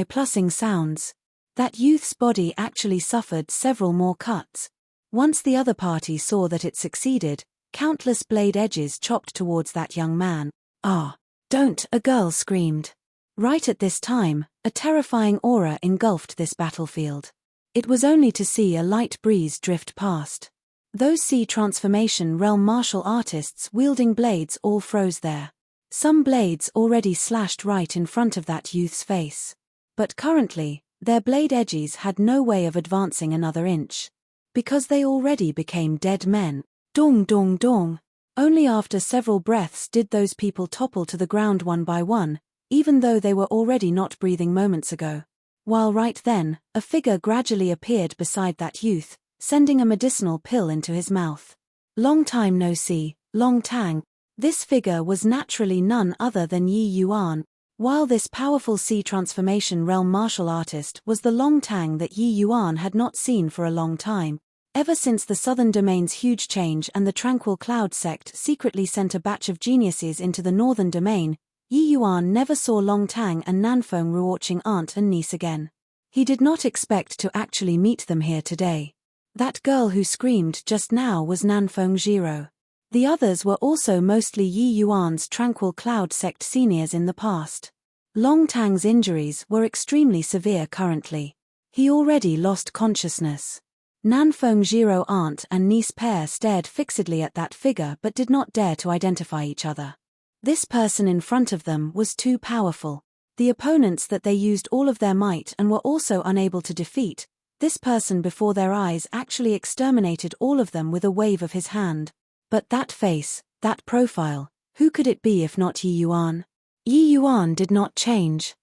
plussing sounds. That youth's body actually suffered several more cuts. Once the other party saw that it succeeded, countless blade edges chopped towards that young man. "Ah! Don't!" a girl screamed. Right at this time, a terrifying aura engulfed this battlefield. It was only to see a light breeze drift past. Those sea transformation realm martial artists wielding blades all froze there. Some blades already slashed right in front of that youth's face. But currently, their blade edges had no way of advancing another inch. Because they already became dead men. Dong dong dong. Only after several breaths did those people topple to the ground one by one, even though they were already not breathing moments ago. While right then, a figure gradually appeared beside that youth, sending a medicinal pill into his mouth. Long time no see, Long Tang. This figure was naturally none other than Yi Yuan. While this powerful sea transformation realm martial artist was the Long Tang that Yi Yuan had not seen for a long time. Ever since the Southern Domain's huge change and the Tranquil Cloud sect secretly sent a batch of geniuses into the Northern Domain, Yi Yuan never saw Long Tang and Nanfeng Ruoqing aunt and niece again. He did not expect to actually meet them here today. That girl who screamed just now was Nanfeng Jiro. The others were also mostly Yi Yuan's Tranquil Cloud sect seniors in the past. Long Tang's injuries were extremely severe currently. He already lost consciousness. Nanfeng Jiro aunt and niece pair stared fixedly at that figure but did not dare to identify each other. This person in front of them was too powerful. The opponents that they used all of their might and were also unable to defeat, this person before their eyes actually exterminated all of them with a wave of his hand. But that face, that profile, who could it be if not Yi Yuan? Yi Yuan did not change.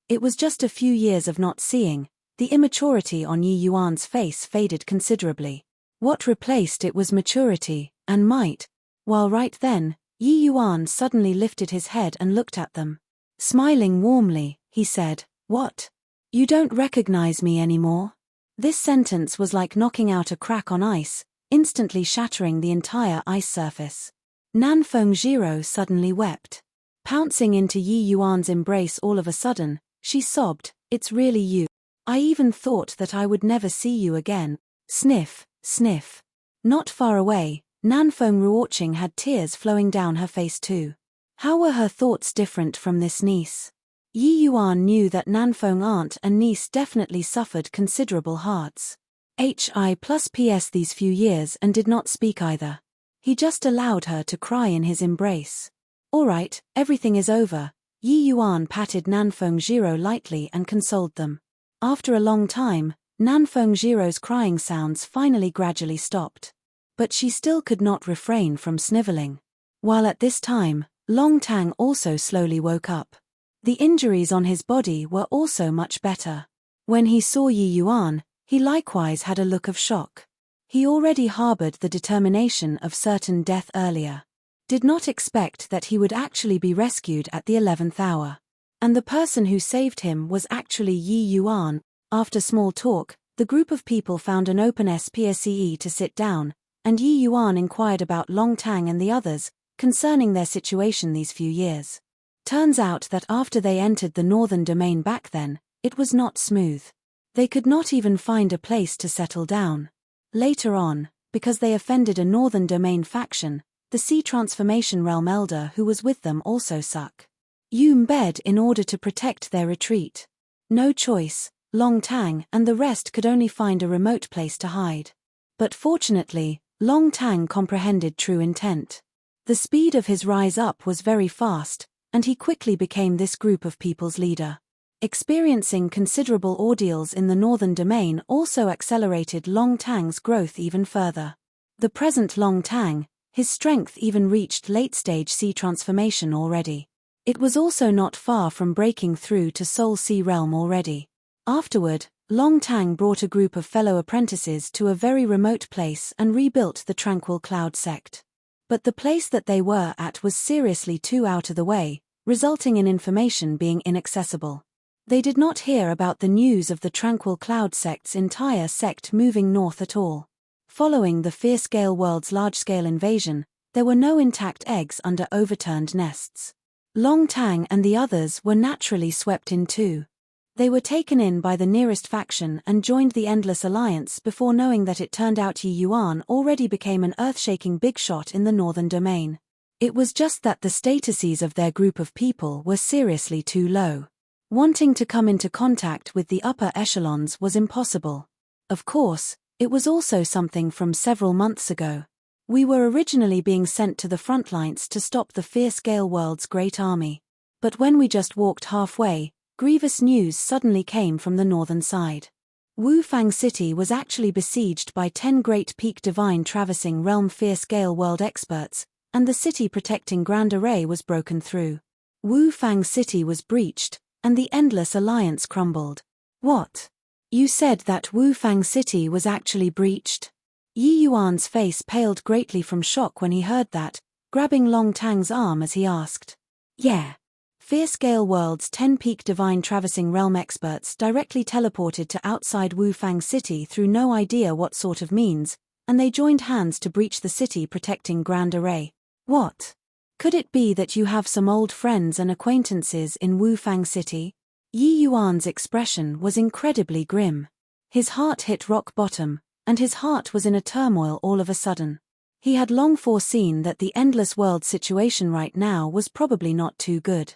It was just a few years of not seeing. The immaturity on Yi Yuan's face faded considerably. What replaced it was maturity and might. While right then, Yi Yuan suddenly lifted his head and looked at them. Smiling warmly, he said, "What? You don't recognize me anymore?" This sentence was like knocking out a crack on ice, instantly shattering the entire ice surface. Nanfeng Jiro suddenly wept. Pouncing into Yi Yuan's embrace all of a sudden, she sobbed, "It's really you. I even thought that I would never see you again." Sniff, sniff. Not far away, Nanfeng Ruoqing had tears flowing down her face too. How were her thoughts different from this niece? Yi Yuan knew that Nanfeng aunt and niece definitely suffered considerable hearts. PS these few years and did not speak either. He just allowed her to cry in his embrace. "All right, everything is over." Yi Yuan patted Nanfeng Jiro lightly and consoled them. After a long time, Nanfeng Jiro's crying sounds finally gradually stopped. But she still could not refrain from sniveling. While at this time, Long Tang also slowly woke up. The injuries on his body were also much better. When he saw Yi Yuan, he likewise had a look of shock. He already harbored the determination of certain death earlier. Did not expect that he would actually be rescued at the 11th hour. And the person who saved him was actually Yi Yuan. After small talk, the group of people found an open space to sit down, and Yi Yuan inquired about Long Tang and the others, concerning their situation these few years. Turns out that after they entered the Northern Domain back then, it was not smooth. They could not even find a place to settle down. Later on, because they offended a Northern Domain faction, the Sea Transformation Realm Elder who was with them also suck. Bed in order to protect their retreat. No choice, Long Tang and the rest could only find a remote place to hide. But fortunately, Long Tang comprehended true intent. The speed of his rise up was very fast, and he quickly became this group of people's leader. Experiencing considerable ordeals in the Northern Domain also accelerated Long Tang's growth even further. The present Long Tang, his strength even reached late-stage sea transformation already. It was also not far from breaking through to Soul Sea Realm already. Afterward, Long Tang brought a group of fellow apprentices to a very remote place and rebuilt the Tranquil Cloud sect. But the place that they were at was seriously too out of the way, resulting in information being inaccessible. They did not hear about the news of the Tranquil Cloud sect's entire sect moving north at all. Following the Fierce-Gale world's large-scale invasion, there were no intact eggs under overturned nests. Long Tang and the others were naturally swept in too. They were taken in by the nearest faction and joined the Endless Alliance before knowing that it turned out Yi Yuan already became an earth-shaking big shot in the northern domain. It was just that the statuses of their group of people were seriously too low. Wanting to come into contact with the upper echelons was impossible. Of course, it was also something from several months ago. We were originally being sent to the front lines to stop the Fierce-Gale world's great army. But when we just walked halfway, grievous news suddenly came from the northern side. Wu Fang City was actually besieged by 10 great peak divine traversing realm Fierce-Gale world experts, and the city protecting Grand Array was broken through. Wu Fang City was breached, and the Endless Alliance crumbled. What? You said that Wu Fang City was actually breached? Yi Yuan's face paled greatly from shock when he heard that, grabbing Long Tang's arm as he asked. Yeah. Fierce-Gale world's 10 peak divine traversing realm experts directly teleported to outside Wu Fang City through no idea what sort of means, and they joined hands to breach the city protecting Grand Array. What? Could it be that you have some old friends and acquaintances in Wu Fang City? Yi Yuan's expression was incredibly grim. His heart hit rock bottom, and his heart was in a turmoil all of a sudden. He had long foreseen that the Endless World situation right now was probably not too good.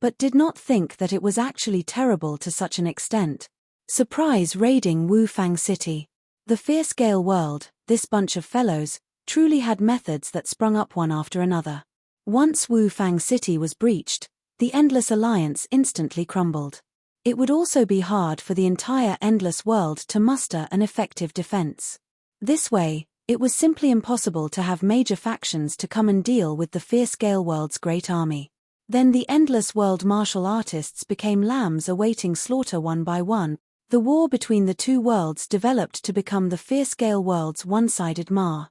But did not think that it was actually terrible to such an extent. Surprise raiding Wu Fang City. The Fierce-Gale world, this bunch of fellows, truly had methods that sprung up one after another. Once Wu Fang City was breached, the Endless Alliance instantly crumbled. It would also be hard for the entire Endless World to muster an effective defense. This way, it was simply impossible to have major factions to come and deal with the Fierce-Gale world's great army. Then the Endless World martial artists became lambs awaiting slaughter one by one. The war between the two worlds developed to become the Fierce-Gale world's one-sided Ma's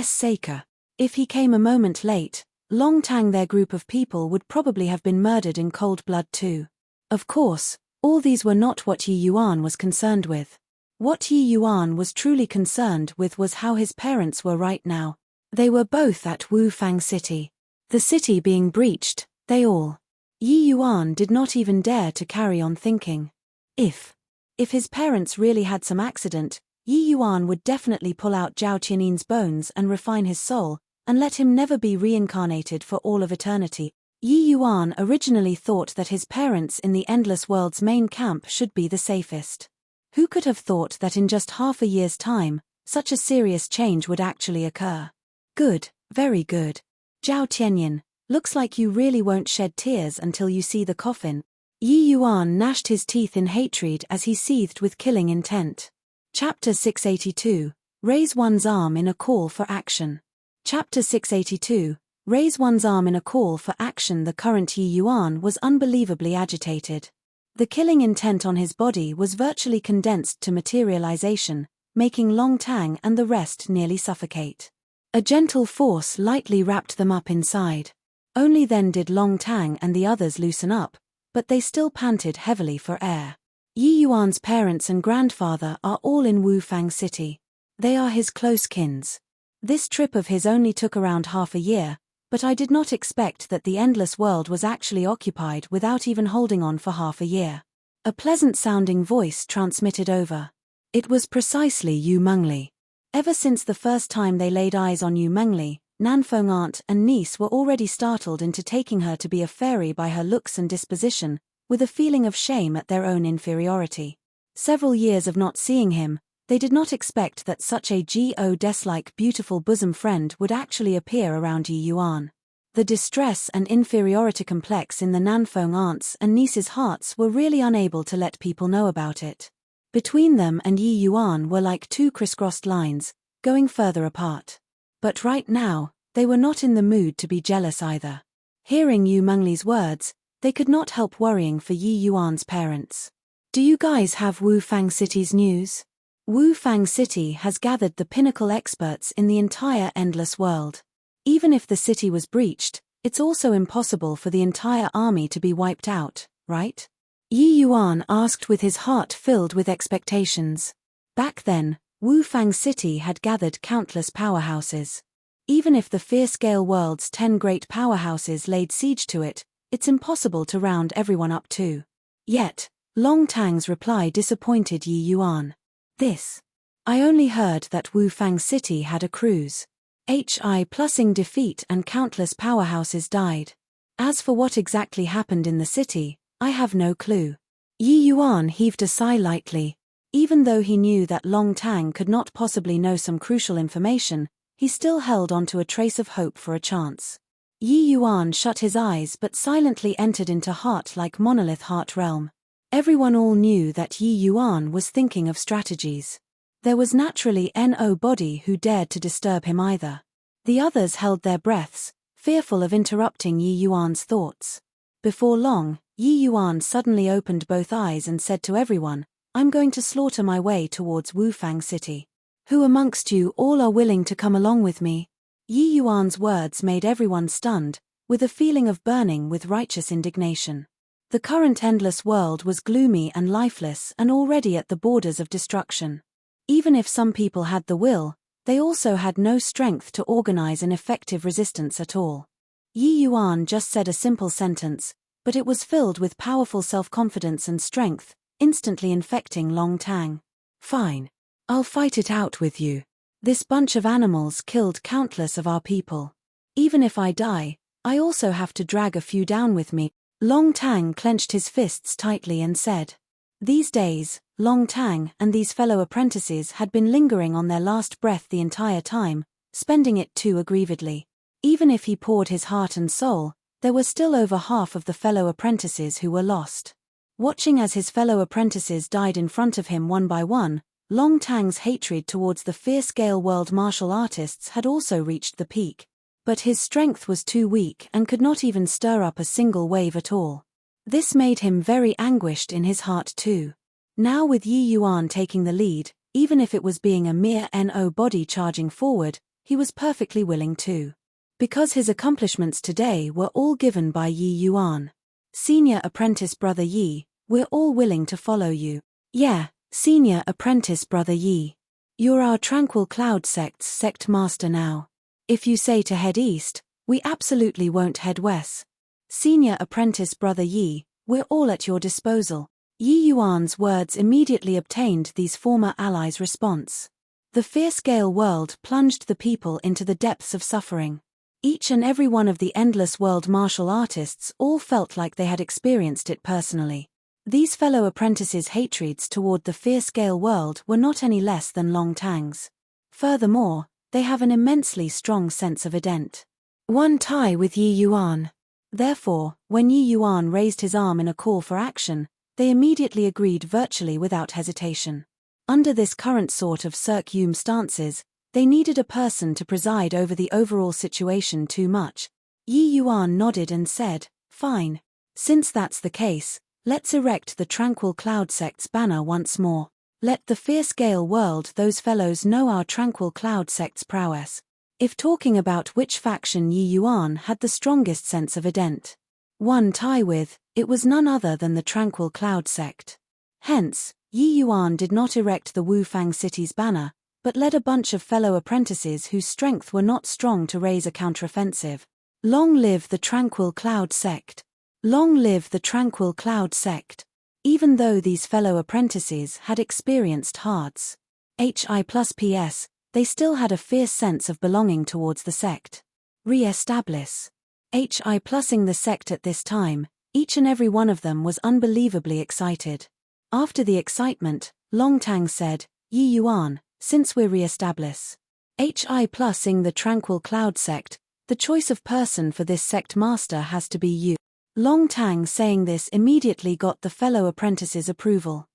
Saker. If he came a moment late, Long Tang their group of people would probably have been murdered in cold blood too. Of course, all these were not what Yi Yuan was concerned with. What Yi Yuan was truly concerned with was how his parents were right now. They were both at Wu Fang City. The city being breached, they all. Yi Yuan did not even dare to carry on thinking. If his parents really had some accident, Yi Yuan would definitely pull out Zhao Qianin's bones and refine his soul, and let him never be reincarnated for all of eternity. Yi Yuan originally thought that his parents in the Endless World's main camp should be the safest. Who could have thought that in just half a year's time, such a serious change would actually occur? Good, very good. Zhao Tianyin, looks like you really won't shed tears until you see the coffin. Yi Yuan gnashed his teeth in hatred as he seethed with killing intent. Chapter 682, Raise One's Arm in a Call for Action. Chapter 682, Raise One's Arm in a Call for Action. The current Yi Yuan was unbelievably agitated. The killing intent on his body was virtually condensed to materialization, making Long Tang and the rest nearly suffocate. A gentle force lightly wrapped them up inside. Only then did Long Tang and the others loosen up, but they still panted heavily for air. Yi Yuan's parents and grandfather are all in Wu Fang City. They are his close kins. This trip of his only took around half a year, but I did not expect that the Endless World was actually occupied without even holding on for half a year. A pleasant-sounding voice transmitted over. It was precisely Yu Mengli. Ever since the first time they laid eyes on Yu Mengli, Nanfeng aunt and niece were already startled into taking her to be a fairy by her looks and disposition, with a feeling of shame at their own inferiority. Several years of not seeing him, they did not expect that such a goddess-like beautiful bosom friend would actually appear around Yi Yuan. The distress and inferiority complex in the Nanfeng aunts and nieces' hearts were really unable to let people know about it. Between them and Yi Yuan were like two crisscrossed lines, going further apart. But right now, they were not in the mood to be jealous either. Hearing Yu Mengli's words, they could not help worrying for Yi Yuan's parents. Do you guys have Wu Fang City's news? Wu Fang City has gathered the pinnacle experts in the entire Endless World. Even if the city was breached, it's also impossible for the entire army to be wiped out, right? Yi Yuan asked with his heart filled with expectations. Back then, Wu-Fang City had gathered countless powerhouses. Even if the fierce-scale world's 10 great powerhouses laid siege to it, it's impossible to round everyone up to. Yet, Long Tang's reply disappointed Yi Yuan. I only heard that Wu-Fang City had a cruise. Plusing defeat and countless powerhouses died. As for what exactly happened in the city, I have no clue. Yi Yuan heaved a sigh lightly. Even though he knew that Long Tang could not possibly know some crucial information, he still held onto a trace of hope for a chance. Yi Yuan shut his eyes but silently entered into heart-like monolith heart realm. Everyone all knew that Yi Yuan was thinking of strategies. There was naturally nobody who dared to disturb him either. The others held their breaths, fearful of interrupting Yi Yuan's thoughts. Before long, Yi Yuan suddenly opened both eyes and said to everyone, "I'm going to slaughter my way towards Wu-Fang City. Who amongst you all are willing to come along with me?" Yi Yuan's words made everyone stunned, with a feeling of burning with righteous indignation. The current endless world was gloomy and lifeless and already at the borders of destruction. Even if some people had the will, they also had no strength to organize an effective resistance at all. Yi Yuan just said a simple sentence, but it was filled with powerful self-confidence and strength, instantly infecting Long Tang. "Fine. I'll fight it out with you. This bunch of animals killed countless of our people. Even if I die, I also have to drag a few down with me." Long Tang clenched his fists tightly and said. These days, Long Tang and these fellow apprentices had been lingering on their last breath the entire time, spending it too aggrievedly. Even if he poured his heart and soul, there were still over half of the fellow apprentices who were lost. Watching as his fellow apprentices died in front of him one by one, Long Tang's hatred towards the fierce-scale world martial artists had also reached the peak. But his strength was too weak and could not even stir up a single wave at all. This made him very anguished in his heart too. Now with Yi Yuan taking the lead, even if it was being a mere nobody charging forward, he was perfectly willing to. Because his accomplishments today were all given by Yi Yuan. "Senior apprentice brother Yi, we're all willing to follow you." "Yeah, senior apprentice brother Yi. You're our Tranquil Cloud Sect's sect master now. If you say to head east, we absolutely won't head west. Senior apprentice brother Yi, we're all at your disposal." Yi Yuan's words immediately obtained these former allies' response. The fierce-scale world plunged the people into the depths of suffering. Each and every one of the endless world martial artists all felt like they had experienced it personally. These fellow apprentices' hatreds toward the fierce-scale world were not any less than Long Tang's. Furthermore, they have an immensely strong sense of ident. One tie with Yi Yuan. Therefore, when Yi Yuan raised his arm in a call for action, they immediately agreed virtually without hesitation. Under this current sort of circumstances, they needed a person to preside over the overall situation too much. Yi Yuan nodded and said, "Fine. Since that's the case, let's erect the Tranquil Cloud Sect's banner once more. Let the fierce-scale world those fellows know our Tranquil Cloud Sect's prowess." If talking about which faction Yi Yuan had the strongest sense of ident. One tie with, it was none other than the Tranquil Cloud Sect. Hence, Yi Yuan did not erect the Wu-Fang City's banner, but led a bunch of fellow apprentices whose strength were not strong to raise a counteroffensive. Long live the Tranquil Cloud Sect! Long live the Tranquil Cloud Sect! Even though these fellow apprentices had experienced hards PS, they still had a fierce sense of belonging towards the sect. Re-establish Plusing the sect at this time, each and every one of them was unbelievably excited. After the excitement, Long Tang said, "Yi Yuan, since we're re-establish Plusing the Tranquil Cloud Sect, the choice of person for this sect master has to be you." Long Tang saying this immediately got the fellow apprentices' approval.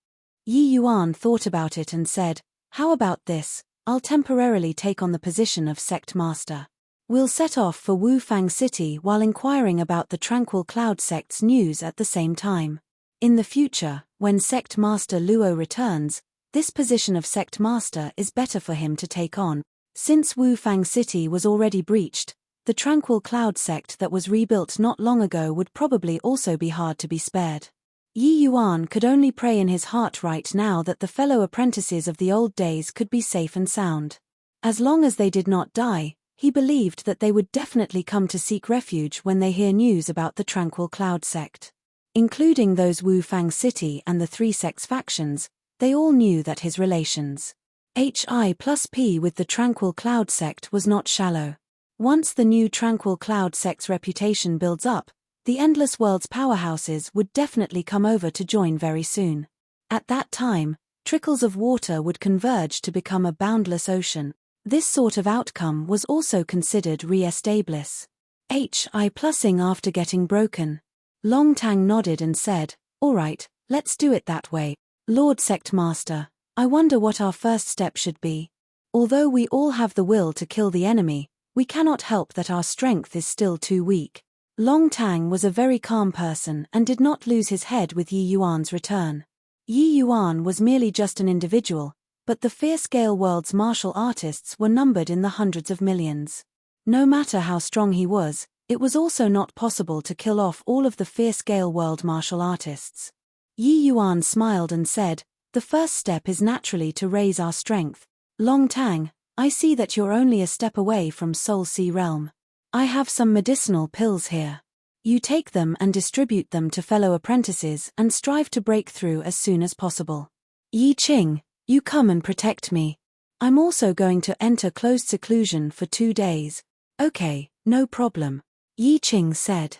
Yi Yuan thought about it and said, "How about this? I'll temporarily take on the position of sect master. We'll set off for Wu-Fang City while inquiring about the Tranquil Cloud Sect's news at the same time. In the future, when sect master Luo returns, this position of sect master is better for him to take on. Since Wu-Fang City was already breached, the Tranquil Cloud Sect that was rebuilt not long ago would probably also be hard to be spared. Yi Yuan could only pray in his heart right now that the fellow apprentices of the old days could be safe and sound. As long as they did not die, he believed that they would definitely come to seek refuge when they hear news about the Tranquil Cloud sect. Including those Wu Fang City and the three sects factions, they all knew that his relations HI+P with the Tranquil Cloud sect was not shallow. Once the new Tranquil Cloud sect's reputation builds up, the Endless World's powerhouses would definitely come over to join very soon. At that time, trickles of water would converge to become a boundless ocean. This sort of outcome was also considered re-establish HI+ing after getting broken. Long Tang nodded and said, "All right, let's do it that way. Lord Sect Master, I wonder what our first step should be. Although we all have the will to kill the enemy, we cannot help that our strength is still too weak." Long Tang was a very calm person and did not lose his head with Yi Yuan's return. Yi Yuan was merely just an individual, but the fair-scale world's martial artists were numbered in the hundreds of millions. No matter how strong he was, it was also not possible to kill off all of the fair-scale world martial artists. Yi Yuan smiled and said, "The first step is naturally to raise our strength. Long Tang, I see that you're only a step away from Soul Sea Realm. I have some medicinal pills here. You take them and distribute them to fellow apprentices and strive to break through as soon as possible. Yi Qing, you come and protect me. I'm also going to enter closed seclusion for 2 days." "Okay, no problem," Yi Qing said.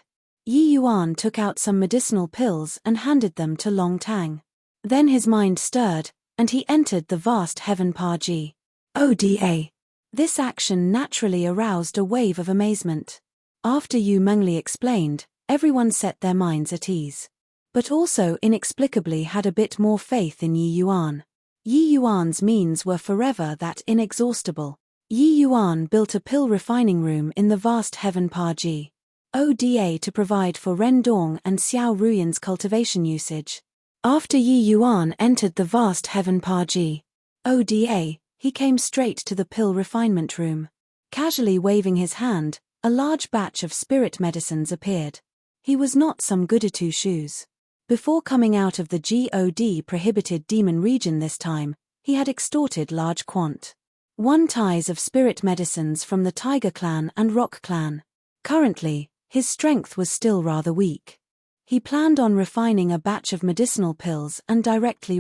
Yi Yuan took out some medicinal pills and handed them to Long Tang. Then his mind stirred, and he entered the vast heaven Paji. Oda. This action naturally aroused a wave of amazement. After Yu Mengli explained, everyone set their minds at ease. But also inexplicably had a bit more faith in Yi Yuan. Yi Yuan's means were forever that inexhaustible. Yi Yuan built a pill refining room in the vast heaven Paji. Oda to provide for Ren Dong and Xiao Ruyan's cultivation usage. After Yi Yuan entered the vast heaven Paji, Oda, he came straight to the pill refinement room. Casually waving his hand, a large batch of spirit medicines appeared. He was not some goody two-shoes. Before coming out of the God prohibited demon region this time, he had extorted large quantities of spirit medicines from the Tiger Clan and Rock Clan. Currently, his strength was still rather weak. He planned on refining a batch of medicinal pills and directly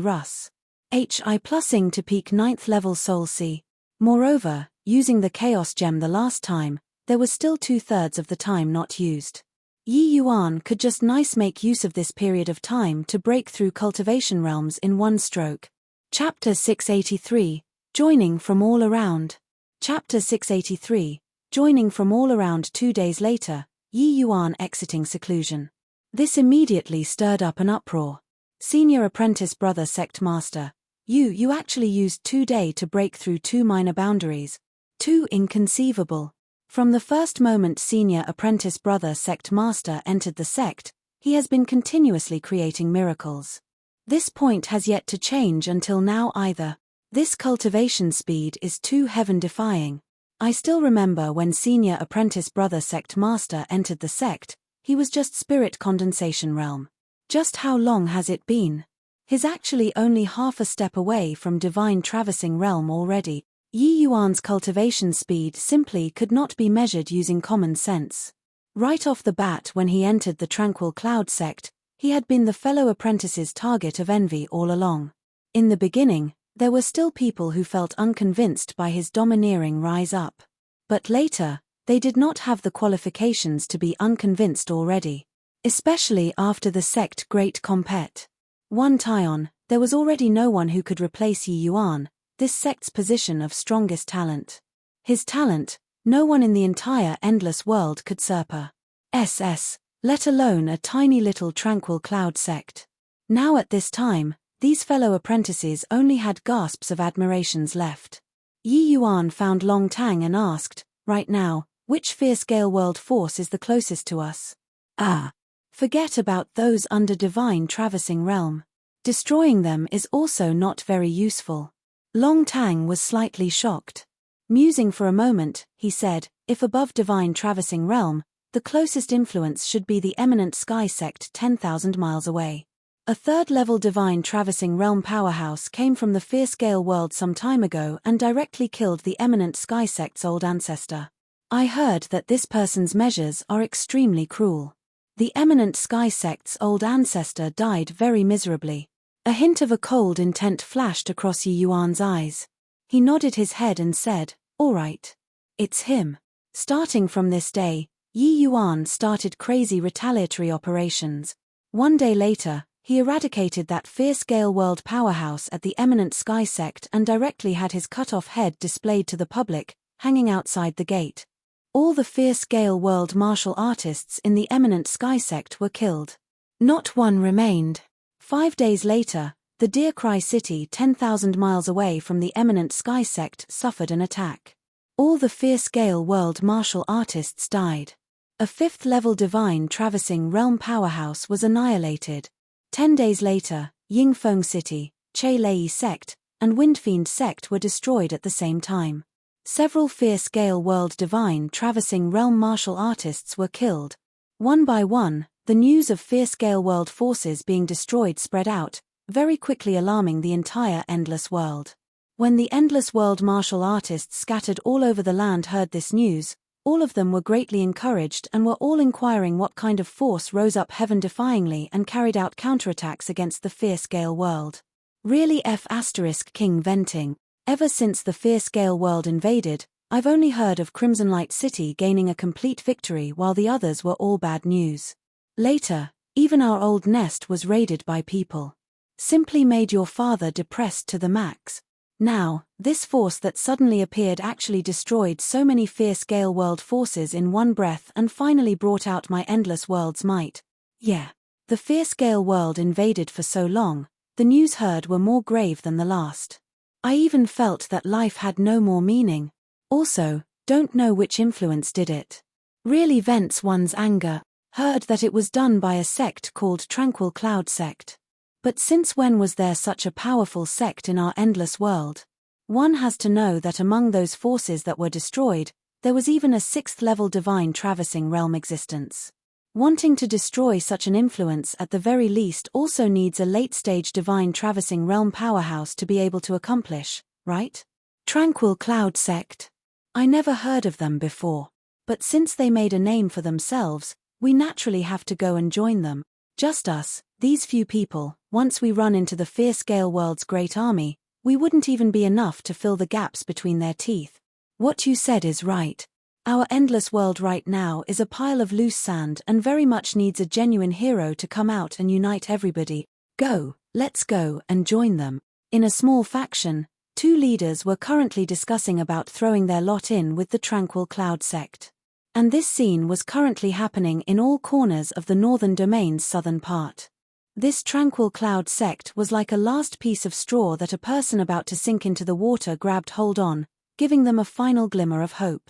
HI+ing to peak 9th level Soul Sea. Moreover, using the Chaos Gem the last time, there was still 2/3 of the time not used. Yi Yuan could just nice make use of this period of time to break through cultivation realms in one stroke. Chapter 683, Joining from all around. Chapter 683, Joining from all around. 2 days later, Yi Yuan exiting seclusion. This immediately stirred up an uproar. Senior apprentice brother sect master, you actually used 2 days to break through 2 minor boundaries. Too inconceivable. From the first moment senior apprentice brother sect master entered the sect, he has been continuously creating miracles. This point has yet to change until now either. This cultivation speed is too heaven-defying. I still remember when senior apprentice brother sect master entered the sect, he was just spirit condensation realm. Just how long has it been? He's actually only half a step away from divine traversing realm already. Yi Yuan's cultivation speed simply could not be measured using common sense. Right off the bat when he entered the Tranquil Cloud sect, he had been the fellow apprentices' target of envy all along. In the beginning, there were still people who felt unconvinced by his domineering rise up. But later, they did not have the qualifications to be unconvinced already. Especially after the sect Great Compet. One Taion, there was already no one who could replace Yi Yuan, this sect's position of strongest talent. His talent, no one in the entire endless world could surpass, let alone a tiny little Tranquil Cloud sect. Now at this time, these fellow apprentices only had gasps of admirations left. Yi Yuan found Long Tang and asked, "Right now, which fair-scale world force is the closest to us?" Forget about those under divine traversing realm. Destroying them is also not very useful. Long Tang was slightly shocked. Musing for a moment, he said, "If above divine traversing realm, the closest influence should be the eminent sky sect 10,000 miles away." A third-level divine traversing realm powerhouse came from the fierce-scale world some time ago and directly killed the eminent sky sect's old ancestor. I heard that this person's measures are extremely cruel. The eminent sky sect's old ancestor died very miserably. A hint of a cold intent flashed across Yi Yuan's eyes. He nodded his head and said, "All right. It's him." Starting from this day, Yi Yuan started crazy retaliatory operations. One day later, he eradicated that fierce-scale world powerhouse at the eminent sky sect and directly had his cut-off head displayed to the public, hanging outside the gate. All the fierce-scale world martial artists in the eminent sky sect were killed. Not one remained. 5 days later, the Deer Cry city 10,000 miles away from the eminent sky sect suffered an attack. All the fierce-scale world martial artists died. A 5th-level divine traversing realm powerhouse was annihilated. 10 days later, Yingfeng City, Che Lei sect, and Windfiend sect were destroyed at the same time. Several fierce-scale world divine traversing realm martial artists were killed. One by one, the news of fierce-scale world forces being destroyed spread out, very quickly alarming the entire Endless World. When the Endless World martial artists scattered all over the land heard this news, all of them were greatly encouraged and were all inquiring what kind of force rose up heaven-defyingly and carried out counterattacks against the fierce-scale world. Really King venting. Ever since the fierce-scale world invaded, I've only heard of Crimson Light City gaining a complete victory while the others were all bad news. Later, even our old nest was raided by people. Simply made your father depressed to the max. Now, this force that suddenly appeared actually destroyed so many fierce-scale world forces in one breath and finally brought out my endless world's might. Yeah. The fierce-scale world invaded for so long, the news heard were more grave than the last. I even felt that life had no more meaning. Also, don't know which influence did it. Really vents one's anger. Heard that it was done by a sect called Tranquil Cloud Sect. But since when was there such a powerful sect in our endless world? One has to know that among those forces that were destroyed, there was even a 6th-level divine traversing realm existence. Wanting to destroy such an influence at the very least also needs a late-stage divine traversing realm powerhouse to be able to accomplish, right? Tranquil Cloud Sect. I never heard of them before. But since they made a name for themselves, we naturally have to go and join them. Just us, these few people. Once we run into the fierce-scale world's great army, we wouldn't even be enough to fill the gaps between their teeth. What you said is right. Our endless world right now is a pile of loose sand and very much needs a genuine hero to come out and unite everybody. Let's go and join them. In a small faction, 2 leaders were currently discussing about throwing their lot in with the Tranquil Cloud Sect. And this scene was currently happening in all corners of the northern domain's southern part. This Tranquil Cloud Sect was like a last piece of straw that a person about to sink into the water grabbed hold on, giving them a final glimmer of hope.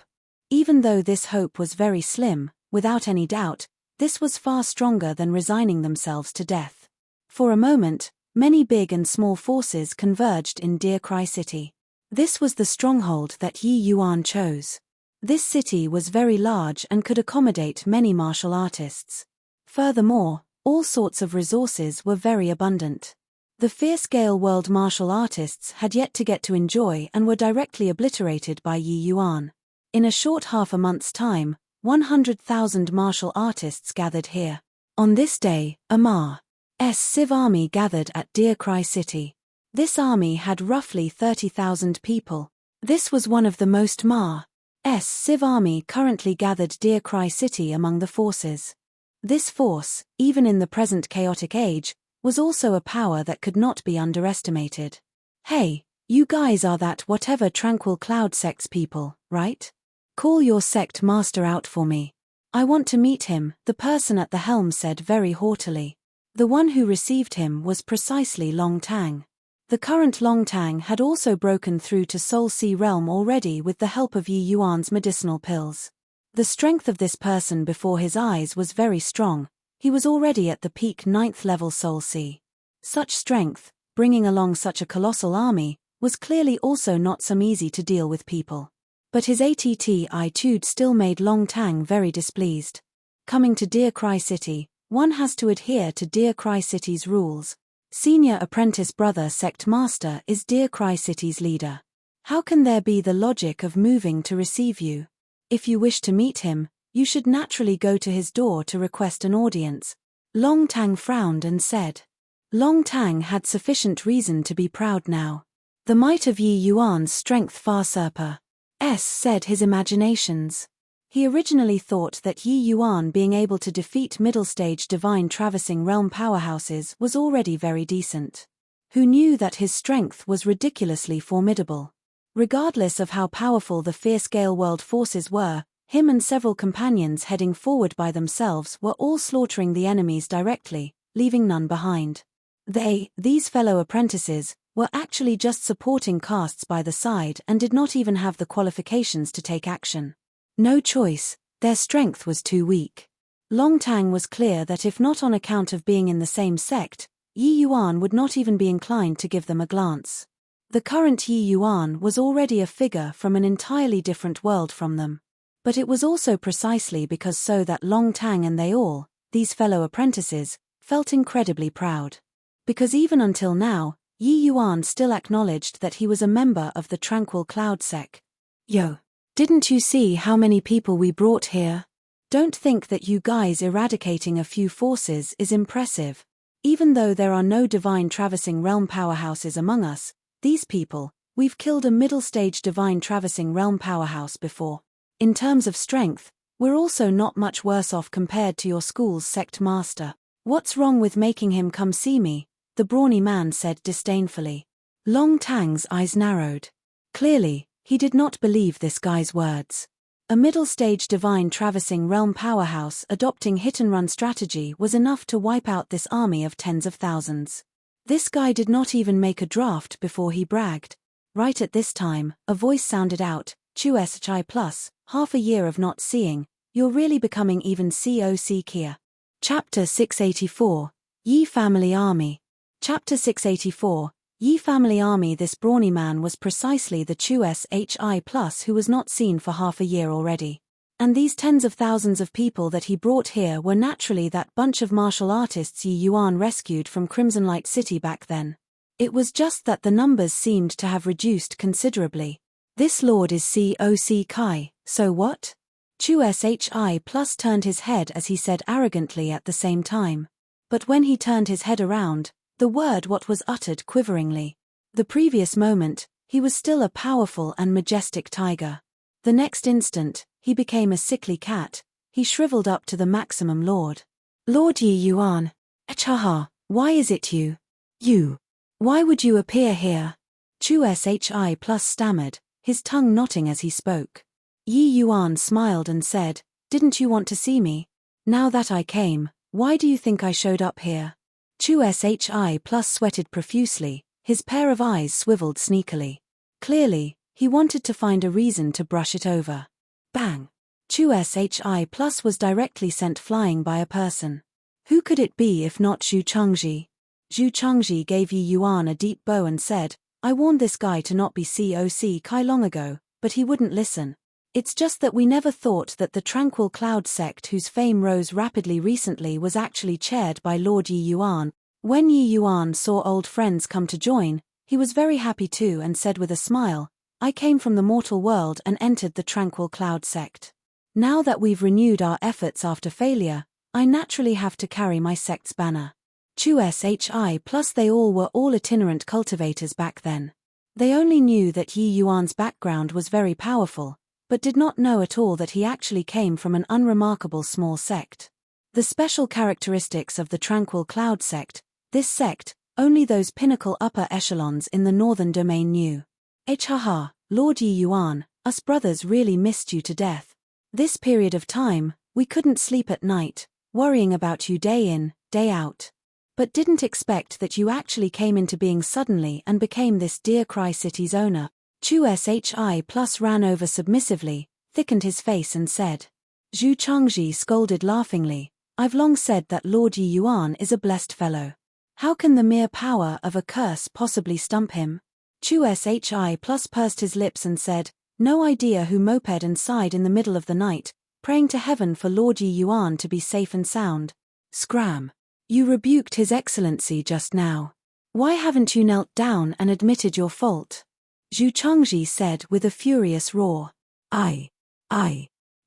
Even though this hope was very slim, without any doubt, this was far stronger than resigning themselves to death. For a moment, many big and small forces converged in Deer Cry City. This was the stronghold that Yi Yuan chose. This city was very large and could accommodate many martial artists. Furthermore, all sorts of resources were very abundant. The fierce-scale world martial artists had yet to get to enjoy and were directly obliterated by Yi Yuan. In a short half a month's time, 100,000 martial artists gathered here. On this day, Amar's Civ army gathered at Deer Cry City. This army had roughly 30,000 people. This was one of the most Mar's Civ army currently gathered Deer Cry City among the forces. This force, even in the present chaotic age, was also a power that could not be underestimated. Hey, you guys are that whatever Tranquil Cloud Sect's people, right? Call your sect master out for me. I want to meet him, the person at the helm said very haughtily. The one who received him was precisely Long Tang. The current Long Tang had also broken through to Soul Sea Realm already with the help of Yi Yuan's medicinal pills. The strength of this person before his eyes was very strong. He was already at the peak 9th level Soul Sea. Such strength, bringing along such a colossal army, was clearly also not some easy to deal with people. But his attitude still made Long Tang very displeased. Coming to Deer Cry City, One has to adhere to Dear Cry City's rules. Senior apprentice brother sect master is Dear Cry City's leader. How can there be the logic of moving to receive you? If you wish to meet him, you should naturally go to his door to request an audience. Long Tang frowned and said. Long Tang had sufficient reason to be proud now. The might of Yi Yuan's strength far surpassed said his imaginations. He originally thought that Yi Yuan being able to defeat middle-stage divine traversing realm powerhouses was already very decent. Who knew that his strength was ridiculously formidable? Regardless of how powerful the fierce Gale World forces were, him and several companions heading forward by themselves were all slaughtering the enemies directly, leaving none behind. These fellow apprentices, were actually just supporting castes by the side and did not even have the qualifications to take action. No choice, their strength was too weak. Long Tang was clear that if not on account of being in the same sect, Yi Yuan would not even be inclined to give them a glance. The current Yi Yuan was already a figure from an entirely different world from them. But it was also precisely because so that Long Tang and they all, these fellow apprentices, felt incredibly proud. Because even until now, Yi Yuan still acknowledged that he was a member of the Tranquil Cloud sect. Yo, didn't you see how many people we brought here? Don't think that you guys eradicating a few forces is impressive. Even though there are no divine traversing realm powerhouses among us, these people, we've killed a middle-stage divine traversing realm powerhouse before. In terms of strength, we're also not much worse off compared to your school's sect master. What's wrong with making him come see me? The brawny man said disdainfully. Long Tang's eyes narrowed. Clearly, he did not believe this guy's words. A middle-stage divine traversing realm powerhouse adopting hit-and-run strategy was enough to wipe out this army of tens of thousands. This guy did not even make a draft before he bragged. Right at this time, a voice sounded out, "Chushi plus, half a year of not seeing, you're really becoming even COC Kia." Chapter 684, Yi Family Army. Chapter 684, Yi Family Army. This brawny man was precisely the Chushi plus who was not seen for half a year already. And these tens of thousands of people that he brought here were naturally that bunch of martial artists Yi Yuan rescued from Crimson Light City back then. It was just that the numbers seemed to have reduced considerably. This lord is COC Kai, so what? Chushi plus turned his head as he said arrogantly at the same time. But when he turned his head around, the word what was uttered quiveringly. The previous moment, he was still a powerful and majestic tiger. The next instant, he became a sickly cat. He shriveled up to the maximum lord. Lord Yi Yuan. Achaha, why is it you? You. Why would you appear here? Chushi plus stammered, his tongue knotting as he spoke. Yi Yuan smiled and said, "Didn't you want to see me? Now that I came, why do you think I showed up here?" Chushi plus sweated profusely, his pair of eyes swiveled sneakily. Clearly, he wanted to find a reason to brush it over. Bang! Chushi plus was directly sent flying by a person. Who could it be if not Zhu Chengji? Zhu Chengji gave Yi Yuan a deep bow and said, "I warned this guy to not be COC Kai long ago, but he wouldn't listen. It's just that we never thought that the Tranquil Cloud sect whose fame rose rapidly recently was actually chaired by Lord Yi Yuan." When Yi Yuan saw old friends come to join, he was very happy too and said with a smile, "I came from the mortal world and entered the Tranquil Cloud sect. Now that we've renewed our efforts after failure, I naturally have to carry my sect's banner." Chushi plus they all were all itinerant cultivators back then. They only knew that Yi Yuan's background was very powerful, but did not know at all that he actually came from an unremarkable small sect. The special characteristics of the Tranquil Cloud sect, this sect, only those pinnacle upper echelons in the northern domain knew. Haha, Lord Yi Yuan, us brothers really missed you to death. This period of time, we couldn't sleep at night, worrying about you day in, day out. But didn't expect that you actually came into being suddenly and became this Dear Cry City's owner. Chushi plus ran over submissively, thickened his face and said. Zhu Chengji scolded laughingly, "I've long said that Lord Yi Yuan is a blessed fellow. How can the mere power of a curse possibly stump him?" Chushi plus pursed his lips and said, "No idea who moped and sighed in the middle of the night, praying to heaven for Lord Yi Yuan to be safe and sound. Scram. You rebuked His Excellency just now. Why haven't you knelt down and admitted your fault? Zhu Changji said with a furious roar. I.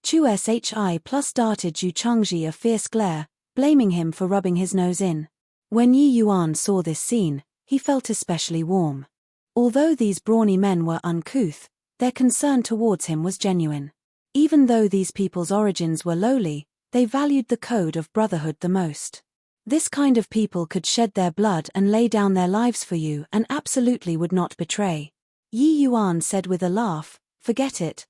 Chu Shi+ darted Zhu Changji a fierce glare, blaming him for rubbing his nose in. When Yi Yuan saw this scene, he felt especially warm. Although these brawny men were uncouth, their concern towards him was genuine. Even though these people's origins were lowly, they valued the code of brotherhood the most. This kind of people could shed their blood and lay down their lives for you and absolutely would not betray. Yi Yuan said with a laugh, forget it,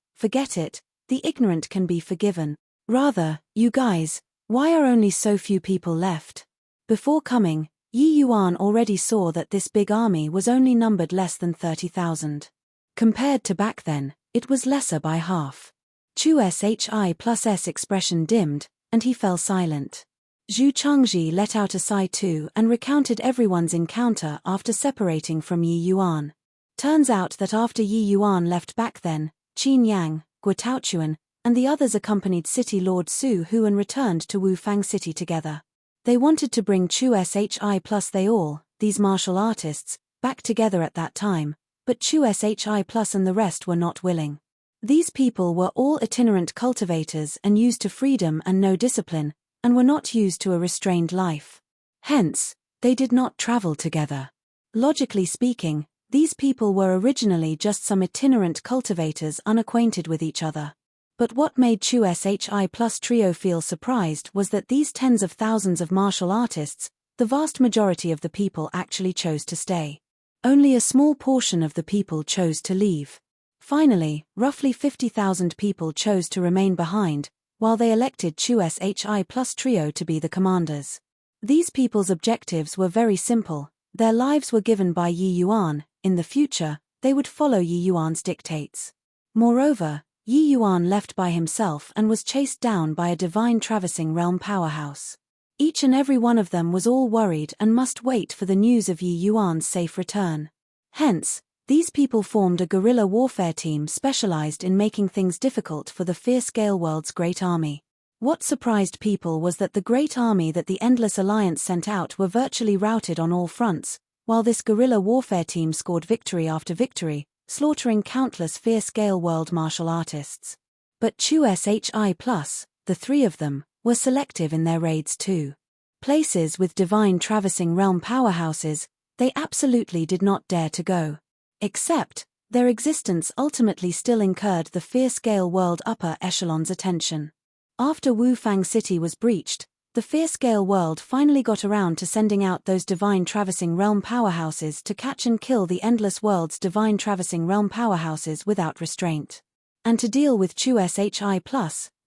the ignorant can be forgiven. Rather, you guys, why are only so few people left? Before coming, Yi Yuan already saw that this big army was only numbered less than 30,000. Compared to back then, it was lesser by half. Chu Shi+'s expression dimmed, and he fell silent. Zhu Changji let out a sigh too and recounted everyone's encounter after separating from Yi Yuan. Turns out that after Yi Yuan left back then, Qin Yang, Guo Taochuan, and the others accompanied City Lord Su Hu and returned to Wufang City together. They wanted to bring Chu Shi+ they all, these martial artists, back together at that time, but Chu Shi+ and the rest were not willing. These people were all itinerant cultivators and used to freedom and no discipline, and were not used to a restrained life. Hence, they did not travel together. Logically speaking, these people were originally just some itinerant cultivators unacquainted with each other. But what made Chu Shi+ trio feel surprised was that these tens of thousands of martial artists, the vast majority of the people actually chose to stay. Only a small portion of the people chose to leave. Finally, roughly 50,000 people chose to remain behind, while they elected Chu Shi+ trio to be the commanders. These people's objectives were very simple. Their lives were given by Yi Yuan. In the future, they would follow Yi Yuan's dictates. Moreover, Yi Yuan left by himself and was chased down by a divine traversing realm powerhouse. Each and every one of them was all worried and must wait for the news of Yi Yuan's safe return. Hence, these people formed a guerrilla warfare team specialized in making things difficult for the fierce Gale World's great army. What surprised people was that the great army that the Endless Alliance sent out were virtually routed on all fronts, while this guerrilla warfare team scored victory after victory, slaughtering countless fierce Gale World martial artists. But Chu Shi+, the three of them, were selective in their raids too. Places with divine traversing realm powerhouses, they absolutely did not dare to go. Except, their existence ultimately still incurred the fierce Gale World upper echelon's attention. After Wufang City was breached, the fierce Gale World finally got around to sending out those divine traversing realm powerhouses to catch and kill the Endless World's divine traversing realm powerhouses without restraint. And to deal with Chu Shi+,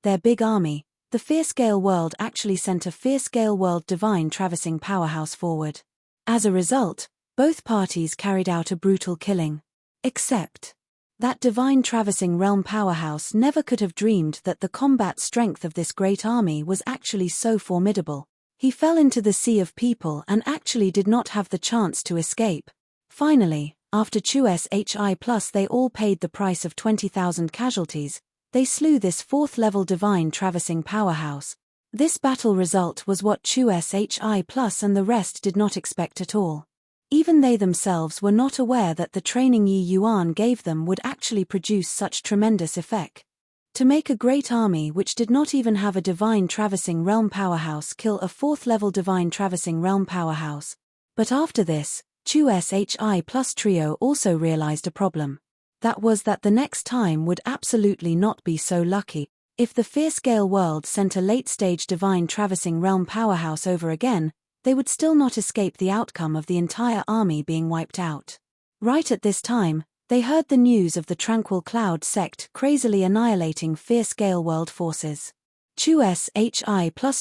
their big army, the fierce Gale World actually sent a fierce Gale World divine traversing powerhouse forward. As a result, both parties carried out a brutal killing. Except that divine traversing realm powerhouse never could have dreamed that the combat strength of this great army was actually so formidable. He fell into the sea of people and actually did not have the chance to escape. Finally, after Chu Shi+ they all paid the price of 20,000 casualties, they slew this fourth-level divine traversing powerhouse. This battle result was what Chu Shi+ and the rest did not expect at all. Even they themselves were not aware that the training Yi Yuan gave them would actually produce such tremendous effect. To make a great army which did not even have a divine traversing realm powerhouse kill a fourth-level divine traversing realm powerhouse. But after this, Chu Shi+ trio also realized a problem. That was that the next time would absolutely not be so lucky. If the fierce Gale World sent a late-stage divine traversing realm powerhouse over again, they would still not escape the outcome of the entire army being wiped out. Right at this time, they heard the news of the Tranquil Cloud sect crazily annihilating fierce Gale World forces. Chu Shi+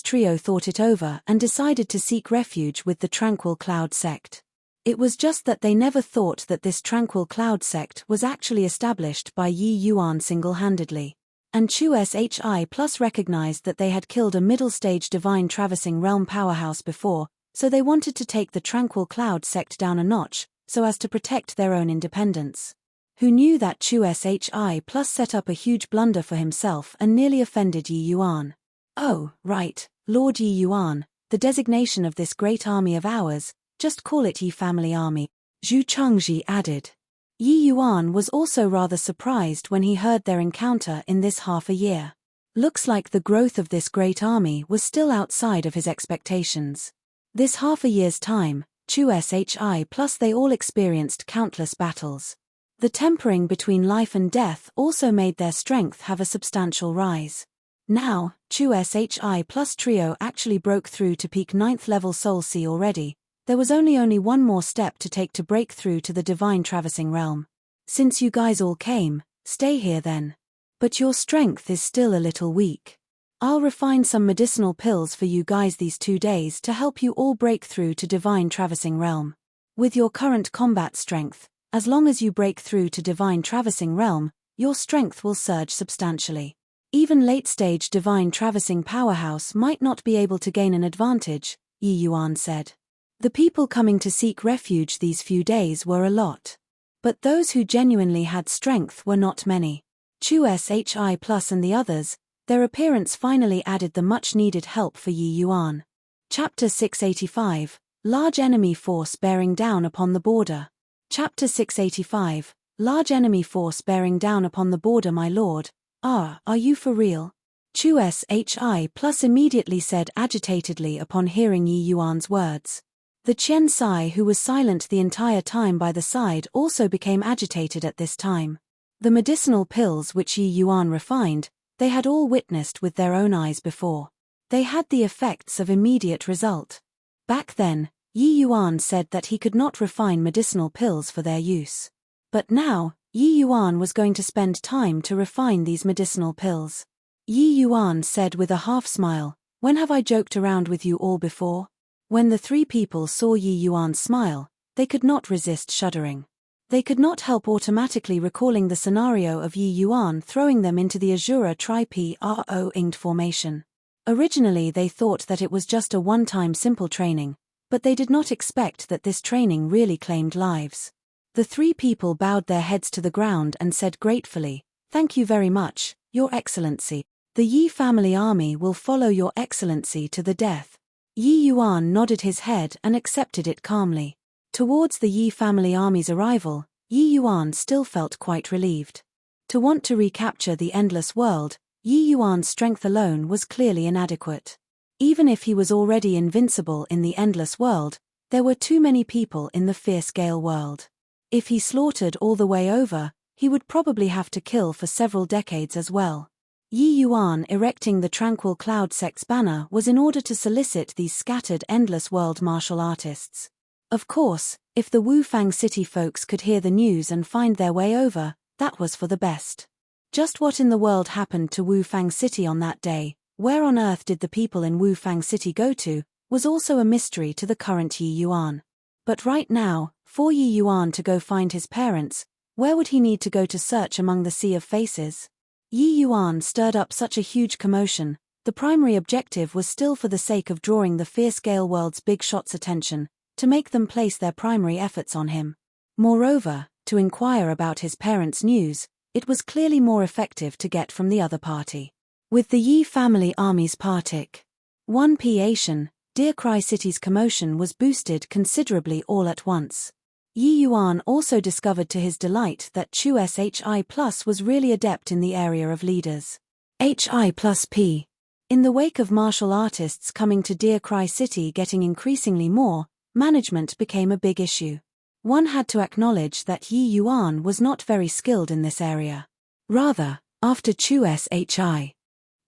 trio thought it over and decided to seek refuge with the Tranquil Cloud sect. It was just that they never thought that this Tranquil Cloud sect was actually established by Yi Yuan single-handedly. And Chu Shi+ recognized that they had killed a middle-stage divine traversing realm powerhouse before, so they wanted to take the Tranquil Cloud sect down a notch, so as to protect their own independence. Who knew that Chu Shi+ set up a huge blunder for himself and nearly offended Yi Yuan. Oh, right, Lord Yi Yuan, the designation of this great army of ours, just call it Yi Family Army, Zhu Chengji added. Yi Yuan was also rather surprised when he heard their encounter in this half a year. Looks like the growth of this great army was still outside of his expectations. This half a year's time, Chu Shi plus they all experienced countless battles. The tempering between life and death also made their strength have a substantial rise. Now, Chu Shi plus trio actually broke through to peak 9th level Soul Sea already. There was only one more step to take to break through to the divine traversing realm. Since you guys all came, stay here then. But your strength is still a little weak. I'll refine some medicinal pills for you guys these 2 days to help you all break through to divine traversing realm. With your current combat strength, as long as you break through to divine traversing realm, your strength will surge substantially. Even late-stage divine traversing powerhouse might not be able to gain an advantage, Yi Yuan said. The people coming to seek refuge these few days were a lot. But those who genuinely had strength were not many. Chu Shi plus and the others, their appearance finally added the much-needed help for Yi Yuan. Chapter 685, Large Enemy Force Bearing Down Upon the Border. Chapter 685, Large Enemy Force Bearing Down Upon the Border. My lord, are you for real? Chu Shi plus immediately said agitatedly upon hearing Yi Yuan's words. The Qian Sai, who was silent the entire time by the side, also became agitated at this time. The medicinal pills which Yi Yuan refined, they had all witnessed with their own eyes before. They had the effects of immediate result. Back then, Yi Yuan said that he could not refine medicinal pills for their use. But now, Yi Yuan was going to spend time to refine these medicinal pills. Yi Yuan said with a half smile, "When have I joked around with you all before?" When the 3 people saw Yi Yuan's smile, they could not resist shuddering. They could not help automatically recalling the scenario of Yi Yuan throwing them into the Azura Tri-Pro-inged formation. Originally they thought that it was just a one-time simple training, but they did not expect that this training really claimed lives. The 3 people bowed their heads to the ground and said gratefully, "Thank you very much, Your Excellency. The Yi Family Army will follow Your Excellency to the death." Yi Yuan nodded his head and accepted it calmly. Towards the Yi Family Army's arrival, Yi Yuan still felt quite relieved. To want to recapture the endless world, Yi Yuan's strength alone was clearly inadequate. Even if he was already invincible in the endless world, there were too many people in the fierce Gale world. If he slaughtered all the way over, he would probably have to kill for several decades as well. Yi Yuan erecting the Tranquil Cloud Sect's banner was in order to solicit these scattered endless world martial artists. Of course, if the Wufang City folks could hear the news and find their way over, that was for the best. Just what in the world happened to Wufang City on that day, where on earth did the people in Wufang City go to, was also a mystery to the current Yi Yuan. But right now, for Yi Yuan to go find his parents, where would he need to go to search among the sea of faces? Yi Yuan stirred up such a huge commotion. The primary objective was still for the sake of drawing the fierce Gale world's big shots' attention, to make them place their primary efforts on him. Moreover, to inquire about his parents' news, it was clearly more effective to get from the other party. With the Yi Family Army's partic 1p Asian, Dear Cry City's commotion was boosted considerably all at once. Yi Yuan also discovered to his delight that Chu Shi Plus was really adept in the area of leaders. Hi plus P. In the wake of martial artists coming to Dear Cry City getting increasingly more, management became a big issue. One had to acknowledge that Yi Yuan was not very skilled in this area. Rather, after Chu Shi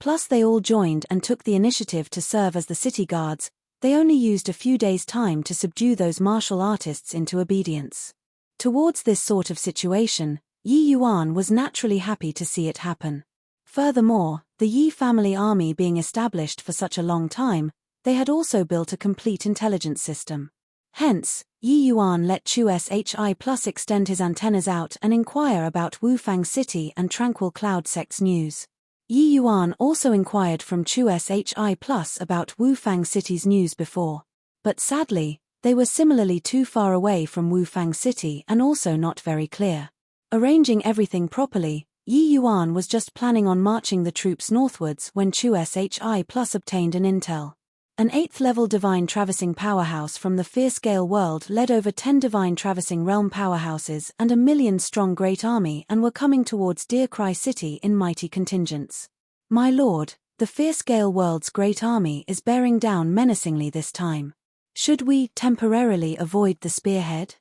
Plus they all joined and took the initiative to serve as the city guards, they only used a few days' time to subdue those martial artists into obedience. Towards this sort of situation, Yi Yuan was naturally happy to see it happen. Furthermore, the Yi Family Army being established for such a long time, they had also built a complete intelligence system. Hence, Yi Yuan let Chu Shi Plus extend his antennas out and inquire about Wufang City and Tranquil Cloud Sect's news. Yi Yuan also inquired from Chu Shi Plus about Wufang City's news before. But sadly, they were similarly too far away from Wufang City and also not very clear. Arranging everything properly, Yi Yuan was just planning on marching the troops northwards when Chu Shi Plus obtained an intel. An 8th-level divine traversing powerhouse from the fierce-scale world led over 10 divine traversing realm powerhouses and a million-strong great army and were coming towards Deer Cry City in mighty contingents. My lord, the fierce-scale world's great army is bearing down menacingly this time. Should we temporarily avoid the spearhead?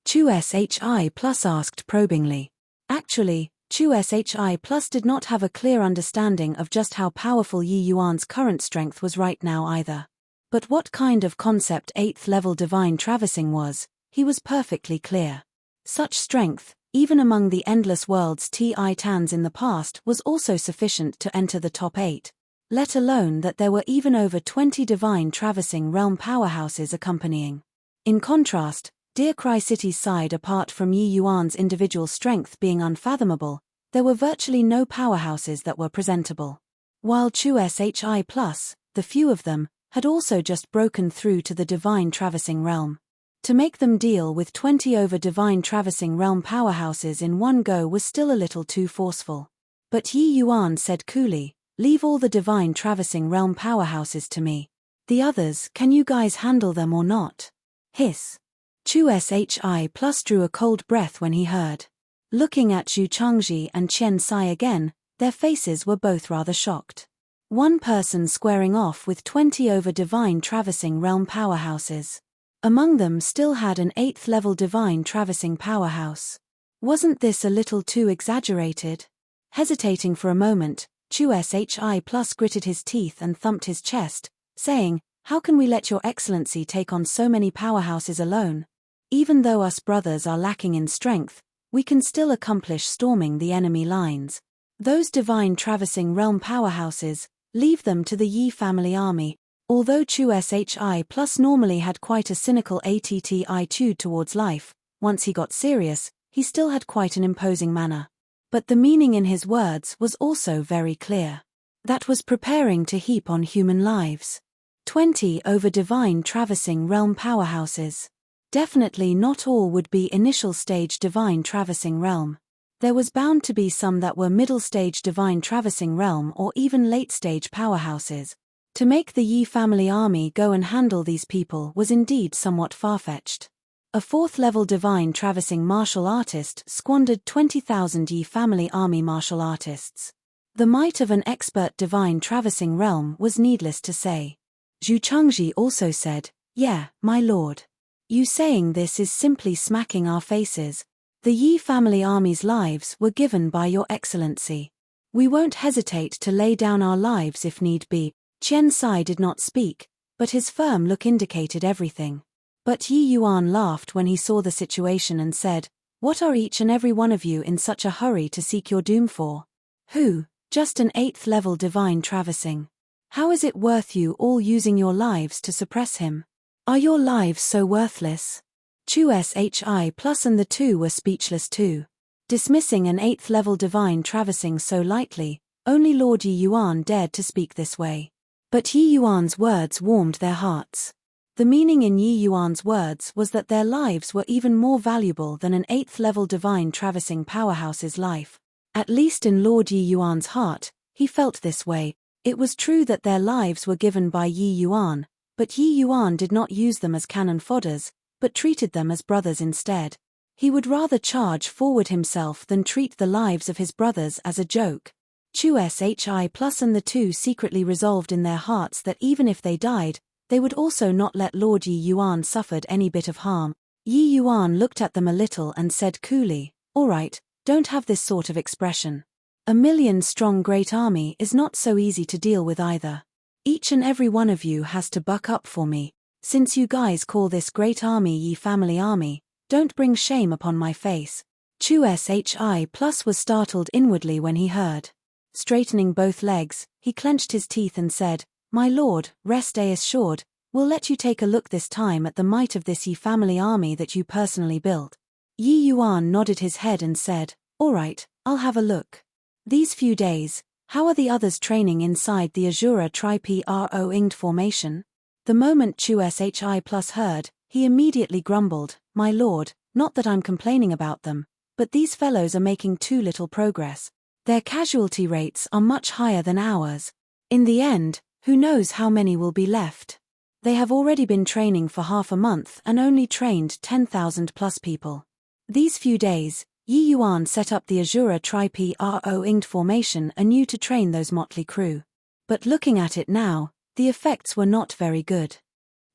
Chu Shi Plus asked probingly. Actually, Chu Shi Plus did not have a clear understanding of just how powerful Yi Yuan's current strength was right now either. But what kind of concept 8th-level divine traversing was, he was perfectly clear. Such strength, even among the endless world's Titans in the past, was also sufficient to enter the top 8. Let alone that there were even over 20 divine traversing realm powerhouses accompanying. In contrast, Deer Cry City's side, apart from Yi Yuan's individual strength being unfathomable, there were virtually no powerhouses that were presentable. While Chu Shi Plus, the few of them, had also just broken through to the divine traversing realm. To make them deal with 20 over divine traversing realm powerhouses in one go was still a little too forceful. But Yi Yuan said coolly, "Leave all the divine traversing realm powerhouses to me. The others, can you guys handle them or not?" Hiss. Chu Shi Plus drew a cold breath when he heard. Looking at Zhu Changji and Qian Sai again, their faces were both rather shocked. One person squaring off with 20 over divine traversing realm powerhouses. Among them still had an 8th-level divine traversing powerhouse. Wasn't this a little too exaggerated? Hesitating for a moment, Chu Shi Plus gritted his teeth and thumped his chest, saying, "How can we let your excellency take on so many powerhouses alone? Even though us brothers are lacking in strength, we can still accomplish storming the enemy lines. Those divine traversing realm powerhouses, leave them to the Yi family army." Although Chu Shi Plus normally had quite a cynical attitude towards life, once he got serious, he still had quite an imposing manner. But the meaning in his words was also very clear. That was preparing to heap on human lives. 20 over divine traversing realm powerhouses. Definitely not all would be initial stage divine traversing realm. There was bound to be some that were middle stage divine traversing realm or even late stage powerhouses. To make the Yi family army go and handle these people was indeed somewhat far-fetched. A 4th-level divine traversing martial artist squandered 20,000 Yi family army martial artists. The might of an expert divine traversing realm was needless to say. Zhu Changji also said, "Yeah, my lord. You saying this is simply smacking our faces. The Yi family army's lives were given by your excellency. We won't hesitate to lay down our lives if need be." Qian Sai did not speak, but his firm look indicated everything. But Yi Yuan laughed when he saw the situation and said, "What are each and every one of you in such a hurry to seek your doom for? Who, just an 8th-level divine traversing? How is it worth you all using your lives to suppress him? Are your lives so worthless?" Chu Shi Plus and the two were speechless too. Dismissing an 8th-level divine traversing so lightly, only Lord Yi Yuan dared to speak this way. But Yi Yuan's words warmed their hearts. The meaning in Yi Yuan's words was that their lives were even more valuable than an 8th-level divine traversing powerhouse's life. At least in Lord Yi Yuan's heart, he felt this way. It was true that their lives were given by Yi Yuan, but Yi Yuan did not use them as cannon fodders, but treated them as brothers instead. He would rather charge forward himself than treat the lives of his brothers as a joke. Chu Shi Plus and the two secretly resolved in their hearts that even if they died, they would also not let Lord Yi Yuan suffered any bit of harm. Yi Yuan looked at them a little and said coolly, "All right, don't have this sort of expression. A million-strong great army is not so easy to deal with either. Each and every one of you has to buck up for me. Since you guys call this great army Yi family army, don't bring shame upon my face." Chu Shi Plus was startled inwardly when he heard. Straightening both legs, he clenched his teeth and said, "My lord, rest assured, we'll let you take a look this time at the might of this Yi family army that you personally built." Yi Yuan nodded his head and said, "All right, I'll have a look. These few days, how are the others training inside the Azura Tri-Pro-inged formation?" The moment Chu Shi Plus heard, he immediately grumbled, "My lord, not that I'm complaining about them, but these fellows are making too little progress. Their casualty rates are much higher than ours. In the end, who knows how many will be left?" They have already been training for half a month and only trained 10,000 plus people. These few days, Yi Yuan set up the Azura Tri-Pro-Inged formation anew to train those motley crew. But looking at it now, the effects were not very good.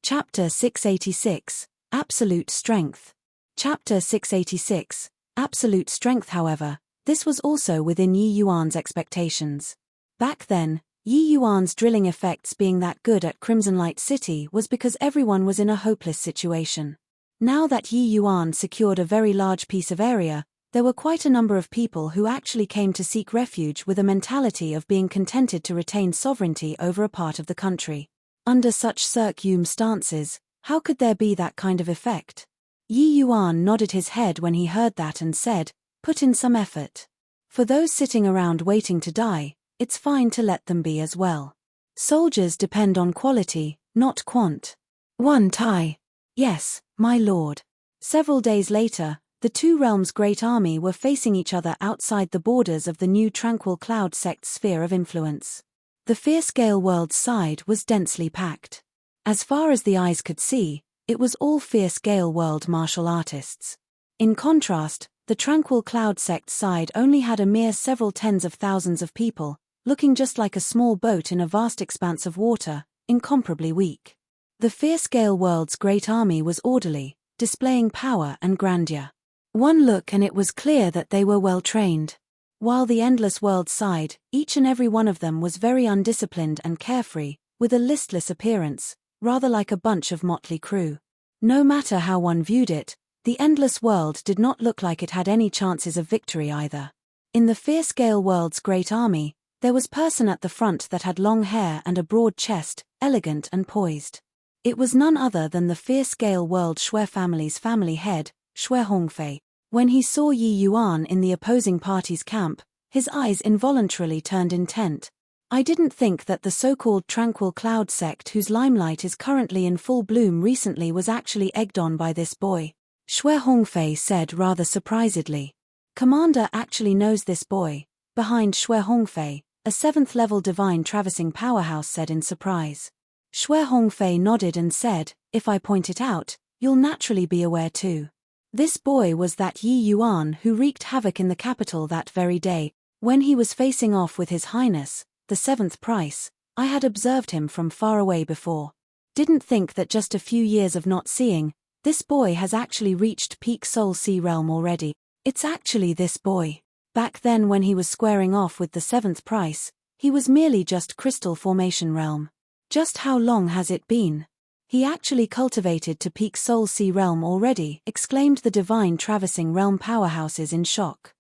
Chapter 686, Absolute Strength. Chapter 686, Absolute Strength. However, this was also within Yi Yuan's expectations. Back then, Yi Yuan's drilling effects being that good at Crimson Light City was because everyone was in a hopeless situation. Now that Yi Yuan secured a very large piece of area, there were quite a number of people who actually came to seek refuge with a mentality of being contented to retain sovereignty over a part of the country. Under such circumstances, how could there be that kind of effect? Yi Yuan nodded his head when he heard that and said, "Put in some effort. For those sitting around waiting to die, it's fine to let them be as well. Soldiers depend on quality, not quant." One Tai. Yes, my lord. Several days later, the two realms' great army were facing each other outside the borders of the new Tranquil Cloud sect's sphere of influence. The fierce-scale world's side was densely packed. As far as the eyes could see, it was all fierce-scale world martial artists. In contrast, the Tranquil Cloud sect's side only had a mere several tens of thousands of people, looking just like a small boat in a vast expanse of water, incomparably weak. The fierce-scale world's great army was orderly, displaying power and grandeur. One look and it was clear that they were well trained. While the endless world's side, each and every one of them was very undisciplined and carefree, with a listless appearance, rather like a bunch of motley crew. No matter how one viewed it, the endless world did not look like it had any chances of victory either. In the fierce-scale world's great army, there was a person at the front that had long hair and a broad chest, elegant and poised. It was none other than the fierce-scale world Shui family's family head, Shui Hongfei. When he saw Yi Yuan in the opposing party's camp, his eyes involuntarily turned intent. "I didn't think that the so-called Tranquil Cloud sect whose limelight is currently in full bloom recently was actually egged on by this boy," Shui Hongfei said rather surprisedly. "Commander actually knows this boy," behind Shui Hongfei, a 7th-level divine traversing powerhouse said in surprise. Shui Hongfei nodded and said, "If I point it out, you'll naturally be aware too. This boy was that Yi Yuan who wreaked havoc in the capital that very day, when he was facing off with His Highness, the 7th Prince. I had observed him from far away before. Didn't think that just a few years of not seeing, this boy has actually reached peak Soul Sea realm already. It's actually this boy. Back then when he was squaring off with the 7th Prince, he was merely just Crystal Formation realm. Just how long has it been? He actually cultivated to peak Soul Sea realm already," exclaimed the divine traversing realm powerhouses in shock.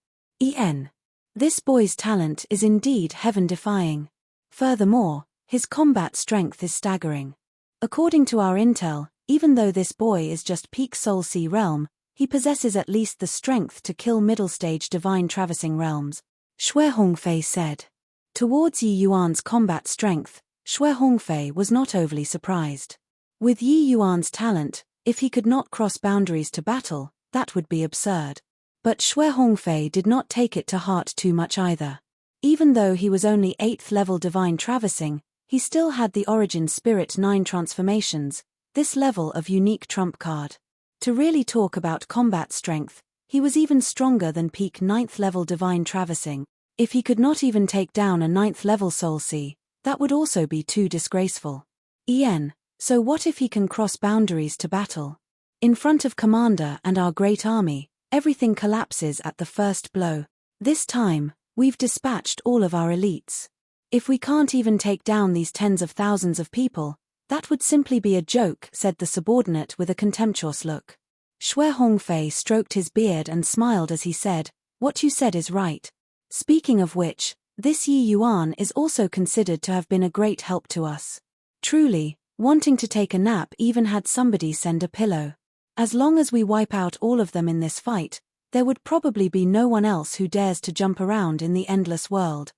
This boy's talent is indeed heaven-defying. Furthermore, his combat strength is staggering. According to our intel, even though this boy is just peak Soul Sea realm, he possesses at least the strength to kill middle-stage divine traversing realms, Shui Hongfei said. Towards Yi Yuan's combat strength, Shui Hongfei was not overly surprised. With Yi Yuan's talent, if he could not cross boundaries to battle, that would be absurd. But Shui Hongfei did not take it to heart too much either. Even though he was only 8th-level divine traversing, he still had the Origin Spirit 9 transformations, this level of unique trump card. To really talk about combat strength, he was even stronger than peak 9th-level divine traversing. If he could not even take down a 9th-level Soul Sea, that would also be too disgraceful. So what if he can cross boundaries to battle? In front of Commander and our great army, everything collapses at the first blow. This time, we've dispatched all of our elites. If we can't even take down these tens of thousands of people, that would simply be a joke, said the subordinate with a contemptuous look. Shui Hongfei stroked his beard and smiled as he said, "What you said is right. Speaking of which, this Yi Yuan is also considered to have been a great help to us. Truly, wanting to take a nap even had somebody send a pillow. As long as we wipe out all of them in this fight, there would probably be no one else who dares to jump around in the endless world.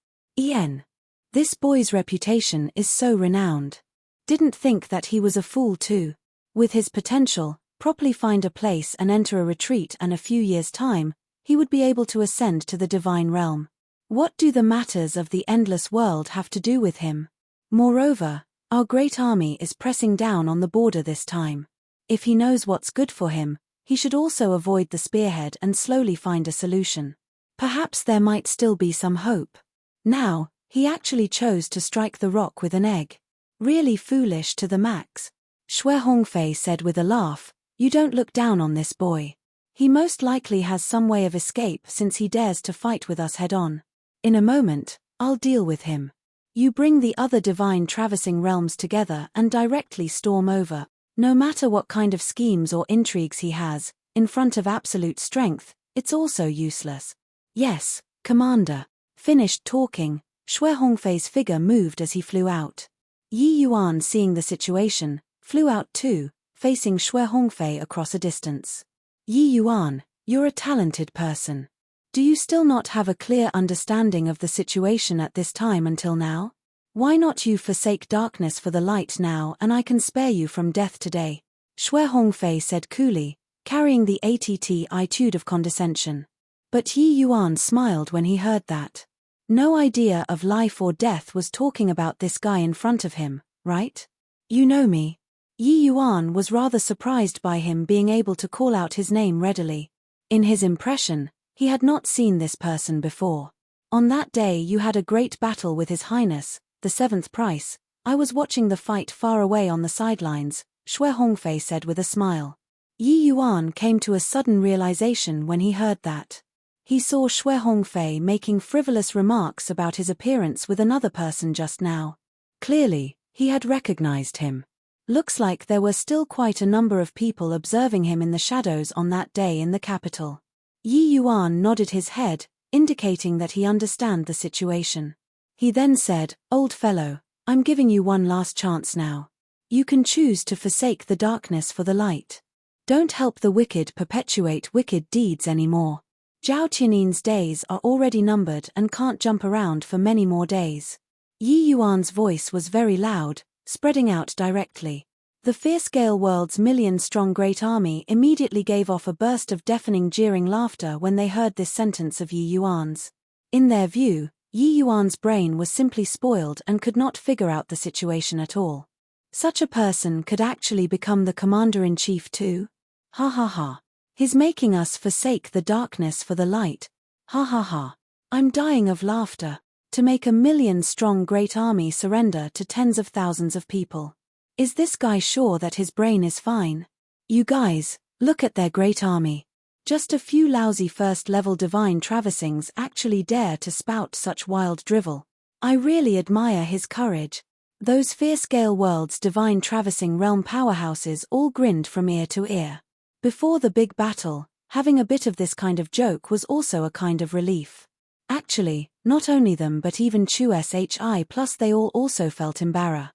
This boy's reputation is so renowned. Didn't think that he was a fool too. With his potential, properly find a place and enter a retreat, and a few years' time, he would be able to ascend to the divine realm. What do the matters of the endless world have to do with him? Moreover, Our great army is pressing down on the border this time. If he knows what's good for him, he should also avoid the spearhead and slowly find a solution. Perhaps there might still be some hope. Now, he actually chose to strike the rock with an egg. Really foolish to the max. Xue Hongfei said with a laugh, "You don't look down on this boy. He most likely has some way of escape since he dares to fight with us head-on. In a moment, I'll deal with him. You bring the other divine traversing realms together and directly storm over. No matter what kind of schemes or intrigues he has, in front of absolute strength, it's also useless." "Yes, Commander." Finished talking, Xue Hongfei's figure moved as he flew out. Yi Yuan, seeing the situation, flew out too, facing Xue Hongfei across a distance. "Yi Yuan, you're a talented person. Do you still not have a clear understanding of the situation at this time until now? Why not you forsake darkness for the light now, and I can spare you from death today?" Xue Hongfei said coolly, carrying the attitude of condescension. But Yi Yuan smiled when he heard that. No idea of life or death was talking about this guy in front of him, right? "You know me." Yi Yuan was rather surprised by him being able to call out his name readily. In his impression, he had not seen this person before. "On that day you had a great battle with His Highness, the 7th Price. I was watching the fight far away on the sidelines," Xue Hongfei said with a smile. Yi Yuan came to a sudden realization when he heard that. He saw Xue Hongfei making frivolous remarks about his appearance with another person just now. Clearly, he had recognized him. Looks like there were still quite a number of people observing him in the shadows on that day in the capital. Yi Yuan nodded his head, indicating that he understood the situation. He then said, "Old fellow, I'm giving you one last chance now. You can choose to forsake the darkness for the light. Don't help the wicked perpetuate wicked deeds anymore. Zhao Qianin's days are already numbered and can't jump around for many more days." Yi Yuan's voice was very loud, spreading out directly. The fierce-scale world's million-strong great army immediately gave off a burst of deafening jeering laughter when they heard this sentence of Yi Yuan's. In their view, Yi Yuan's brain was simply spoiled and could not figure out the situation at all. Such a person could actually become the commander-in-chief too? Ha ha ha. He's making us forsake the darkness for the light. Ha ha ha. I'm dying of laughter. To make a million-strong great army surrender to tens of thousands of people. Is this guy sure that his brain is fine? You guys, look at their great army. Just a few lousy first-level divine traversing's actually dare to spout such wild drivel. I really admire his courage. Those fierce-scale world's divine traversing realm powerhouses all grinned from ear to ear. Before the big battle, having a bit of this kind of joke was also a kind of relief. Actually, not only them but even Chu Shi plus they all also felt embarrassed.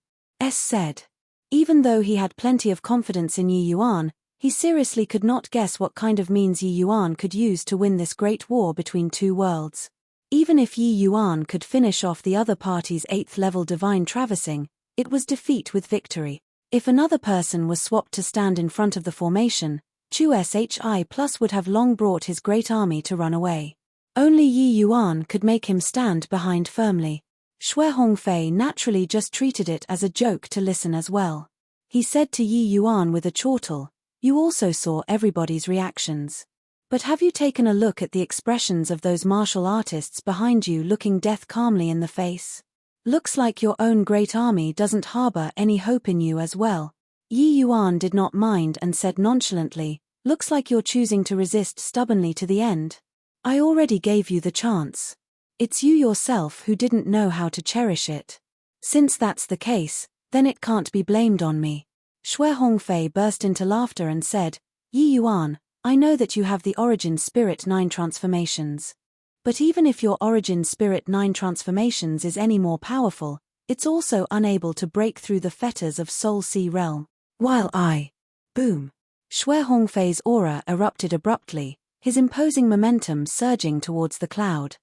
Said. Even though he had plenty of confidence in Yi Yuan, he seriously could not guess what kind of means Yi Yuan could use to win this great war between two worlds. Even if Yi Yuan could finish off the other party's 8th-level divine traversing, it was defeat with victory. If another person was swapped to stand in front of the formation, Chu Shi plus would have long brought his great army to run away. Only Yi Yuan could make him stand behind firmly. Xue Hongfei naturally just treated it as a joke to listen as well. He said to Yi Yuan with a chortle, "You also saw everybody's reactions. But have you taken a look at the expressions of those martial artists behind you looking death calmly in the face? Looks like your own great army doesn't harbor any hope in you as well." Yi Yuan did not mind and said nonchalantly, "Looks like you're choosing to resist stubbornly to the end. I already gave you the chance. It's you yourself who didn't know how to cherish it. Since that's the case, then it can't be blamed on me." Xue Hongfei burst into laughter and said, "Yi Yuan, I know that you have the Origin Spirit 9 transformations. But even if your Origin Spirit 9 transformations is any more powerful, it's also unable to break through the fetters of Soul Sea Realm. While I..." Boom. Xue Hongfei's aura erupted abruptly, his imposing momentum surging towards the cloud.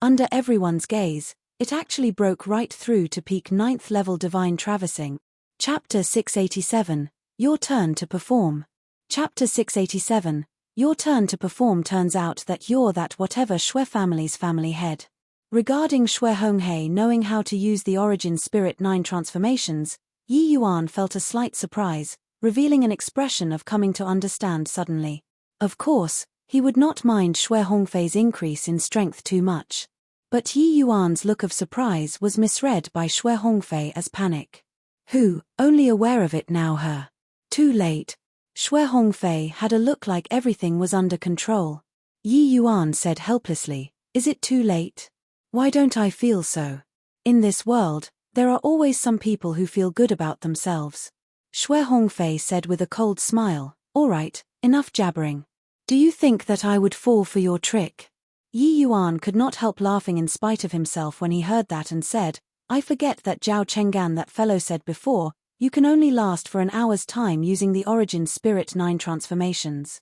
Under everyone's gaze, it actually broke right through to peak 9th-level divine traversing. Chapter 687, Your Turn to Perform. Chapter 687, Your Turn to Perform. Turns out that you're that whatever Xue family's family head. Regarding Xue Hongfei knowing how to use the Origin Spirit 9 transformations, Yi Yuan felt a slight surprise, revealing an expression of coming to understand suddenly. Of course, he would not mind Xue Hongfei's increase in strength too much. But Yi Yuan's look of surprise was misread by Xue Hongfei as panic. Who, only aware of it now her. Too late. Xue Hongfei had a look like everything was under control. Yi Yuan said helplessly, "Is it too late? Why don't I feel so? In this world, there are always some people who feel good about themselves." Xue Hongfei said with a cold smile, "All right, enough jabbering. Do you think that I would fall for your trick?" Yi Yuan could not help laughing in spite of himself when he heard that and said, "I forget that Zhao Chenggan that fellow said before, you can only last for an hour's time using the Origin Spirit 9 transformations.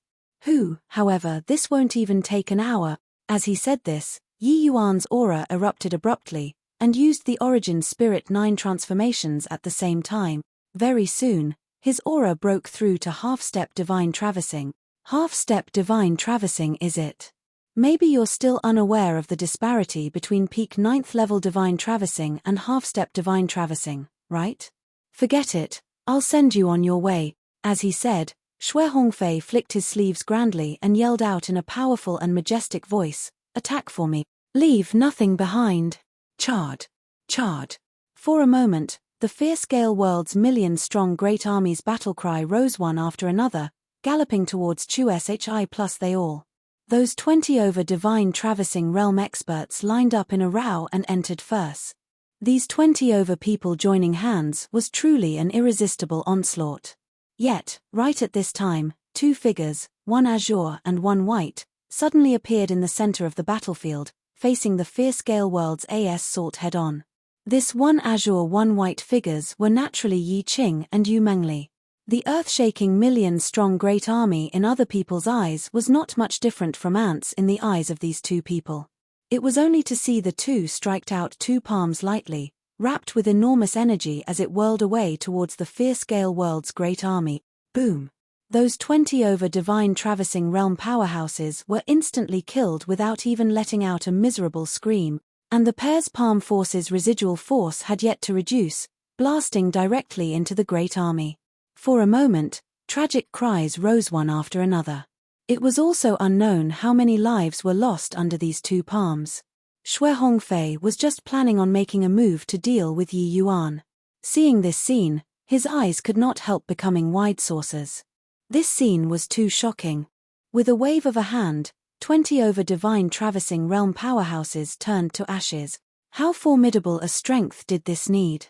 However, this won't even take an hour." As he said this, Yi Yuan's aura erupted abruptly, and used the Origin Spirit 9 transformations at the same time. Very soon, his aura broke through to half-step divine traversing. Half-step divine traversing is it? Maybe you're still unaware of the disparity between peak 9th level divine traversing and half-step divine traversing, right? Forget it, I'll send you on your way. As he said, Xue Hongfei flicked his sleeves grandly and yelled out in a powerful and majestic voice, "Attack for me. Leave nothing behind. Charge. Charge." For a moment, the fierce Gale world's million-strong great army's battle cry rose one after another, galloping towards Chushi plus they all. Those 20 over divine traversing realm experts lined up in a row and entered first. These 20 over people joining hands was truly an irresistible onslaught. Yet, right at this time, two figures, one azure and one white, suddenly appeared in the center of the battlefield, facing the fierce Gale world's assault head-on. This one azure one white figures were naturally Yi Qing and Yu Mengli. The earth-shaking million-strong great army in other people's eyes was not much different from ants in the eyes of these two people. It was only to see the two strike out two palms lightly, wrapped with enormous energy as it whirled away towards the fierce Gale world's great army. Boom! Those 20 over divine traversing realm powerhouses were instantly killed without even letting out a miserable scream, and the pair's palm force's residual force had yet to reduce, blasting directly into the great army. For a moment, tragic cries rose one after another. It was also unknown how many lives were lost under these two palms. Xue Hongfei was just planning on making a move to deal with Yi Yuan. Seeing this scene, his eyes could not help becoming wide saucers. This scene was too shocking. With a wave of a hand, 20 over divine traversing realm powerhouses turned to ashes. How formidable a strength did this need?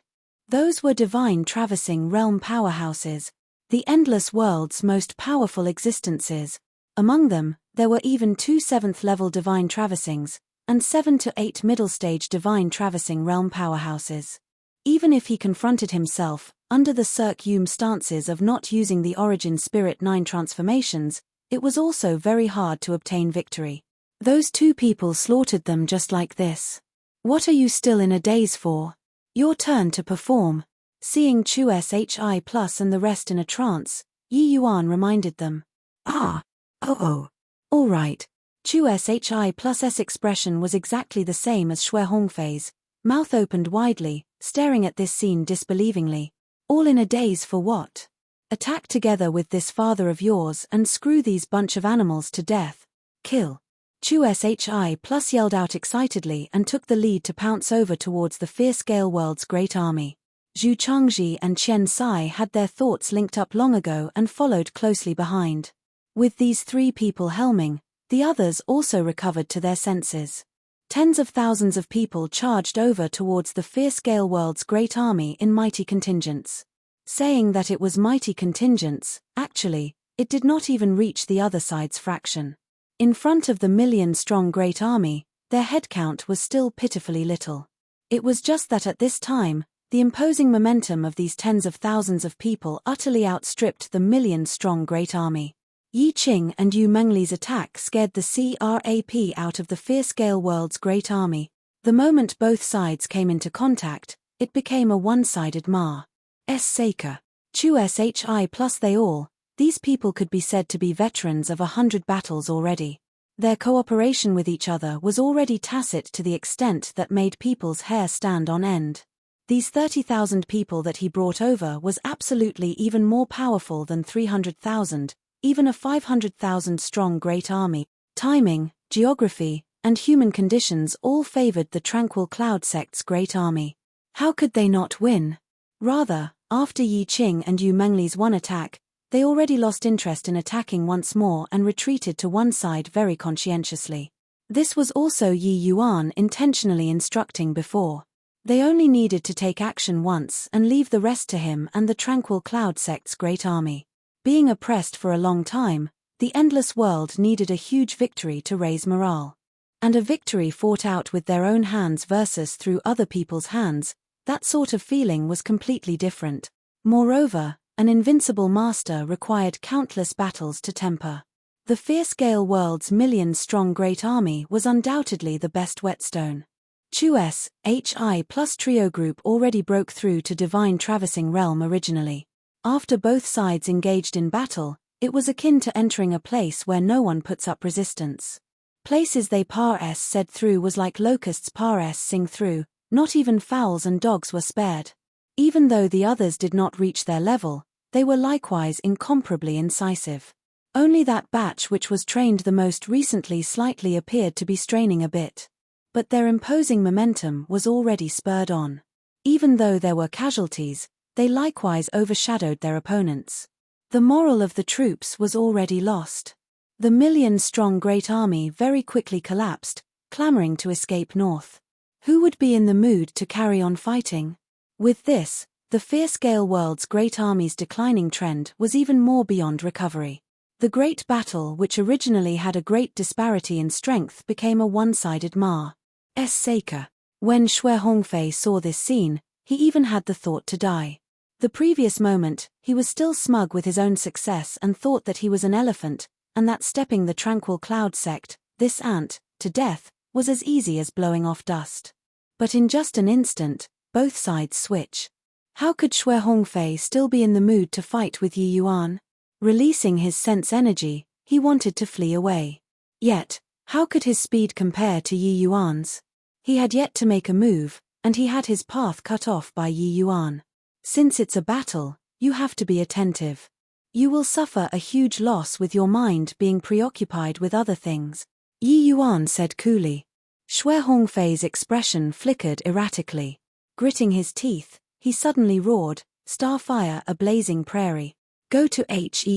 Those were divine traversing realm powerhouses, the endless world's most powerful existences. Among them, there were even 2 7th-level divine traversing, and 7 to 8 middle-stage divine traversing realm powerhouses. Even if he confronted himself, under the Cirque stances of not using the Origin Spirit 9 transformations, it was also very hard to obtain victory. Those two people slaughtered them just like this. What are you still in a daze for? Your turn to perform. Seeing Chushi plus and the rest in a trance, Yi Yuan reminded them. All right. Chushi plus's expression was exactly the same as Xue Hongfei's, mouth opened widely, staring at this scene disbelievingly. All in a daze for what? Attack together with this father of yours and screw these bunch of animals to death. Kill. Chushi plus yelled out excitedly and took the lead to pounce over towards the fierce Gale world's great army. Zhu Changji and Qian Sai had their thoughts linked up long ago and followed closely behind. With these three people helming, the others also recovered to their senses. Tens of thousands of people charged over towards the fierce Gale world's great army in mighty contingents. Saying that it was mighty contingents, actually, it did not even reach the other side's fraction. In front of the million-strong great army, their headcount was still pitifully little. It was just that at this time, the imposing momentum of these tens of thousands of people utterly outstripped the million-strong great army. Yi Qing and Yu Mengli's attack scared the crap out of the fierce Gale world's great army. The moment both sides came into contact, it became a one-sided Saker. Chushi plus they all, these people could be said to be veterans of 100 battles already. Their cooperation with each other was already tacit to the extent that made people's hair stand on end. These 30,000 people that he brought over was absolutely even more powerful than 300,000, even a 500,000 strong great army. Timing, geography, and human conditions all favored the Tranquil Cloud sect's great army. How could they not win? Rather, after Yi Qing and Yu Mengli's one attack, they already lost interest in attacking once more and retreated to one side very conscientiously. This was also Yi Yuan intentionally instructing before. They only needed to take action once and leave the rest to him and the Tranquil Cloud sect's great army. Being oppressed for a long time, the endless world needed a huge victory to raise morale. And a victory fought out with their own hands versus through other people's hands, that sort of feeling was completely different. Moreover, an invincible master required countless battles to temper. The fierce Gale world's million-strong great army was undoubtedly the best whetstone. Chu's HI plus trio group already broke through to Divine Traversing Realm originally. After both sides engaged in battle, it was akin to entering a place where no one puts up resistance. Places they said through was like locusts sing through, not even fowls and dogs were spared. Even though the others did not reach their level, they were likewise incomparably incisive. Only that batch which was trained the most recently slightly appeared to be straining a bit. But their imposing momentum was already spurred on. Even though there were casualties, they likewise overshadowed their opponents. The morale of the troops was already lost. The million-strong great army very quickly collapsed, clamoring to escape north. Who would be in the mood to carry on fighting? With this, the fierce Gale world's great army's declining trend was even more beyond recovery. The great battle which originally had a great disparity in strength became a one-sided massacre. When Xue Hongfei saw this scene, he even had the thought to die. The previous moment, he was still smug with his own success and thought that he was an elephant, and that stepping the Tranquil Cloud sect, this ant, to death, was as easy as blowing off dust. But in just an instant, both sides switch. How could Xue Hongfei still be in the mood to fight with Yi Yuan? Releasing his sense energy, he wanted to flee away. Yet, how could his speed compare to Yi Yuan's? He had yet to make a move, and he had his path cut off by Yi Yuan. Since it's a battle, you have to be attentive. You will suffer a huge loss with your mind being preoccupied with other things, Yi Yuan said coolly. Xue Hongfei's expression flickered erratically. Gritting his teeth, he suddenly roared, "Starfire, a blazing prairie. Go to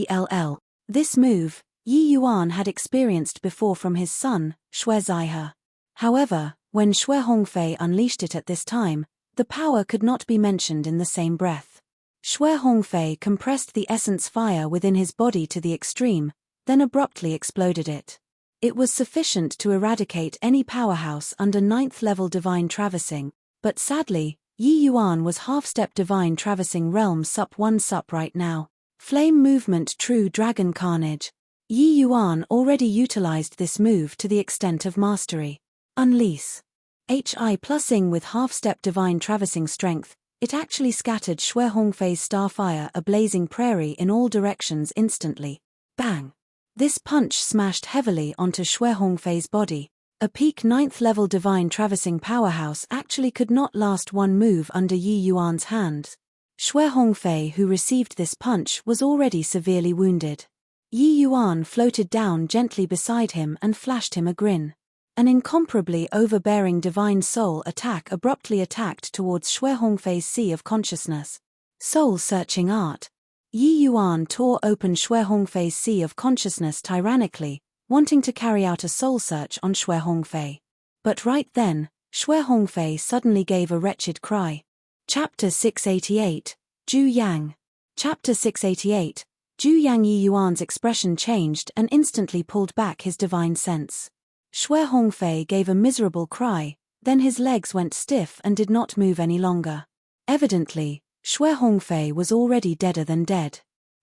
Hell." This move, Yi Yuan had experienced before from his son, Xue Zaihe. However, when Xue Hongfei unleashed it at this time, the power could not be mentioned in the same breath. Xue Hongfei compressed the essence fire within his body to the extreme, then abruptly exploded it. It was sufficient to eradicate any powerhouse under 9th level Divine Traversing, but sadly, Yi Yuan was half-step Divine Traversing Realm Sup 1 Sup right now. Flame movement true dragon carnage. Yi Yuan already utilized this move to the extent of mastery. Unleash. HI plusing with half-step Divine Traversing strength, it actually scattered Xue Hongfei's Starfire a blazing prairie in all directions instantly. Bang! This punch smashed heavily onto Xue Hongfei's body. A peak 9th level Divine Traversing powerhouse actually could not last one move under Yi Yuan's hands. Xue Hongfei, who received this punch, was already severely wounded. Yi Yuan floated down gently beside him and flashed him a grin. An incomparably overbearing divine soul attack abruptly attacked towards Xue Hongfei's sea of consciousness. Soul-searching art. Yi Yuan tore open Xue Hongfei's sea of consciousness tyrannically, wanting to carry out a soul search on Xue Hongfei. But right then, Xue Hongfei suddenly gave a wretched cry. Chapter 688, Zhu Yang. Chapter 688, Zhu Yang. Yi Yuan's expression changed and instantly pulled back his divine sense. Xue Hongfei gave a miserable cry, then his legs went stiff and did not move any longer. Evidently, Xue Hongfei was already deader than dead.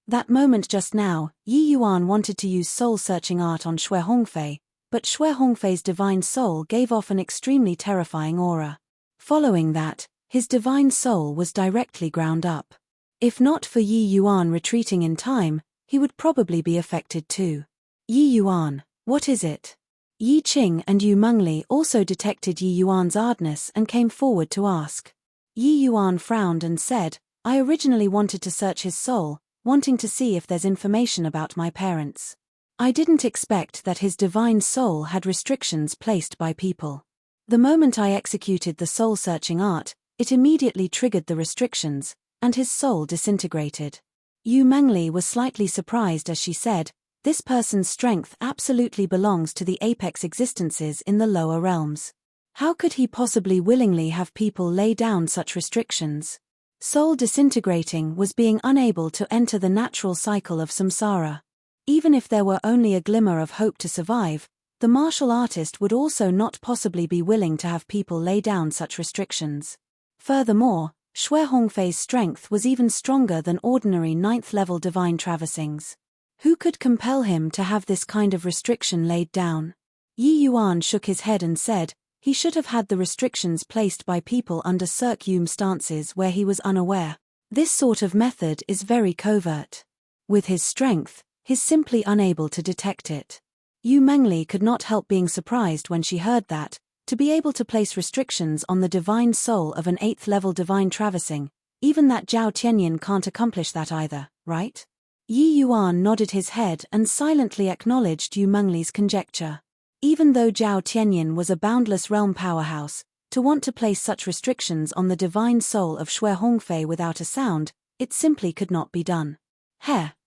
That moment just now, Yi Yuan wanted to use soul-searching art on Xue Hongfei, but Xue Hongfei's divine soul gave off an extremely terrifying aura. Following that, his divine soul was directly ground up. If not for Yi Yuan retreating in time, he would probably be affected too. Yi Yuan, what is it? Yi Qing and Yu Mengli also detected Yi Yuan's hardness and came forward to ask. Yi Yuan frowned and said, I originally wanted to search his soul, wanting to see if there's information about my parents. I didn't expect that his divine soul had restrictions placed by people. The moment I executed the soul-searching art, it immediately triggered the restrictions, and his soul disintegrated. Yu Mengli was slightly surprised as she said, this person's strength absolutely belongs to the apex existences in the lower realms. How could he possibly willingly have people lay down such restrictions? Soul disintegrating was being unable to enter the natural cycle of samsara. Even if there were only a glimmer of hope to survive, the martial artist would also not possibly be willing to have people lay down such restrictions. Furthermore, Xue Hongfei's strength was even stronger than ordinary 9th-level divine traversing's. Who could compel him to have this kind of restriction laid down? Yi Yuan shook his head and said, he should have had the restrictions placed by people under circumstances where he was unaware. This sort of method is very covert. With his strength, he's simply unable to detect it. Yu Mengli could not help being surprised when she heard that, to be able to place restrictions on the divine soul of an 8th-level divine traversing, even that Zhao Tianyin can't accomplish that either, right? Yi Yuan nodded his head and silently acknowledged Yu Mengli's conjecture. Even though Zhao Tianyin was a boundless realm powerhouse, to want to place such restrictions on the divine soul of Xue Hongfei without a sound, it simply could not be done.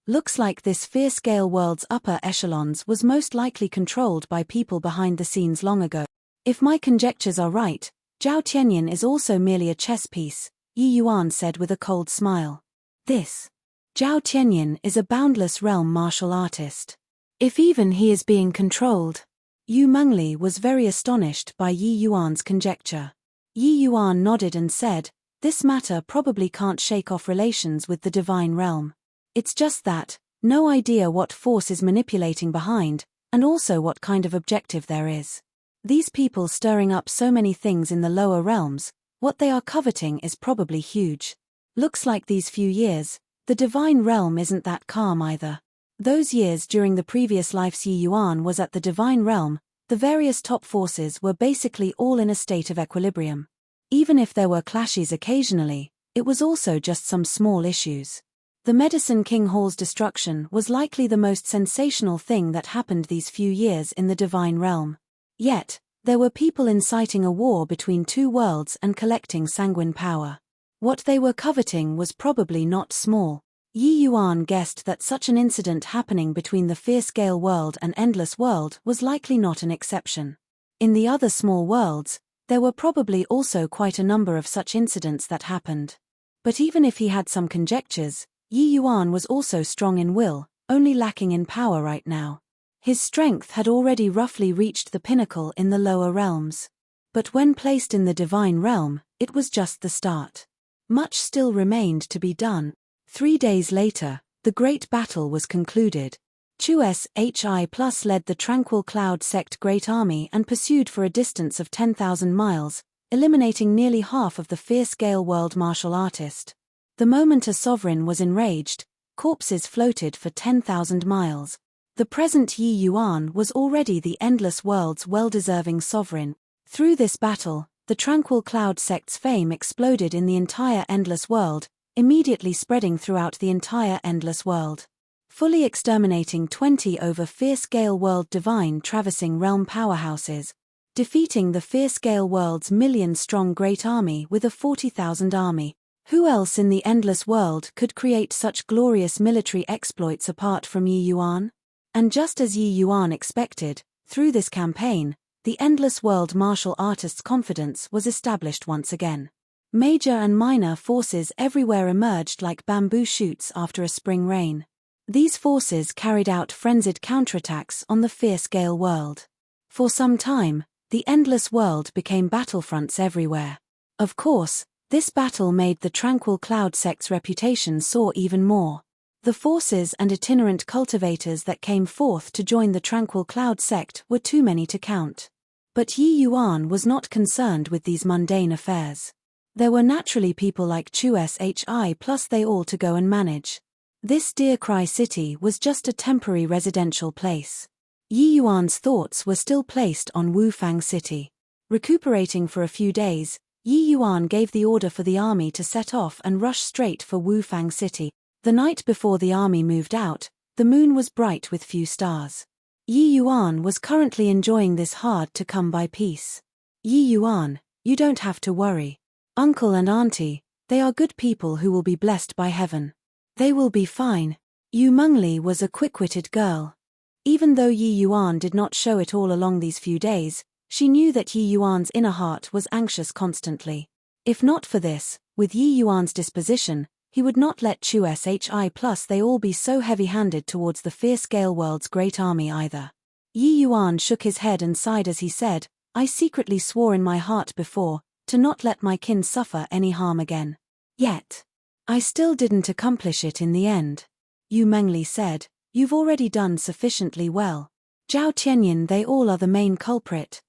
Looks like this fierce-scale world's upper echelons was most likely controlled by people behind the scenes long ago. If my conjectures are right, Zhao Tianyin is also merely a chess piece, Yi Yuan said with a cold smile. This Zhao Tianyin is a boundless realm martial artist. If even he is being controlled. Yu Mengli was very astonished by Yi Yuan's conjecture. Yi Yuan nodded and said, this matter probably can't shake off relations with the divine realm. It's just that, no idea what force is manipulating behind, and also what kind of objective there is. These people stirring up so many things in the lower realms, what they are coveting is probably huge. Looks like these few years, the divine realm isn't that calm either. Those years during the previous lives Yi Yuan was at the divine realm, the various top forces were basically all in a state of equilibrium. Even if there were clashes occasionally, it was also just some small issues. The Medicine King Hall's destruction was likely the most sensational thing that happened these few years in the divine realm. Yet, there were people inciting a war between two worlds and collecting sanguine power. What they were coveting was probably not small. Yi Yuan guessed that such an incident happening between the fierce-scale world and endless world was likely not an exception. In the other small worlds, there were probably also quite a number of such incidents that happened. But even if he had some conjectures, Yi Yuan was also strong in will, only lacking in power right now. His strength had already roughly reached the pinnacle in the lower realms. But when placed in the divine realm, it was just the start. Much still remained to be done. 3 days later, the great battle was concluded. Chu's Hi Plus led the Tranquil Cloud Sect Great Army and pursued for a distance of 10,000 miles, eliminating nearly half of the fierce-scale world martial artist. The moment a sovereign was enraged, corpses floated for 10,000 miles. The present Yi Yuan was already the endless world's well-deserving sovereign. Through this battle, the Tranquil Cloud Sect's fame exploded in the entire endless world, immediately spreading throughout the entire endless world. Fully exterminating 20 over fierce-scale world divine traversing realm powerhouses, defeating the fierce-scale world's million-strong great army with a 40,000 army. Who else in the endless world could create such glorious military exploits apart from Yi Yuan? And just as Yi Yuan expected, through this campaign, the endless world martial artist's confidence was established once again. Major and minor forces everywhere emerged like bamboo shoots after a spring rain. These forces carried out frenzied counterattacks on the fierce-scale world. For some time, the endless world became battlefronts everywhere. Of course, this battle made the Tranquil Cloud Sect's reputation soar even more. The forces and itinerant cultivators that came forth to join the Tranquil Cloud Sect were too many to count. But Yi Yuan was not concerned with these mundane affairs. There were naturally people like Chu's Hi Plus they all to go and manage. This Deer Cry city was just a temporary residential place. Yi Yuan's thoughts were still placed on Wufang City. Recuperating for a few days, Yi Yuan gave the order for the army to set off and rush straight for Wufang City. The night before the army moved out, the moon was bright with few stars. Yi Yuan was currently enjoying this hard-to-come-by peace. Yi Yuan, you don't have to worry. Uncle and auntie, they are good people who will be blessed by heaven. They will be fine. Yu Mengli was a quick-witted girl. Even though Yi Yuan did not show it all along these few days, she knew that Yi Yuan's inner heart was anxious constantly. If not for this, with Yi Yuan's disposition, he would not let Chu Shi plus they all be so heavy-handed towards the fierce Gale World's great army either. Yi Yuan shook his head and sighed as he said, I secretly swore in my heart before, to not let my kin suffer any harm again. Yet, I still didn't accomplish it in the end. Yu Mengli said, you've already done sufficiently well. Zhao Tianyin, they all are the main culprit.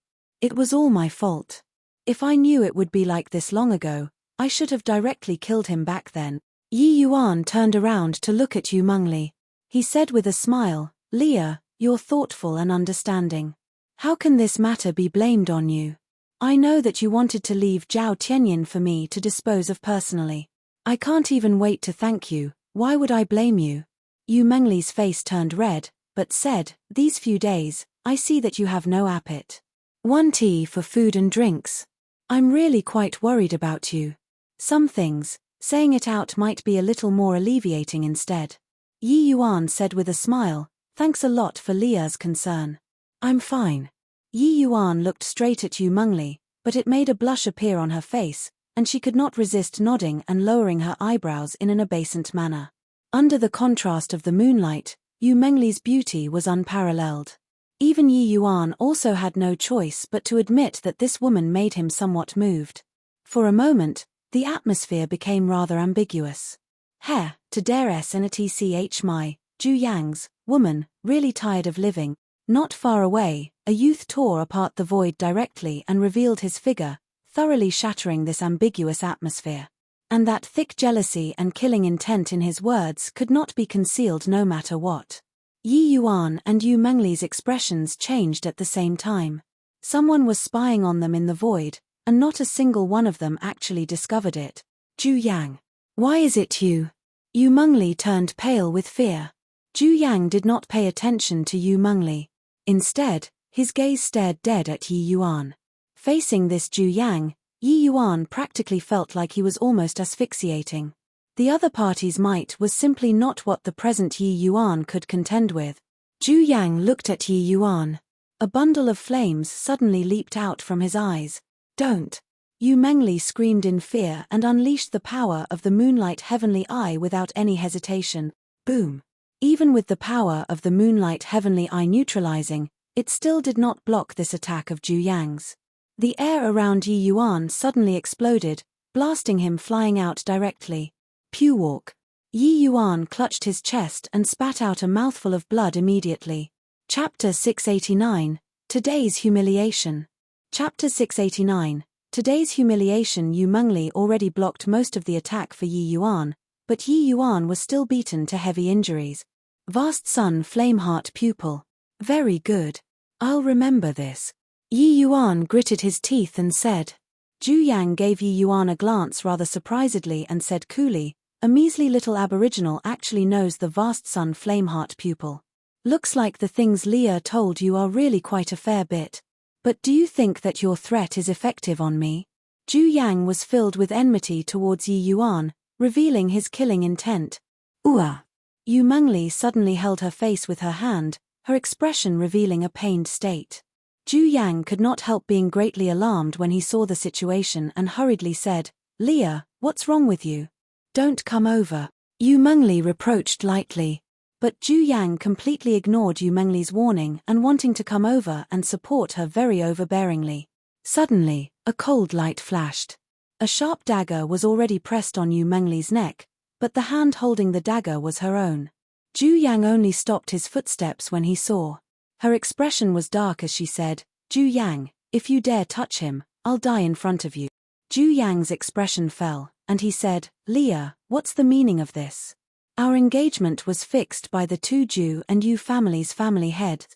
It was all my fault. If I knew it would be like this long ago, I should have directly killed him back then. Yi Yuan turned around to look at Yu Mengli. He said with a smile, Leah, you're thoughtful and understanding. How can this matter be blamed on you? I know that you wanted to leave Zhao Tianyin for me to dispose of personally. I can't even wait to thank you, why would I blame you? Yu Mengli's face turned red, but said, these few days, I see that you have no appetite. One tea for food and drinks. I'm really quite worried about you. Some things, saying it out might be a little more alleviating instead. Yi Yuan said with a smile, thanks a lot for Leah's concern. I'm fine. Yi Yuan looked straight at Yu Mengli, but it made a blush appear on her face, and she could not resist nodding and lowering her eyebrows in an obeisant manner. Under the contrast of the moonlight, Yu Mengli's beauty was unparalleled. Even Yi Yuan also had no choice but to admit that this woman made him somewhat moved. For a moment, the atmosphere became rather ambiguous. He, to deres and tch my, Ju Yang's, woman, really tired of living. Not far away, a youth tore apart the void directly and revealed his figure, thoroughly shattering this ambiguous atmosphere. And that thick jealousy and killing intent in his words could not be concealed no matter what. Yi Yuan and Yu Mengli's expressions changed at the same time. Someone was spying on them in the void, and not a single one of them actually discovered it. Ju Yang. Why is it you? Yu Mengli turned pale with fear. Ju Yang did not pay attention to Yu Mengli. Instead, his gaze stared dead at Yi Yuan. Facing this Ju Yang, Yi Yuan practically felt like he was almost asphyxiating. The other party's might was simply not what the present Yi Yuan could contend with. Ju Yang looked at Yi Yuan. A bundle of flames suddenly leaped out from his eyes. Don't! Yu Mengli screamed in fear and unleashed the power of the moonlight heavenly eye without any hesitation. Boom! Even with the power of the moonlight heavenly eye neutralizing, it still did not block this attack of Ju Yang's. The air around Yi Yuan suddenly exploded, blasting him flying out directly. Pew walk. Yi Yuan clutched his chest and spat out a mouthful of blood immediately. Chapter 689, Today's Humiliation. Chapter 689, Today's Humiliation. Yu Mengli already blocked most of the attack for Yi Yuan, but Yi Yuan was still beaten to heavy injuries. Vast Sun Flameheart Pupil. Very good. I'll remember this. Yi Yuan gritted his teeth and said. Ju Yang gave Yi Yuan a glance rather surprisedly and said coolly, a measly little aboriginal actually knows the Vast Sun Flameheart Pupil. Looks like the things Leah told you are really quite a fair bit. But do you think that your threat is effective on me? Ju Yang was filled with enmity towards Yi Yuan, revealing his killing intent. Ooh! Yu Mengli suddenly held her face with her hand, her expression revealing a pained state. Ju Yang could not help being greatly alarmed when he saw the situation and hurriedly said, Leah, what's wrong with you? Don't come over. Yu Mengli reproached lightly. But Ju Yang completely ignored Yu Mengli's warning and wanting to come over and support her very overbearingly. Suddenly, a cold light flashed. A sharp dagger was already pressed on Yu Mengli's neck, but the hand holding the dagger was her own. Ju Yang only stopped his footsteps when he saw. Her expression was dark as she said, Ju Yang, if you dare touch him, I'll die in front of you. Ju Yang's expression fell, and he said, Leah, what's the meaning of this? Our engagement was fixed by the two Ju and Yu families' family heads.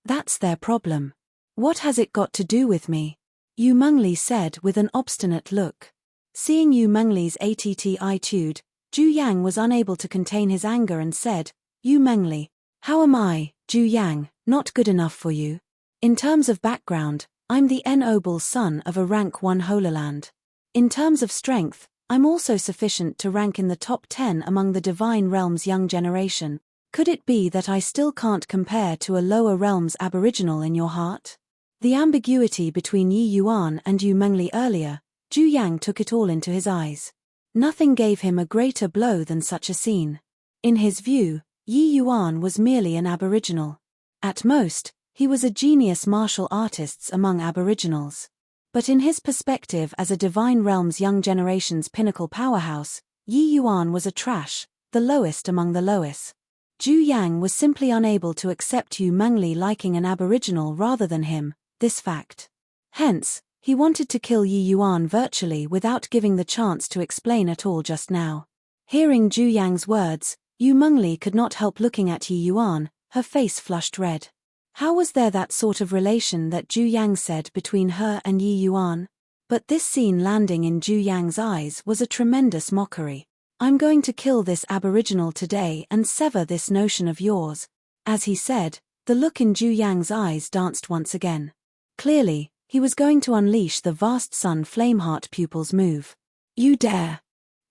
That's their problem. What has it got to do with me? Yu Mengli said with an obstinate look. Seeing Yu Mengli's attitude, Zhu Yang was unable to contain his anger and said, Yu Mengli, how am I, Zhu Yang, not good enough for you? In terms of background, I'm the noble son of a rank 1 Hololand. In terms of strength, I'm also sufficient to rank in the top 10 among the Divine Realm's young generation. Could it be that I still can't compare to a lower realm's aboriginal in your heart? The ambiguity between Yi Yuan and Yu Mengli earlier, Zhu Yang took it all into his eyes. Nothing gave him a greater blow than such a scene. In his view, Yi Yuan was merely an aboriginal. At most, he was a genius martial artist among aboriginals. But in his perspective as a Divine Realm's young generation's pinnacle powerhouse, Yi Yuan was a trash, the lowest among the lowest. Zhu Yang was simply unable to accept Yu Mengli liking an aboriginal rather than him, this fact. Hence, he wanted to kill Yi Yuan virtually without giving the chance to explain at all just now. Hearing Zhu Yang's words, Yu Mengli could not help looking at Yi Yuan, her face flushed red. How was there that sort of relation that Zhu Yang said between her and Yi Yuan? But this scene landing in Zhu Yang's eyes was a tremendous mockery. I'm going to kill this aboriginal today and sever this notion of yours. As he said, the look in Zhu Yang's eyes danced once again. Clearly, he was going to unleash the vast Sun Flameheart pupil's move. You dare!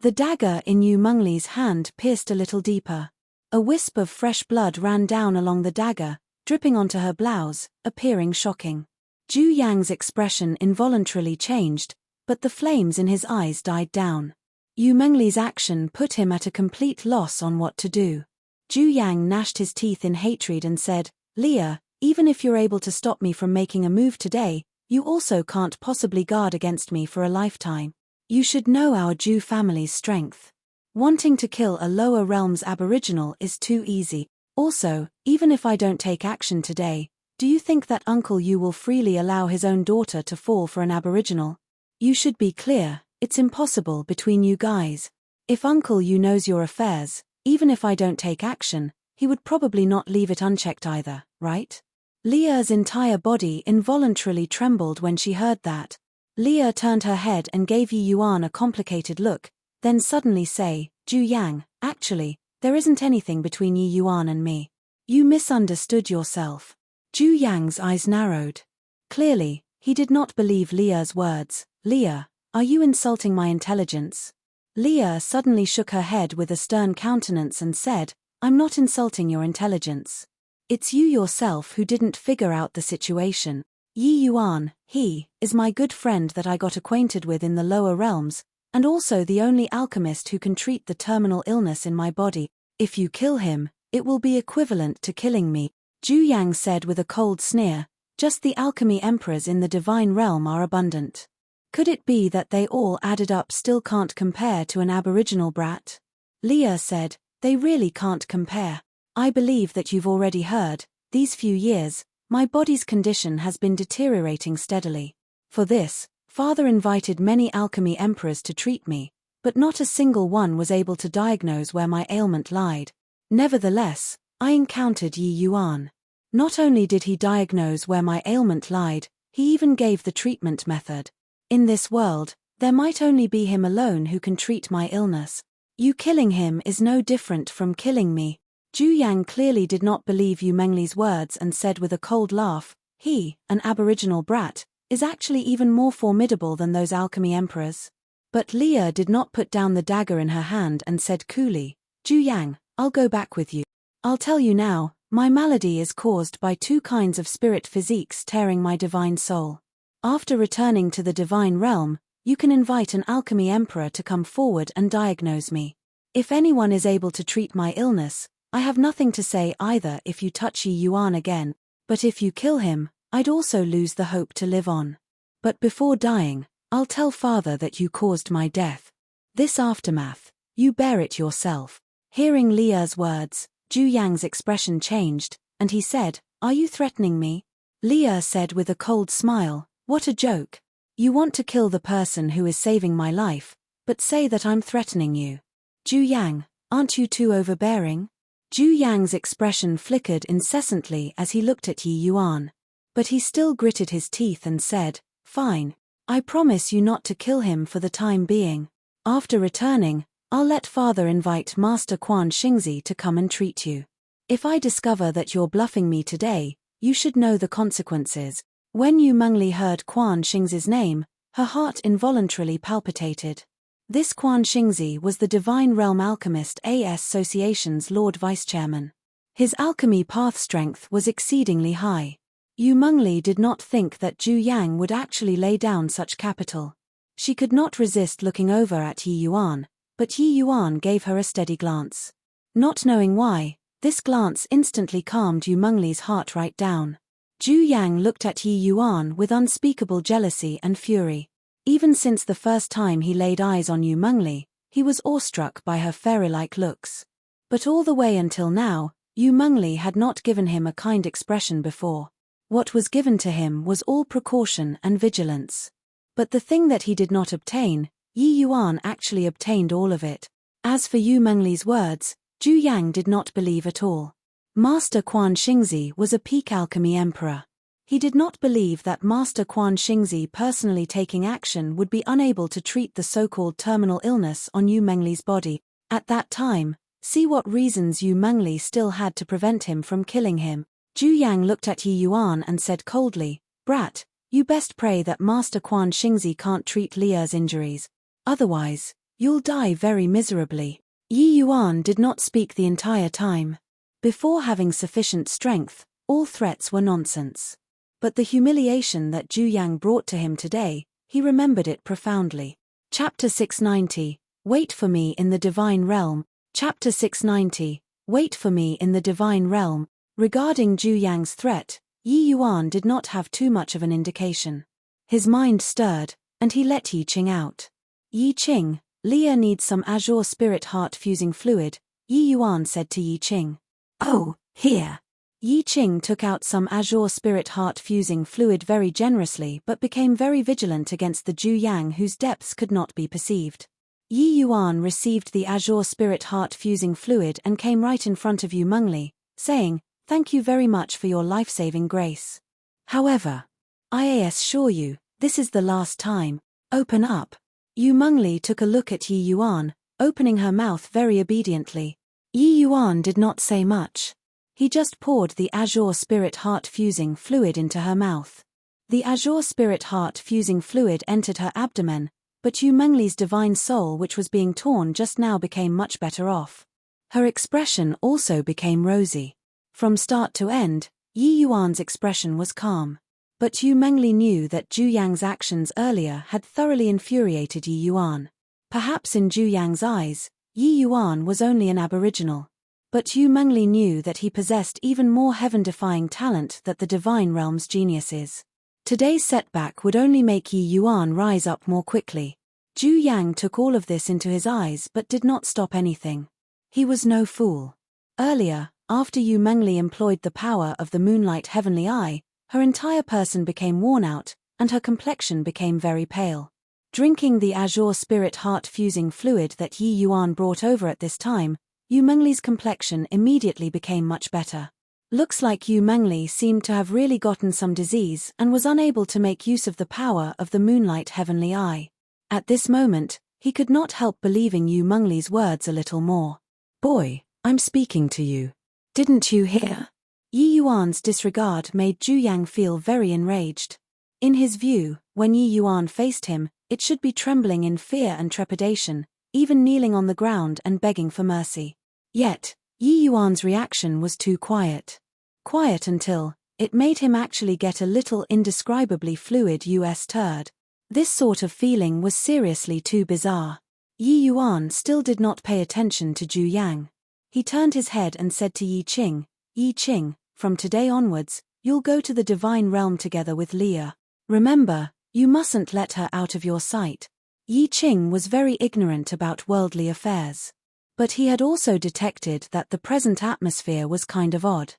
The dagger in Yu Mengli's hand pierced a little deeper. A wisp of fresh blood ran down along the dagger, dripping onto her blouse, appearing shocking. Zhu Yang's expression involuntarily changed, but the flames in his eyes died down. Yu Mengli's action put him at a complete loss on what to do. Zhu Yang gnashed his teeth in hatred and said, Leah, even if you're able to stop me from making a move today, you also can't possibly guard against me for a lifetime. You should know our Zhu family's strength. Wanting to kill a lower realm's aboriginal is too easy. Also, even if I don't take action today, do you think that Uncle Yu will freely allow his own daughter to fall for an aboriginal? You should be clear, it's impossible between you guys. If Uncle Yu knows your affairs, even if I don't take action, he would probably not leave it unchecked either, right? Leah's entire body involuntarily trembled when she heard that. Leah turned her head and gave Yi Yuan a complicated look, then suddenly say, Zhu Yang, actually, there isn't anything between Yi Yuan and me. You misunderstood yourself. Zhu Yang's eyes narrowed. Clearly, he did not believe Leah's words. Leah, are you insulting my intelligence? Leah suddenly shook her head with a stern countenance and said, I'm not insulting your intelligence. It's you yourself who didn't figure out the situation. Yi Yuan, he, is my good friend that I got acquainted with in the lower realms, and also the only alchemist who can treat the terminal illness in my body. If you kill him, it will be equivalent to killing me, Zhu Yang said with a cold sneer. Just the alchemy emperors in the divine realm are abundant. Could it be that they all added up still can't compare to an aboriginal brat? Leah said, they really can't compare. I believe that you've already heard, these few years, my body's condition has been deteriorating steadily. For this, Father invited many alchemy emperors to treat me, but not a single one was able to diagnose where my ailment lied. Nevertheless, I encountered Yi Yuan. Not only did he diagnose where my ailment lied, he even gave the treatment method. In this world, there might only be him alone who can treat my illness. You killing him is no different from killing me. Zhu Yang clearly did not believe Yu Mengli's words and said with a cold laugh, he, an aboriginal brat, is actually even more formidable than those alchemy emperors. But Leah did not put down the dagger in her hand and said coolly, Zhu Yang, I'll go back with you. I'll tell you now, my malady is caused by two kinds of spirit physiques tearing my divine soul. After returning to the divine realm, you can invite an alchemy emperor to come forward and diagnose me. If anyone is able to treat my illness, I have nothing to say either if you touch Yi Yuan again, but if you kill him, I'd also lose the hope to live on. But before dying, I'll tell Father that you caused my death. This aftermath, you bear it yourself. Hearing Leah's words, Zhu Yang's expression changed, and he said, are you threatening me? Leah said with a cold smile, what a joke. You want to kill the person who is saving my life, but say that I'm threatening you. Zhu Yang, aren't you too overbearing? Zhu Yang's expression flickered incessantly as he looked at Yi Yuan. But he still gritted his teeth and said, Fine. I promise you not to kill him for the time being. After returning, I'll let father invite Master Quan Xingzi to come and treat you. If I discover that you're bluffing me today, you should know the consequences. When Yu Mengli heard Quan Xingzi's name, her heart involuntarily palpitated. This Quan Xingzi was the Divine Realm Alchemist Association's Lord Vice-Chairman. His alchemy path strength was exceedingly high. Yu Mengli did not think that Zhu Yang would actually lay down such capital. She could not resist looking over at Yi Yuan, but Yi Yuan gave her a steady glance. Not knowing why, this glance instantly calmed Yu Mengli's heart right down. Zhu Yang looked at Yi Yuan with unspeakable jealousy and fury. Even since the first time he laid eyes on Yu Mengli, he was awestruck by her fairy-like looks. But all the way until now, Yu Mengli had not given him a kind expression before. What was given to him was all precaution and vigilance. But the thing that he did not obtain, Yi Yuan actually obtained all of it. As for Yu Mengli's words, Zhu Yang did not believe at all. Master Quan Xingzi was a peak alchemy emperor. He did not believe that Master Quan Xingzi personally taking action would be unable to treat the so-called terminal illness on Yu Mengli's body. At that time, see what reasons Yu Mengli still had to prevent him from killing him. Zhu Yang looked at Yi Yuan and said coldly, "Brat, you best pray that Master Quan Xingzi can't treat Lia's injuries. Otherwise, you'll die very miserably." Yi Yuan did not speak the entire time. Before having sufficient strength, all threats were nonsense. But the humiliation that Zhu Yang brought to him today, he remembered it profoundly. Chapter 690, Wait for me in the Divine Realm. Chapter 690, Wait for me in the Divine Realm. Regarding Zhu Yang's threat, Yi Yuan did not have too much of an indication. His mind stirred, and he let Yi Qing out. "Yi Qing, Lia needs some azure spirit heart fusing fluid," Yi Yuan said to Yi Qing. "Oh, here." Yi Qing took out some azure spirit heart fusing fluid very generously but became very vigilant against the Zhu Yang whose depths could not be perceived. Yi Yuan received the azure spirit heart fusing fluid and came right in front of Yu Mengli, saying, "Thank you very much for your life-saving grace. However, I assure you, this is the last time. Open up." Yu Mengli took a look at Yi Yuan, opening her mouth very obediently. Yi Yuan did not say much. He just poured the azure spirit heart fusing fluid into her mouth. The azure spirit heart fusing fluid entered her abdomen, but Yu Mengli's divine soul which was being torn just now became much better off. Her expression also became rosy. From start to end, Yi Yuan's expression was calm. But Yu Mengli knew that Zhu Yang's actions earlier had thoroughly infuriated Yi Yuan. Perhaps in Zhu Yang's eyes, Yi Yuan was only an aboriginal. But Yu Mengli knew that he possessed even more heaven-defying talent than the divine realm's geniuses. Today's setback would only make Yi Yuan rise up more quickly. Zhu Yang took all of this into his eyes but did not stop anything. He was no fool. Earlier, after Yu Mengli employed the power of the Moonlight Heavenly Eye, her entire person became worn out, and her complexion became very pale. Drinking the azure spirit heart fusing fluid that Yi Yuan brought over at this time, Yu Mengli's complexion immediately became much better. Looks like Yu Mengli seemed to have really gotten some disease and was unable to make use of the power of the Moonlight Heavenly Eye. At this moment, he could not help believing Yu Mengli's words a little more. "Boy, I'm speaking to you. Didn't you hear?" Yi Yuan's disregard made Zhu Yang feel very enraged. In his view, when Yi Yuan faced him, it should be trembling in fear and trepidation, even kneeling on the ground and begging for mercy. Yet, Yi Yuan's reaction was too quiet. Quiet until it made him actually get a little indescribably fluid US turd. This sort of feeling was seriously too bizarre. Yi Yuan still did not pay attention to Zhu Yang. He turned his head and said to Yi Qing, "Yi Qing, from today onwards, you'll go to the divine realm together with Lia. Remember, you mustn't let her out of your sight." Yi Qing was very ignorant about worldly affairs. But he had also detected that the present atmosphere was kind of odd.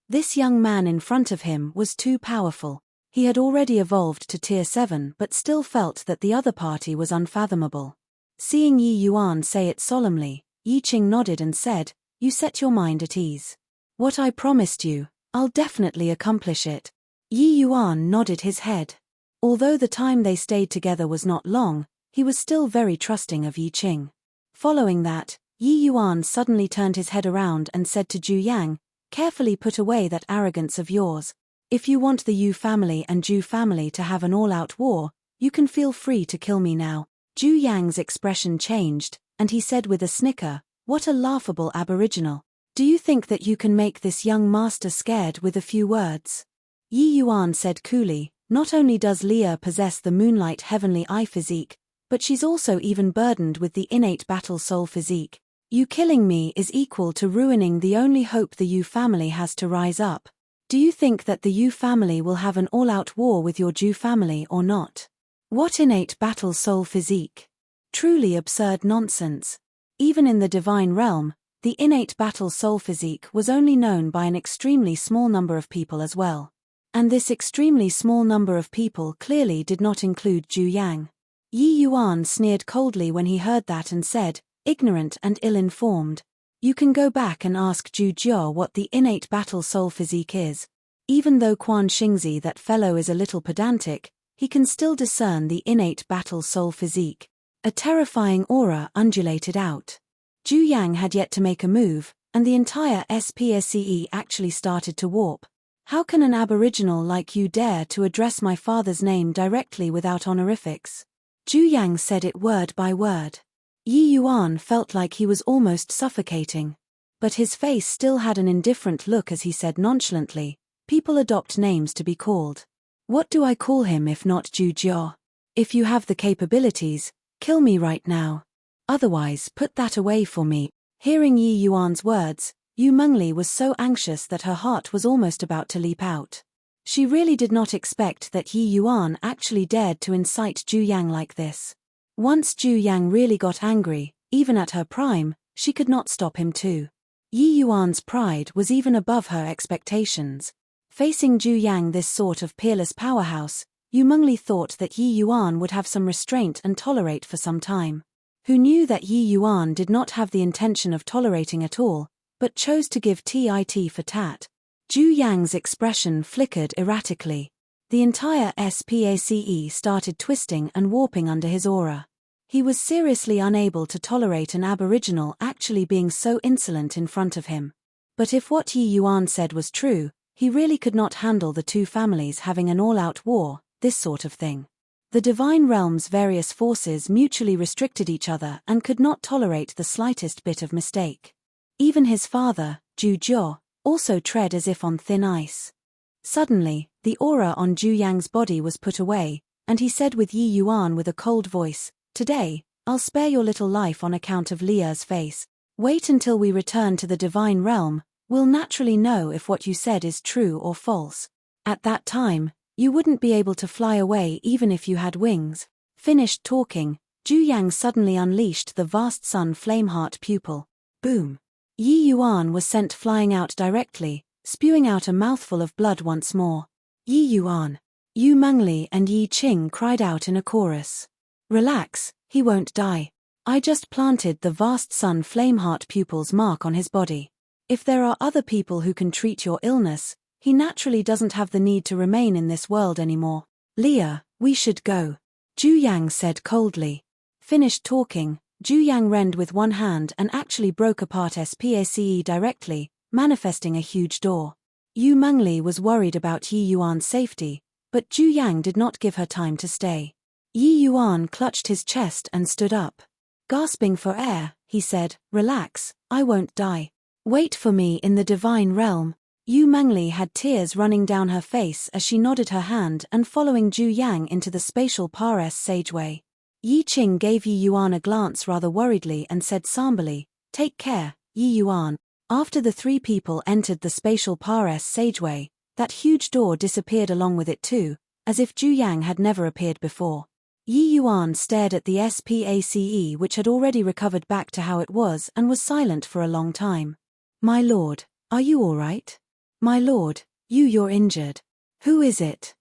This young man in front of him was too powerful. He had already evolved to Tier 7 but still felt that the other party was unfathomable. Seeing Yi Yuan say it solemnly, Yi Qing nodded and said, "You set your mind at ease. What I promised you, I'll definitely accomplish it." Yi Yuan nodded his head. Although the time they stayed together was not long, he was still very trusting of Yi Qing. Following that, Yi Yuan suddenly turned his head around and said to Zhu Yang, "Carefully put away that arrogance of yours. If you want the Yu family and Zhu family to have an all-out war, you can feel free to kill me now." Zhu Yang's expression changed, and he said with a snicker, "What a laughable aboriginal. Do you think that you can make this young master scared with a few words?" Yi Yuan said coolly, "Not only does Leah possess the moonlight heavenly eye physique, but she's also even burdened with the innate battle soul physique. You killing me is equal to ruining the only hope the Yu family has to rise up. Do you think that the Yu family will have an all-out war with your Zhu family or not? What innate battle soul physique? Truly absurd nonsense. Even in the divine realm, the innate battle soul physique was only known by an extremely small number of people as well. And this extremely small number of people clearly did not include Zhu Yang." Yi Yuan sneered coldly when he heard that and said, "Ignorant and ill-informed. You can go back and ask Zhu Jiao what the innate battle soul physique is. Even though Quan Xingzi, that fellow, is a little pedantic, he can still discern the innate battle soul physique." A terrifying aura undulated out. Zhu Yang had yet to make a move, and the entire SPACE actually started to warp. "How can an aboriginal like you dare to address my father's name directly without honorifics?" Zhu Yang said it word by word. Yi Yuan felt like he was almost suffocating. But his face still had an indifferent look as he said nonchalantly, "People adopt names to be called. What do I call him if not Zhu Jiao? If you have the capabilities, kill me right now. Otherwise, put that away for me." Hearing Yi Yuan's words, Yu Mengli was so anxious that her heart was almost about to leap out. She really did not expect that Yi Yuan actually dared to incite Zhu Yang like this. Once Zhu Yang really got angry, even at her prime, she could not stop him too. Yi Yuan's pride was even above her expectations. Facing Zhu Yang, this sort of peerless powerhouse, Yu Mengli thought that Yi Yuan would have some restraint and tolerate for some time. Who knew that Yi Yuan did not have the intention of tolerating at all, but chose to give tit for tat. Zhu Yang's expression flickered erratically. The entire SPACE started twisting and warping under his aura. He was seriously unable to tolerate an aboriginal actually being so insolent in front of him. But if what Yi Yuan said was true, he really could not handle the two families having an all-out war, this sort of thing. The divine realm's various forces mutually restricted each other and could not tolerate the slightest bit of mistake. Even his father, Zhu Jiao, also tread as if on thin ice. Suddenly, the aura on Zhu Yang's body was put away, and he said with Yi Yuan with a cold voice, "Today, I'll spare your little life on account of Leah's face. Wait until we return to the divine realm, we'll naturally know if what you said is true or false. At that time, you wouldn't be able to fly away even if you had wings." Finished talking, Zhu Yang suddenly unleashed the vast sun flameheart pupil. Boom! Yi Yuan was sent flying out directly, spewing out a mouthful of blood once more. Yi Yuan, Yu Mengli and Yi Qing cried out in a chorus. "Relax, he won't die. I just planted the vast sun flameheart pupil's mark on his body. If there are other people who can treat your illness, he naturally doesn't have the need to remain in this world anymore. Leah, we should go," Zhu Yang said coldly. Finished talking, Zhu Yang rend with one hand and actually broke apart SPACE directly, manifesting a huge door. Yu Mengli was worried about Yi Yuan's safety, but Zhu Yang did not give her time to stay. Yi Yuan clutched his chest and stood up. Gasping for air, he said, "Relax, I won't die. Wait for me in the divine realm." Yu Mengli had tears running down her face as she nodded her hand and following Zhu Yang into the spatial Pares sageway. Yi Qing gave Yi Yuan a glance rather worriedly and said somberly, "Take care, Yi Yuan." After the three people entered the spatial Pares sageway, that huge door disappeared along with it too, as if Zhu Yang had never appeared before. Yi Yuan stared at the SPACE, which had already recovered back to how it was and was silent for a long time. "My lord, are you all right? My lord, you're injured. Who is it?"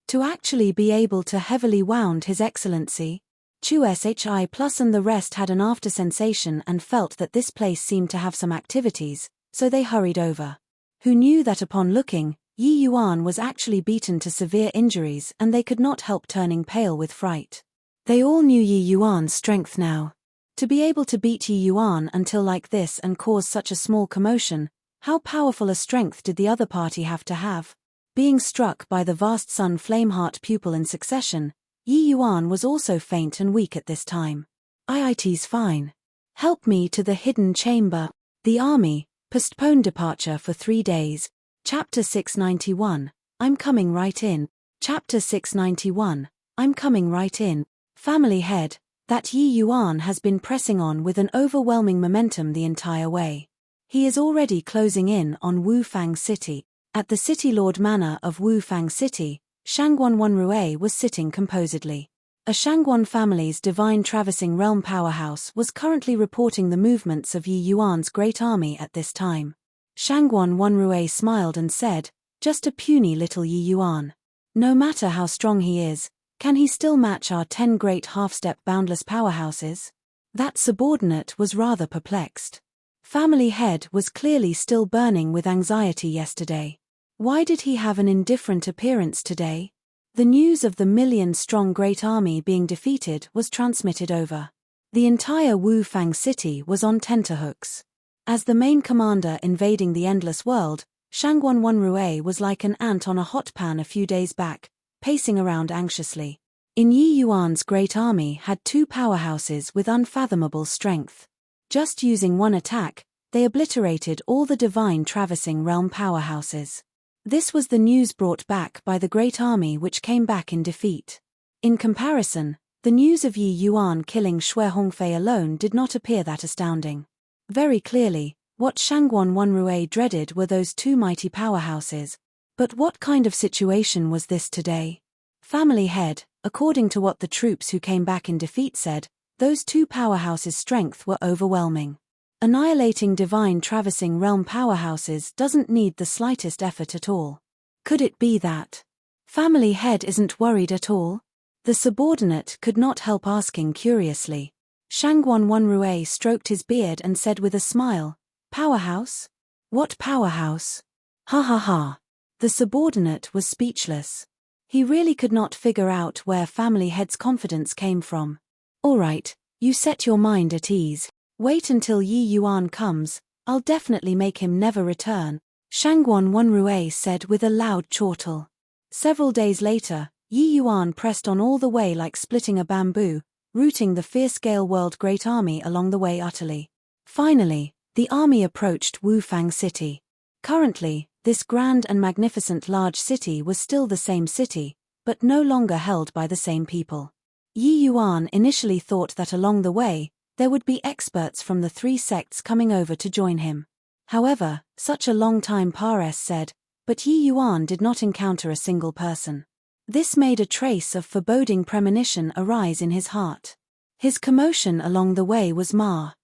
To actually be able to heavily wound His Excellency, Chu Shi Plus and the rest had an after sensation and felt that this place seemed to have some activities, so they hurried over. Who knew that upon looking, Yi Yuan was actually beaten to severe injuries and they could not help turning pale with fright. They all knew Yi Yuan's strength now. To be able to beat Yi Yuan until like this and cause such a small commotion, how powerful a strength did the other party have to have? Being struck by the vast sun Flameheart pupil in succession, Yi Yuan was also faint and weak at this time. "IIT's fine. Help me to the hidden chamber." The army postponed departure for 3 days. Chapter 691, I'm coming right in. Chapter 691, I'm coming right in. Family head, that Yi Yuan has been pressing on with an overwhelming momentum the entire way. He is already closing in on Wufang City. At the City Lord Manor of Wufang City, Shangguan Wenrui was sitting composedly. A Shangguan family's divine traversing realm powerhouse was currently reporting the movements of Yi Yuan's great army at this time. Shangguan Wenrui smiled and said, "Just a puny little Yi Yuan. No matter how strong he is, can he still match our 10 great half-step boundless powerhouses?" That subordinate was rather perplexed. Family head was clearly still burning with anxiety yesterday. Why did he have an indifferent appearance today? The news of the million-strong great army being defeated was transmitted over. The entire Wufang City was on tenterhooks. As the main commander invading the endless world, Shangguan Wenrui was like an ant on a hot pan a few days back, pacing around anxiously. In Yi Yuan's great army had 2 powerhouses with unfathomable strength. Just using one attack, they obliterated all the divine traversing realm powerhouses. This was the news brought back by the great army which came back in defeat. In comparison, the news of Yi Yuan killing Xue Hongfei alone did not appear that astounding. Very clearly, what Shangguan Wenrui dreaded were those 2 mighty powerhouses. But what kind of situation was this today? Family head, according to what the troops who came back in defeat said, those 2 powerhouses' strength were overwhelming. Annihilating divine traversing realm powerhouses doesn't need the slightest effort at all. Could it be that family head isn't worried at all? The subordinate could not help asking curiously. Shangguan Wenrui stroked his beard and said with a smile, "Powerhouse? What powerhouse?" Ha ha ha. The subordinate was speechless. He really could not figure out where family head's confidence came from. "All right, you set your mind at ease. Wait until Yi Yuan comes, I'll definitely make him never return," Shangguan Wenrui said with a loud chortle. Several days later, Yi Yuan pressed on all the way like splitting a bamboo, routing the fierce-scale world great army along the way utterly. Finally, the army approached Wufang City. Currently, this grand and magnificent large city was still the same city, but no longer held by the same people. Yi Yuan initially thought that along the way, there would be experts from the 3 sects coming over to join him. However, such a long time said, but Yi Yuan did not encounter a single person. This made a trace of foreboding premonition arise in his heart. His commotion along the way was Ma's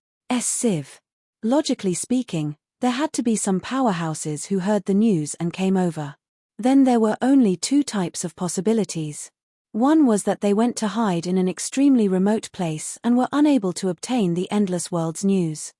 sieve. Logically speaking, there had to be some powerhouses who heard the news and came over. Then there were only 2 types of possibilities. One was that they went to hide in an extremely remote place and were unable to obtain the endless world's news.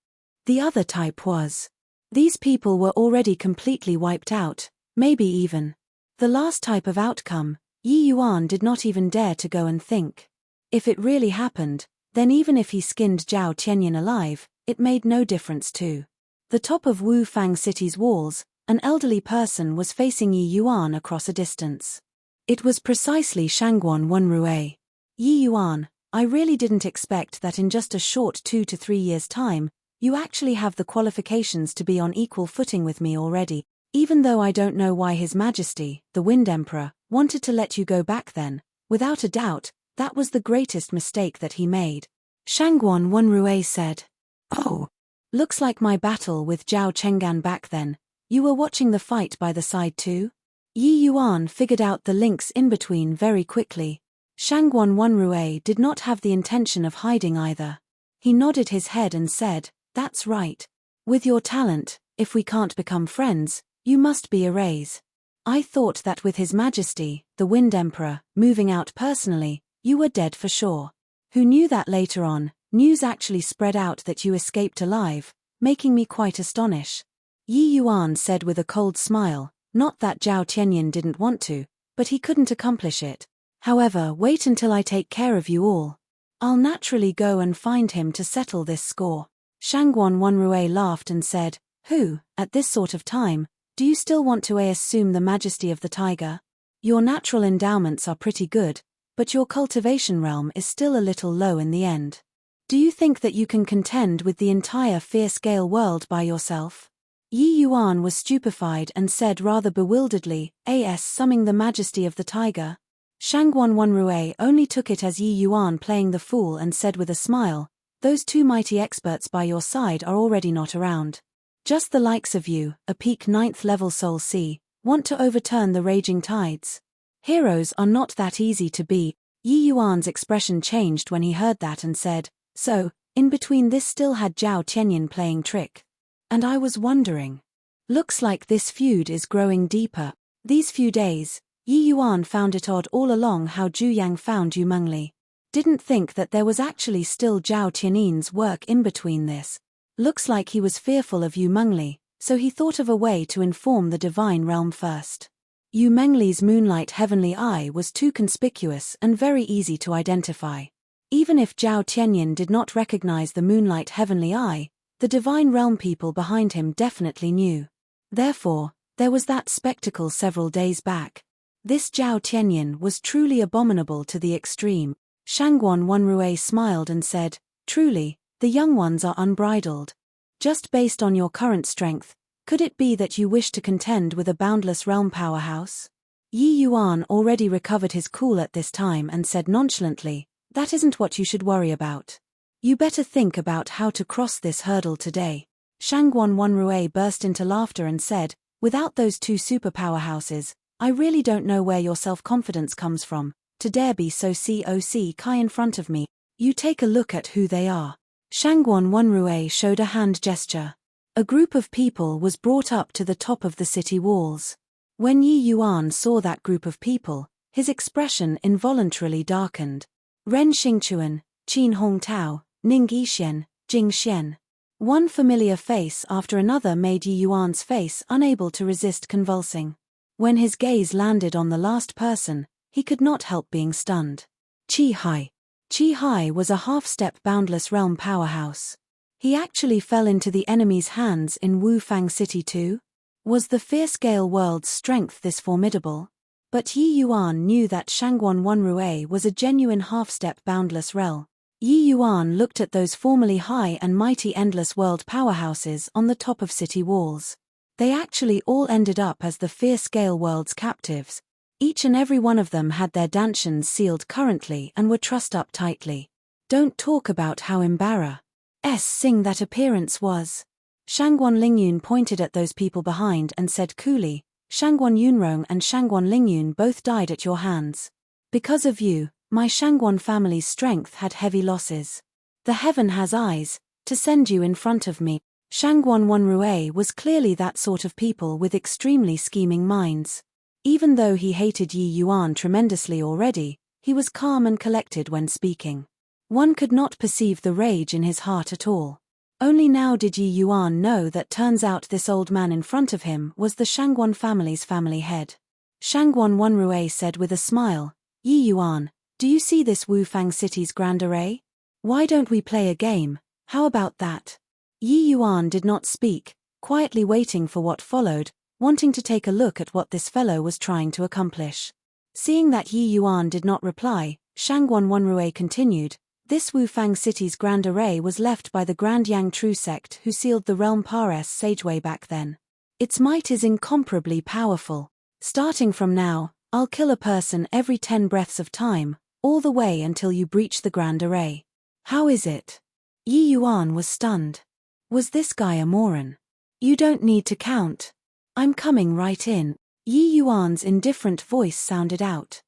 The other type was, these people were already completely wiped out, maybe even. The last type of outcome, Yi Yuan did not even dare to go and think. If it really happened, then even if he skinned Zhao Tianyin alive, it made no difference too. The top of Wufang City's walls, an elderly person was facing Yi Yuan across a distance. It was precisely Shangguan Wenrui. "Yi Yuan, I really didn't expect that in just a short 2 to 3 years' time, you actually have the qualifications to be on equal footing with me already, even though I don't know why His Majesty, the Wind Emperor, wanted to let you go back then. Without a doubt, that was the greatest mistake that he made," Shangguan Wenrui said. "Oh. Looks like my battle with Zhao Chenggan back then. You were watching the fight by the side too?" Yi Yuan figured out the links in between very quickly. Shangguan Wenrui did not have the intention of hiding either. He nodded his head and said, "That's right. With your talent, if we can't become friends, you must be a raise. I thought that with His Majesty, the Wind Emperor, moving out personally, you were dead for sure. Who knew that later on, news actually spread out that you escaped alive, making me quite astonished," Yi Yuan said with a cold smile, Not that Zhao Tianyin didn't want to, but he couldn't accomplish it. However, wait until I take care of you all. I'll naturally go and find him to settle this score. Shangguan Wanrui laughed and said, Who, at this sort of time, do you still want to assume the majesty of the tiger? Your natural endowments are pretty good, but your cultivation realm is still a little low in the end. Do you think that you can contend with the entire fair-scale world by yourself? Yi Yuan was stupefied and said rather bewilderedly, summing the majesty of the tiger. Shangguan Wanrui only took it as Yi Yuan playing the fool and said with a smile, Those two mighty experts by your side are already not around. Just the likes of you, a peak 9th level Soul C, want to overturn the raging tides. Heroes are not that easy to be. Yi Yuan's expression changed when he heard that and said, So, in between this still had Zhao Tianyin playing trick. And I was wondering. Looks like this feud is growing deeper. These few days, Yi Yuan found it odd all along how Zhu Yang found Yu Mengli. Didn't think that there was actually still Zhao Tianyin's work in between this. Looks like he was fearful of Yu Mengli, so he thought of a way to inform the divine realm first. Yu Mengli's moonlight heavenly eye was too conspicuous and very easy to identify. Even if Zhao Tianyin did not recognize the moonlight heavenly eye, the divine realm people behind him definitely knew. Therefore, there was that spectacle several days back. This Zhao Tianyin was truly abominable to the extreme. Shangguan Wanrui smiled and said, Truly, the young ones are unbridled. Just based on your current strength, could it be that you wish to contend with a boundless realm powerhouse? Yi Yuan already recovered his cool at this time and said nonchalantly, That isn't what you should worry about. You better think about how to cross this hurdle today. Shangguan Wanrui burst into laughter and said, Without those two superpowerhouses, I really don't know where your self-confidence comes from, to dare be so Kai in front of me. You take a look at who they are. Shangguan Wanrui showed a hand gesture. A group of people was brought up to the top of the city walls. When Yi Yuan saw that group of people, his expression involuntarily darkened. Ren Xingchuan, Qin Hongtao, Ning Yixuan, Jing Xian. One familiar face after another made Yi Yuan's face unable to resist convulsing. When his gaze landed on the last person, he could not help being stunned. Qi Hai. Qi Hai was a half-step boundless realm powerhouse. He actually fell into the enemy's hands in Wufang City too? Was the fair-scale world's strength this formidable? But Yi Yuan knew that Shangguan Wanrui was a genuine half-step boundless realm. Yi Yuan looked at those formerly high and mighty endless world powerhouses on the top of city walls. They actually all ended up as the fair-scale world's captives. Each and every one of them had their dantians sealed currently and were trussed up tightly. Don't talk about how embarrassing that appearance was. Shangguan Lingyun pointed at those people behind and said coolly, Shangguan Yunrong and Shangguan Lingyun both died at your hands. Because of you, my Shangguan family's strength had heavy losses. The heaven has eyes, to send you in front of me. Shangguan Wanrui was clearly that sort of people with extremely scheming minds. Even though he hated Yi Yuan tremendously already, he was calm and collected when speaking. One could not perceive the rage in his heart at all. Only now did Yi Yuan know that turns out this old man in front of him was the Shangguan family's family head. Shangguan Wanrui said with a smile, Yi Yuan, do you see this Wufang City's grand array? Why don't we play a game, how about that? Yi Yuan did not speak, quietly waiting for what followed, wanting to take a look at what this fellow was trying to accomplish. Seeing that Yi Yuan did not reply, Shangguan Wanrui continued, This Wufang City's grand array was left by the Grand Yang True sect who sealed the realm Pares Sage way back then. Its might is incomparably powerful. Starting from now, I'll kill a person every 10 breaths of time, all the way until you breach the grand array. How is it? Yi Yuan was stunned. Was this guy a moron? You don't need to count. I'm coming right in. Yi Yuan's indifferent voice sounded out.